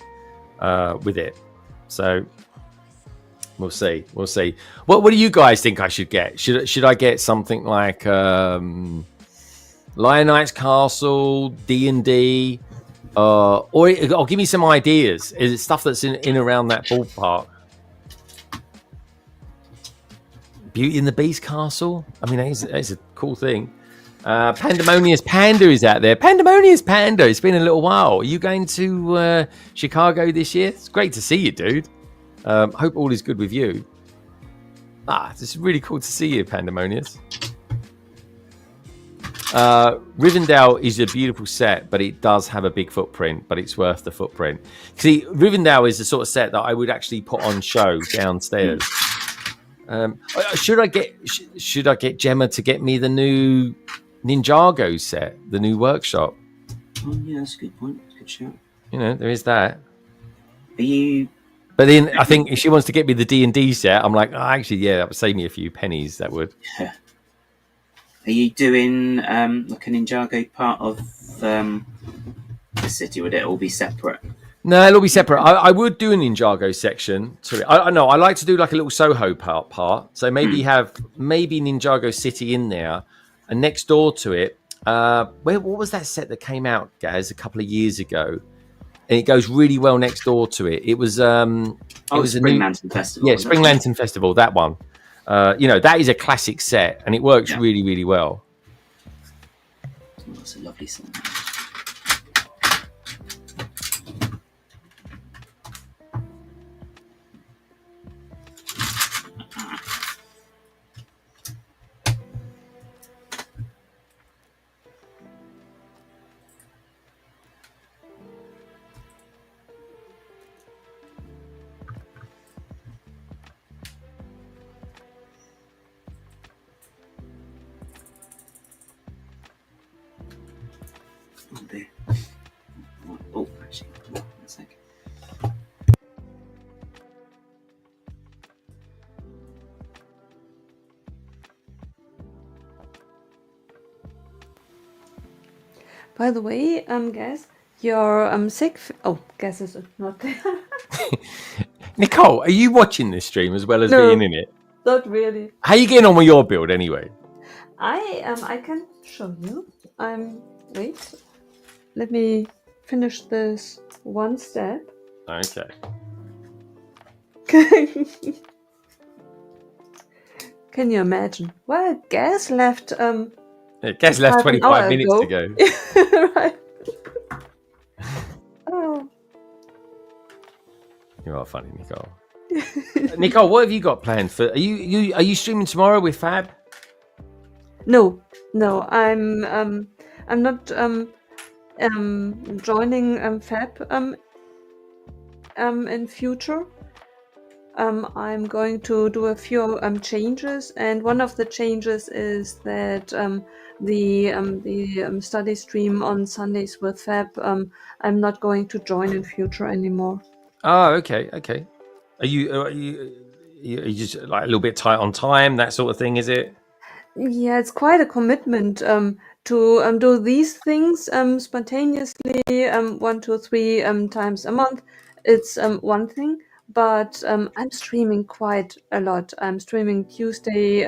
with it. So. We'll see. What do you guys think I should get? Should I get something like Lion Knight's Castle, D&D, or give me some ideas? Is it stuff that's in around that ballpark? Beauty and the Beast Castle. I mean, that's a cool thing. Pandemonious Panda is out there. Pandemonious Panda. It's been a little while. Are you going to Chicago this year? It's great to see you, dude. Hope all is good with you. It's really cool to see you, Pandemonious. Rivendell is a beautiful set, but it does have a big footprint, but it's worth the footprint. See, Rivendell is the sort of set that I would actually put on show downstairs. Should I get Gemma to get me the new Ninjago set, the new workshop? Oh yeah, that's a good point. That's a good shout. There is that. Are you... But then I think if she wants to get me the D&D set, I'm like, actually, yeah, that would save me a few pennies. That would. Yeah. Are you doing like a Ninjago part of the city? Would it all be separate? No, it'll be separate. I would do a Ninjago section to it. I know. I like to do like a little Soho part. So maybe have Ninjago City in there, and next door to it. What was that set that came out, guys, a couple of years ago? And it goes really well next door to it. It was Spring Lantern Festival. Yeah, Spring Lantern Festival. That one. That is a classic set, and it works really, really well. Oh, that's a lovely song. Actually, one sec. By the way, guys, your sick. Guess is not there. Nicole, are you watching this stream as well as being in it? Not really. How are you getting on with your build anyway? I can show you. Wait. Let me finish this one step. Okay. Can you imagine? Well, Gas left. Gas left 25 minutes ago. Right. Oh. You are funny, Nicole. Nicole, what have you got planned for? Are you streaming tomorrow with Fab? No, I'm not joining Fab in future. I'm going to do a few changes, and one of the changes is that the study stream on Sundays with Fab, I'm not going to join in future anymore. Oh, okay. Are you just like a little bit tight on time, that sort of thing, is it? Yeah, it's quite a commitment to do these things spontaneously 1, 2, 3 times a month. It's one thing, but I'm streaming quite a lot. I'm streaming Tuesday,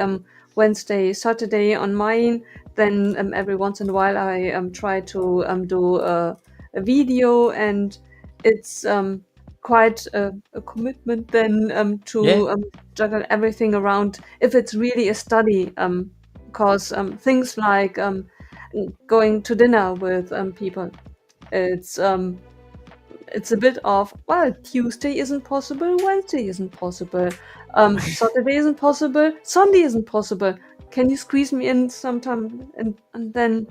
Wednesday, Saturday on mine. Then every once in a while I try to do a video, and it's quite a commitment then Yeah. to juggle everything around if it's really a study. Because things like going to dinner with people, it's a bit of, well, Tuesday isn't possible, Wednesday isn't possible, Saturday isn't possible, Sunday isn't possible. Can you squeeze me in sometime? And then,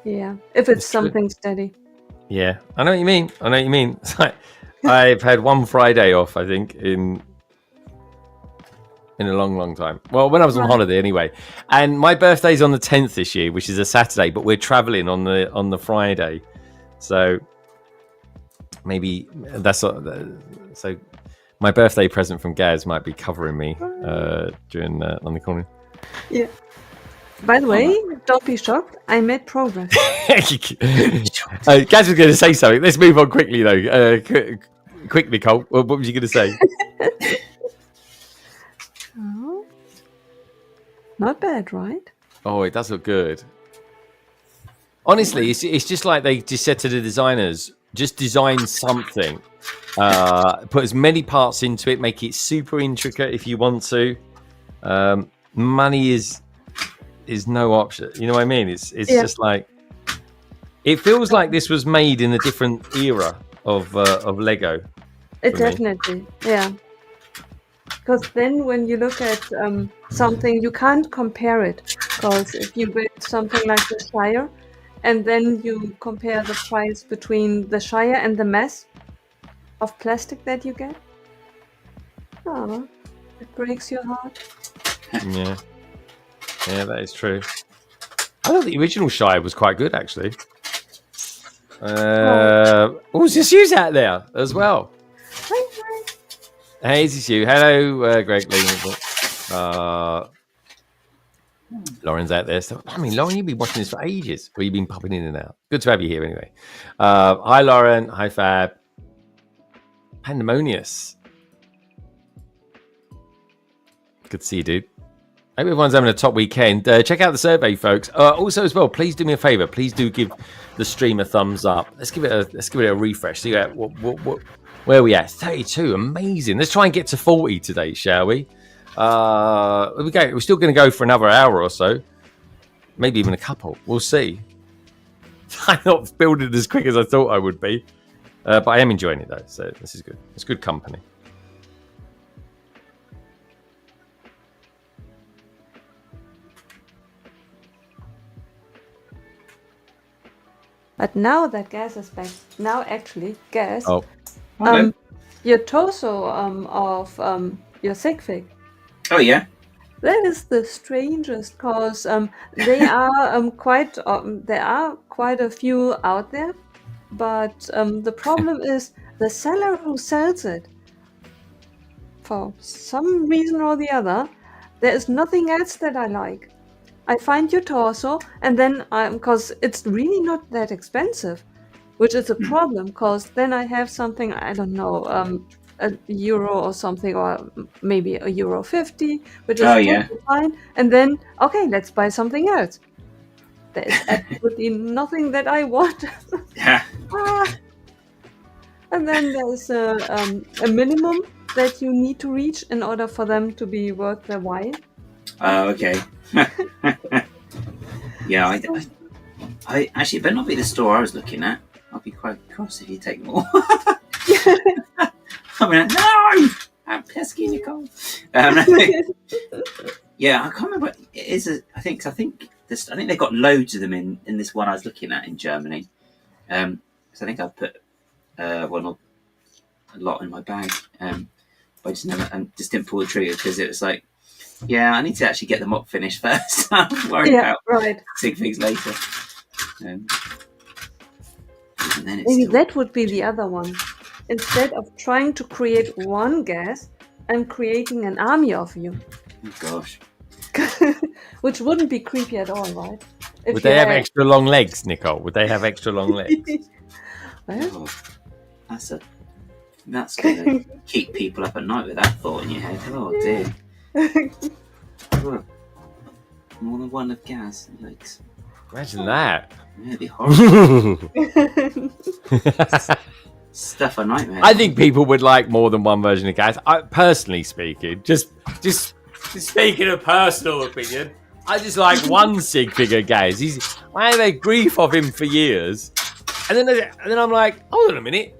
yeah, if it's It's true. something steady. Yeah, I know what you mean. It's like, I've had one Friday off, I think, in a long time. Well, when I was on holiday anyway. And my birthday's on the 10th this year, which is a Saturday, but we're traveling on the Friday. So maybe that's so my birthday present from Gaz might be covering me during on the corner. Yeah. By the way, don't be shocked. I made progress. Gaz was going to say something. Let's move on quickly, though. Quick, Nicole. What was you going to say? Oh, not bad, right? Oh, it does look good. Honestly, it's just like they just said to the designers, just design something. Put as many parts into it. Make it super intricate if you want to. Money is no option. You know what I mean? It's just like, it feels like this was made in a different era of Lego. It definitely, yeah. Because then when you look at something, you can't compare it. Because if you build something like the Shire, and then you compare the price between the Shire and the mess of plastic that you get, oh, it breaks your heart. Yeah, that is true. I thought the original Shire was quite good, actually. There's just you out there as well. Hi. Hey, this is you. Hello, Greg. Lauren's out there. So, I mean, Lauren, you've been watching this for ages. Or you've been popping in and out. Good to have you here anyway. Hi, Lauren. Hi, Fab. Pandemonious. Good to see you, dude. Hope everyone's having a top weekend. Check out the survey, folks. Also, as well, please do me a favor. Please do give the stream a thumbs up. Let's give it a refresh. See where are we at? 32. Amazing. Let's try and get to 40 today, shall we? We're still going to go for another hour or so, maybe even a couple. We'll see. I'm not building as quick as I thought I would be, but I am enjoying it though. So this is good. It's good company. But now that Gas is back, now actually, Gas, Oh, your torso of your sig fig. Oh yeah. That is the strangest, cause they are quite there are quite a few out there, but the problem is the seller who sells it, for some reason or the other, there is nothing else that I like. I find your torso, and then because it's really not that expensive, which is a problem, because then I have something, I don't know, €1 or something, or maybe €1.50, which is totally fine. And then, okay, let's buy something else. There is absolutely nothing that I want. And then there's a minimum that you need to reach in order for them to be worth their while. Oh, okay. Yeah, I actually, it better not be the store I was looking at. I'll be quite cross if you take more. I mean, no! I'm pesky, Nicole. Yeah, I can't remember. It is. I think they've got loads of them in this one I was looking at in Germany. So I think I put a lot in my bag. I just never and just didn't pull the trigger because it was like, yeah, I need to actually get the mop finished first. I'll worry about sig figs later. And then it's Maybe still, that would be the other one. Instead of trying to create one gas, I'm creating an army of you. oh gosh. Which wouldn't be creepy at all, right? If Would you they have had- extra long legs, Nicole? Would they have extra long legs? Well, Oh, that's gonna keep people up at night with that thought in your head. Oh dear. Oh, more than one of gas. Yikes. Imagine that. Yeah, it'd be horrible. Stuff a nightmare. I think people would like more than one version of Gaz. Personally speaking, just speaking of personal opinion, I just like one sig figure Gaz. I have a grief of him for years, and then I'm like, hold on a minute,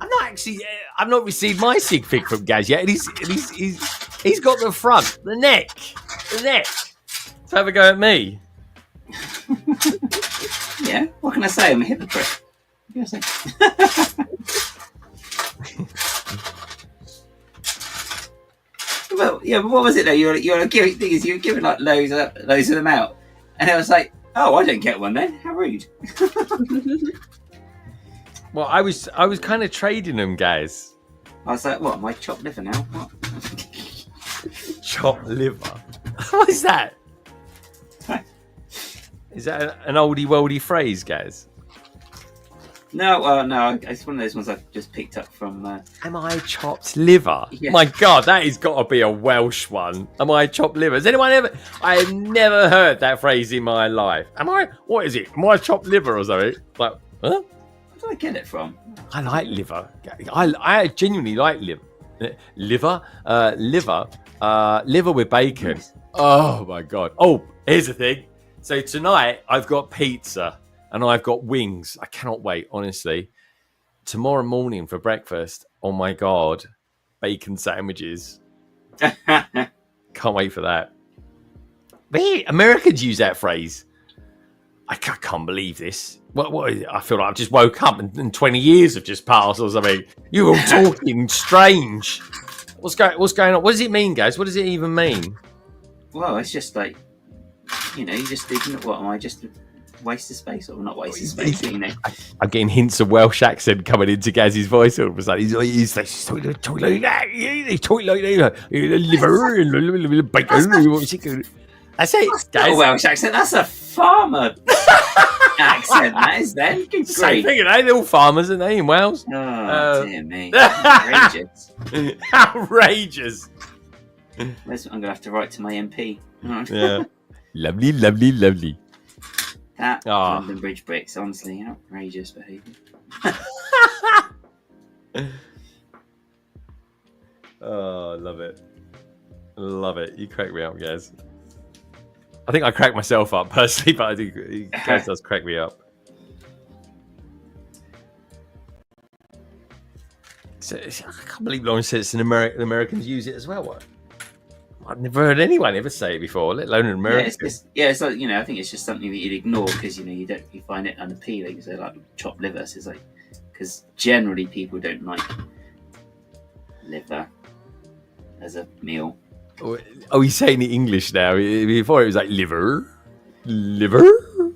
I've not received my sig fig from Gaz yet, and he's got the front, the neck. So have a go at me. Yeah, what can I say? I'm a hypocrite. What can I say? Well, yeah, but what was it though? You were giving things. You were giving like loads of them out, and I was like, "Oh, I don't get one then. How rude." Well, I was kind of trading them, guys. I was like, "What? My chopped liver now? What?" Chopped liver. What is that? Is that an oldie worldy phrase, guys? No, no. It's one of those ones I've just picked up from. Am I chopped liver? Yeah. My God, that has got to be a Welsh one. Am I chopped liver? Has anyone ever? I have never heard that phrase in my life. Am I? What is it? Am I chopped liver or something? Like, huh? Where do I get it from? I like liver. I genuinely like liver. Liver with bacon. Nice. Oh my God. Oh, here's the thing. So tonight I've got pizza and I've got wings. I cannot wait, honestly. Tomorrow morning for breakfast, oh my God, bacon sandwiches. Can't wait for that. But yeah, Americans use that phrase. I can't believe this. What is it? I feel like I've just woke up and 20 years have just passed or something. You're all talking strange. What's going on? What does it mean, guys? What does it even mean? Well, it's just like, you just ignore. What am I? Just a waste of space, or not waste of space? I'm getting hints of Welsh accent coming into Gaz's voice all of a sudden. He's talking like that. He's talking like that. Liver, bacon. That's it, That's not guys. a Welsh accent. That's a farmer accent. That is then. Good Same grief. thing, they're all farmers, aren't they, in Wales? Oh dear me! Outrageous. Outrageous. That's what I'm gonna have to write to my MP. Yeah. Lovely, lovely, lovely. That Ah. London Bridge bricks, honestly, outrageous behaviour. Oh, I love it. Love it. You crack me up, guys. I think I crack myself up personally, but I think Gaz does crack me up. So, I can't believe Lauren said it's an Americans use it as well. What? I've never heard anyone ever say it before, let alone an American. It's like, I think it's just something that you'd ignore because you find it unappealing. So like chopped liver, so it's like, because generally people don't like liver as a meal. Oh, he's saying it English now. Before it was like liver. You're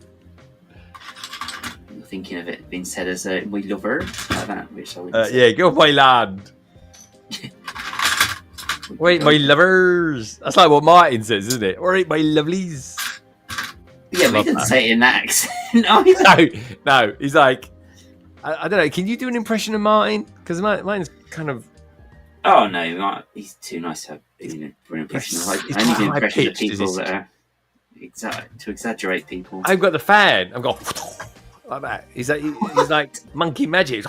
thinking of it being said as a we lover like that, which I would Yeah, go my lad. Wait, my lovers. That's like what Martin says, isn't it? All right, my lovelies. Yeah, we Love didn't that. say it in that accent either. No. He's like, I don't know. Can you do an impression of Martin? Because mine's kind of. Oh no, he's too nice to have for an impression. It's I only do quite impressions of high-pitched, people is it? that are to exaggerate people. I've got the fan. I've got like that. He's like monkey magic.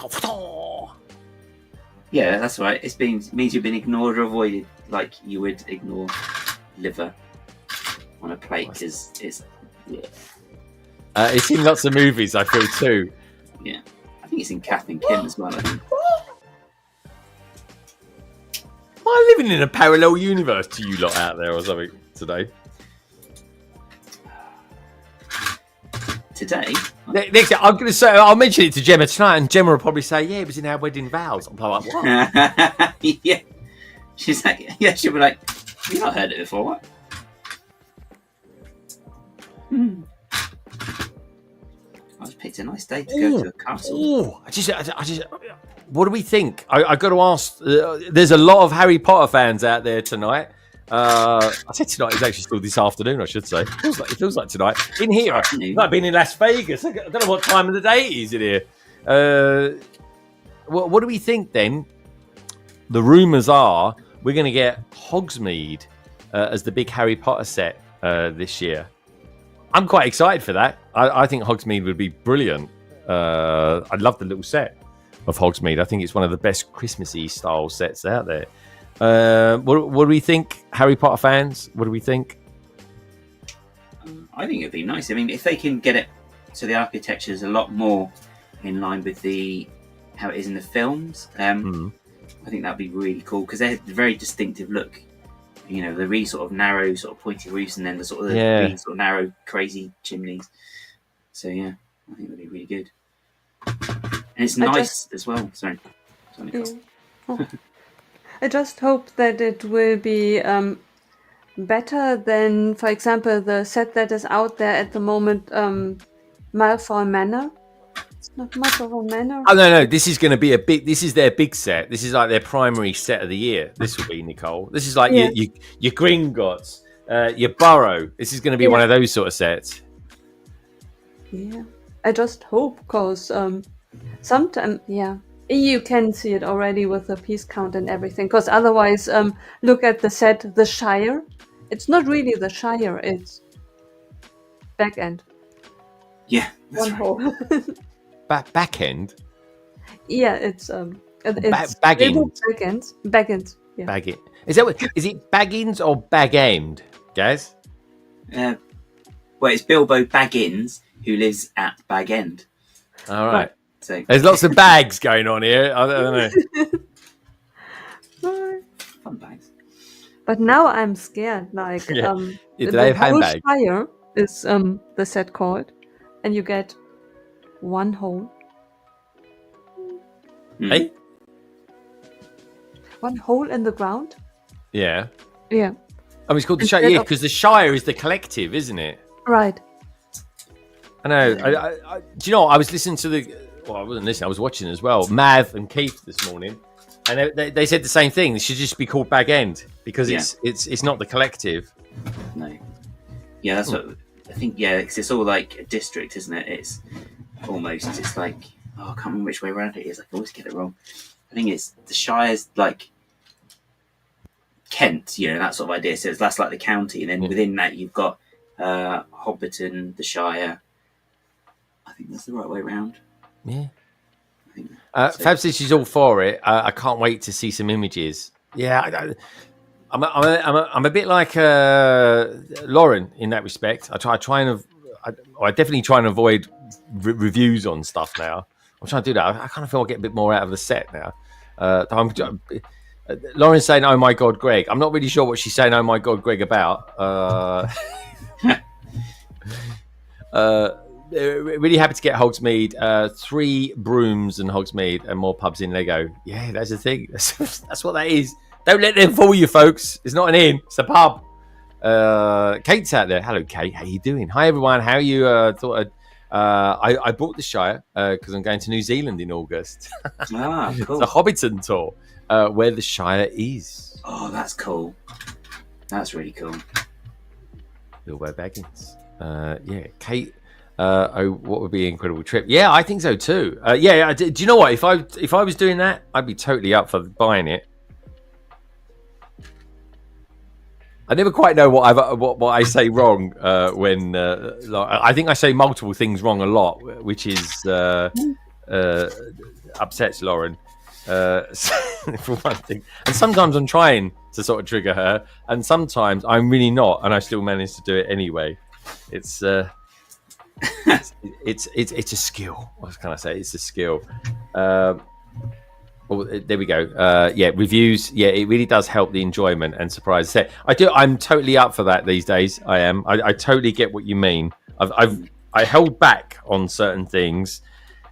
Yeah, that's right. It means you've been ignored or avoided, like you would ignore liver on a plate because it's. Yeah. It's in lots of movies, I feel too. Yeah, I think it's in Kath and Kim as well. I think. Am I living in a parallel universe to you lot out there or something today? Today, Next, I'm going to say, I'll mention it to Gemma tonight, and Gemma will probably say, "Yeah, it was in our wedding vows." I'm like, "What?" yeah, She's like, yeah, she'll be like, you've not heard it before, what? I just picked a nice day to go to a castle. Oh, I just, what do we think? I got to ask. There's a lot of Harry Potter fans out there tonight. I said tonight, it's actually still this afternoon, I should say. It feels like tonight. In here, I've been in Las Vegas. I don't know what time of the day it is in here. What do we think then? The rumours are we're going to get Hogsmeade as the big Harry Potter set this year. I'm quite excited for that. I think Hogsmeade would be brilliant. I love the little set of Hogsmeade. I think it's one of the best Christmassy style sets out there. What do we think, Harry Potter fans? What do we think? I think it'd be nice. I mean, if they can get it so the architecture is a lot more in line with how it is in the films, I think that'd be really cool because they have a very distinctive look. You know, the really sort of narrow, sort of pointy roofs, and then the sort of really sort of narrow, crazy chimneys. So yeah, I think that'd be really good. And it's nice as well. Sorry. I just hope that it will be better than, for example, the set that is out there at the moment, Malfoy Manor. It's not much of a manor. Oh no, this is going to be this is their big set. This is like their primary set of the year. This will be, Nicole. This is like your Gringotts, your Burrow. This is going to be one of those sort of sets. Yeah, I just hope because sometimes, you can see it already with the piece count and everything. Because otherwise, look at the set, the Shire. It's not really the Shire. It's back end. Yeah, that's one hole. Back end. Yeah, it's Baggins. Baggins. Yeah. Baggins. Is it Baggins or Bag End, guys? Well, it's Bilbo Baggins who lives at Bag End. All right. So there's lots of bags going on here. I don't know. Fun bags. But now I'm scared. Like they the have handbags? Shire is the set called, and you get one hole. Hey? One hole in the ground? Yeah. Yeah. Oh, it's called the Shire. Yeah, because the Shire is the collective, isn't it? Right. I know. Do you know what? I was listening to I wasn't listening. I was watching as well. Mav and Keith this morning, and they said the same thing. It should just be called Bag End because it's not the collective. No. Yeah, that's what I think. Yeah, because it's all like a district, isn't it? It's almost. It's like I can't remember which way around it is. I always get it wrong. I think it's the Shire's like Kent, that sort of idea. So that's like the county, and then within that you've got Hobbiton, the Shire. I think that's the right way around. Yeah. I think Fab says she's all for it. I can't wait to see some images. Yeah, I'm a bit like Lauren in that respect. I definitely try and avoid reviews on stuff now. I'm trying to do that. I kind of feel I get a bit more out of the set now. Lauren's saying, "Oh my God, Greg." I'm not really sure what she's saying. "Oh my God, Greg," about. Really happy to get Hogsmeade. 3 brooms and Hogsmeade and more pubs in Lego. Yeah, that's the thing. That's what that is. Don't let them fool you, folks. It's not an inn. It's a pub. Kate's out there. Hello, Kate. How you doing? Hi, everyone. How are you? I bought the Shire because I'm going to New Zealand in August. Ah, cool. It's a Hobbiton tour where the Shire is. Oh, that's cool. That's really cool. Bilbo Baggins. Yeah, Kate. What would be an incredible trip? Yeah, I think so too. Do you know what? If I was doing that, I'd be totally up for buying it. I never quite know what I say wrong when I think I say multiple things wrong a lot, which is upsets Lauren for one thing. And sometimes I'm trying to sort of trigger her, and sometimes I'm really not, and I still manage to do it anyway. It's it's a skill. What can I say? It's a skill. Oh, there we go. Reviews. Yeah, it really does help the enjoyment and surprise. I'm totally up for that these days. I am. I totally get what you mean. I held back on certain things,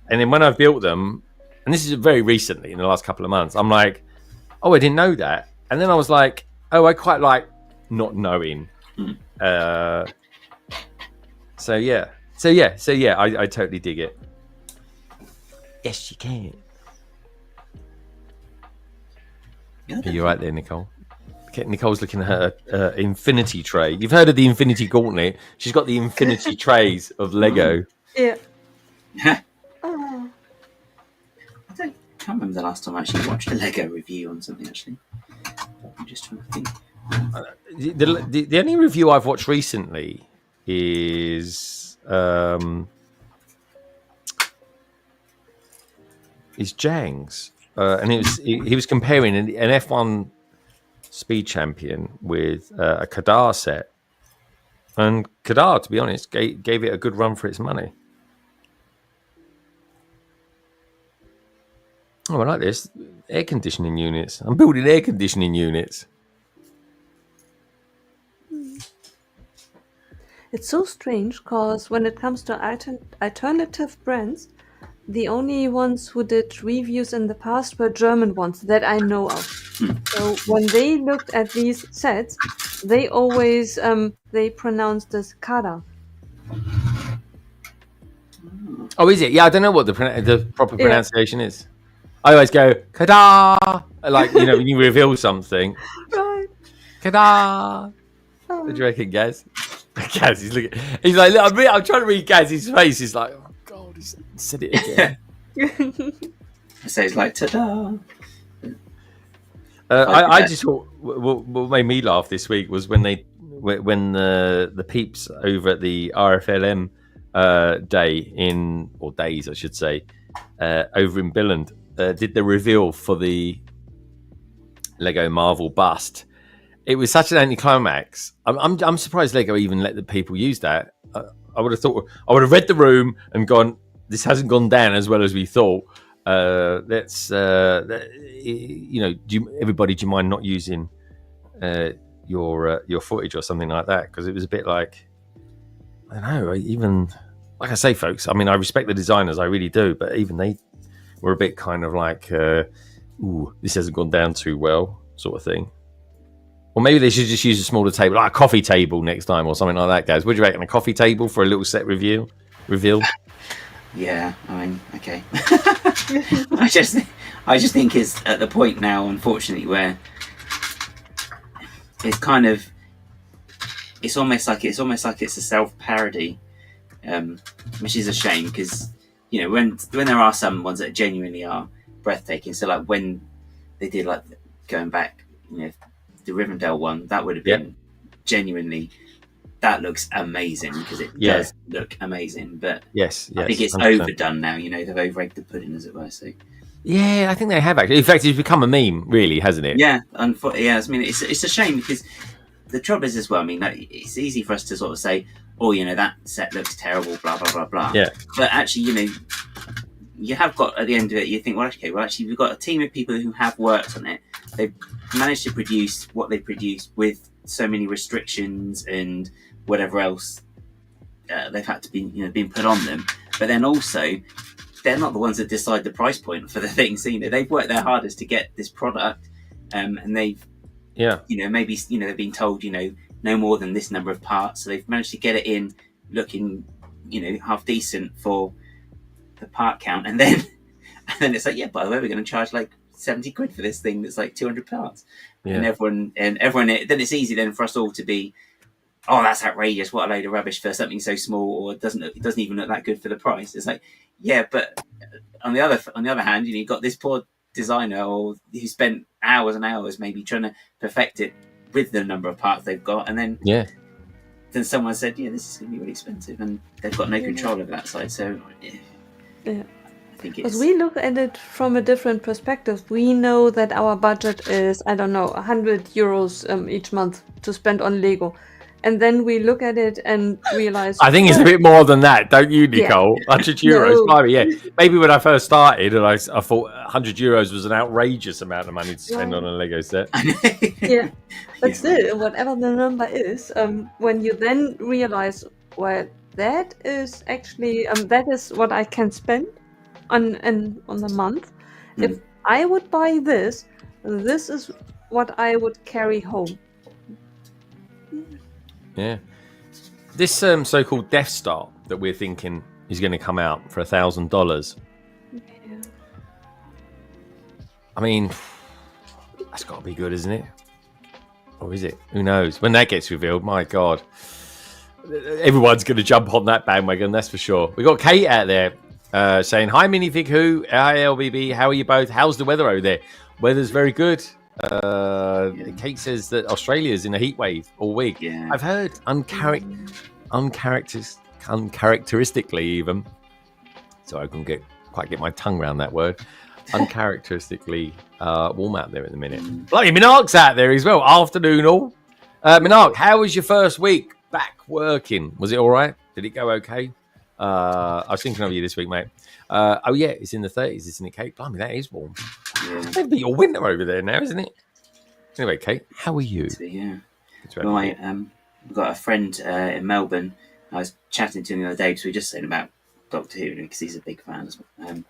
and then when I've built them, and this is very recently in the last couple of months, I'm like, oh, I didn't know that. And then I was like, oh, I quite like not knowing. So yeah, I totally dig it. Yes, you can. Yeah, Are you right there, Nicole? Okay, Nicole's looking at her infinity tray. You've heard of the infinity gauntlet. She's got the infinity trays of Lego. Yeah. I Oh. can't remember the last time I actually watched a Lego review on something. Actually, I'm just trying to think. The only review I've watched recently is Jang's, and he was comparing an F1 speed champion with a Kadar set, and Kadar, to be honest, gave it a good run for its money. Oh, I like this. Air conditioning units. I'm building air conditioning units. It's so strange because when it comes to alternative brands, the only ones who did reviews in the past were German ones that I know of. So when they looked at these sets, they always they pronounced this Kada. Oh, is it? Yeah, I don't know what the proper pronunciation is. I always go Kadar, like when you reveal something. Right. Kadar. Oh. What do you reckon, Gaz? Gaz, he's looking. He's like, look, I'm trying to read Gaz's face. He's like, oh God, he said it again. So it's like ta-da. I just thought what made me laugh this week was when the peeps over at the RFLM days, I should say, over in Billund did the reveal for the Lego Marvel bust. It was such an anticlimax. I'm surprised Lego even let the people use that. I would have thought, I would have read the room and gone, this hasn't gone down as well as we thought. Everybody, do you mind not using your footage or something like that? Because it was a bit like, I don't know, even like I say, folks, I mean, I respect the designers, I really do, but even they were a bit kind of like, ooh, this hasn't gone down too well, sort of thing. Or maybe they should just use a smaller table, like a coffee table next time or something like that, guys. What do you reckon? A coffee table for a little set reveal? Yeah, I mean, okay. I just think it's at the point now, unfortunately, where it's kind of, it's almost like it's a self-parody, which is a shame because when there are some ones that genuinely are breathtaking. So like when they did like going back, the Rivendell one, that would have been genuinely. That looks amazing because it does look amazing, but yes, I think it's 100%. overdone now. They've over-egged the pudding, as it were. So yeah, I think they have actually. In fact, it's become a meme, really, hasn't it? Yeah, I mean, it's a shame because the trouble is as well. I mean, it's easy for us to sort of say, "Oh, that set looks terrible," blah blah blah blah. Yeah. But actually, you have got at the end of it, you think, well, okay, actually, we've got a team of people who have worked on it. They've managed to produce what they produced with so many restrictions and whatever else they've had to be being put on them, but then also they're not the ones that decide the price point for the things. So they've worked their hardest to get this product, and they've maybe they've been told no more than this number of parts, so they've managed to get it in looking half decent for the part count, and then it's like, yeah, by the way, we're going to charge like 70 quid for this thing that's like 200 parts. And everyone then it's easy then for us all to be, oh, that's outrageous, what a load of rubbish for something so small, or it doesn't even look that good for the price. It's like, yeah, but on the other hand, you've got this poor designer who spent hours and hours maybe trying to perfect it with the number of parts they've got, and then someone said, yeah, this is going to be really expensive, and they've got no control over that side. So Yeah. I think Because we look at it from a different perspective. We know that our budget is, I don't know, 100 euros each month to spend on Lego. And then we look at it and realize... I think it's a bit more than that, don't you, Nicole? 100 euros, blimey, yeah. Maybe when I first started, and I thought 100 euros was an outrageous amount of money to spend on a Lego set. Yeah, but still, whatever the number is, when you then realize, well, that is actually, that is what I can spend on the month. If I would buy this is what I would carry home. Yeah. This so-called Death Star that we're thinking is going to come out for $1,000. Yeah. I mean, that's got to be good, isn't it? Or is it? Who knows? When that gets revealed, my God. Everyone's going to jump on that bandwagon, that's for sure. We got Kate out there saying, "Hi, Minifig Who. Hi, LBB. How are you both? How's the weather over there?" Weather's very good. Kate says that Australia's in a heat wave all week. Yeah. I've heard uncharacteristically even. So I couldn't quite get my tongue around that word. Uncharacteristically warm out there at the minute. Bloody Minark's out there as well. Afternoon all. Minark, how was your first week back working? Was it all right? Did it go okay? I was thinking of you this week, mate. Oh yeah, it's in the 30s, isn't it, Kate? Blimey, that is warm. Yeah. It's maybe your winter over there now, isn't it? Anyway, Kate, how are you? So, yeah. Well, I've got a friend in Melbourne. I was chatting to him the other day because we were just saying about Doctor Who because he's a big fan as well.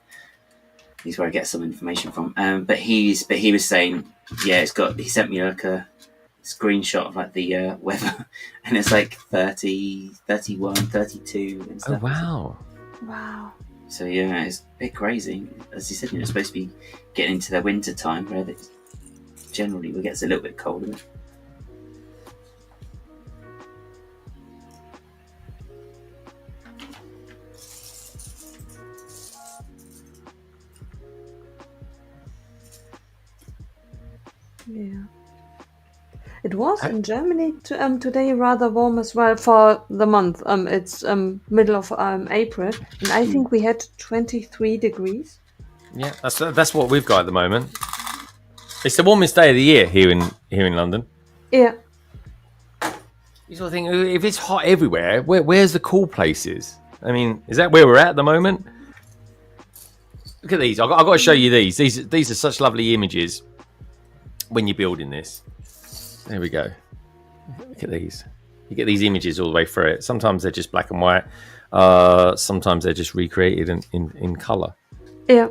He's where I get some information from. But he was saying, yeah, he sent me like a screenshot of like the weather, and it's like 30, 31, 32 and Oh stuff. wow. Wow. So yeah, it's a bit crazy. As you said, it's supposed to be getting into the winter time where generally it gets a little bit colder. Yeah. It was in Germany today rather warm as well for the month. It's middle of April, and I think we had 23 degrees. Yeah, that's what we've got at the moment. It's the warmest day of the year here in London. Yeah. You sort of think, if it's hot everywhere, where's the cool places? I mean, is that where we're at the moment? Look at these. I've got to show you these. These are such lovely images when you're building this. There we go. Look at these. You get these images all the way through it. Sometimes they're just black and white. Sometimes they're just recreated in colour. Yeah.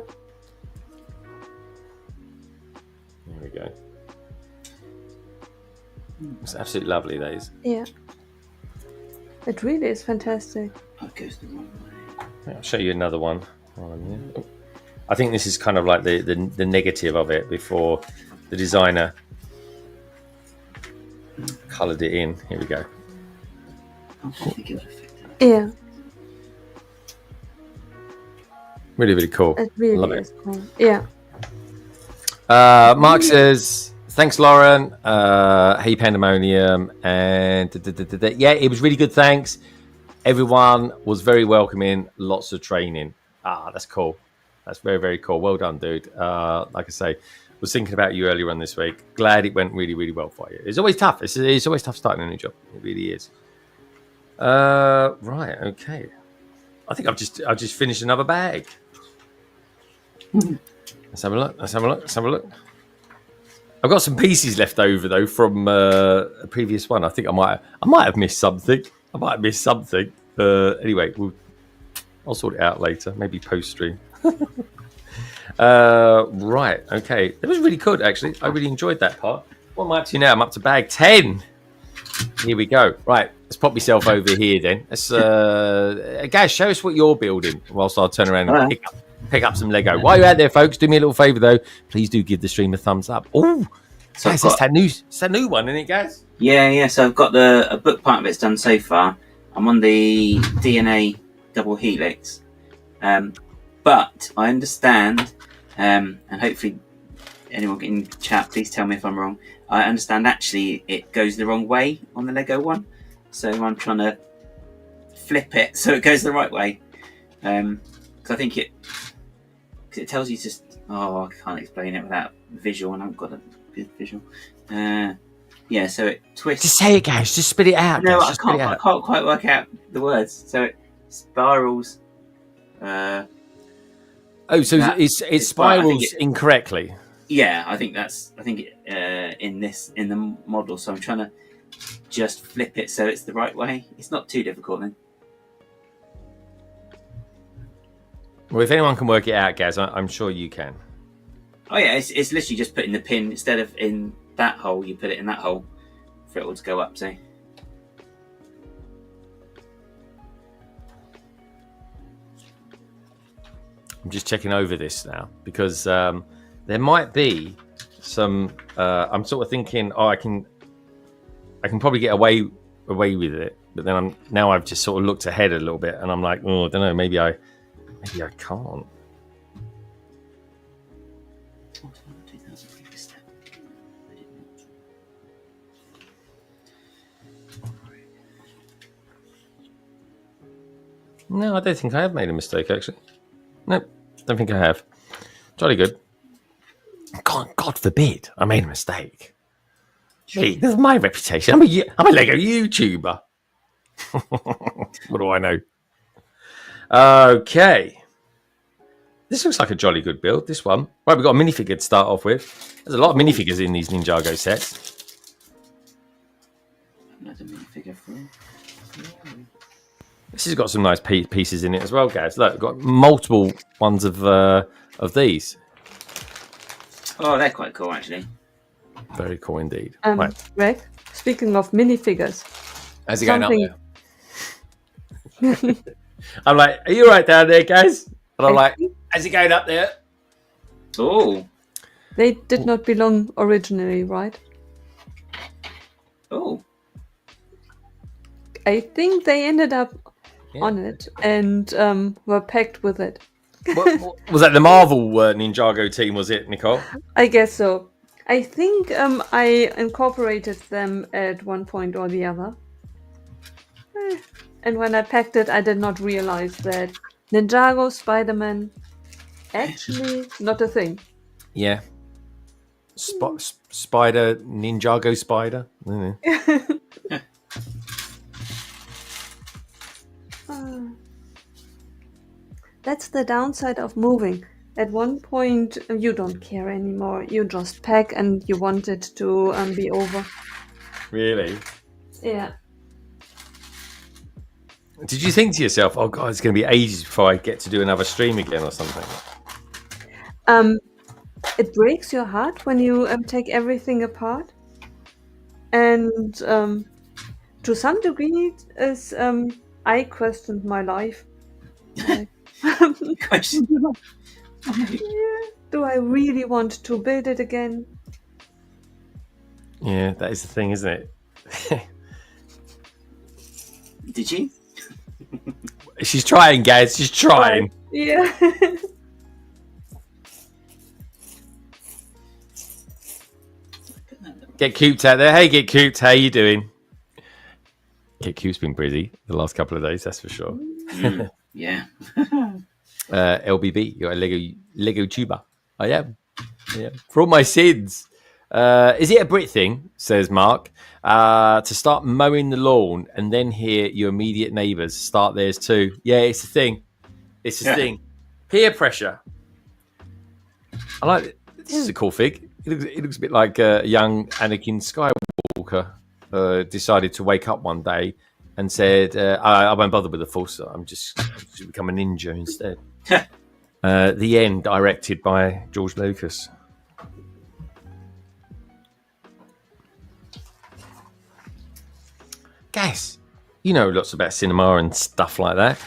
There we go. It's absolutely lovely, those. Yeah. It really is fantastic. That goes the wrong way. I'll show you another one. I think this is kind of like the negative of it before the designer coloured it in. Here we go. I think it would affect it. Yeah. Really, really cool. It really Love is cool. Yeah. Mark says, thanks, Lauren. Hey, Pandemonium. And yeah, it was really good. Thanks. Everyone was very welcoming. Lots of training. That's cool. That's very, very cool. Well done, dude. Like I say, was thinking about you earlier on this week. Glad it went really, really well for you. It's always tough. It's always tough starting a new job. It really is. Right. Okay. I think I've just finished another bag. Let's have a look. I've got some pieces left over though from a previous one. I think I might have missed something. Anyway, I'll sort it out later. Maybe post stream. Right. Okay. It was really good actually. I really enjoyed that part. What am I up to now? I'm up to bag 10. Here we go. Right. Let's pop myself over here then. Let's guys, show us what you're building whilst I turn around and pick up some Lego. While you're out there, folks, do me a little favour though. Please do give the stream a thumbs up. Oh, so guys, it's that new one, isn't it, guys? Yeah. So I've got a book part of it's done so far. I'm on the DNA double helix, but I understand, and hopefully anyone in chat, please tell me if I'm wrong. I understand actually it goes the wrong way on the Lego one, so I'm trying to flip it so it goes the right way. Because I think it tells you I can't explain it without visual, and I haven't got a good visual. Yeah, so it twists. Just say it, guys. Just spit it out. No, guys. I can't quite work out the words. So it spirals. So it spirals incorrectly. Yeah, I think in the model. So I'm trying to just flip it so it's the right way. It's not too difficult then. Well, if anyone can work it out, Gaz, I'm sure you can. Oh yeah, it's literally just putting the pin instead of in that hole, you put it in that hole for it all to go up. See. I'm just checking over this now because there might be some. I'm sort of thinking, I can probably get away with it, but then I've just sort of looked ahead a little bit, and I'm like, oh, I don't know, maybe I can't. No, I don't think I have made a mistake, actually. Nope, don't think I have. Jolly good. God forbid I made a mistake. Gee, this is my reputation. I'm a Lego YouTuber. What do I know? Okay. This looks like a jolly good build, this one. Right, we've got a minifigure to start off with. There's a lot of minifigures in these Ninjago sets. Another minifigure from. This has got some nice pieces in it as well, guys. Look, we've got multiple ones of these. Oh, they're quite cool, actually. Very cool indeed. Right. Greg, speaking of minifigures. How's it going up there? I'm like, are you right down there, guys? And I'm like, how's it going up there? Oh. They did not belong originally, right? Oh. I think they ended up on it and were packed with it. What, was that the Marvel Ninjago team, was it, Nicole? I guess so. I think I incorporated them at one point or the other. And when I packed it, I did not realize that Ninjago Spider-Man actually not a thing. Yeah. Spider, Ninjago Spider. That's the downside of moving. At one point, you don't care anymore. You just pack and you want it to be over. Really? Yeah. Did you think to yourself, oh God, it's going to be ages before I get to do another stream again or something? It breaks your heart when you take everything apart. And to some degree, is I questioned my life. Like, do I really want to build it again? Yeah, that is the thing, isn't it? Did you? She's trying, guys. She's trying. Yeah. Get Cooped out there. Hey, Get Cooped. How you doing? Get Cooped's been busy the last couple of days, that's for sure. Yeah. LBB, you're a Lego tuber. I am. Yeah. For all my sins. Is it a Brit thing, says Mark, to start mowing the lawn and then hear your immediate neighbours start theirs too? Yeah, it's a thing. It's a thing. Peer pressure. I like it. This is a cool fig. It looks a bit like a young Anakin Skywalker decided to wake up one day and said, I won't bother with the Force. I'm just become a ninja instead. The End, directed by George Lucas. Guys, you know lots about cinema and stuff like that.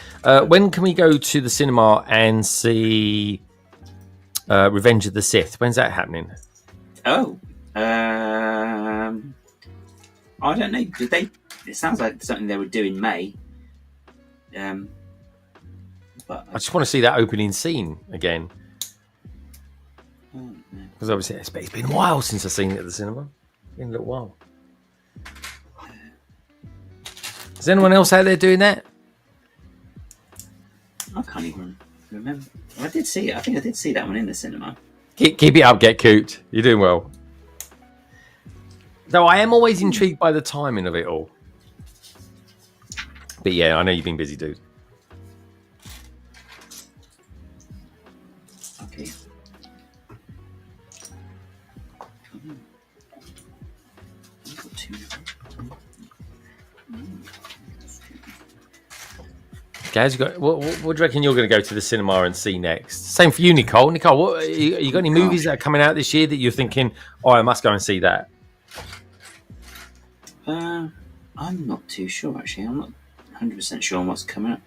When can we go to the cinema and see Revenge of the Sith? When's that happening? Oh, I don't know. Did they? It sounds like something they would do in May. But I just want to see that opening scene again. Because obviously it's been a while since I've seen it at the cinema. It's been a little while. Is anyone else out there doing that? I can't even remember. I did see it. I think I did see that one in the cinema. Keep it up, Get Cooped. You're doing well. Though I am always intrigued by the timing of it all. But yeah, I know you've been busy, dude. Okay. Guys, what do you reckon you're going to go to the cinema and see next? Same for you, Nicole. Nicole, you got any movies that are coming out this year that you're thinking, oh, I must go and see that? I'm not too sure actually. I'm not 100% sure on what's coming up.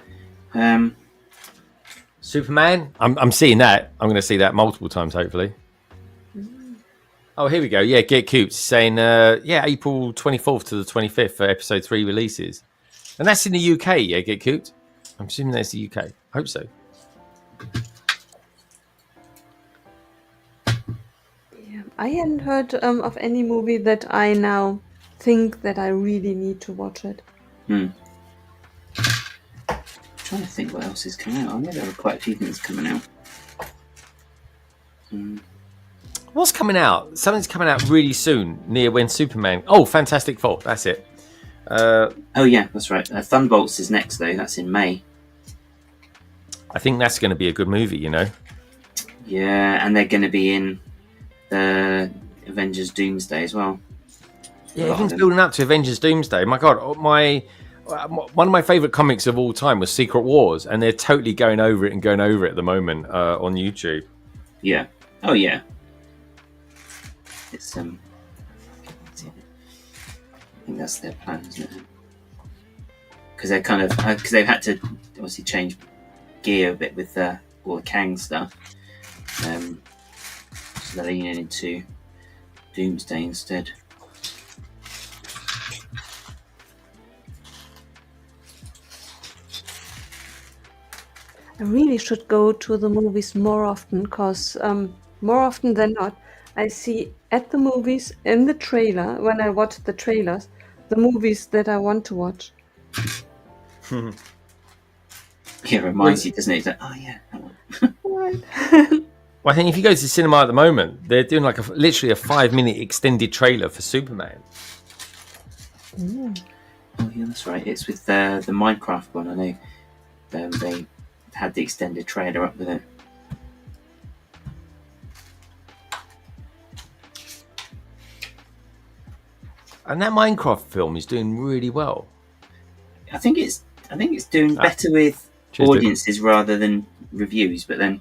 Superman. I'm seeing that. I'm going to see that multiple times, hopefully. Oh, here we go. Yeah, Get Coops saying, April 24th to the 25th for episode 3 releases. And that's in the UK, yeah, Get Cooped. I'm assuming that's the UK. I hope so. Yeah, I hadn't heard of any movie that I now think that I really need to watch it. I'm trying to think what else is coming out. I know there are quite a few things coming out. What's coming out? Something's coming out really soon, near when Superman... Oh, Fantastic Four. That's it. Oh, yeah, that's right. Thunderbolts is next, though. That's in May. I think that's going to be a good movie, you know? Yeah, and they're going to be in the Avengers Doomsday as well. Yeah, everyone's building up to Avengers Doomsday. My God, one of my favourite comics of all time was Secret Wars, and they're totally going over it at the moment on YouTube. Yeah. Oh, yeah. It's I think that's their plan, isn't it? Because they're kind of because they've had to obviously change gear a bit with all the Kang stuff. So they're leaning into Doomsday instead. I really should go to the movies more often, because more often than not, I see at the movies in the trailer, when I watch the trailers, the movies that I want to watch. It reminds you, doesn't it? It's like, oh yeah, that one. Right. Well, I think if you go to the cinema at the moment, they're doing like literally a 5-minute extended trailer for Superman. Ooh. Oh yeah, that's right. It's with the Minecraft one. I know they had the extended trailer up with it. And that Minecraft film is doing really well. I think it's doing better with audiences rather than reviews, but then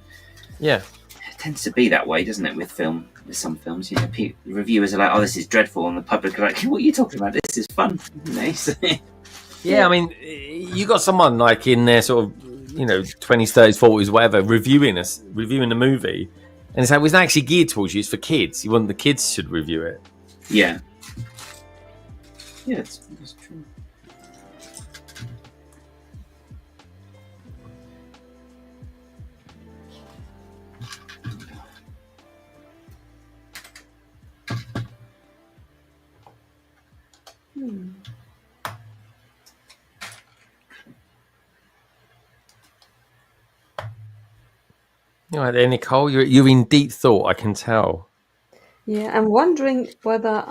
yeah, it tends to be that way, doesn't it? With some films, you know, reviewers are like, "Oh, this is dreadful," and the public are like, "What are you talking about? This is fun." You know? yeah. I mean, you got someone like in their sort of 20s, 30s, 40s, whatever, reviewing the movie, and it's like, well, it's not actually geared towards you. It's for kids. You want the kids should review it. Yeah. Yeah, it's true. All right there, Nicole. You're in deep thought. I can tell. Yeah, I'm wondering whether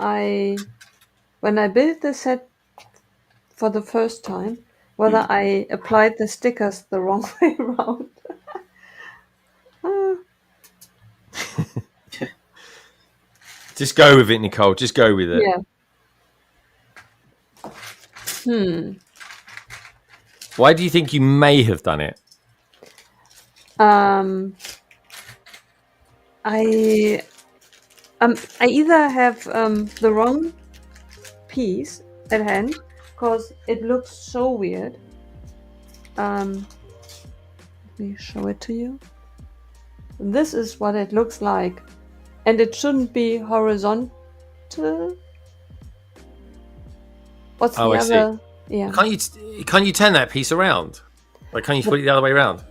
when I built the set for the first time, whether I applied the stickers the wrong way around. Just go with it, Nicole. Just go with it. Yeah. Why do you think you may have done it? I either have the wrong piece at hand, because it looks so weird. Let me show it to you. This is what it looks like, and it shouldn't be horizontal. What's the I other? see. Yeah, Can't you turn that piece around? Like, can't you put it the other way around?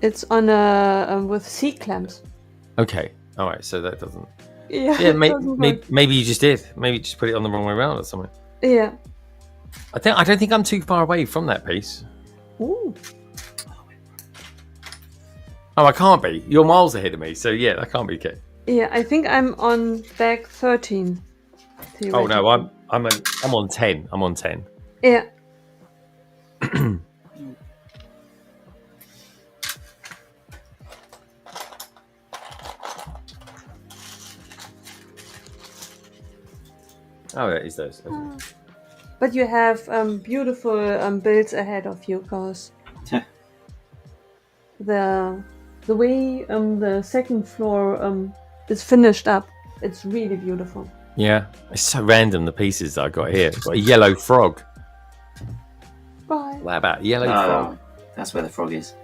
it's on a with C-clamps. Okay. All right. So that doesn't. Yeah, Yeah. it doesn't work. Maybe you just did. Maybe you just put it on the wrong way around or something. Yeah. I don't think I'm too far away from that piece. Ooh. Oh, I can't be. You're miles ahead of me. So yeah, that can't be okay. Yeah, I think I'm on bag 13. Oh no, I'm on 10. I'm on 10. Yeah. Oh, yeah, it's those. But you have beautiful builds ahead of you, cause the way the second floor is finished up, it's really beautiful. Yeah, it's so random, the pieces that I got here. I've got a yellow frog. Bye. What about a yellow frog? That's where the frog is.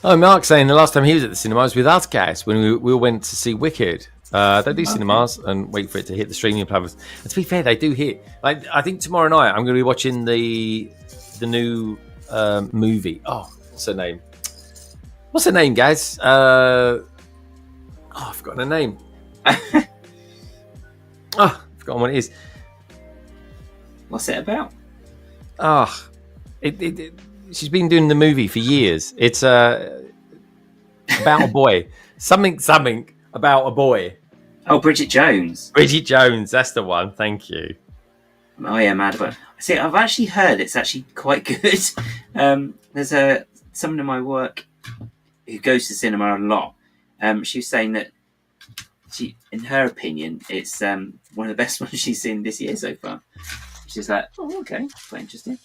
Oh, Mark's saying the last time he was at the cinema was with us guys when we went to see Wicked. They do cinemas and wait for it to hit the streaming platforms. And to be fair, they do hit. Like, I think tomorrow night I'm going to be watching the new movie. Oh, what's her name? What's her name, guys? I've forgotten her name. I've forgotten what it is. What's it about? She's been doing the movie for years. It's about a boy. something about a boy. Oh, Bridget Jones. Bridget Jones, that's the one. Thank you. Oh yeah, mad about. See, I've actually heard it's actually quite good. There's someone in my work who goes to cinema a lot. She was saying that in her opinion, it's one of the best ones she's seen this year so far. She's like, oh, okay, quite interesting.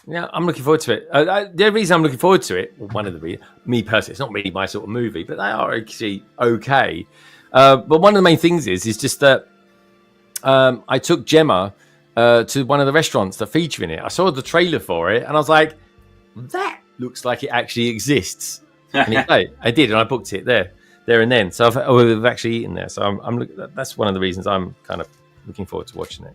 Yeah, I'm looking forward to it. The reason I'm looking forward to it, well, one of the reasons, me personally, it's not really my sort of movie, but they are actually okay. But one of the main things is just that I took Gemma to one of the restaurants that feature in it. I saw the trailer for it, and I was like, that looks like it actually exists. And I did, and I booked it there and then. So we've actually eaten there. So I'm that's one of the reasons I'm kind of looking forward to watching it.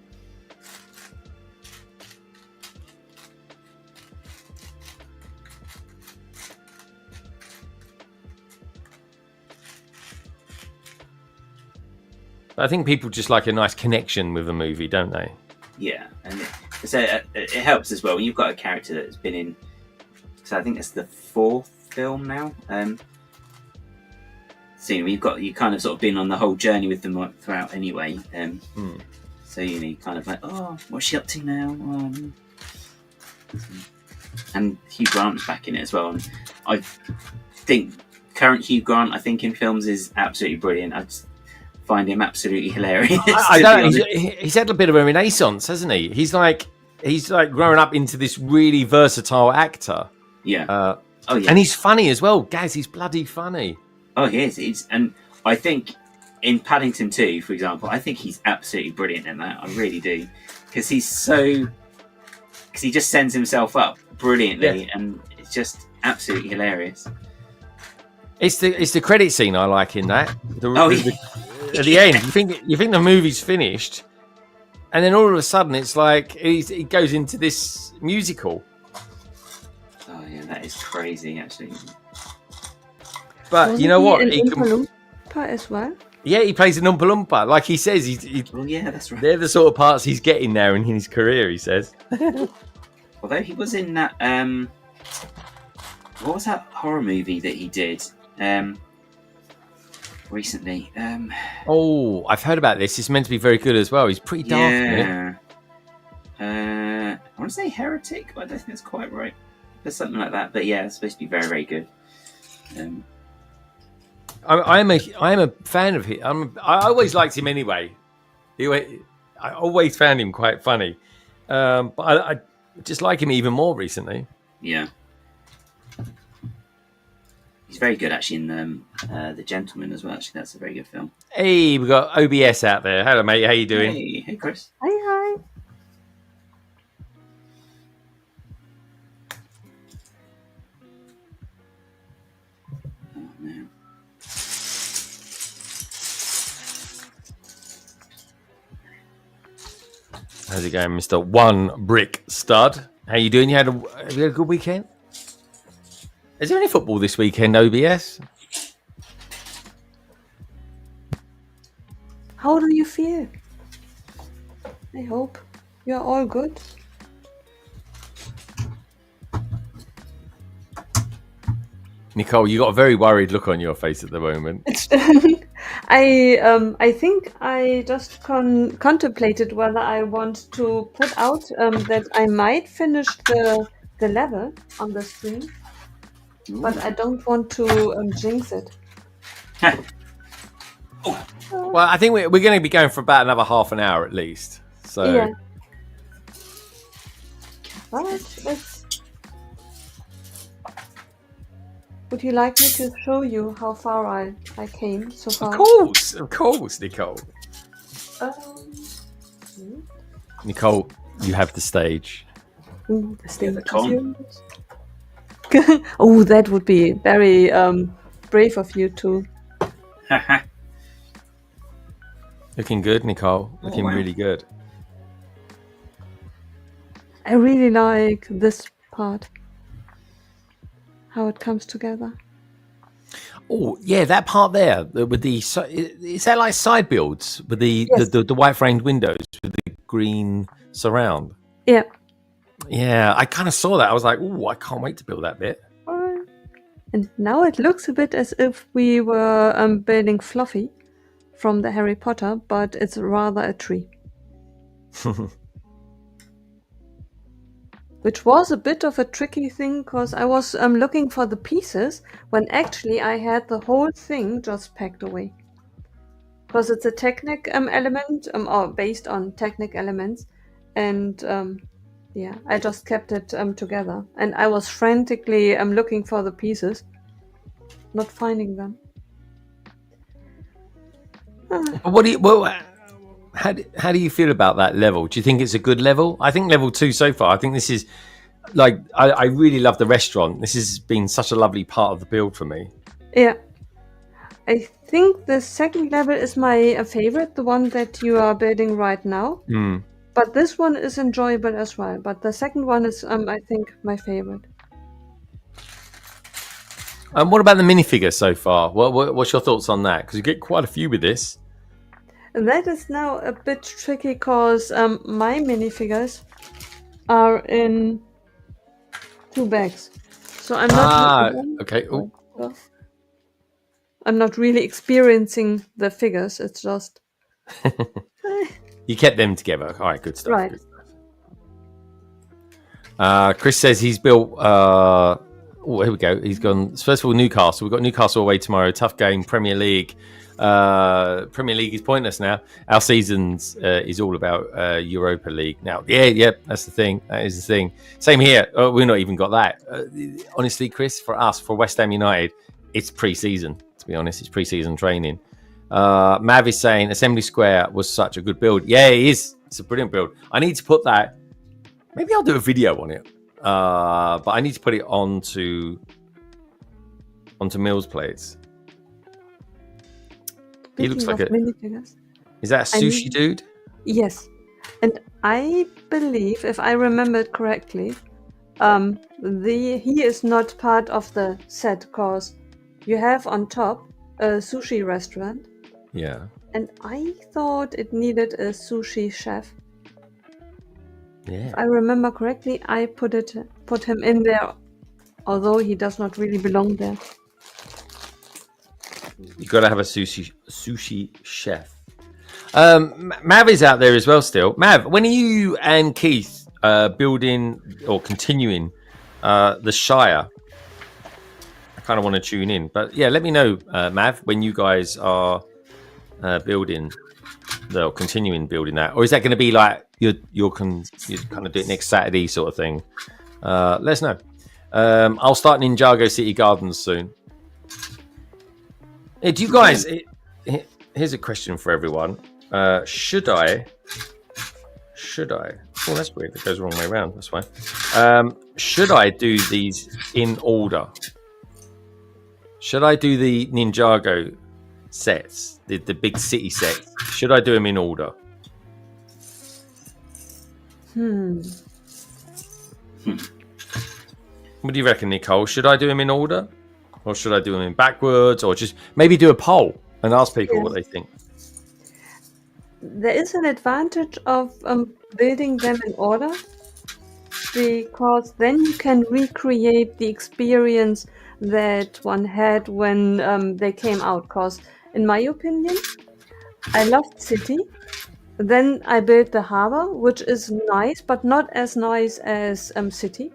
I think people just like a nice connection with a movie, don't they? Yeah, and it helps as well when you've got a character that's been in. So I think it's the 4th film now. So you've kind of sort of been on the whole journey with them throughout anyway. So you kind of like, oh, what's she up to now? And Hugh Grant's back in it as well. And I think current Hugh Grant, I think in films is absolutely brilliant. I just find him absolutely hilarious. He's had a bit of a renaissance, hasn't he? He's like growing up into this really versatile actor. Yeah. Yeah. And he's funny as well, guys. He's bloody funny. Oh, he is. And I think in Paddington 2, for example, I think he's absolutely brilliant in that. I really do, because he just sends himself up brilliantly, and it's just absolutely hilarious. It's the credit scene I like in that. At the end, you think the movie's finished, and then all of a sudden it's like it goes into this musical. Oh yeah, that is crazy, actually. But you know what? He Oompa Loompa as well. Yeah, he plays an Oompa Loompa. Like he says, well, yeah, that's right. They're the sort of parts he's getting now in his career, he says. Although he was in that, what was that horror movie that he did recently? Oh, I've heard about this. It's meant to be very good as well. He's pretty dark, isn't it? I want to say Heretic, but I don't think that's quite right. There's something like that. But yeah, it's supposed to be very, very good. I am a fan of him. I always liked him anyway. I always found him quite funny, but I just like him even more recently. Yeah, he's very good actually in The Gentleman as well. Actually, that's a very good film. Hey, we got OBS out there. Hello, mate. How you doing? Hey, Chris. Hi. How's it going, Mr. One Brick Stud? How you doing? Have you had a good weekend? Is there any football this weekend, OBS? How do you feel? I hope you're all good. Nicole, you got a very worried look on your face at the moment. I think I just contemplated whether I want to put out that I might finish the level on the stream, but I don't want to jinx it. Well, I think we're going to be going for about another half an hour at least. So. Yeah. But Would you like me to show you how far I came so far? Of course, Nicole. Hmm. Nicole, you have the stage. Ooh, the stage the is con. yours. Oh, that would be very brave of you to. Looking good, Nicole. Looking wow. really good. I really like this part. How it comes together. Oh, yeah, that part there with the is that like side builds with Yes. the white framed windows with the green surround? Yeah. Yeah, I kind of saw that. I was like, oh, I can't wait to build that bit. And now it looks a bit as if we were building Fluffy from the Harry Potter, but it's rather a tree. Which was a bit of a tricky thing, because I was looking for the pieces when actually I had the whole thing just packed away. Because it's a Technic element, or based on Technic elements, and yeah, I just kept it together. And I was frantically looking for the pieces, not finding them. What do you? How do you feel about that level? Do you think it's a good level? I think level 2 so far. I think this is like I really love the restaurant. This has been such a lovely part of the build for me. Yeah. I think the second level is my favorite, the one that you are building right now. But this one is enjoyable as well. But the second one is, I think, my favorite. What about the minifigure so far? What's your thoughts on that? Because you get quite a few with this. That is now a bit tricky because my minifigures are in 2 bags. So I'm not. Okay. Ooh. I'm not really experiencing the figures. It's just. You kept them together. All right, good stuff. Right. Good stuff. Chris says he's built. Oh, here we go. He's gone. First of all, Newcastle. We've got Newcastle away tomorrow. Tough game. Premier League. Premier League is pointless now. Our seasons is all about Europa League now. Yeah, that's the thing. That is the thing. Same here. We're not even got that. Honestly, Chris, for us, for West Ham United, it's pre-season. To be honest, it's pre-season training. Mav is saying Assembly Square was such a good build. Yeah, it is. It's a brilliant build. I need to put that. Maybe I'll do a video on it. But I need to put it onto Mills plates. He looks like a. minifigures. Is that a sushi dude? Yes, and I believe, if I remembered correctly, he is not part of the set because you have on top a sushi restaurant. Yeah. And I thought it needed a sushi chef. Yeah. If I remember correctly, I put him in there, although he does not really belong there. You got to have a sushi chef. Mav is out there as well still. Mav, when are you and Keith building or continuing the Shire? I kind of want to tune in. But yeah, let me know, Mav, when you guys are building or continuing building that. Or is that going to be like you're kind of do it next Saturday sort of thing? Let us know. I'll start Ninjago City Gardens soon. Hey, do you guys? Here's a question for everyone. Should I? Oh, that's weird. It goes the wrong way around. That's fine. Should I do these in order? Should I do the Ninjago sets, the big city sets? Should I do them in order? What do you reckon, Nicole? Should I do them in order? Or should I do them in backwards? Or just maybe do a poll and ask people what they think? There is an advantage of building them in order, because then you can recreate the experience that one had when they came out. Because in my opinion, I loved City. Then I built the harbor, which is nice, but not as nice as City.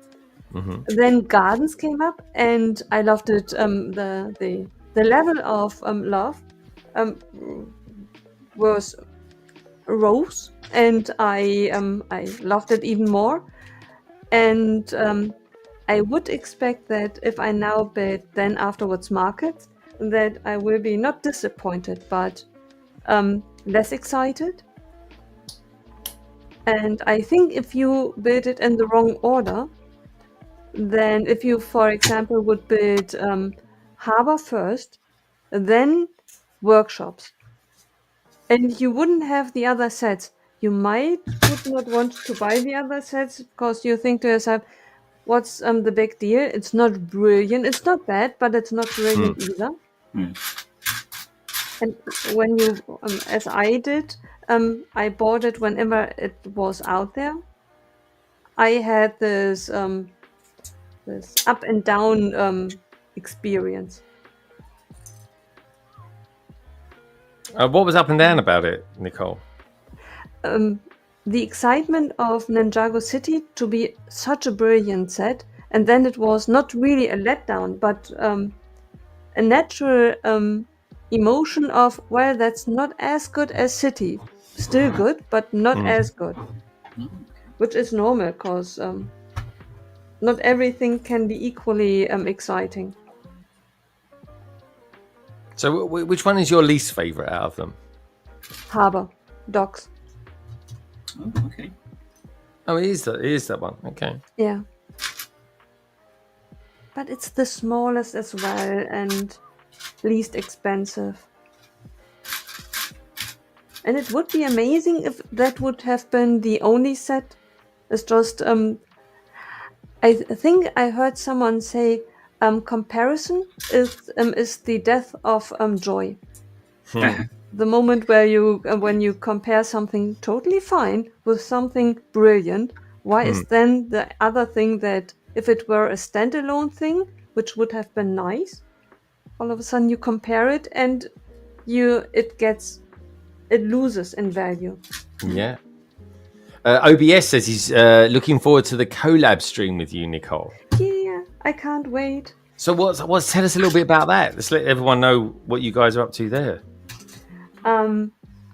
Then Gardens came up, and I loved it. The level of love was rose, and I loved it even more. And I would expect that if I now bid then afterwards markets, that I will be not disappointed, but less excited. And I think if you build it in the wrong order, then if you, for example, would build harbor first, then workshops, and you wouldn't have the other sets, you would not want to buy the other sets because you think to yourself, what's the big deal? It's not brilliant. It's not bad, but it's not brilliant either. And when you, as I did, I bought it whenever it was out there. I had this this up and down experience. What was up and down about it, Nicole? The excitement of Ninjago City to be such a brilliant set, and then it was not really a letdown, but a natural emotion of, well, that's not as good as City. Still good, but not as good. Which is normal, because not everything can be equally exciting. So which one is your least favorite out of them? Harbor, docks. Oh, okay. Oh, it is that one. Okay. Yeah. But it's the smallest as well and least expensive. And it would be amazing if that would have been the only set. It's just, I think I heard someone say, comparison is the death of joy. The moment where you, when you compare something totally fine with something brilliant, why is then the other thing that if it were a standalone thing, which would have been nice, all of a sudden you compare it and it loses in value. Yeah. OBS says he's looking forward to the collab stream with you, Nicole. Yeah, I can't wait. So what's tell us a little bit about that. Let's let everyone know what you guys are up to there.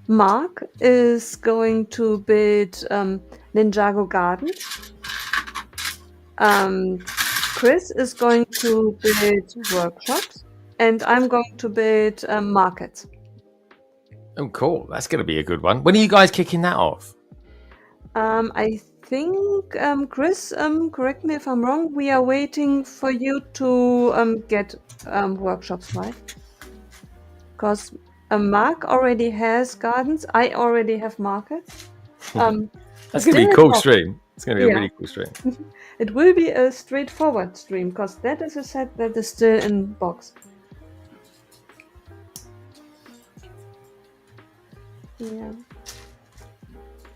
Mark is going to build Ninjago Gardens. Chris is going to build workshops, and I'm going to build markets. Oh, cool. That's going to be a good one. When are you guys kicking that off? I think, Chris, correct me if I'm wrong, we are waiting for you to get workshops, right? Because Mark already has gardens, I already have markets. That's going to be a cool stream. It's going to be a really cool stream. It will be a straightforward stream, because that is a set that is still in box. Yeah.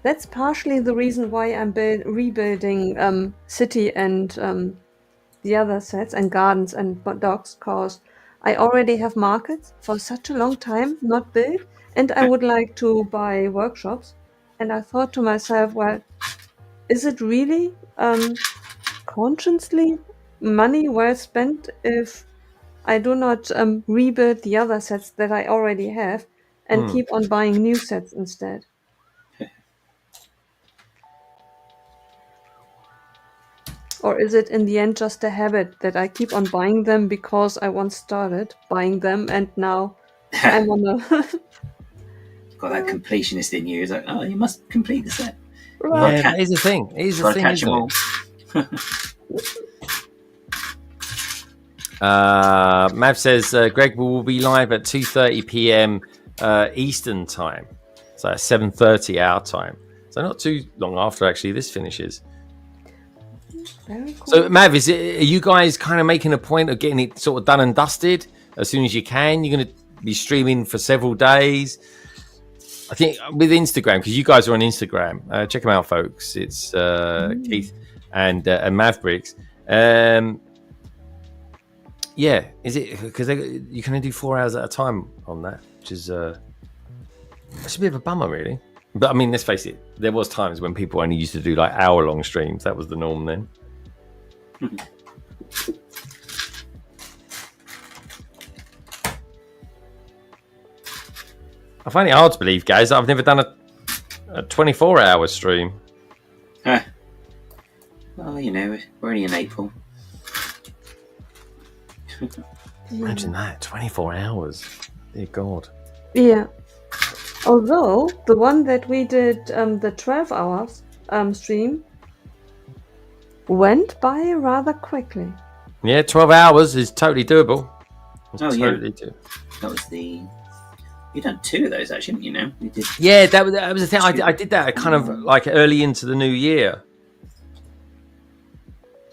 That's partially the reason why I'm rebuilding City and the other sets and gardens and docks, because I already have markets for such a long time not built, and I would like to buy workshops. And I thought to myself, well, is it really consciously money well spent if I do not rebuild the other sets that I already have and keep on buying new sets instead? Or is it in the end just a habit that I keep on buying them because I once started buying them and now I'm on a... Got that completionist in you. It's like, oh, you must complete the set. Right. Yeah, that is the thing. It is the thing, Catch isn't them it? all. Mav says Greg will be live at 2:30 p.m. Eastern time, so at 7:30 our time. So not too long after actually this finishes. Very cool. So Mav, are you guys kind of making a point of getting it sort of done and dusted as soon as you can? You're going to be streaming for several days. I think with Instagram, because you guys are on Instagram, check them out, folks. It's Keith and Mavericks. Yeah, is it because you can only do 4 hours at a time on that, which is it's a bit of a bummer, really. But I mean, let's face it, there was times when people only used to do like hour-long streams. That was the norm then. I find it hard to believe, guys. I've never done a 24-hour stream. Well, you know, we're only in April. Imagine that, 24 hours. Dear God. Yeah. Although the one that we did, the 12 hours stream, went by rather quickly. Yeah, 12 hours is totally doable. It's Oh, yeah. totally doable. That was the. You done 2 of those actually, haven't you? Know we did. Yeah, that was the thing. I did that kind of like early into the new year.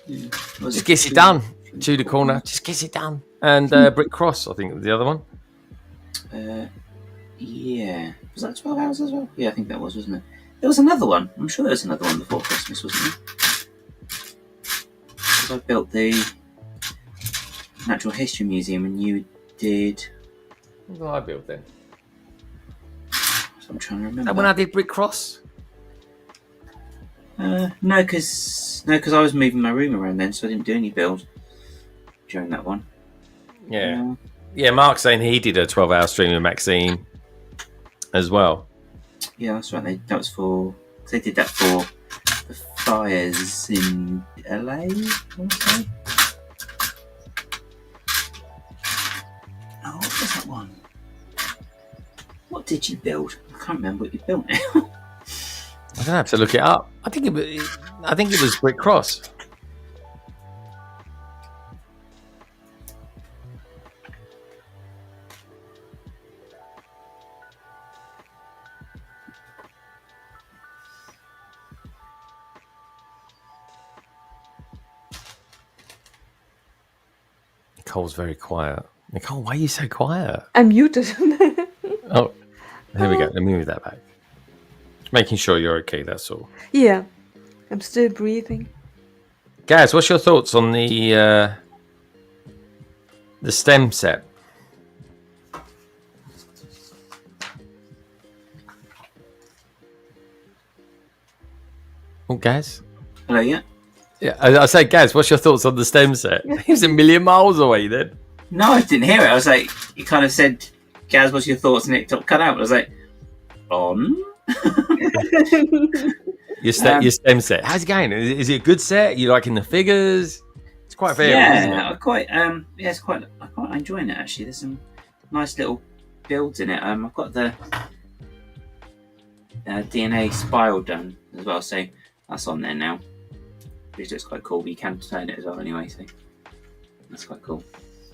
Yeah. Just gets it done. Tudor Corner, just gets it done. And Brick Cross, I think, was the other one. Yeah. Was that 12 hours as well? Yeah, I think that was, wasn't it? There was another one. I'm sure there was another one before Christmas, wasn't there? Because I built the Natural History Museum and you did. What did I build then? So I'm trying to remember. That when I did Brick Cross? No, because I was moving my room around then, so I didn't do any build during that one. Yeah. Yeah, Mark's saying he did a 12-hour stream with Maxine as well. Yeah, that's right. That was for. They did that for the fires in LA, I want to say. Oh, what was that one? What did you build? I can't remember what you built now. I'm gonna have to look it up. I think it was Brick Cross. Nicole's very quiet. Nicole, why are you so quiet? I'm muted. Oh, here we go. Let me move that back. Making sure you're okay, that's all. Yeah, I'm still breathing. Gaz, what's your thoughts on the STEM set? Oh, Gaz? Hello, yeah. Yeah, I say, Gaz, what's your thoughts on the STEM set? He was a million miles away then. No, I didn't hear it. I was like, you kind of said, Gaz, what's your thoughts? And it cut out. I was like, on? Your STEM set. How's it going? Is it a good set? You liking the figures? It's quite varied, isn't it? I quite enjoying it actually. There's some nice little builds in it. I've got the DNA spiral done as well, so that's on there now. Which looks quite cool, but you can turn it as well anyway, so that's quite cool.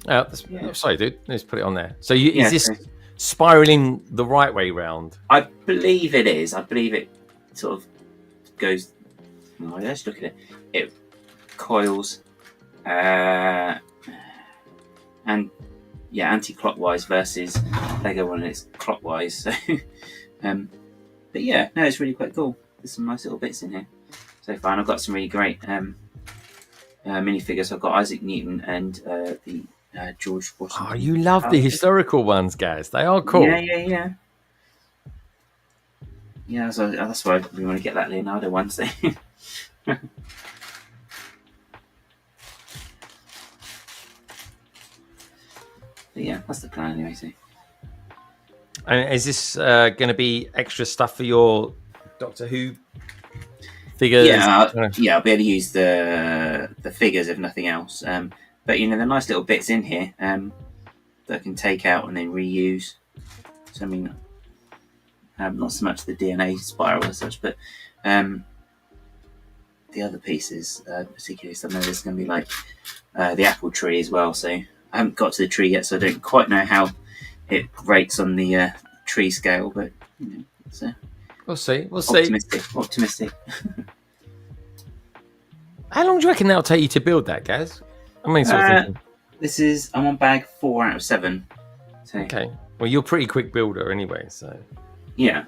Oh, sorry, dude. Let's put it on there. So is this spiraling the right way round? I believe it is. I believe it sort of goes. Oh, let's look at it. It coils, and anti-clockwise versus Lego one is clockwise. So, but yeah, no, it's really quite cool. There's some nice little bits in here so far, and I've got some really great minifigures. I've got Isaac Newton and the George Washington. Oh, you love the historical ones, guys. They are cool. Yeah. Yeah, so that's why we want to get that Leonardo one. So. But yeah, that's the plan anyway. So. And is this going to be extra stuff for your Doctor Who figures? Yeah, I'll be able to use the figures if nothing else. But the nice little bits in here that I can take out and then reuse. So I mean, not so much the DNA spiral as such, but the other pieces, particularly some of this, going to be like the apple tree as well. So I haven't got to the tree yet, so I don't quite know how it rates on the tree scale, but it's we'll see. Optimistic. How long do you reckon that'll take you to build that, Gaz? I mean, sort of thinking. I'm on bag 4 out of 7. So. Okay. Well, you're a pretty quick builder anyway, so. Yeah.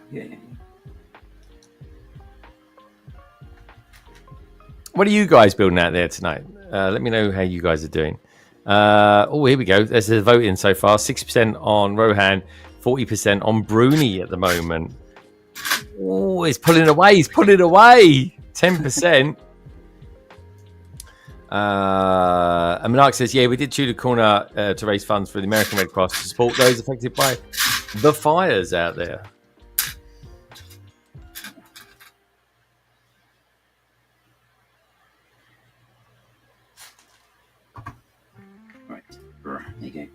What are you guys building out there tonight? Let me know how you guys are doing. Here we go. There's the voting so far. 60% on Rohan, 40% on Bruni at the moment. Oh, he's pulling away. 10%. And Mark says, yeah, we did Tudor Corner to raise funds for the American Red Cross to support those affected by the fires out there. Right. you go.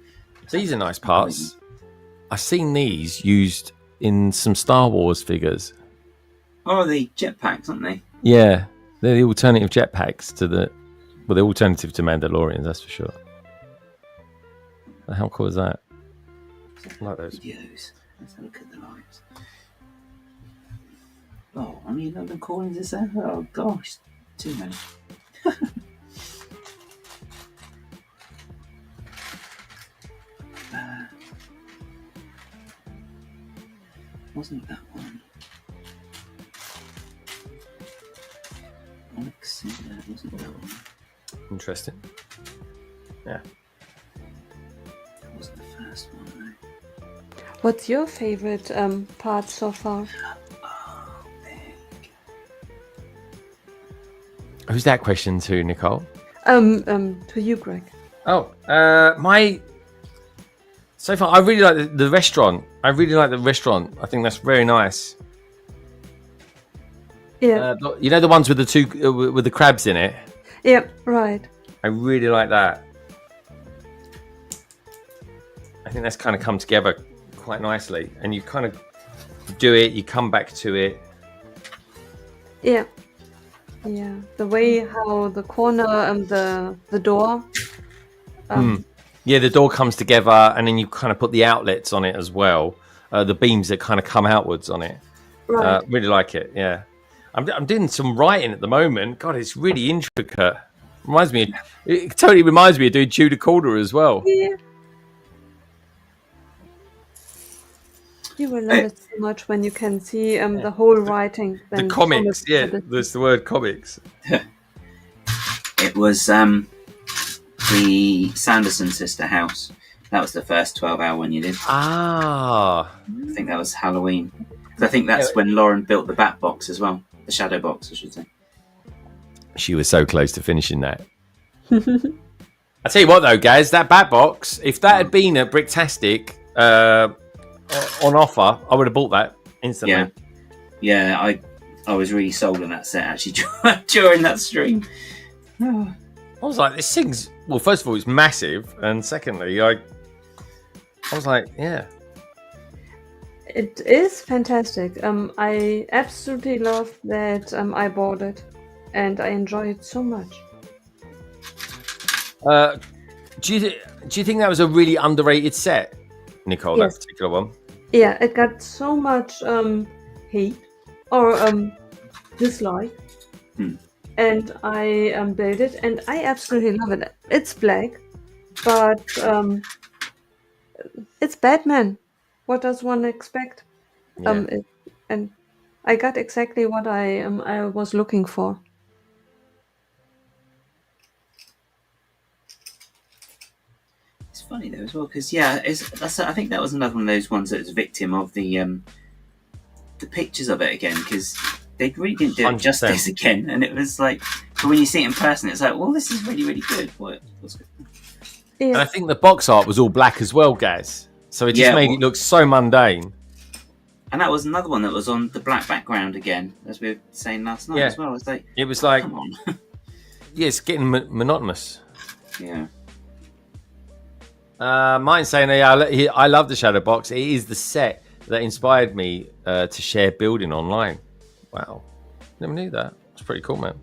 These are nice parts. I've seen these used in some Star Wars figures. Oh, the jetpacks, aren't they? Yeah, they're the alternative jetpacks to the alternative to Mandalorians, that's for sure. How cool is that? I like those. Videos. Let's have a look at the lives. Oh, I mean, 11 coins is there? Oh gosh, too many. Wasn't that one? Alexander, wasn't that one? Interesting. Yeah. That wasn't the first one, though. What's your favorite part so far? Oh, there you go. Who's that question to, Nicole? To you, Greg. Oh, so far, I really like the restaurant. I really like the restaurant. I think that's very nice. Yeah. You know the ones with the two with the crabs in it. Yeah. Right. I really like that. I think that's kind of come together quite nicely, and you kind of do it. You come back to it. Yeah. Yeah. The way how the corner and the door. Yeah, the door comes together, and then you kind of put the outlets on it as well. The beams that kind of come outwards on it. Right. Really like it. Yeah, I'm doing some writing at the moment. God, it's really intricate. It totally reminds me of doing Tudor Corner as well. Yeah. You will love it so much when you can see the whole writing. The then comics, so much yeah, there's the word comics. It was the Sanderson sister house. That was the first 12-hour one you did. Ah, I think that was Halloween. 'Cause I think that's when Lauren built the bat box as well. The shadow box, I should say. she was so close to finishing that. I tell you what, though, guys, that bat box, if that had been at Bricktastic on offer, I would have bought that instantly. Yeah, I was really sold on that set actually during that stream. I was like, this thing's, well, first of all, it's massive, and secondly, I was like, yeah. It is fantastic. I absolutely love that I bought it, and I enjoy it so much. Do you think that was a really underrated set, Nicole? Yes. That particular one? Yeah, it got so much hate or dislike, and I built it, and I absolutely love it. It's black, but it's Batman. What does one expect? Yeah. And I got exactly what I was looking for. It's funny though as well because I think that was another one of those ones that was victim of the pictures of it again because they really didn't do it 100%. justice again, and it was like, but when you see it in person, it's like, well, this is really really good. What's good? Yeah. And I think the box art was all black as well, guys. So it just made it look so mundane. And that was another one that was on the black background again, as we were saying last night as well. It was like, come on. yeah, it's getting monotonous. Yeah. Mine's saying, I love the Shadow Box. It is the set that inspired me to share building online. Wow. Never knew that. It's pretty cool, man.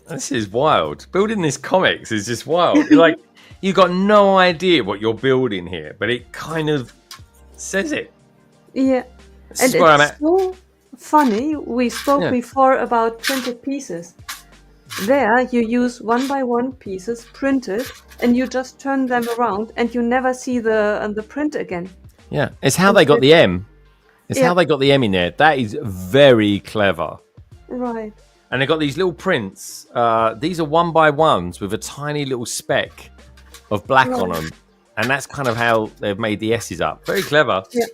This is wild. Building this comics is just wild. You're like, you got no idea what you're building here, but it kind of says it. Yeah. This And is where I'm it's at. so funny. We spoke Yeah. before about printed pieces. There, you use one by one pieces printed, and you just turn them around, and you never see the print again. Yeah, it's how they got the M. It's Yeah. how they got the M in there. That is very clever. Right. And they got these little prints. These are 1x1s with a tiny little speck of black on them. And that's kind of how they've made the S's up. Very clever. Yeah.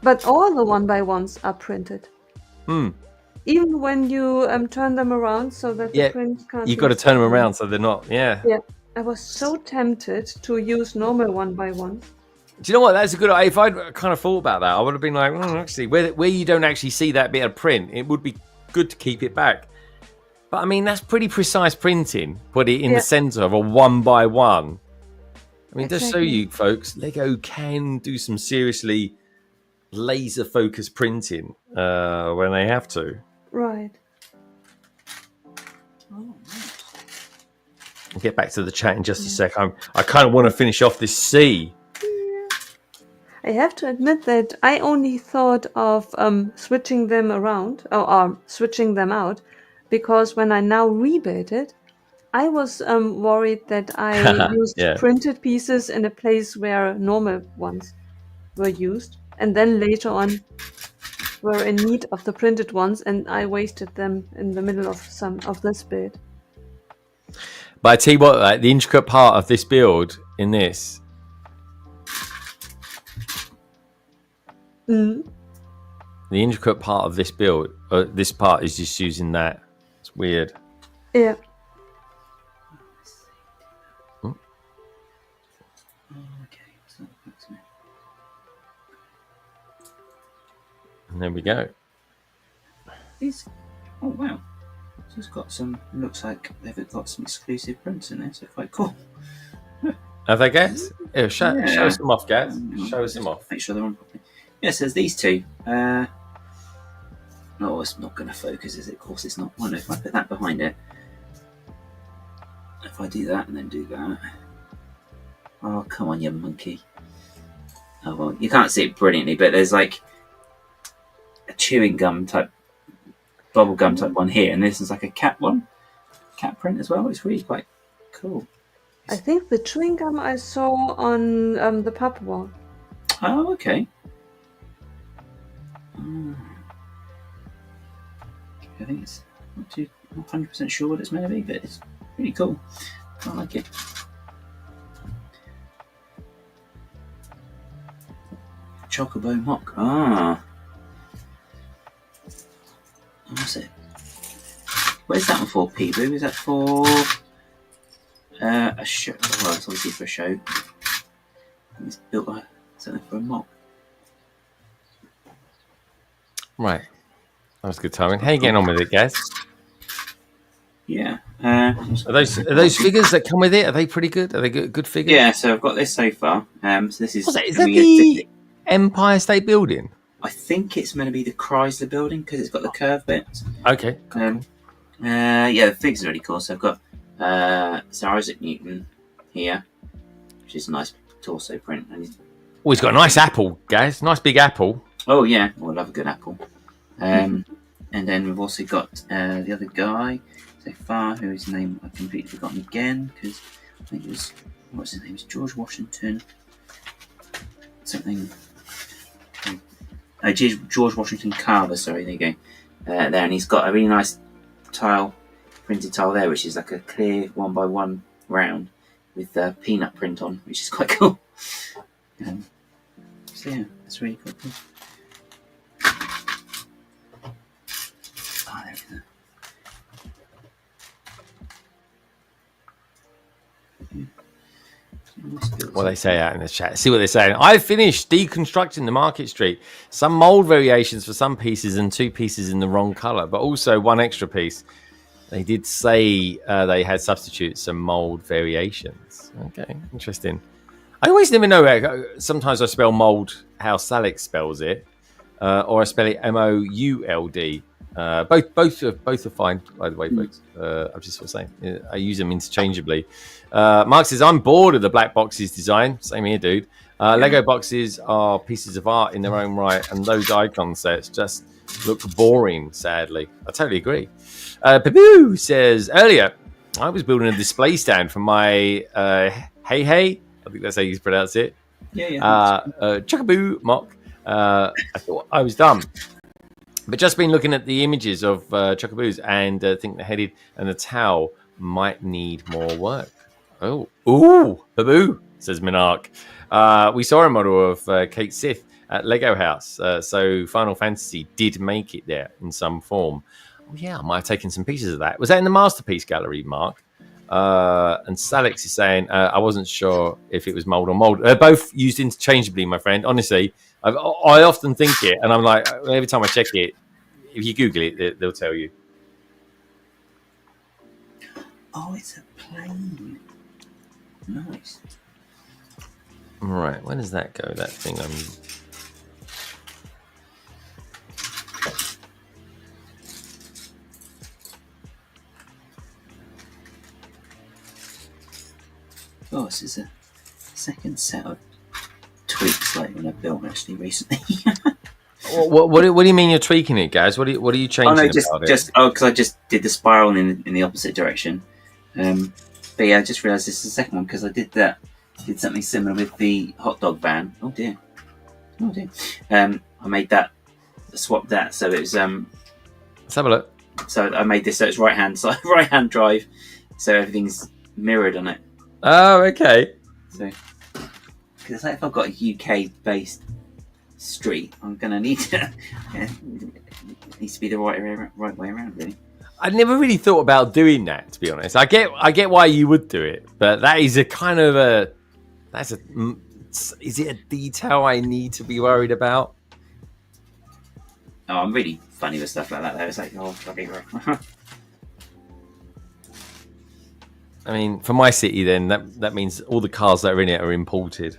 But all the one by ones are printed. even when you turn them around so that Yeah, the print can't. you've got to turn them around so they're not. Yeah. Yeah, I was so tempted to use normal one by one. Do you know what? That's a good. If I'd kind of thought about that, I would have been like, actually, where you don't actually see that bit of print, it would be good to keep it back. But I mean, that's pretty precise printing. Put it in the center of a 1x1. I mean, just show you folks, Lego can do some seriously laser focus printing when they have to. Right. I'll get back to the chat in just a sec. I kind of want to finish off this C. I have to admit that I only thought of switching them around or switching them out because when I now rebuilt it, I was worried that I used printed pieces in a place where normal ones were used, and then later on were in need of the printed ones, and I wasted them in the middle of some of this build. But I tell you what, like, the intricate part of this build in this. The intricate part of this build, this part is just using that. It's weird. Yeah. And there we go. Oh wow! So it's got some. Looks like they've got some exclusive prints in there. So quite cool. Have they, guys? Yeah, show us them off, guys. Show us them off. Make sure they're on properly. Yes, there's these two. No, it's not going to focus, is it? Of course, it's not. Well, if I put that behind it, if I do that and then do that. Oh, come on, you monkey. Oh well, you can't see it brilliantly, but there's like a chewing gum type, bubble gum type one here, and this is like a cat one, cat print as well. It's really quite cool. I think the chewing gum I saw on the pub wall. Oh, okay. I think it's not 100% sure what it's meant to be, but it's pretty cool. I like it. Chocobo mock. What's it? Where's that one for, Peeboo? Is that for a show? Well, it's obviously for a show. It's built something for a mock. Right. That was good timing. How you getting on with it, guys? Yeah. Are those figures that come with it? Are they pretty good? Are they good figures? Yeah. So I've got this so far. So this is. Is that the Empire State Building? I think it's meant to be the Chrysler Building because it's got the curved bit. Okay. Yeah, the figures are really cool. So I've got Sir Isaac Newton here, which is a nice torso print. Oh, he's got a nice apple, guys. Nice big apple. Oh yeah, I love a good apple. And then we've also got the other guy so far, whose name I've completely forgotten again because I think it was what's his name? It's George Washington. Something. George Washington Carver. Sorry, there you go. There, and he's got a really nice printed tile there, which is like a clear 1x1 round with peanut print on, which is quite cool. So yeah, that's really cool. Oh, there we go. What they say out in the chat. See what they're saying. I finished deconstructing the Market Street. Some mold variations for some pieces and 2 pieces in the wrong color, but also 1 extra piece. They did say they had substituted some mold variations. Okay, interesting. I always never know. Sometimes I spell mold how Salix spells it, or I spell it MOULD. Both are fine, by the way, folks. I'm just sort of saying I use them interchangeably. Mark says, I'm bored of the black boxes design. Same here, dude. Lego boxes are pieces of art in their own right, and those icon sets just look boring, sadly. I totally agree. Paboo says, earlier, I was building a display stand for my Hey, I think that's how you pronounce it. Chuckaboo mock. I thought I was done. But just been looking at the images of Chuckaboos and think the headed and the towel might need more work. Oh, ooh, baboo, says Minark. We saw a model of Kate Sith at Lego House. So Final Fantasy did make it there in some form. Oh, yeah, I might have taken some pieces of that. Was that in the Masterpiece Gallery, Mark? And Salix is saying, I wasn't sure if it was mold or mold. They're both used interchangeably, my friend. Honestly, I often think it, and I'm like, every time I check it, if you Google it, they'll tell you. Oh, it's a plane. Nice. Right, where does that go? That thing. Oh, this is a second set of tweaks like when I built actually recently. What do you mean you're tweaking it, guys? What are you changing about it? Because I just did the spiral in the opposite direction. But yeah, I just realised this is the second one because I did something similar with the hot dog van. Oh dear. I made that, swapped that, so it was Let's have a look. So I made this so it's right hand drive, so everything's mirrored on it. Oh, okay. So, because if I've got a UK-based street, I'm gonna need to. It needs to be the right way around, really. I never really thought about doing that, to be honest. I get why you would do it, but that is a kind of is it a detail I need to be worried about? Oh, I'm really funny with stuff like that, though. It's like, oh, bloody hell. I mean, for my city, then that means all the cars that are in it are imported.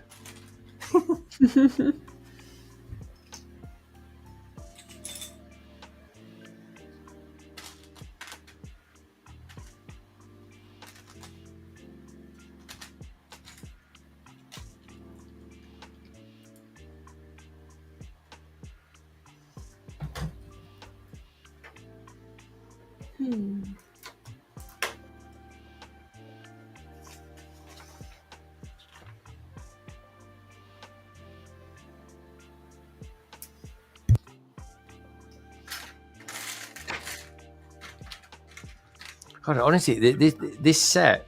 God, honestly, this set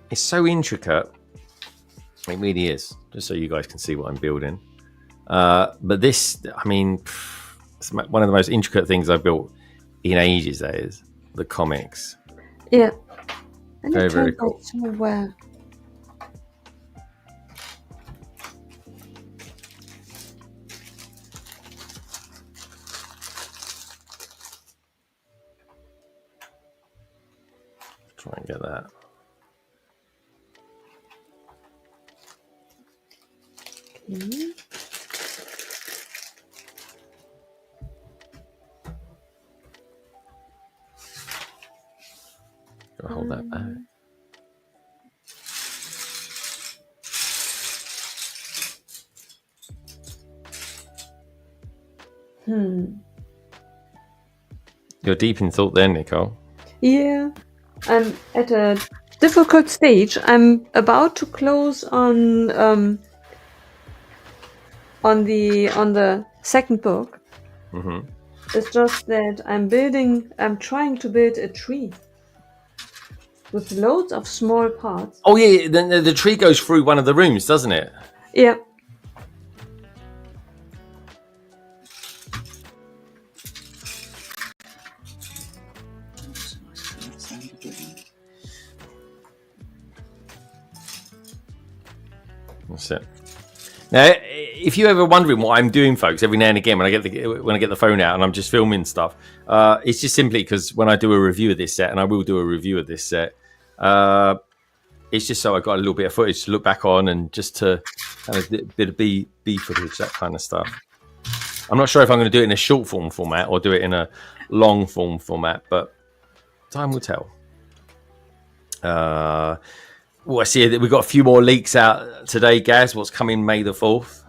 is so intricate. It really is. Just so you guys can see what I'm building. But this, I mean, it's one of the most intricate things I've built in ages. That is the comics. Yeah. Very, very cool. So well. Try and get that. Okay. Gotta hold that back. You're deep in thought there, Nicole. Yeah. I'm at a difficult stage. I'm about to close on the second book. Mm-hmm. It's just that I'm trying to build a tree with loads of small parts. Oh yeah, the tree goes through one of the rooms, doesn't it? Yeah. That's it. Now, if you're ever wondering what I'm doing, folks, every now and again when I get the phone out and I'm just filming stuff, it's just simply because when I do a review of this set, and I will do a review of this set, it's just so I got a little bit of footage to look back on and just to have a bit of B footage, that kind of stuff. I'm not sure if I'm going to do it in a short form format or do it in a long form format, but time will tell. I see that we've got a few more leaks out today, Gaz. What's coming May the 4th?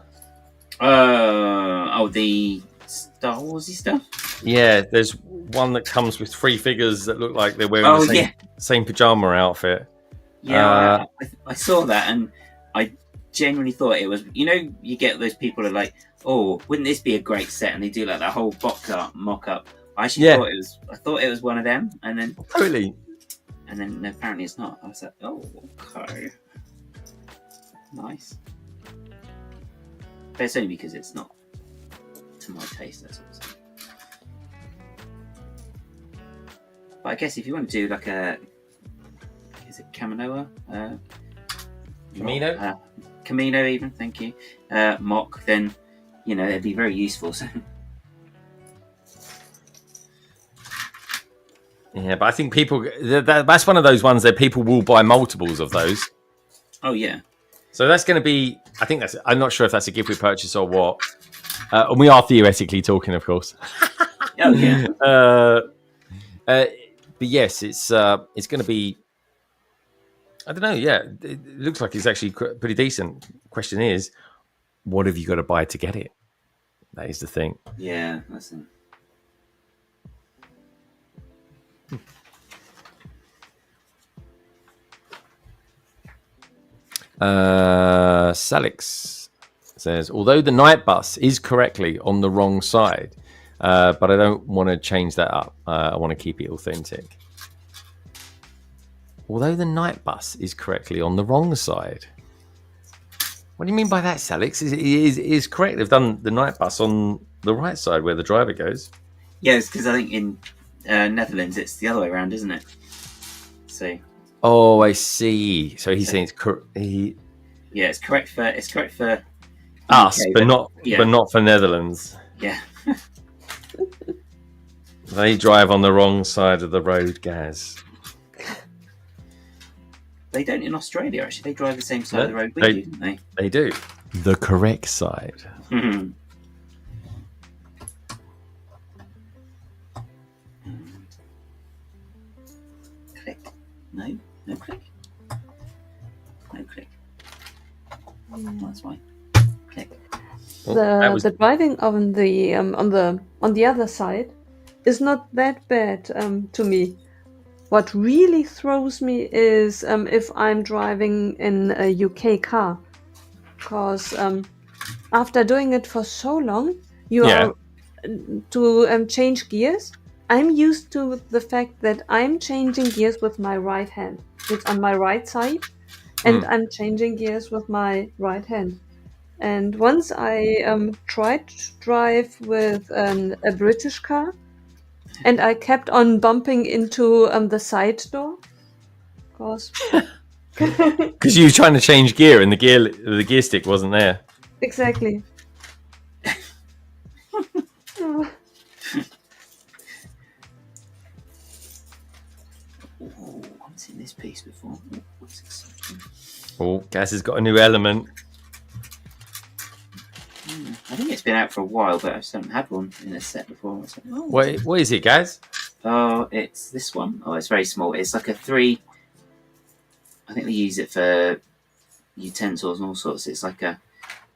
The Star Warsy stuff? Yeah, there's one that comes with 3 figures that look like they're wearing the same pajama outfit. Yeah, I saw that and I genuinely thought it was, you get those people who are like, oh, wouldn't this be a great set? And they do like that whole mock-up. I actually thought it was one of them, and then totally. And then apparently it's not. I was like, oh, okay. Nice. But it's only because it's not to my taste. That's all. But I guess if you want to do like is it Kaminoa? Camino? Camino even, thank you. Mock, then, it'd be very useful. So. Yeah, but I think that's one of those ones that people will buy multiples of those. Oh, yeah. So that's going to be, I'm not sure if that's a gift with purchase or what. And we are theoretically talking, of course. Oh, yeah. But yes, it's going to be, I don't know. Yeah, it looks like it's actually pretty decent. Question is, what have you got to buy to get it? That is the thing. Yeah, that's it. Salix says, although the night bus is correctly on the wrong side, but I don't want to change that up. I want to keep it authentic. Although the night bus is correctly on the wrong side. What do you mean by that, Salix? It is correct. They've done the night bus on the right side where the driver goes. Yes, because I think in Netherlands it's the other way around, isn't it? So. Oh, I see. So he's saying it's correct. Yeah, it's correct for us, UK, but not for Netherlands. Yeah. They drive on the wrong side of the road, Gaz. They don't in Australia, actually. They drive the same side of the road we do, don't they? They do. The correct side. Mm-hmm. Click. No click. No click. That's why. Click. The driving on the other side is not that bad to me. What really throws me is if I'm driving in a UK car, because after doing it for so long, you are to change gears. I'm used to the fact that I'm changing gears with my right hand. It's on my right side, and I'm changing gears with my right hand. And once I tried to drive with a British car, and I kept on bumping into the side door, because you were trying to change gear and the gear stick wasn't there. Exactly. Oh. Oh, I've seen this piece before. What's exciting? Oh, Gaz has got a new element. I think it's been out for a while, but I just haven't had one in a set before. Wait, what is it, Gaz? Oh, it's this one. Oh, it's very small. It's like a 3. I think they use it for utensils and all sorts. It's like a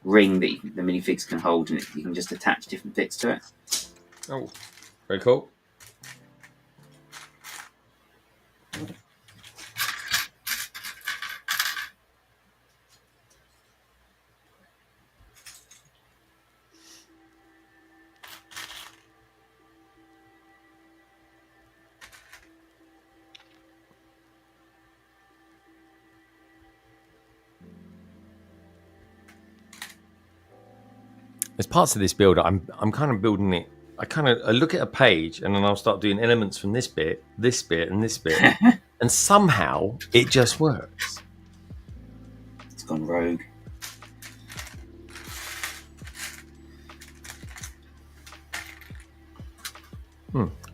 ring that the minifigs can hold, and you can just attach different bits to it. Oh, very cool. There's parts of this build I'm kind of building it. I look at a page and then I'll start doing elements from this bit, and this bit, and somehow it just works. It's gone rogue.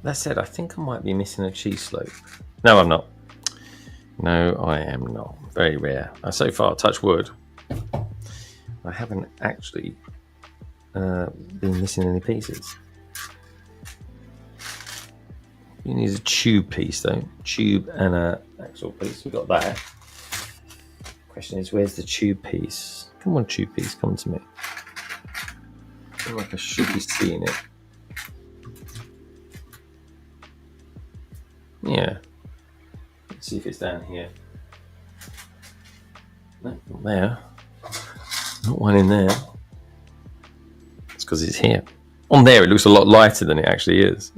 That said, I think I might be missing a cheese slope. No, I'm not. No, I am not. Very rare. So far, touch wood, I haven't actually been missing any pieces. You need a tube piece though. Tube and a axle piece. We got that. Question is, where's the tube piece? Come on, tube piece, come to me. I feel like I should be seeing it. Yeah. Let's see if it's down here. No, not there. Not one in there. It's because it's here. On there, it looks a lot lighter than it actually is.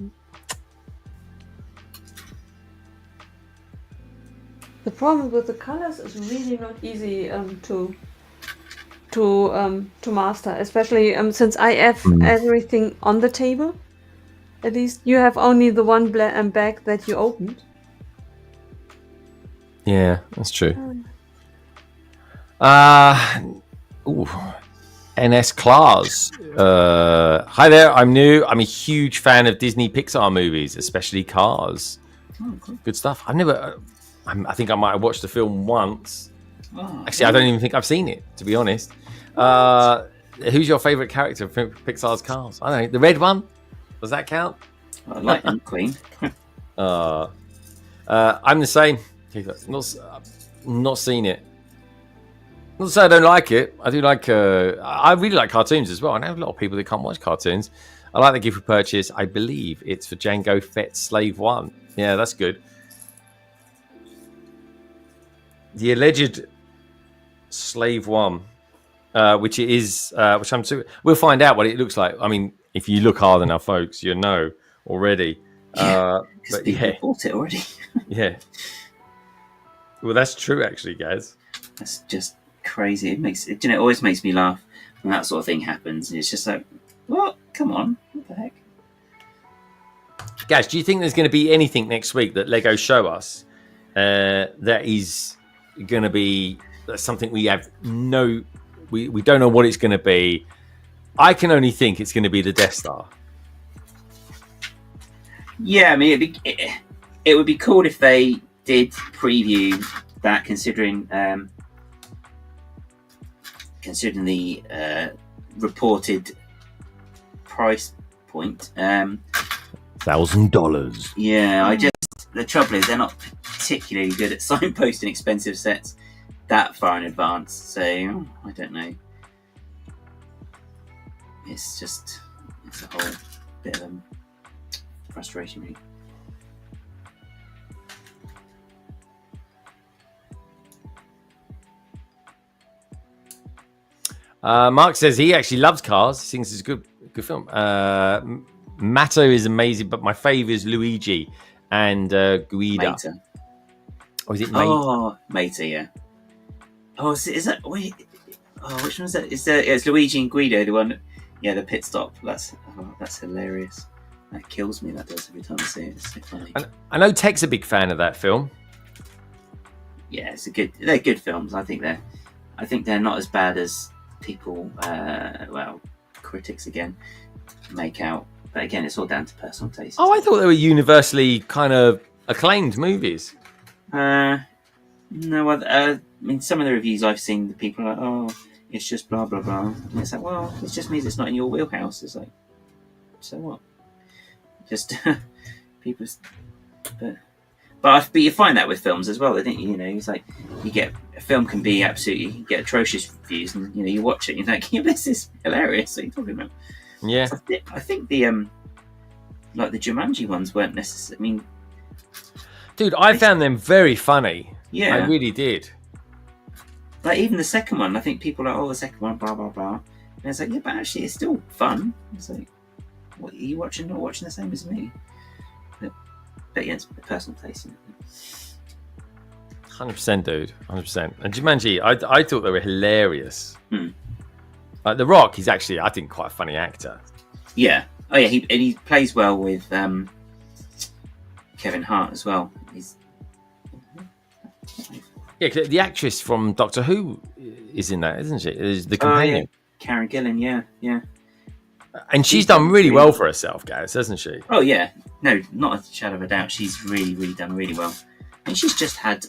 The problem with the colors is really not easy to to master, especially since I have everything on the table. At least you have only the one bag that you opened. Yeah, that's true. NS Claus. Hi there, I'm new. I'm a huge fan of Disney Pixar movies, especially Cars. Oh, cool. Good stuff. I've never. I think I might have watched the film once. Oh, Actually, I don't even think I've seen it, to be honest. Who's your favorite character from Pixar's Cars? I don't know. The red one? Does that count? I like Ant Queen. I'm the same. Not seen it. Not to say I don't like it. I do like. I really like cartoons as well. I know a lot of people that can't watch cartoons. I like the gift for purchase. I believe it's for Jango Fett's Slave One. Yeah, that's good. The alleged Slave One, which it is, which I'm. We'll find out what it looks like. I mean, if you look hard enough, folks, you know already. But people bought it already. Yeah. Well, that's true, actually, guys. That's just crazy. It always makes me laugh when that sort of thing happens. It's just like, what? Come on, what the heck? Guys, do you think there's going to be anything next week that Lego show us that is going to be something we have we don't know what it's going to be? I can only think it's going to be the Death Star. Yeah, I mean, it would be cool if they did preview that, considering the reported price point. $1,000. Yeah, the trouble is they're not particularly good at signposting expensive sets that far in advance. So I don't know. It's a whole bit of frustration, really. Mark says he actually loves Cars. He thinks it's a good film. Matto is amazing, but my favourite is Luigi and Guida. Mater. Or is it Mater? Oh, Mater, yeah. Oh, is that? Wait. Oh, which one is that? It's Luigi and Guido, the one. Yeah, the pit stop. That's hilarious. That kills me. That does every time I see it. It's so funny. I know Tech's a big fan of that film. Yeah, they're good films. I think they're not as bad as people, critics again, make out. But again, it's all down to personal taste. Oh, I thought they were universally kind of acclaimed movies. No, I mean, some of the reviews I've seen, the people are like, oh, it's just blah blah blah. And it's like, well, it just means it's not in your wheelhouse. It's like, so what? Just people, but you find that with films as well, I think. It's like you get a film can be you get atrocious reviews, and you watch it, and you're like, yeah, this is hilarious. What are you talking about? Yeah, so I think the like the Jumanji ones weren't necessary. I mean, dude, I found them very funny. Yeah, I really did. Like even the second one, I think people are like, oh, the second one, blah blah blah, and it's like, yeah, but actually, it's still fun. It's like, what are you watching? Not watching the same as me. But yeah, it's personal taste. 100%, dude. 100%. And Jumanji, I thought they were hilarious. Hmm. The Rock is actually, I think, quite a funny actor. Yeah. Oh yeah, he plays well with Kevin Hart as well. Yeah, the actress from Doctor Who is in that, isn't she? Is the companion? Yeah. Karen Gillan, yeah. And she's done really well for herself, guys, hasn't she? Oh yeah, no, not a shadow of a doubt. She's really, really done really well, and she's just had,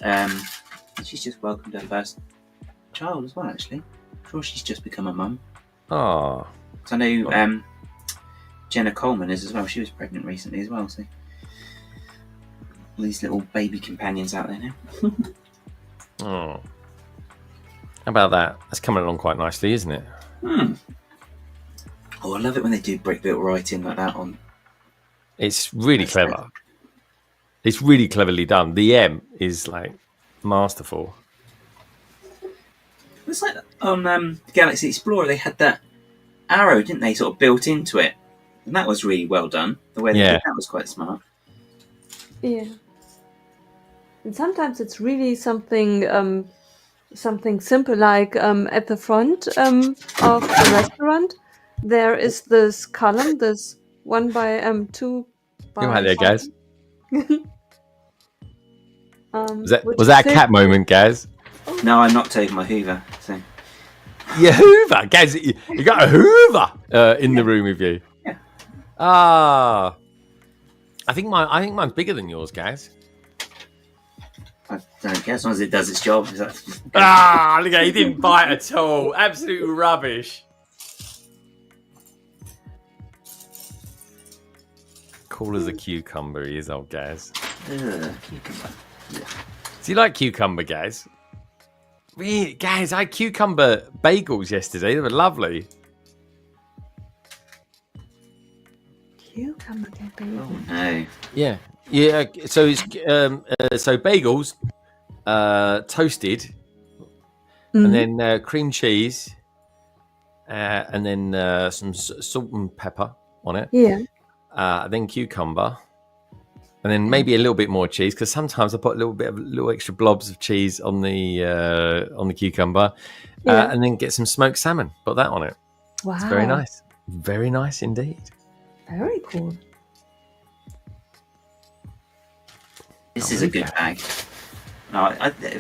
she's just welcomed her first child as well. Actually, I'm sure she's just become a mum. Oh, so I know Jenna Coleman is as well. She was pregnant recently as well. So all these little baby companions out there now. Oh, how about that? That's coming along quite nicely, isn't it? Oh, I love it when they do breakbeat writing like that on. It's really clever. It's really cleverly done. The M is like masterful. It's like on Galaxy Explorer, they had that arrow, didn't they? Sort of built into it, and that was really well done. The way they did that was quite smart. Yeah. And sometimes it's really something something simple like at the front of the restaurant, there is this column, this 1 by 2 by You're right there, guys. which Was that a is cat moment, guys? No, I knocked over my Hoover. So Yeah, Hoover, guys. You got a Hoover in the room with you. Yeah. Ah, I think mine's bigger than yours, guys. I don't care as long as it does its job. Is that... Ah, look at he didn't bite at all. Absolute rubbish. Cool as a cucumber, he is, old guys. Cucumber. Do you like cucumber, guys? Really, guys, I had cucumber bagels yesterday. They were lovely. cucumber campaign. Oh no. Yeah. So it's so bagels, toasted, and then cream cheese, and then some salt and pepper on it. Yeah. Then cucumber, and then maybe a little bit more cheese because sometimes I put a little extra blobs of cheese on the cucumber, Yeah. and then get some smoked salmon. Put that on it. Wow. It's very nice. Very nice indeed. Very cool. This is a good bag. No,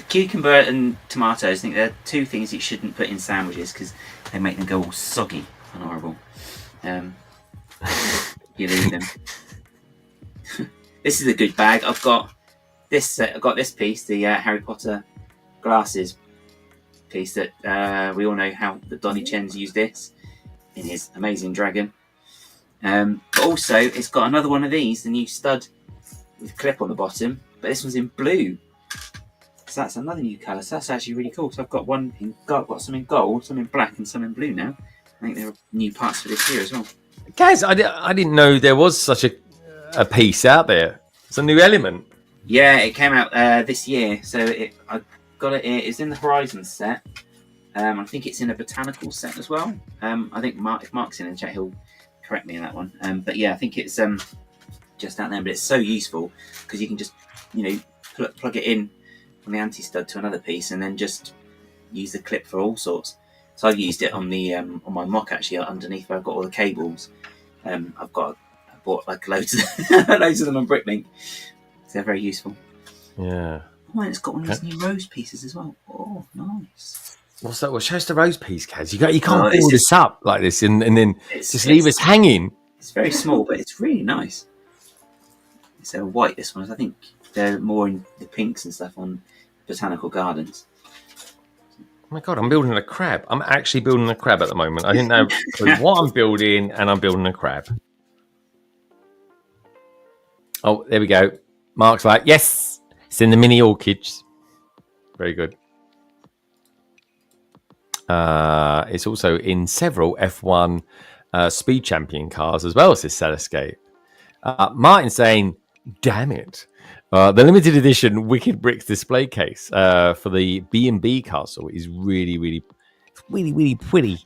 cucumber and tomatoes, I think they're two things you shouldn't put in sandwiches because they make them go all soggy and horrible. You leave them. This is a good bag. I've got this piece, the Harry Potter glasses piece that we all know how that Donnie Chen's used this in his Amazing Dragon. But also, it's got another one of these, the new stud with a clip on the bottom, but this one's in blue. So that's another new colour. So that's actually really cool. So I've got got some in gold, some in black, and some in blue now. I think there are new parts for this year as well. Guys, I didn't know there was such a piece out there. It's a new element. Yeah, it came out this year. So I got it. It's in the Horizon set. I think it's in a botanical set as well. I think if Mark's in the chat, he'll correct me on that one. But yeah, I think it's just out there. But it's so useful because you can just plug it in from the anti-stud to another piece and then just use the clip for all sorts. So I've used it on the on my mock actually underneath where I've got all the cables. I bought like loads of them on Bricklink. So they're very useful. Yeah. Oh, and it's got one of these new rose pieces as well. Oh, nice. What's that? Well, show us the rose piece, Kaz. You can't Oh, pull this up like this and then just leave us hanging. It's very small, but it's really nice. It's a white, this one. I think they're more in the pinks and stuff on Botanical Gardens. Oh my God, I'm building a crab. I'm actually building a crab at the moment. I didn't know what I'm building, and I'm building a crab. Oh, there we go. Mark's like, yes, it's in the mini orchids. Very good. It's also in several F1 speed champion cars as well, says Celescape. Martin saying, damn it. The limited edition Wicked Bricks display case for the B&B castle is really, really, really, really pretty.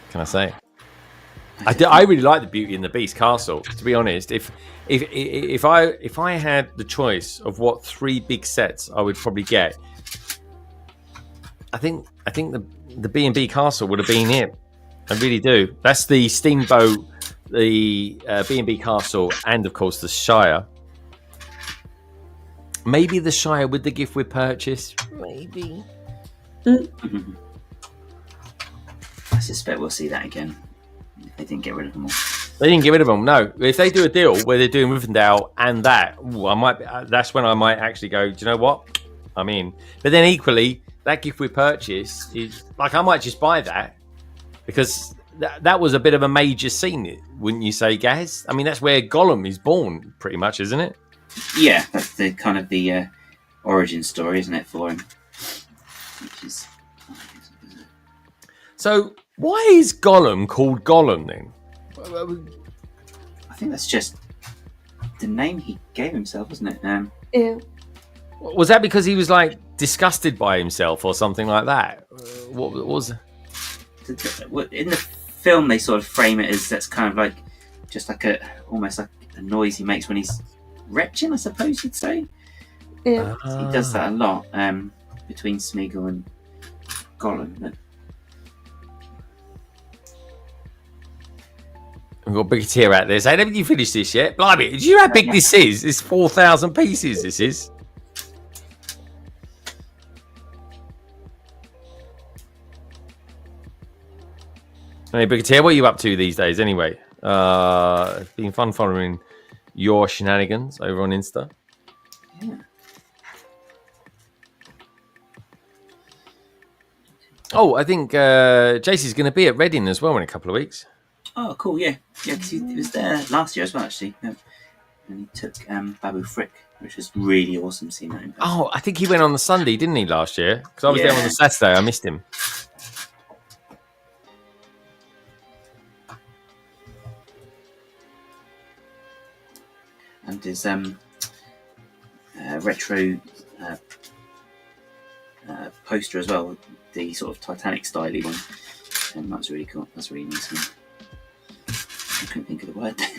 Can I say? I really like the Beauty and the Beast castle. To be honest, if I had the choice of what 3 big sets I would probably get, I think the B&B castle would have been it. I really do. That's the Steamboat, the B&B castle, and of course the Shire. Maybe the Shire with the gift with purchase. Maybe. I suspect we'll see that again. They didn't get rid of them all. They didn't get rid of them. No, if they do a deal where they're doing Rivendell and that, I might. That's when I might actually go. Do you know what? I'm in. But then equally, that gift with purchase is like I might just buy that because that was a bit of a major scene, wouldn't you say, Gaz? I mean, that's where Gollum is born, pretty much, isn't it? Yeah, that's the kind of the origin story, isn't it, for him? Which is. So, why is Gollum called Gollum then? I think that's just the name he gave himself, wasn't it? Yeah. Was that because he was like disgusted by himself or something like that? What was? In the film, they sort of frame it as that's kind of like just like almost like a noise he makes when he's retching, I suppose you'd say. Yeah. He does that a lot between Smeagol and Gollum. But We've got Brigadier out there saying, haven't you finished this yet? Blimey, do you know how big this is? It's 4,000 pieces, this is. Hey, Brigadier, what are you up to these days anyway? It's been fun following your shenanigans over on Insta. yeah. Oh, I think JC's going to be at Reading as well in a couple of weeks. Oh, cool. Yeah, because he was there last year as well, actually. Yeah. And he took Babu Frick, which was really awesome seeing that in person. Oh, I think he went on the Sunday, didn't he, last year? Because I was there on the Saturday. I missed him. And his retro poster as well, the sort of Titanic styley one. And that's really cool. That's really nice. I couldn't think of the word then.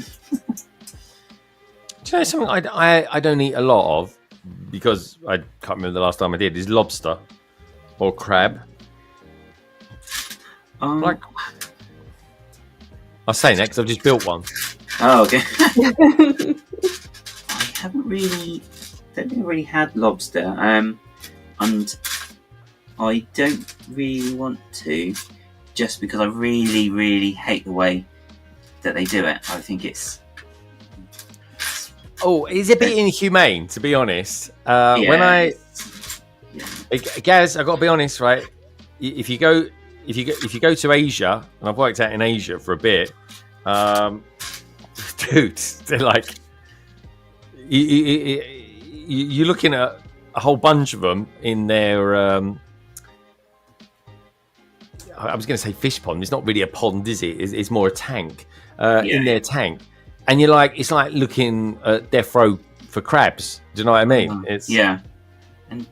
Do you know something I don't eat a lot of, because I can't remember the last time I did, is lobster or crab. Like, I say next, I've just built one. Oh, okay. I don't think I've really had lobster, and I don't really want to, just because I really, really hate the way that they do it. I think it's it's a bit inhumane, to be honest. When Gaz, I got to be honest, right? If you go to Asia, and I've worked out in Asia for a bit, dude, they're like, you're looking at a whole bunch of them in their. I was going to say fish pond. It's not really a pond, is it? It's more a tank. In their tank, and you're like, it's like looking at death row for crabs. Do you know what I mean? It's And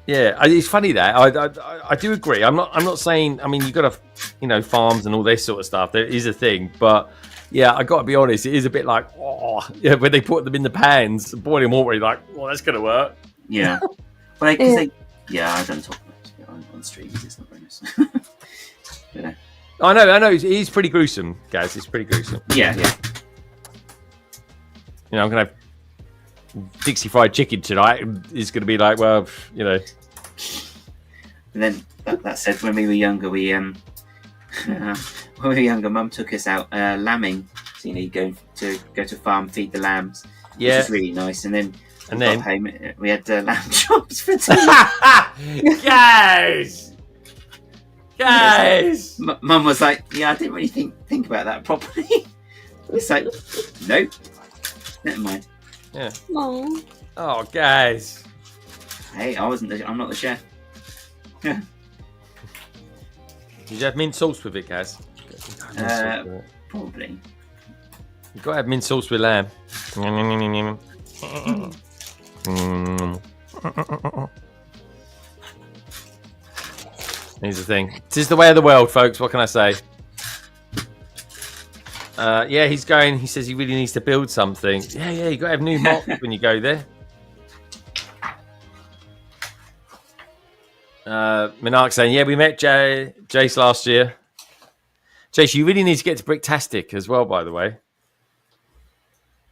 it's funny that I do agree. I'm not saying. I mean, you got to, farms and all this sort of stuff. There is a thing, but yeah, I got to be honest. It is a bit like, when they put them in the pans, boiling water, you're like, well, that's gonna work. Yeah, but because I don't talk much on streams. It's not very nice. But, I know. It is pretty gruesome, guys. It's pretty gruesome. Yeah. I'm gonna have Dixie fried chicken tonight. It's gonna be like, well, And then that said, when we were younger, when we were younger, Mum took us out lambing. So you go to farm, feed the lambs, which was really nice. And then got home, we had lamb chops for tea. Guys! Mum was like, yeah, I didn't really think about that properly. It's like, nope, never mind. Yeah. Aww. Oh, guys. Hey, I'm not the chef. Did you have mint sauce with it, guys? Probably. You've got to have mint sauce with lamb. Here's the thing. This is the way of the world, folks. What can I say? He's going. He says he really needs to build something. Yeah. You got to have new mops when you go there. Minark saying, yeah, we met Jace last year. Jace, you really need to get to Bricktastic as well, by the way.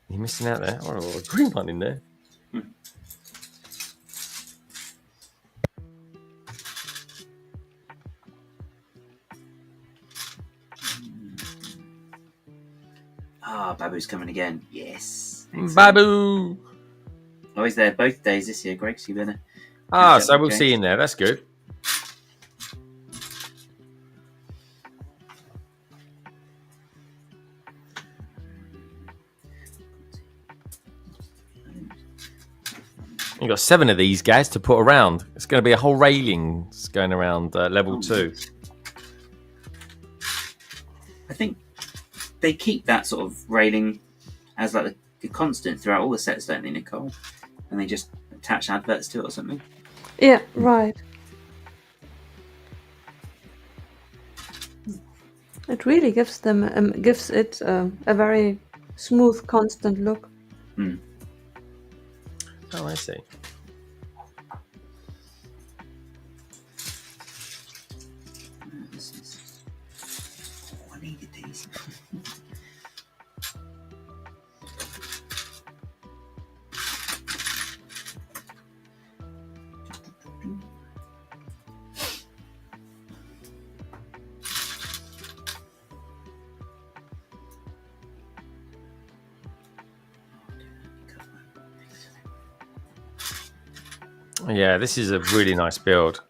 You're missing out there. Oh, a green one in there. Babu's coming again. Yes. Babu. Oh, he's there both days this year, Greg. So you better. So we'll see you in there. That's good. You got 7 of these guys to put around. It's going to be a whole railing going around level 2. I think they keep that sort of railing as like the constant throughout all the sets, don't they, Nicole? And they just attach adverts to it or something. Yeah, right. It really gives it a very smooth, constant look. Oh, I see. This is... I needed these. Yeah, this is a really nice build.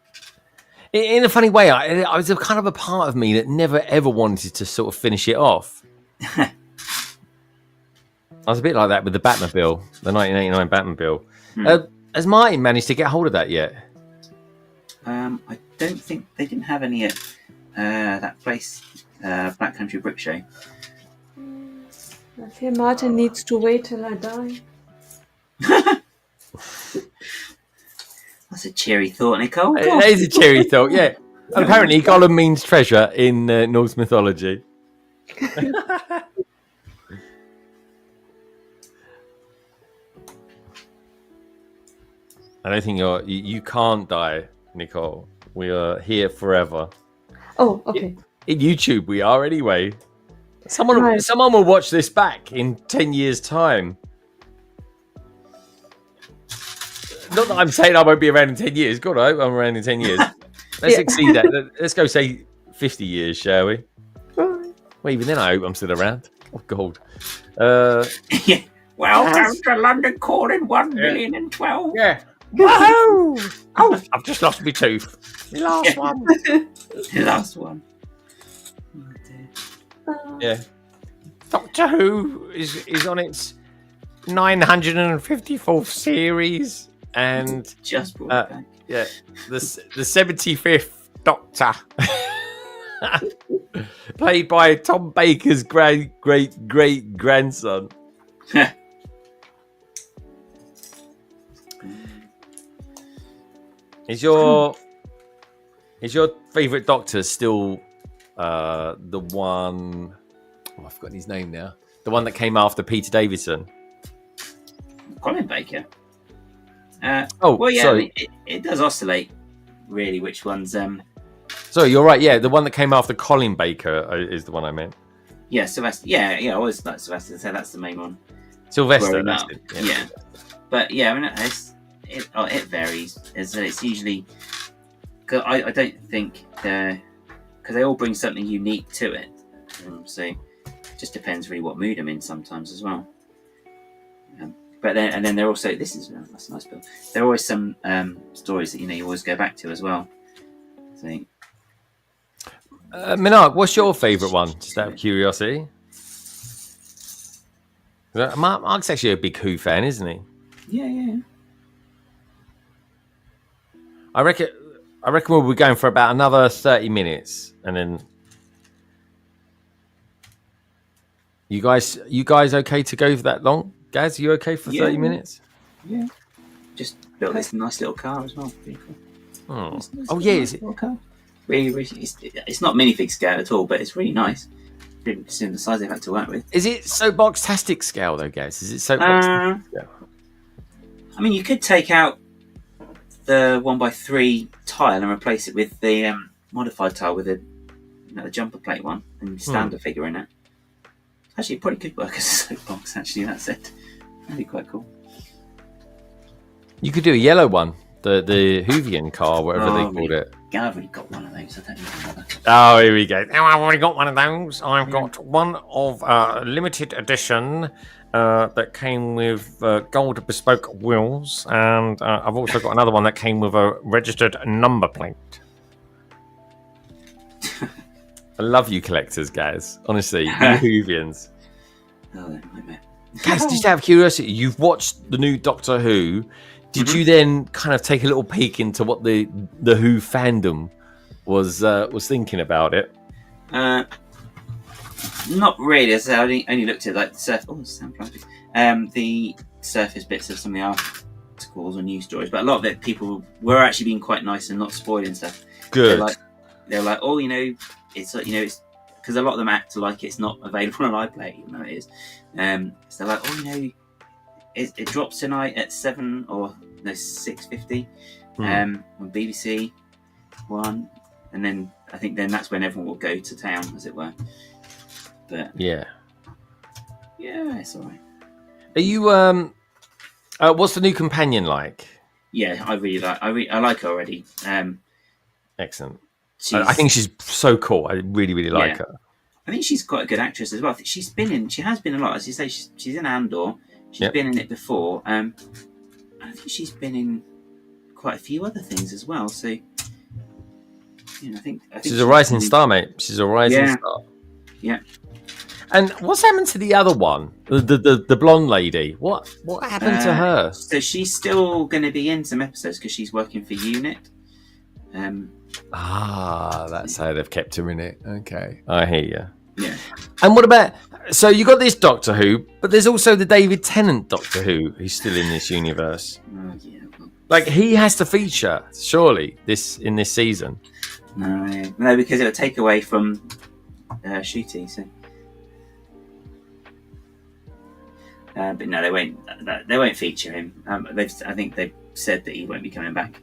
In a funny way, I was a kind of a part of me that never ever wanted to sort of finish it off. I was a bit like that with the Batmobile, the 1989 Batmobile. Has Martin managed to get hold of that yet? I don't think they didn't have any at that place, Black Country Brick Show. I fear Martin needs to wait till I die. That's a cheery thought, Nicole. It is a cheery thought, yeah. And apparently, Gollum means treasure in Norse mythology. I don't think you can't die, Nicole. We are here forever. Oh, okay. In YouTube, we are anyway. Someone will watch this back in 10 years' time. Not that I'm saying I won't be around in 10 years. God, I hope I'm around in 10 years. Let's exceed that. Let's go say 50 years, shall we? Right. Well, even then, I hope I'm still around. Oh, God. Yeah. Welcome to London Calling 1,000,012. Yeah. Whoa! Oh, I've just lost my tooth. My last one. The last one. Oh, dear. Yeah. Doctor Who is on its 954th series, and Just brought it back. yeah, the 75th Doctor, played by Tom Baker's great grandson. Is your favourite Doctor still the one? Oh, I've forgotten his name now. The one that came after Peter Davison. Colin Baker. Well, yeah, sorry. It does oscillate, really, which one's... Sorry, you're right, yeah, the one that came after Colin Baker is the one I meant. Yeah, Sylvester. Yeah, I always like Sylvester, so that's the main one. Sylvester, that's it. Yeah. But, yeah, I mean, it varies. It's usually... Cause I don't think they're... Because they all bring something unique to it. So, it just depends really what mood I'm in sometimes as well. But then they're also that's a nice build. There are always some stories that you always go back to as well. So, Minark, what's your favourite one? Just out of curiosity. Mark's actually a big Who fan, isn't he? Yeah. I reckon we'll be going for about another 30 minutes, and then you guys okay to go for that long? Gaz, you okay for 30 minutes? Yeah. Just built this nice little car as well. Pretty cool. Oh yeah, is it? Car. Really, it's not minifig scale at all, but it's really nice. Really seeing the size they've had to work with. Is it soapbox-tastic scale though, Gaz? Is it soapbox-tastic scale? I mean, you could take out the 1x3 tile and replace it with the modified tile with the jumper plate one and stand a figure in it. Actually, it probably could work as a soapbox. Actually, that's it. That'd be quite cool. You could do a yellow one, the Hoovian car, whatever they called it. Yeah, I've already got one of those. I don't even bother. Oh, here we go. Now I've already got one of those. I've got one of limited edition that came with gold bespoke wheels, and I've also got another one that came with a registered number plate. I love you collectors, guys. Honestly, you Hoovians. Oh, nightmare. Guys, just out of curiosity, you've watched the new Doctor Who. Did you then kind of take a little peek into what the Who fandom was thinking about it? Not really. As I only looked at like the surface bits of some of the articles or news stories, but a lot of it, people were actually being quite nice and not spoiling stuff. Good. They're like, oh, it's it's because a lot of them act like it's not available on iPlayer, even though it is. So they're like, oh, it drops tonight at 6:50 on BBC One, and then I think that's when everyone will go to town, as it were. But yeah, it's all right. Are you what's the new companion like? Yeah, I like her already. Excellent. I think she's so cool. I really, really like her. I think she's quite a good actress as well. I think she has been a lot, as you say. She's in Andor. She's been in it before. I think she's been in quite a few other things as well. So, I think she's a rising star, mate. She's a rising star. Yeah. And what's happened to the other one, the blonde lady? What happened to her? So she's still going to be in some episodes because she's working for Unit. That's how they've kept her in it. Okay, I hear you. Yeah. And what about? So you got this Doctor Who, but there's also the David Tennant Doctor Who who's still in this universe. Oh yeah. Like he has to feature surely in this season. No, because it would take away from Shooty. So. But no, they won't. They won't feature him. I think they've said that he won't be coming back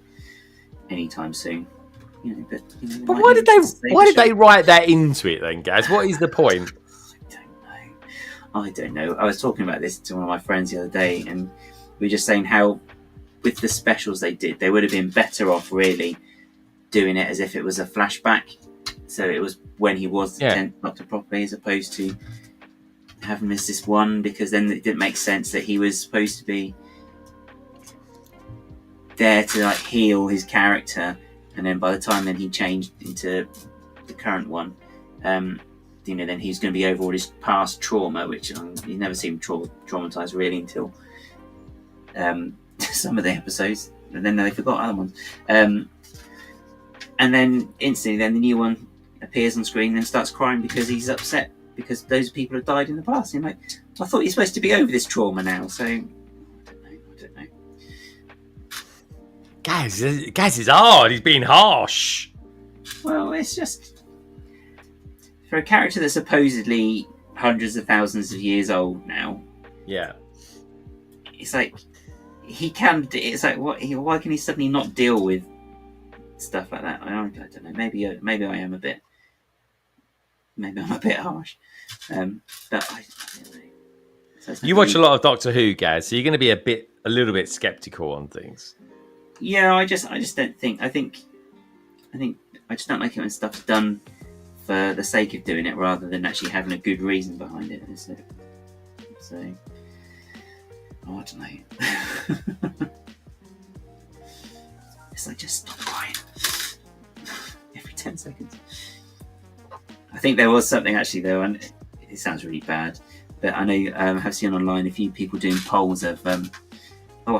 anytime soon. But why did they write that into it then, Gaz? What is the point? I don't know. I was talking about this to one of my friends the other day, and we were just saying how with the specials they did, they would have been better off really doing it as if it was a flashback. So it was when he was the 10th Doctor properly, as opposed to having this one, because then it didn't make sense that he was supposed to be there to like heal his character, and then by the time then he changed into the current one, then he's going to be over all his past trauma, which you never seemed traumatized really until some of the episodes, and then they forgot other ones, and then instantly then the new one appears on screen and starts crying because he's upset because those people have died in the past. And like, I thought you're supposed to be over this trauma now, so I don't know. Gaz is hard. He's being harsh. Well, it's just for a character that's supposedly hundreds of thousands of years old now. Yeah, it's like he can. It's like why can he suddenly not deal with stuff like that? I don't know. Maybe I am a bit. Maybe I'm a bit harsh, but I don't know. So you watch a lot of Doctor Who, Gaz, so you're going to be a little bit skeptical on things. Yeah, I just don't think. I think I just don't like it when stuff's done for the sake of doing it rather than actually having a good reason behind it. So I don't know. It's like, just stop crying every 10 seconds. I think there was something actually though, and it sounds really bad, but I know have seen online a few people doing polls of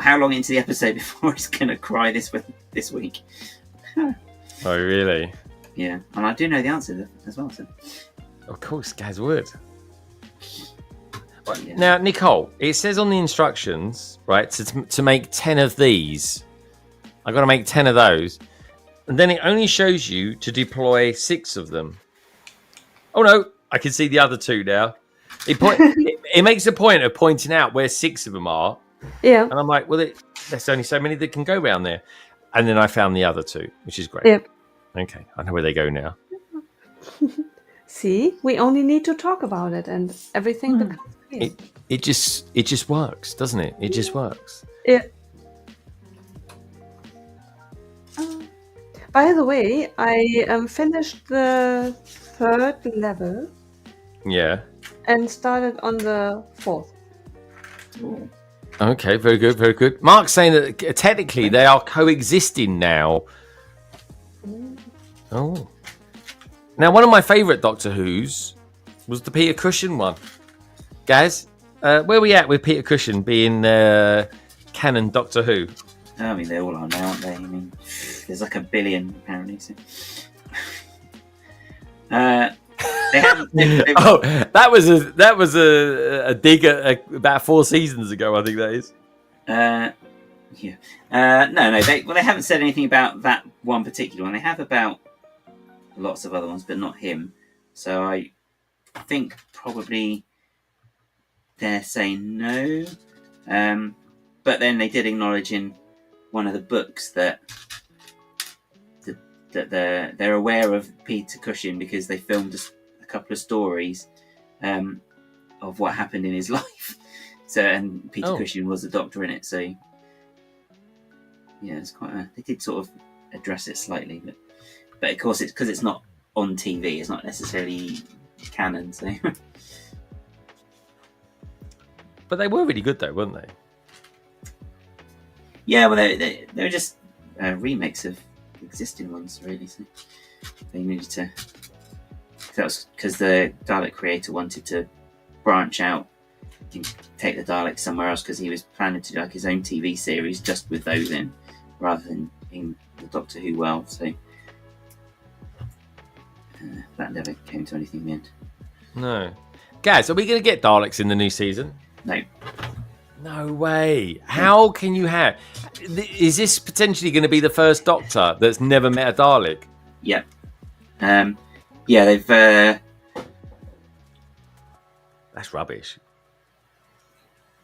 how long into the episode before he's going to cry this week. Oh really? Yeah, and I do know the answer as well. So. Of course, Gaz would. Yeah. Now, Nicole, it says on the instructions, right, to make 10 of these. I've got to make 10 of those, and then it only shows you to deploy 6 of them. Oh no, I can see the other 2 now. It makes a point of pointing out where 6 of them are. Yeah. And I'm like, well, there's only so many that can go around there. And then I found the other 2, which is great. Yep. Okay, I know where they go now. See, we only need to talk about it, and everything becomes clear. It just works, doesn't it? It just works. Yeah. By the way, I finished the 3rd level. Yeah. And started on the 4th. Ooh. Okay, very good, very good. Mark's saying that technically they are coexisting now. Oh. Now, one of my favourite Doctor Who's was the Peter Cushing one. Gaz, where are we at with Peter Cushing being canon Doctor Who? I mean, they all are now, aren't they? I mean, there's like 1 billion apparently. So. They haven't. Oh, that was a dig about 4 seasons ago. I think that is. Yeah. No. They haven't said anything about that one particular one. They have about lots of other ones, but not him. So I think probably they're saying no. But then they did acknowledge in one of the books that they're aware of Peter Cushing because they filmed a couple of stories of what happened in his life. So, and Peter Cushing was the Doctor in it. So, yeah, it's quite. They did sort of address it slightly, but of course, it's because it's not on TV. It's not necessarily canon. So, but they were really good, though, weren't they? Yeah, well, they're just remakes of existing ones, really. So they needed to. That was because the Dalek creator wanted to branch out and take the Daleks somewhere else because he was planning to do like his own TV series just with those in, rather than in the Doctor Who world. So that never came to anything in the end. No. Gaz, are we going to get Daleks in the new season? No. No way. How can you have... Is this potentially going to be the first Doctor that's never met a Dalek? Yep. Yeah, they've... That's rubbish.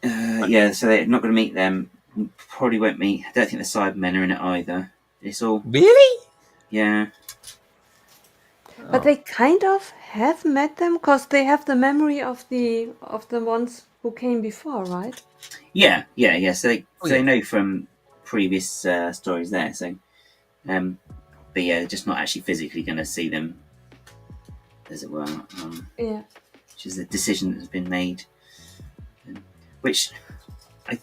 Yeah, so they're not going to meet them. Probably won't meet... I don't think the Cybermen are in it either. It's all... Really? Yeah. But they kind of have met them because they have the memory of the ones who came before, right? Yeah. So they know from previous stories there. So, but yeah, just not actually physically going to see them, as it were. Yeah. Which is a decision that has been made, which I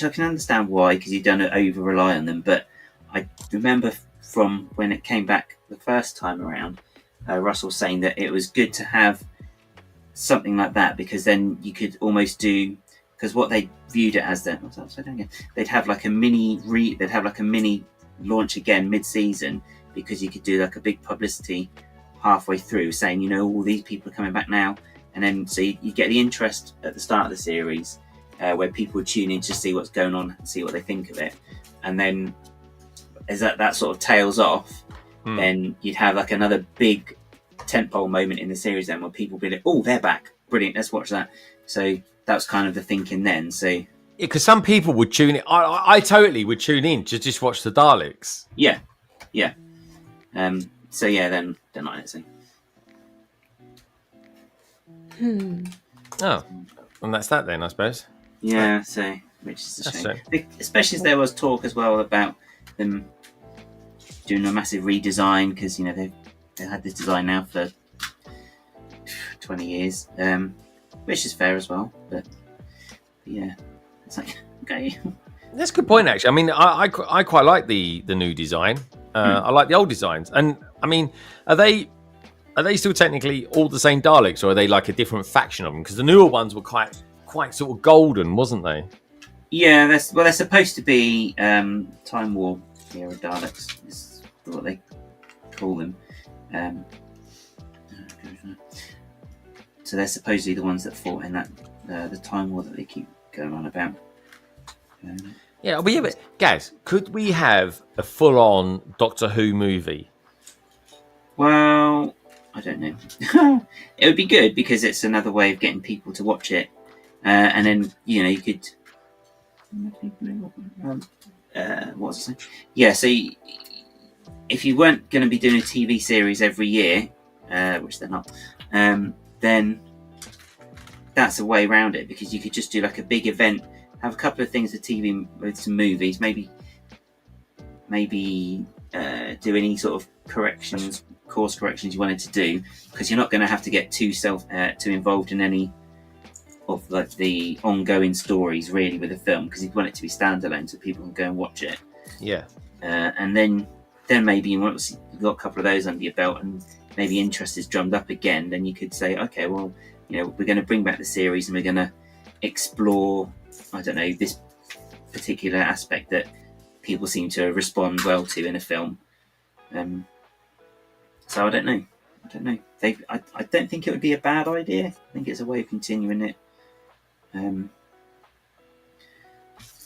can understand why, because you don't over rely on them. But I remember from when it came back the first time around, Russell saying that it was good to have something like that because then you could almost do, because what they viewed it as they'd have like a mini launch again mid-season, because you could do like a big publicity halfway through saying, you know, all these people are coming back now, and then so you get the interest at the start of the series where people would tune in to see what's going on and see what they think of it, and then as that sort of tails off, then you'd have like another big tentpole moment in the series then where people be like, oh, they're back, brilliant, let's watch that. So that was kind of the thinking then. So because some people would tune in. I totally would tune in to just watch the Daleks. Yeah. So yeah, then they're not in it. So. Oh, and that's that then, I suppose. Yeah. So which is a shame, so. Especially as there was talk as well about them doing a massive redesign, because you know they've had this design now for 20 years, which is fair as well. But yeah, it's like, okay. That's a good point, actually. I mean, I quite like the new design. I like the old designs, and I mean, are they still technically all the same Daleks, or are they like a different faction of them? Because the newer ones were quite sort of golden, wasn't they? Yeah, they're supposed to be Time War era Daleks, is what they call them. So they're supposedly the ones that fought in that the Time War that they keep going on about. Yeah, but guys, could we have a full-on Doctor Who movie? Well, I don't know. It would be good because it's another way of getting people to watch it, and then you could. What was I saying? Yeah, so if you weren't going to be doing a TV series every year, which they're not, then that's a way around it, because you could just do like a big event, have a couple of things with TV, with some movies, maybe do any sort of course corrections you wanted to do, because you're not going to have to get too involved in any of like the ongoing stories really with the film, because you want it to be standalone so people can go and watch it. Yeah. And then maybe once you've got a couple of those under your belt and maybe interest is drummed up again, then you could say, okay, well, we're going to bring back the series and we're going to explore, I don't know, this particular aspect that people seem to respond well to in a film. So I don't know. I don't think it would be a bad idea. I think it's a way of continuing it.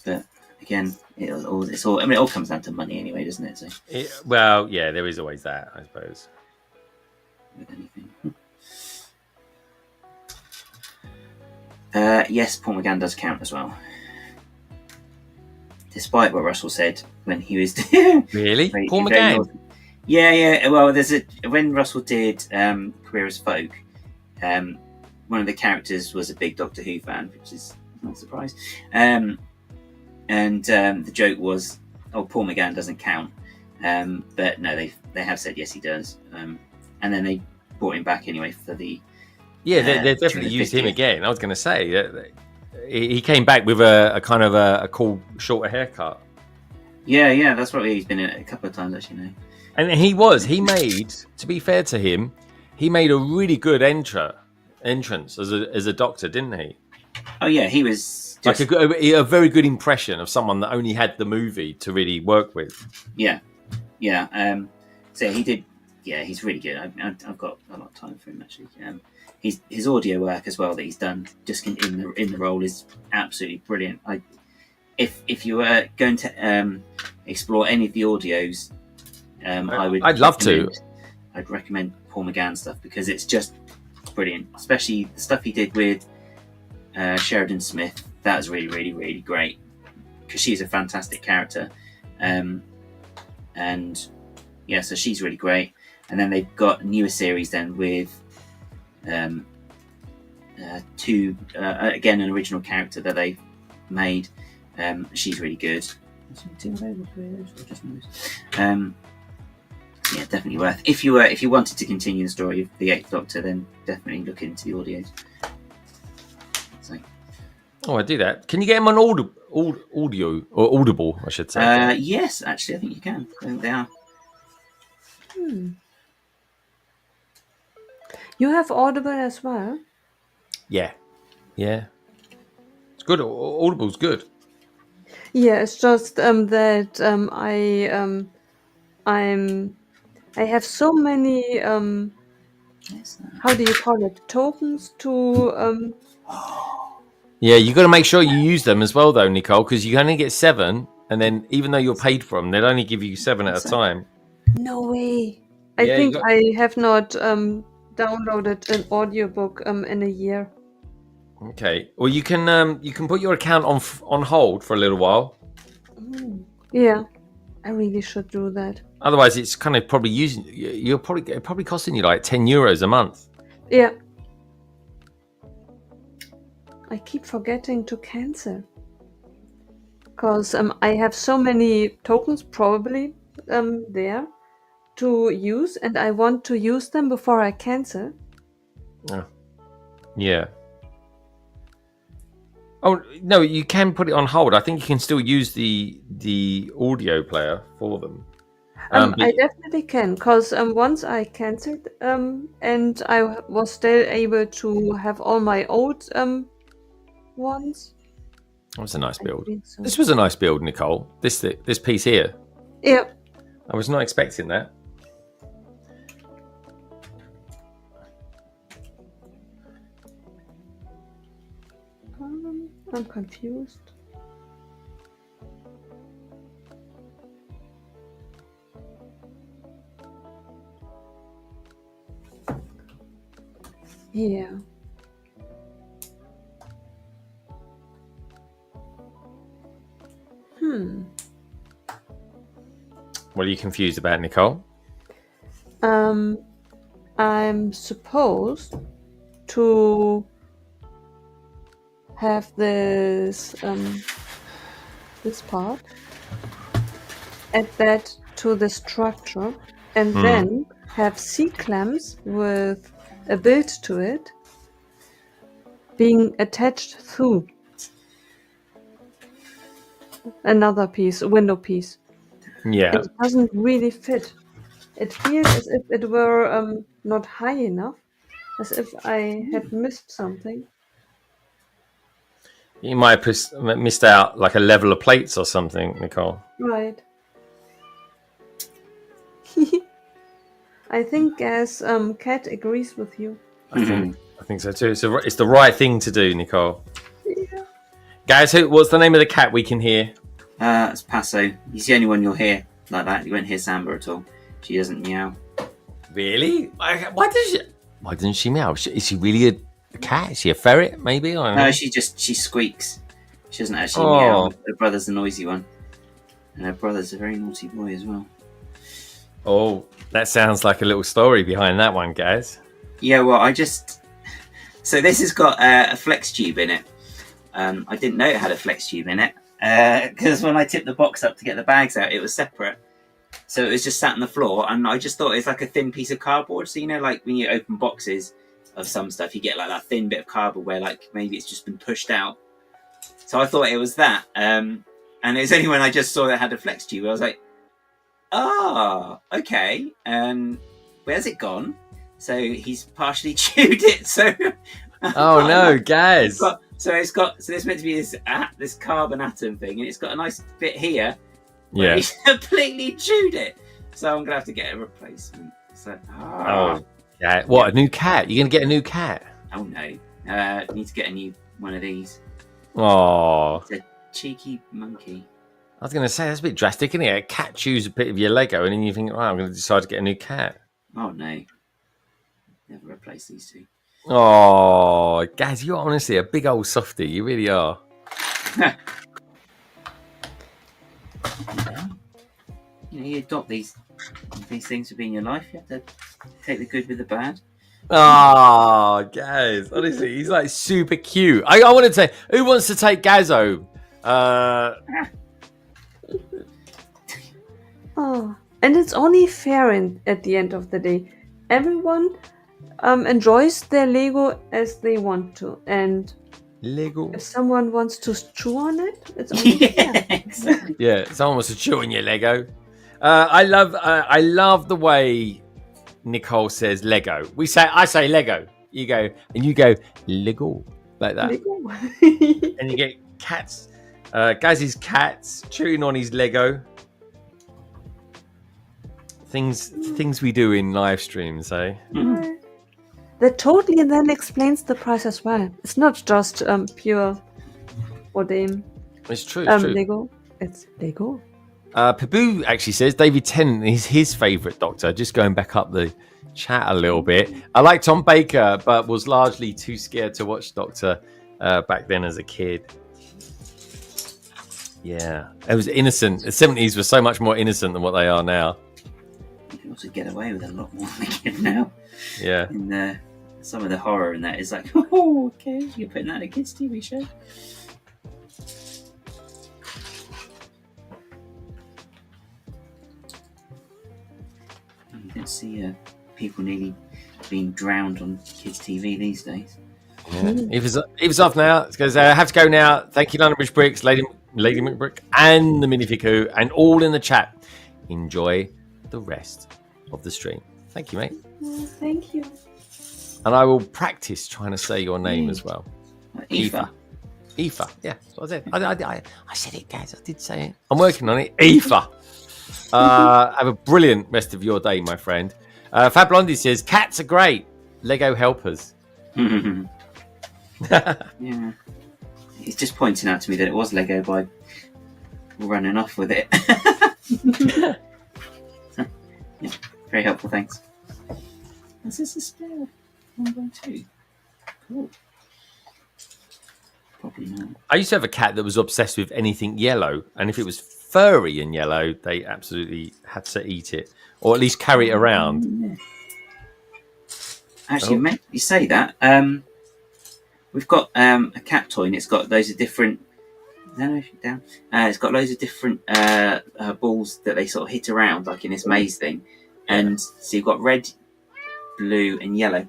But again, it all comes down to money anyway, doesn't it? So, well, yeah, there is always that, I suppose. With anything. Yes, Paul McGann does count as well. despite what Russell said when he was Really? very- Paul very McGann? naughty. Yeah. Well, when Russell did Career as Folk, one of the characters was a big Doctor Who fan, which is not a surprise. And the joke was, "Oh, Paul McGann doesn't count." But no, they have said yes, he does. And then they brought him back anyway for the. Yeah, they definitely during the used him 50th. again. I was going to say he came back with a kind of a cool shorter haircut, Yeah, that's probably he's been in it a couple of times actually. Now. and he made. To be fair to him, he made a really good entrance as a doctor, didn't he? Oh yeah, he was Like just, a very good impression of someone that only had the movie to really work with. yeah. So he did. Yeah, he's really good. I've got a lot of time for him actually. His audio work as well that he's done just in the role is absolutely brilliant. If you were going to explore any of the audios, I'd love to. I'd recommend Paul McGann stuff because it's just brilliant, especially the stuff he did with Sheridan Smith. That was really, really, really great because she's a fantastic character, and yeah, so she's really great. And then they've got a newer series then with again an original character that they made. She's really good. Yeah, definitely worth. If you wanted to continue the story of the Eighth Doctor, then definitely look into the audios. So, I do that. Can you get him on audio or Audible? I should say. yes, actually, I think you can. I think they are. You have Audible as well? Yeah. It's good. Audible's good. Yeah, it's just that I have so many Yes, how do you call it, tokens to Yeah, you got to make sure you use them as well, though, Nicole, because you only get 7, and then even though you're paid for them, they'll only give you 7 at a time. No way. I Yeah, think you I have not downloaded an audiobook in a year. Okay. Well, you can put your account on hold for a little while. Yeah, I really should do that. Otherwise, it's kind of probably probably costing you like €10 a month. Yeah. I keep forgetting to cancel. Because I have so many tokens probably there to use, and I want to use them before I cancel. Yeah. Oh no, you can put it on hold. I think you can still use the audio player for them. I definitely can, because once I cancelled and I was still able to have all my old ones. That was a nice build. think so. This was a nice build, Nicole. This piece here. Yeah. I was not expecting that. I'm confused. Yeah. What are you confused about, Nicole? I'm supposed to have this this part, add that to the structure, and then have C-clamps with a build to it being attached through another piece, a window piece. Yeah. It doesn't really fit. It feels as if it were not high enough, as if I had missed something. You might have missed out like a level of plates or something, Nicole. Right. I think as Kat agrees with you. I think so too. So it's the right thing to do, Nicole. Yeah. Guys, what's the name of the cat we can hear? It's Paso. He's the only one you'll hear like that. You won't hear Samba at all. She doesn't meow. Really? Why doesn't she meow? Is she really a cat? Is she a ferret? Maybe. I don't know. No, she squeaks. She doesn't actually meow. Her brother's the noisy one. And her brother's a very naughty boy as well. Oh, that sounds like a little story behind that one, guys. Yeah, well, so this has got a flex tube in it. I didn't know it had a flex tube in it because when I tipped the box up to get the bags out, it was separate. So it was just sat on the floor, and I just thought it's like a thin piece of cardboard. So, you know, like when you open boxes of some stuff, you get like that thin bit of cardboard where like maybe it's just been pushed out. So I thought it was that. And it was only when I just saw that it had a flex tube, I was like, oh, okay. Where's it gone? So he's partially chewed it. So Oh no, guys. so there's meant to be this carbon atom thing, and it's got a nice bit here. Yeah. He's completely chewed it. So I'm gonna have to get a replacement. So Oh, yeah. What, a new cat? You're gonna get a new cat? oh no. Need to get a new one of these. Oh, It's a cheeky monkey. I was gonna say that's a bit drastic, isn't it? A cat chews a bit of your Lego, and then you think, "Oh, I'm gonna decide to get a new cat." Oh no. Never replace these two. Oh, Gaz, you're honestly a big old softie. You really are. You know, you adopt these things to be in your life. You have to take the good with the bad. Oh, Gaz, honestly, he's like super cute. I want to say, who wants to take Gaz home? Oh, and it's only fair at the end of the day. Everyone enjoys their Lego as they want to, and Lego. if someone wants to chew on it, it's only fair. Exactly. Yeah, someone wants to chew on your Lego. I love the way Nicole says Lego. I say Lego. You go Lego like that, Lego. and you get cats. Gaz's cats chewing on his Lego. Things we do in live streams, eh? That totally then explains the price as well. It's not just pure or dame It's true. It's true. Lego. It's Lego. Paboo actually says David Tennant is his favourite Doctor. Just going back up the chat a little bit. I like Tom Baker, but was largely too scared to watch Doctor back then as a kid. Yeah, it was innocent. The 70s were so much more innocent than what they are now. You can also get away with a lot more than you can now. Yeah. And some of the horror in that is like, oh, okay, you're putting that in a kids' TV show. You don't see people nearly being drowned on kids' TV these days. Yeah. Eva's off now. It goes, I have to go now. Thank you, London Bridge Bricks, Lady McBrick, and the Minifiku, and all in the chat. Enjoy the rest of the stream. Thank you, mate. Oh, thank you. And I will practice trying to say your name as well. Eva. Eva. Yeah, that's what I said. I said it, guys. I did say it. I'm working on it. Eva. Have a brilliant rest of your day, my friend. Fab Blondie says, cats are great. Lego helpers. Yeah. He's just pointing out to me that it was Lego by running off with it. Yeah, very helpful, thanks. This is a spare 1x2. Cool. Probably not. I used to have a cat that was obsessed with anything yellow, and if it was furry and yellow, they absolutely had to eat it, or at least carry it around. Yeah. Actually, you say that. We've got a cat toy, and it's got loads of different. It's got loads of different balls that they sort of hit around, like in this maze thing. And so you've got red, blue, and yellow.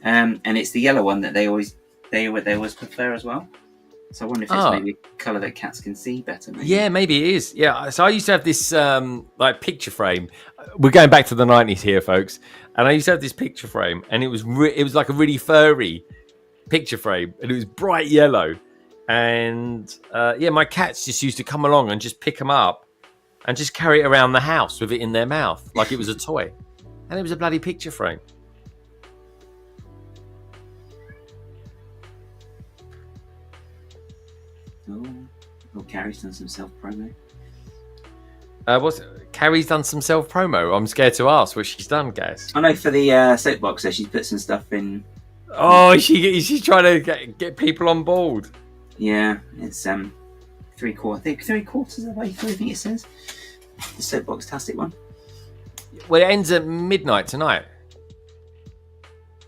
And it's the yellow one that they always prefer as well. So I wonder if it's maybe a colour that cats can see better. Maybe. Yeah, maybe it is. Yeah. So I used to have this like picture frame. We're going back to the 90s here, folks. And I used to have this picture frame, and it was like a really furry picture frame, and it was bright yellow. And my cats just used to come along and just pick them up and just carry it around the house with it in their mouth like it was a toy. And it was a bloody picture frame. Oh, Carrie's done some self-promo. Carrie's done some self-promo. I'm scared to ask what she's done, guys. I know for the soapbox there, she's put some stuff in. Oh, she's trying to get people on board. Yeah, it's I think 3/4 of the way through, I think it says. The Soapbox-tastic one. Well, it ends at midnight tonight.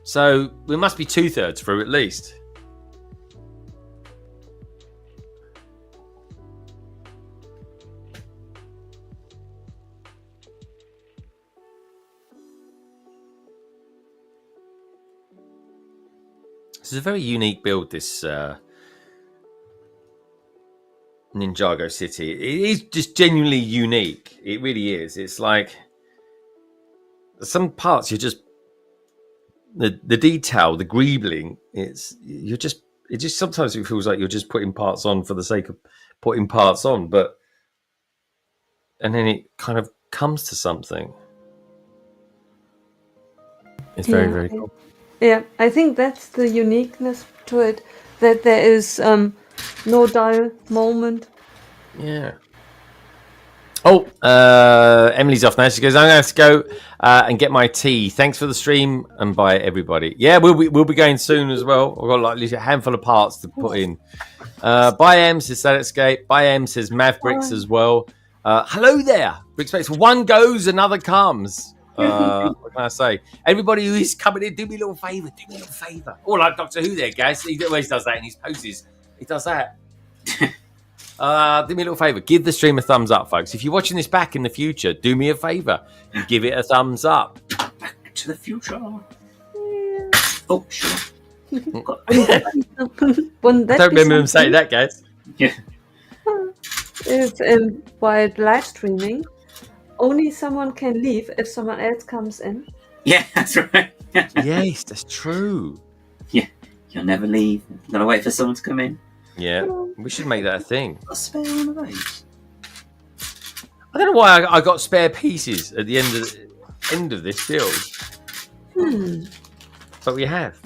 So we must be 2/3 through at least. This is a very unique build, this Ninjago City. It is just genuinely unique. It really is. It's like some parts you're just the detail, the greebling. It just sometimes it feels like you're just putting parts on for the sake of putting parts on, and then it kind of comes to something. It's very, very cool. Yeah, I think that's the uniqueness to it, that there is no dull moment. Yeah. Oh, Emily's off now. She goes, I'm going to have to go and get my tea. Thanks for the stream and bye, everybody. Yeah, we'll be going soon as well. I've got like a handful of parts to put in. Bye, M, says Sad Escape. Bye, M, says Mavericks as well. Hello there. Bricks, one goes, another comes. What can I say? Everybody who is coming in, do me a little favour. Do me a little favour. Or like Doctor Who there, guys. He always does that in his poses. He does that. Do me a little favour. Give the stream a thumbs up, folks. If you're watching this back in the future, do me a favour. Give it a thumbs up. Back to the future. Oh, sure. I don't remember him saying that, guys. Yeah. If while live streaming, only someone can leave if someone else comes in. Yeah, that's right. Yes, that's true. Yeah, you'll never leave. You've got to wait for someone to come in. Yeah, we should make that a thing. I'll spare one of those. I don't know why I got spare pieces at the end of this build. But we have.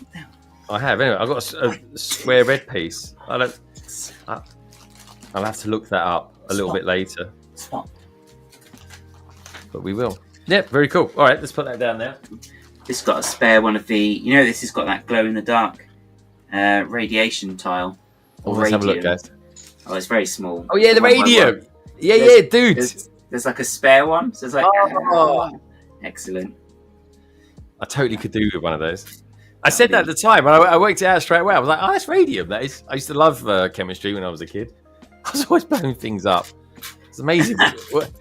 I have. Anyway, I've got a square red piece. I'll have to look that up a little bit later. Spot. But we will. Yep, very cool. All right, let's put that down there. This got a spare one of the... this has got that glow-in-the-dark radiation tile. Oh, let's have a look, guys. Oh, it's very small. Oh, yeah, the radio. Yeah, dude. There's like a spare one. So it's like... Oh. Excellent. I totally could do with one of those. I said that at the time, and I worked it out straight away. I was like, that's radium, that is. I used to love chemistry when I was a kid. I was always blowing things up. It's amazing.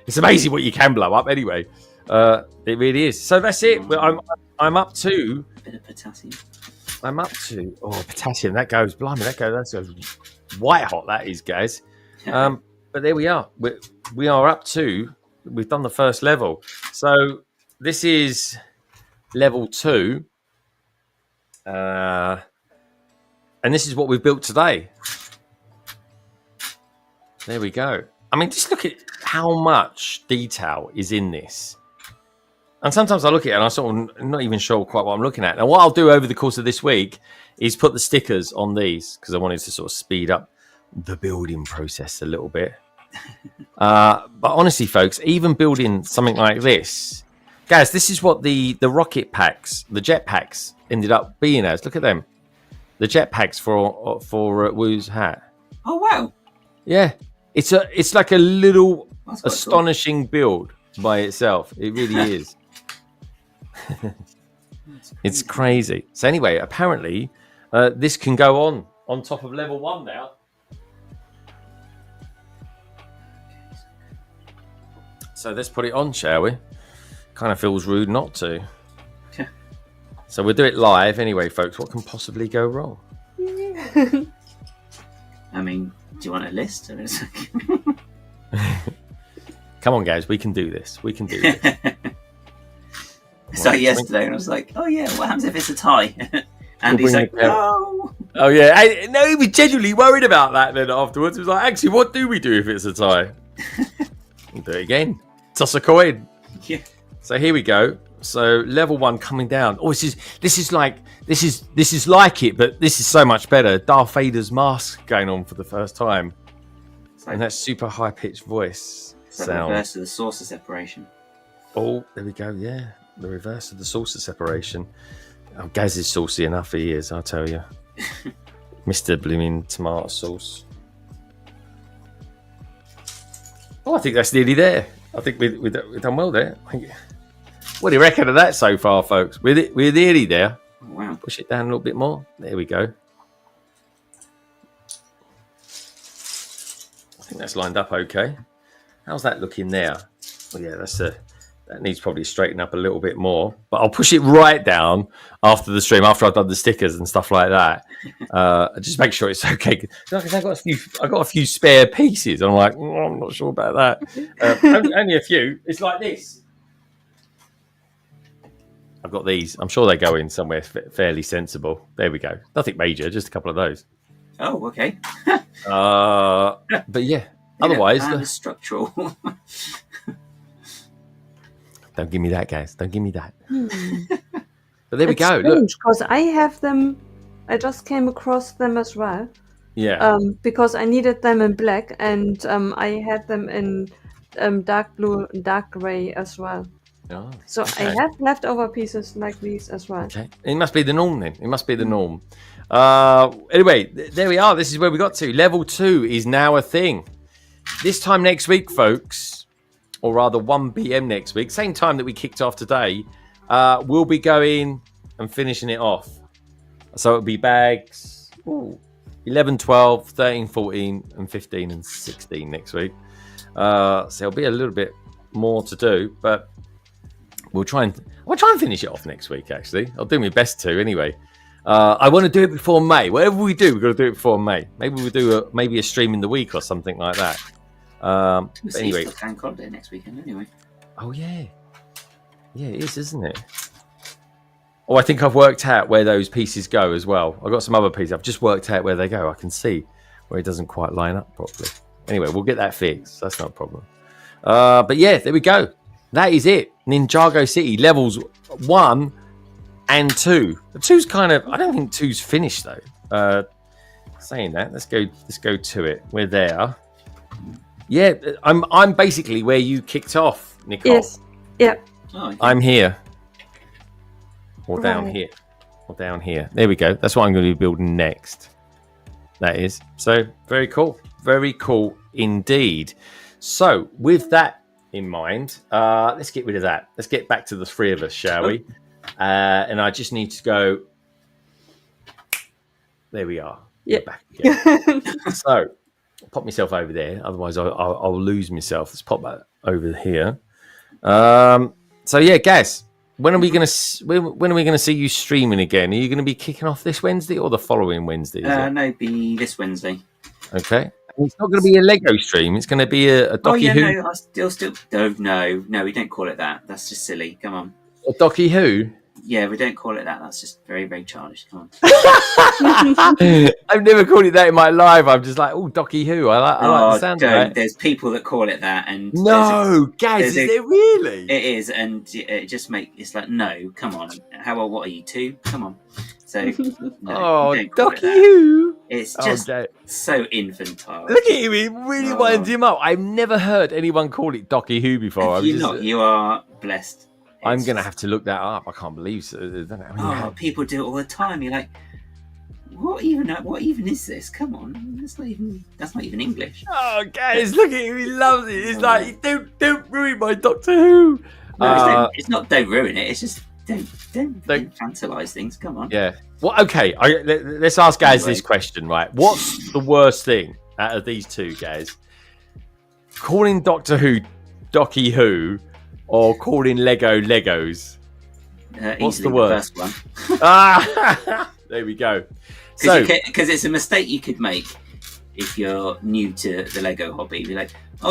It's amazing what you can blow up anyway. It really is. So that's it. I'm up to... Bit of potassium. I'm up to... Oh, potassium. That goes... Blimey, that goes white hot, that is, guys. But there we are. We are up to... We've done the first level. So this is level 2. And this is what we've built today. There we go. I mean, just look at how much detail is in this. And sometimes I look at it and I'm sort of not even sure quite what I'm looking at. Now, what I'll do over the course of this week is put the stickers on these because I wanted to sort of speed up the building process a little bit. But honestly, folks, even building something like this, guys, this is what the rocket packs, the jet packs ended up being as. Look at them. The jet packs for Woo's hat. Oh, wow. Yeah. It's like a little astonishing cool. build by itself. It really is. It's crazy. So anyway, apparently this can go on top of level 1 now. So let's put it on, shall we? Kind of feels rude not to. Yeah. So we'll do it live anyway, folks. What can possibly go wrong? I mean, do you want a list? Come on, guys. We can do this. We can do this. So yesterday, and I was like, "Oh yeah, what happens if it's a tie?" And he's like, "No." Oh yeah, no, he was genuinely worried about that. Then afterwards, he was like, "Actually, what do we do if it's a tie?" We'll do it again. Toss a coin. Yeah. So here we go. So level 1 coming down. Oh, this is like it, but this is so much better. Darth Vader's mask going on for the first time, and that super high pitched voice It's like sound. the reverse of the saucer separation. Oh, there we go. Yeah, the reverse of the saucer separation. Oh, Gaz is saucy enough. He is, I'll tell you. Mr. Blooming Tomato Sauce. Oh, I think that's nearly there. I think we've done well there. What do you reckon of that so far, folks? We're nearly there. Oh, wow. Push it down a little bit more. There we go. I think that's lined up okay. How's that looking there? Well, yeah, that needs probably straighten up a little bit more. But I'll push it right down after the stream, after I've done the stickers and stuff like that. Just make sure it's okay. Because I got a few spare pieces. I'm like, I'm not sure about that. Only a few. It's like this. I've got these. I'm sure they go in somewhere fairly sensible. There we go. Nothing major, just a couple of those. Oh, okay. But yeah, otherwise, it's structural. Don't give me that, guys. Don't give me that. But there we go. Look, because I have them. I just came across them as well. Yeah. Because I needed them in black, and I had them in dark blue, dark gray as well. Oh, so okay. I have leftover pieces like these as well. Okay. It must be the norm then. It must be the norm. Anyway, there we are. This is where we got to. Level 2 is now a thing. This time next week, folks, or rather 1 p.m. next week, same time that we kicked off today, we'll be going and finishing it off. So it'll be bags 11, 12, 13, 14, and 15 and 16 next week. So it'll be a little bit more to do, but we'll try and finish it off next week, actually. I'll do my best to, anyway. I want to do it before May. Whatever we do, we've got to do it before May. Maybe we'll do maybe a stream in the week or something like that. But anyway. It's bank holiday next weekend, anyway. Oh, yeah. Yeah, it is, isn't it? Oh, I think I've worked out where those pieces go as well. I've got some other pieces. I've just worked out where they go. I can see where it doesn't quite line up properly. Anyway, we'll get that fixed. That's not a problem. But yeah, there we go. That is it. Ninjago City levels 1 and 2. The 2's kind of, I don't think 2's finished though. Saying that, let's go to it. We're there. Yeah, I'm basically where you kicked off, Nicole. Yes. Yeah. Oh, okay. I'm here. Or down here. Or down here. There we go. That's what I'm going to be building next. That is. So, very cool. Very cool indeed. So, with that in mind, let's get rid of that. Let's get back to the three of us, shall we? And I just need to go. There we are. Yeah. Back again. So, pop myself over there. Otherwise, I'll lose myself. Let's pop that over here. So yeah, guys, when are we gonna see you streaming again? Are you gonna be kicking off this Wednesday or the following Wednesday? No, it'd be this Wednesday. Okay. And it's not going to be a Lego stream. It's going to be a Docky Who. No, I still no, we don't call it that. That's just silly. Come on. A Docky Who. Yeah, we don't call it that. That's just very, very childish. Come on. I've never called it that in my life. I'm just like, oh, Docky Who. I like the sound of that. There's people that call it that, and guys, is there really? It is, and it just it's like, no, come on. What are you, 2? Come on. So, no, Docky Who. It's just so infantile. Look at him; it really winds him up. I've never heard anyone call it Docky Who before. You are blessed. I'm going to have to look that up. I can't believe it. People do it all the time. You're like, what even is this? Come on, that's not even English. Oh, guys, look at him. He loves it. It's like, don't ruin my Doctor Who. No, it's not don't ruin it. It's just don't infantilise things. Come on. Yeah. Well, okay. Let's ask guys this question, right? What's the worst thing out of these two, guys? Calling Doctor Who Docky Who, or calling Lego Legos? What's the worst? The first one. There we go. Because it's a mistake you could make if you're new to the Lego hobby. Be like, so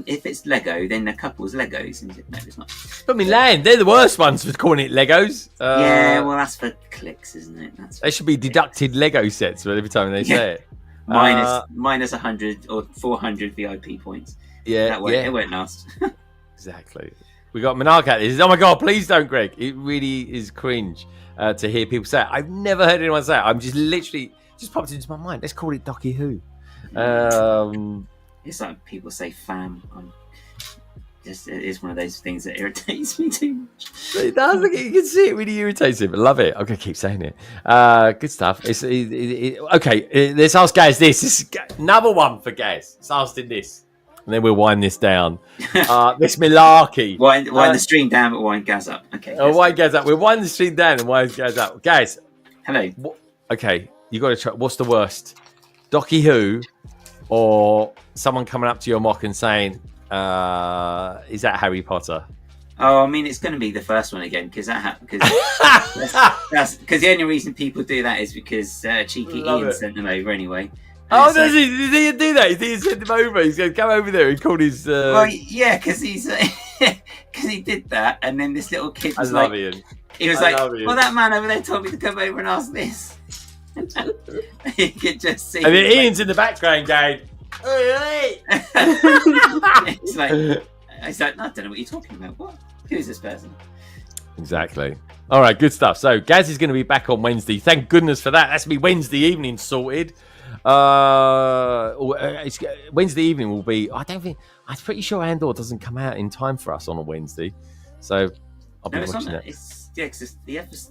if it's Lego, then a couple's Legos. And no, it's not. But they're the worst ones for calling it Legos. Yeah, well, that's for clicks, isn't it? They should be deducted Lego sets every time they say it. Minus 100 or 400 VIP points. Yeah, it won't last. Exactly. We got Monarch at this. Oh my god, please don't, Greg. It really is cringe to hear people say it. I've never heard anyone say it. I'm just literally popped into my mind. Let's call it Docky Who. It's like people say fam. It is one of those things that irritates me too much. It does. You can see it really irritates him. I love it. I'm going to keep saying it. Good stuff. Okay, let's ask Gaz this. This is another one for Gaz. Let's ask him this. and then we'll wind this down. This malarkey. Wind the stream down, but wind Gaz up. Okay. Wind Gaz up. We'll wind the stream down and wind Gaz up. Guys. Hello. Okay, you got to try. What's the worst? Docky Who or someone coming up to your mock and saying, is that Harry Potter? Oh, I mean, it's going to be the first one again because because the only reason people do that is because cheeky Ian sent them over anyway. Oh, does he? Did he do that? Did he send him over? He's going to come over there and call his. Well, yeah, because he's because he did that, and then this little kid was like, Ian. He was well, that man over there told me to come over and ask this. You could just see. And then Ian's in the background going, it's like, I don't know what you're talking about. What? Who's this person? Exactly. All right, good stuff. So Gaz is going to be back on Wednesday. Thank goodness for that. That's me Wednesday evening sorted. Wednesday evening will be. I'm pretty sure Andor doesn't come out in time for us on a Wednesday, so I'll be watching that. Because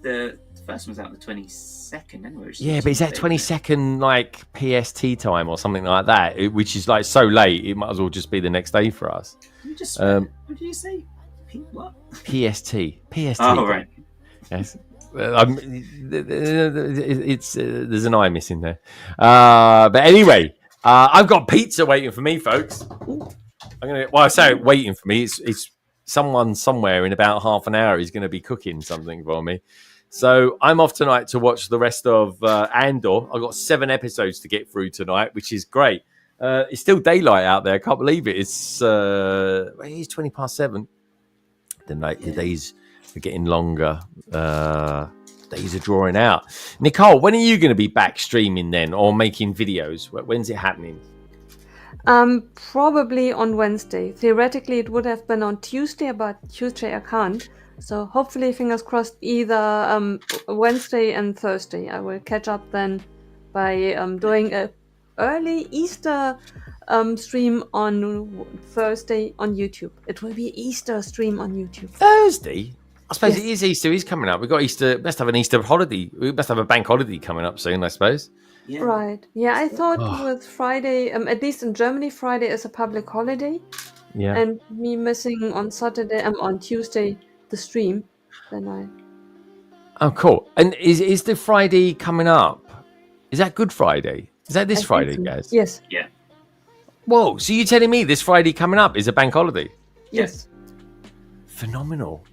the first one's out the 22nd anyway. Yeah, but is that 22nd like PST time or something like that? Which is like so late, it might as well just be the next day for us. What did you say? What? PST. Oh, right. Yes. It's there's an eye missing there. But anyway, I've got pizza waiting for me, folks. I say waiting for me. It's someone somewhere in about half an hour is going to be cooking something for me. So I'm off tonight to watch the rest of Andor. I've got 7 episodes to get through tonight, which is great. It's still daylight out there. I can't believe it. It's 20 past 7. The days are getting longer. Days are drawing out. Nicole, when are you going to be back streaming then, or making videos? When's it happening? Probably on Wednesday. Theoretically, it would have been on Tuesday, but Tuesday I can't. So hopefully, fingers crossed, either Wednesday and Thursday. I will catch up then by doing a early Easter stream on Thursday on YouTube. It will be Easter stream on YouTube. Thursday? I suppose it is Easter. Is coming up. We've got Easter. Must have an Easter holiday. We must have a bank holiday coming up soon, I suppose. Yeah. Right. Yeah, I thought with Friday, at least in Germany, Friday is a public holiday. Yeah. And me missing on Saturday, on Tuesday, the stream, then I. Oh, cool. And is the Friday coming up? Is that Good Friday? Is that this Friday, so. guys? Yes. Yeah. Whoa. So you're telling me this Friday coming up is a bank holiday? Yes. Phenomenal.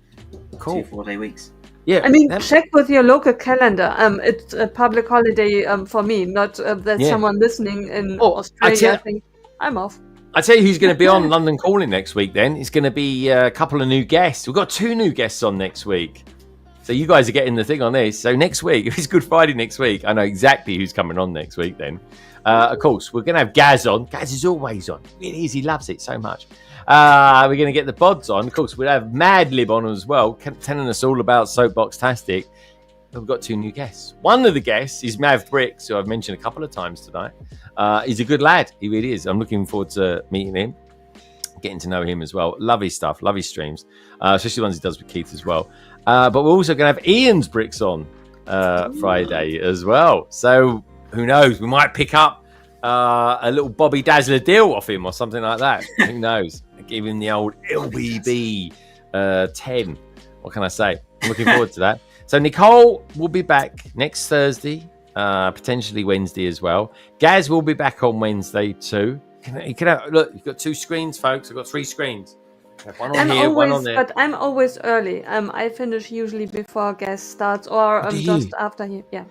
Cool. 2 4-day weeks. Yeah. I mean, check with your local calendar. It's a public holiday for me, not that someone listening in Australia think I'm off. I tell you who's going to be on London Calling next week then. It's going to be a couple of new guests. We've got 2 new guests on next week. So you guys are getting the thing on this. So next week, if it's Good Friday next week, I know exactly who's coming on next week then. Of course, we're going to have Gaz on. Gaz is always on. It is. He loves it so much. We're going to get the Bods on. Of course, we'll have Mad Lib on as well, telling us all about Soapbox-tastic. We've got 2 new guests. One of the guests is Mav Bricks, who I've mentioned a couple of times tonight. He's a good lad. He really is. I'm looking forward to meeting him, getting to know him as well. Love his stuff. Love his streams, especially the ones he does with Keith as well. But we're also going to have Ian's Bricks on Friday as well. So who knows? We might pick up a little Bobby Dazzler deal off him or something like that. Who knows? Give him the old LBB 10. What can I say? I'm looking forward to that. So Nicole will be back next Thursday, potentially Wednesday as well. Gaz will be back on Wednesday too. Look, you've got 2 screens, folks. I've got 3 screens. One on here, one on there. But I'm always early. I finish usually before guest starts or just after here. Yeah.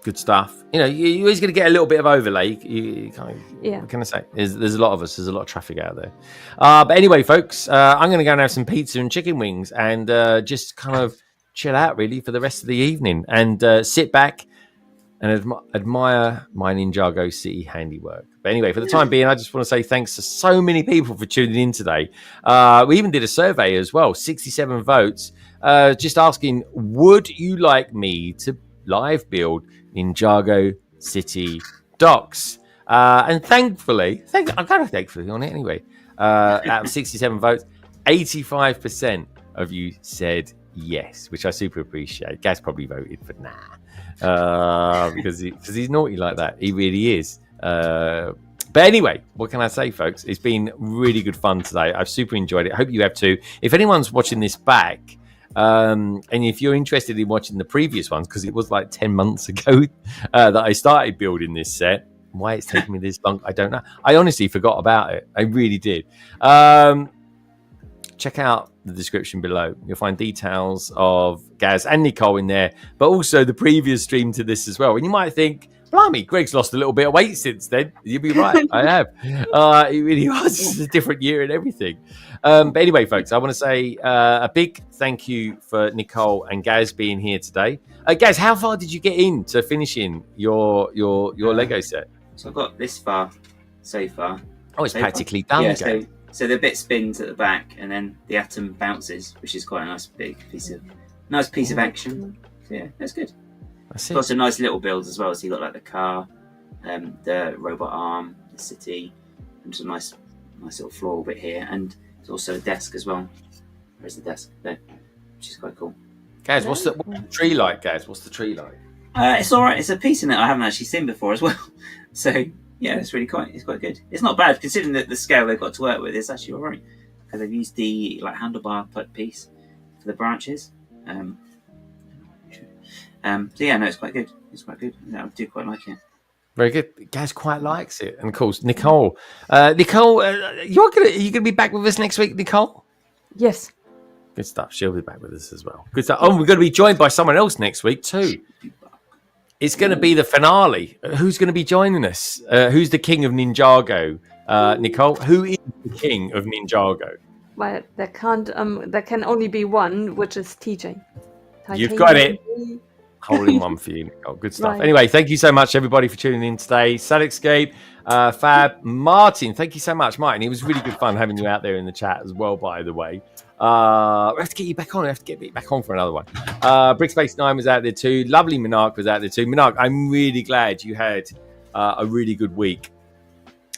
Good stuff. You know, you're always going to get a little bit of overlay. You kind of, what can I say? There's a lot of us. There's a lot of traffic out there. But anyway, folks, I'm going to go and have some pizza and chicken wings and just kind of chill out, really, for the rest of the evening and sit back and admire my Ninjago City handiwork. But anyway, for the time being, I just want to say thanks to so many people for tuning in today. We even did a survey as well, 67 votes, just asking, would you like me to live build Ninjago City docks? And thankfully, I'm kind of thankfully on it anyway. Out of 67 votes, 85% of you said yes, which I super appreciate. Gaz probably voted for nah, because he's naughty like that. He really is. But But anyway, what can I say, folks? It's been really good fun today. I've super enjoyed it. I hope you have too. If anyone's watching this back, and if you're interested in watching the previous ones, because it was like 10 months ago that I started building this set, why it's taken me this long, I don't know. I honestly forgot about it. I really did. Check out the description below. You'll find details of Gaz and Nicole in there, but also the previous stream to this as well. And you might think, blimey, Greg's lost a little bit of weight since then. You'll be right. I have. It really was. It's a different year and everything. But anyway, folks, I want to say a big thank you for Nicole and Gaz being here today. Gaz, how far did you get into finishing your Lego set? So I've got this far so far. Oh, it's practically done. Yeah, so the bit spins at the back, and then the atom bounces, which is quite a nice big piece of action. So yeah, that's good. That's it. Got some nice little builds as well. So you got like the car, the robot arm, the city, and some nice little floral bit here, and there's also a desk as well. Where's the desk? There, which is quite cool. Gaz, what's the tree like? Gaz, what's the tree like? It's all right. It's a piece in it I haven't actually seen before as well. So yeah, it's quite good. It's not bad considering the scale they've got to work with. It's actually all right because they've used the like handlebar type piece for the branches. So yeah, no, it's quite good. Yeah, I do quite like it. Very good. Gaz quite likes it, and of course, Nicole. Nicole, you're gonna be back with us next week, Nicole. Yes. Good stuff. She'll be back with us as well. Good stuff. Oh, we're going to be joined by someone else next week too. It's going to be the finale. Who's going to be joining us? Who's the king of Ninjago? Nicole, who is the king of Ninjago? Well, there can only be one, which is TJ. You've got it. Hole in one for you, Nicole. Good stuff. Right. Anyway, thank you so much, everybody, for tuning in today. Sadicscape, Fab, Martin, thank you so much, Martin. It was really good fun having you out there in the chat as well, by the way. We have to get you back on. We have to get you back on for another one. Brickspace 9 was out there too. Lovely Minark was out there too. Minark, I'm really glad you had a really good week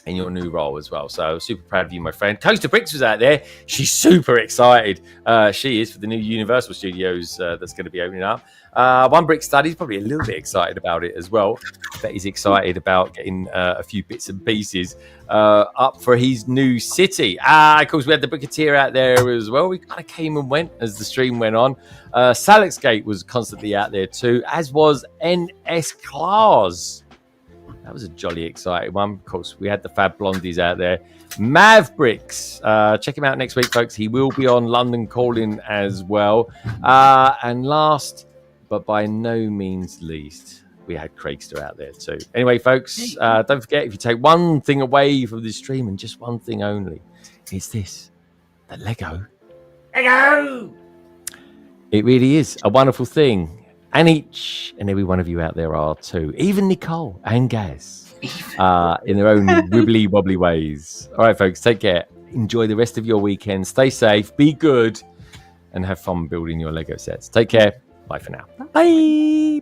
in your new role as well. So super proud of you, my friend. Coaster Bricks was out there. She's super excited. She is for the new Universal Studios that's going to be opening up. One Brick Studies probably a little bit excited about it as well. But he's excited about getting a few bits and pieces up for his new city. Of course, we had the Bricketeer out there as well. We kind of came and went as the stream went on. Salixgate was constantly out there too, as was NS Claus. That was a jolly exciting one. Of course, we had the Fab Blondies out there. Mavericks. Check him out next week, folks. He will be on London Calling as well. And last, but by no means least, we had Craigster out there too. Anyway, folks, don't forget, if you take one thing away from this stream and just one thing only, it's this. The Lego. It really is a wonderful thing. And each and every one of you out there are too. Even Nicole and Gaz in their own wibbly wobbly ways. All right, folks, take care. Enjoy the rest of your weekend. Stay safe, be good, and have fun building your Lego sets. Take care. Bye for now. Bye.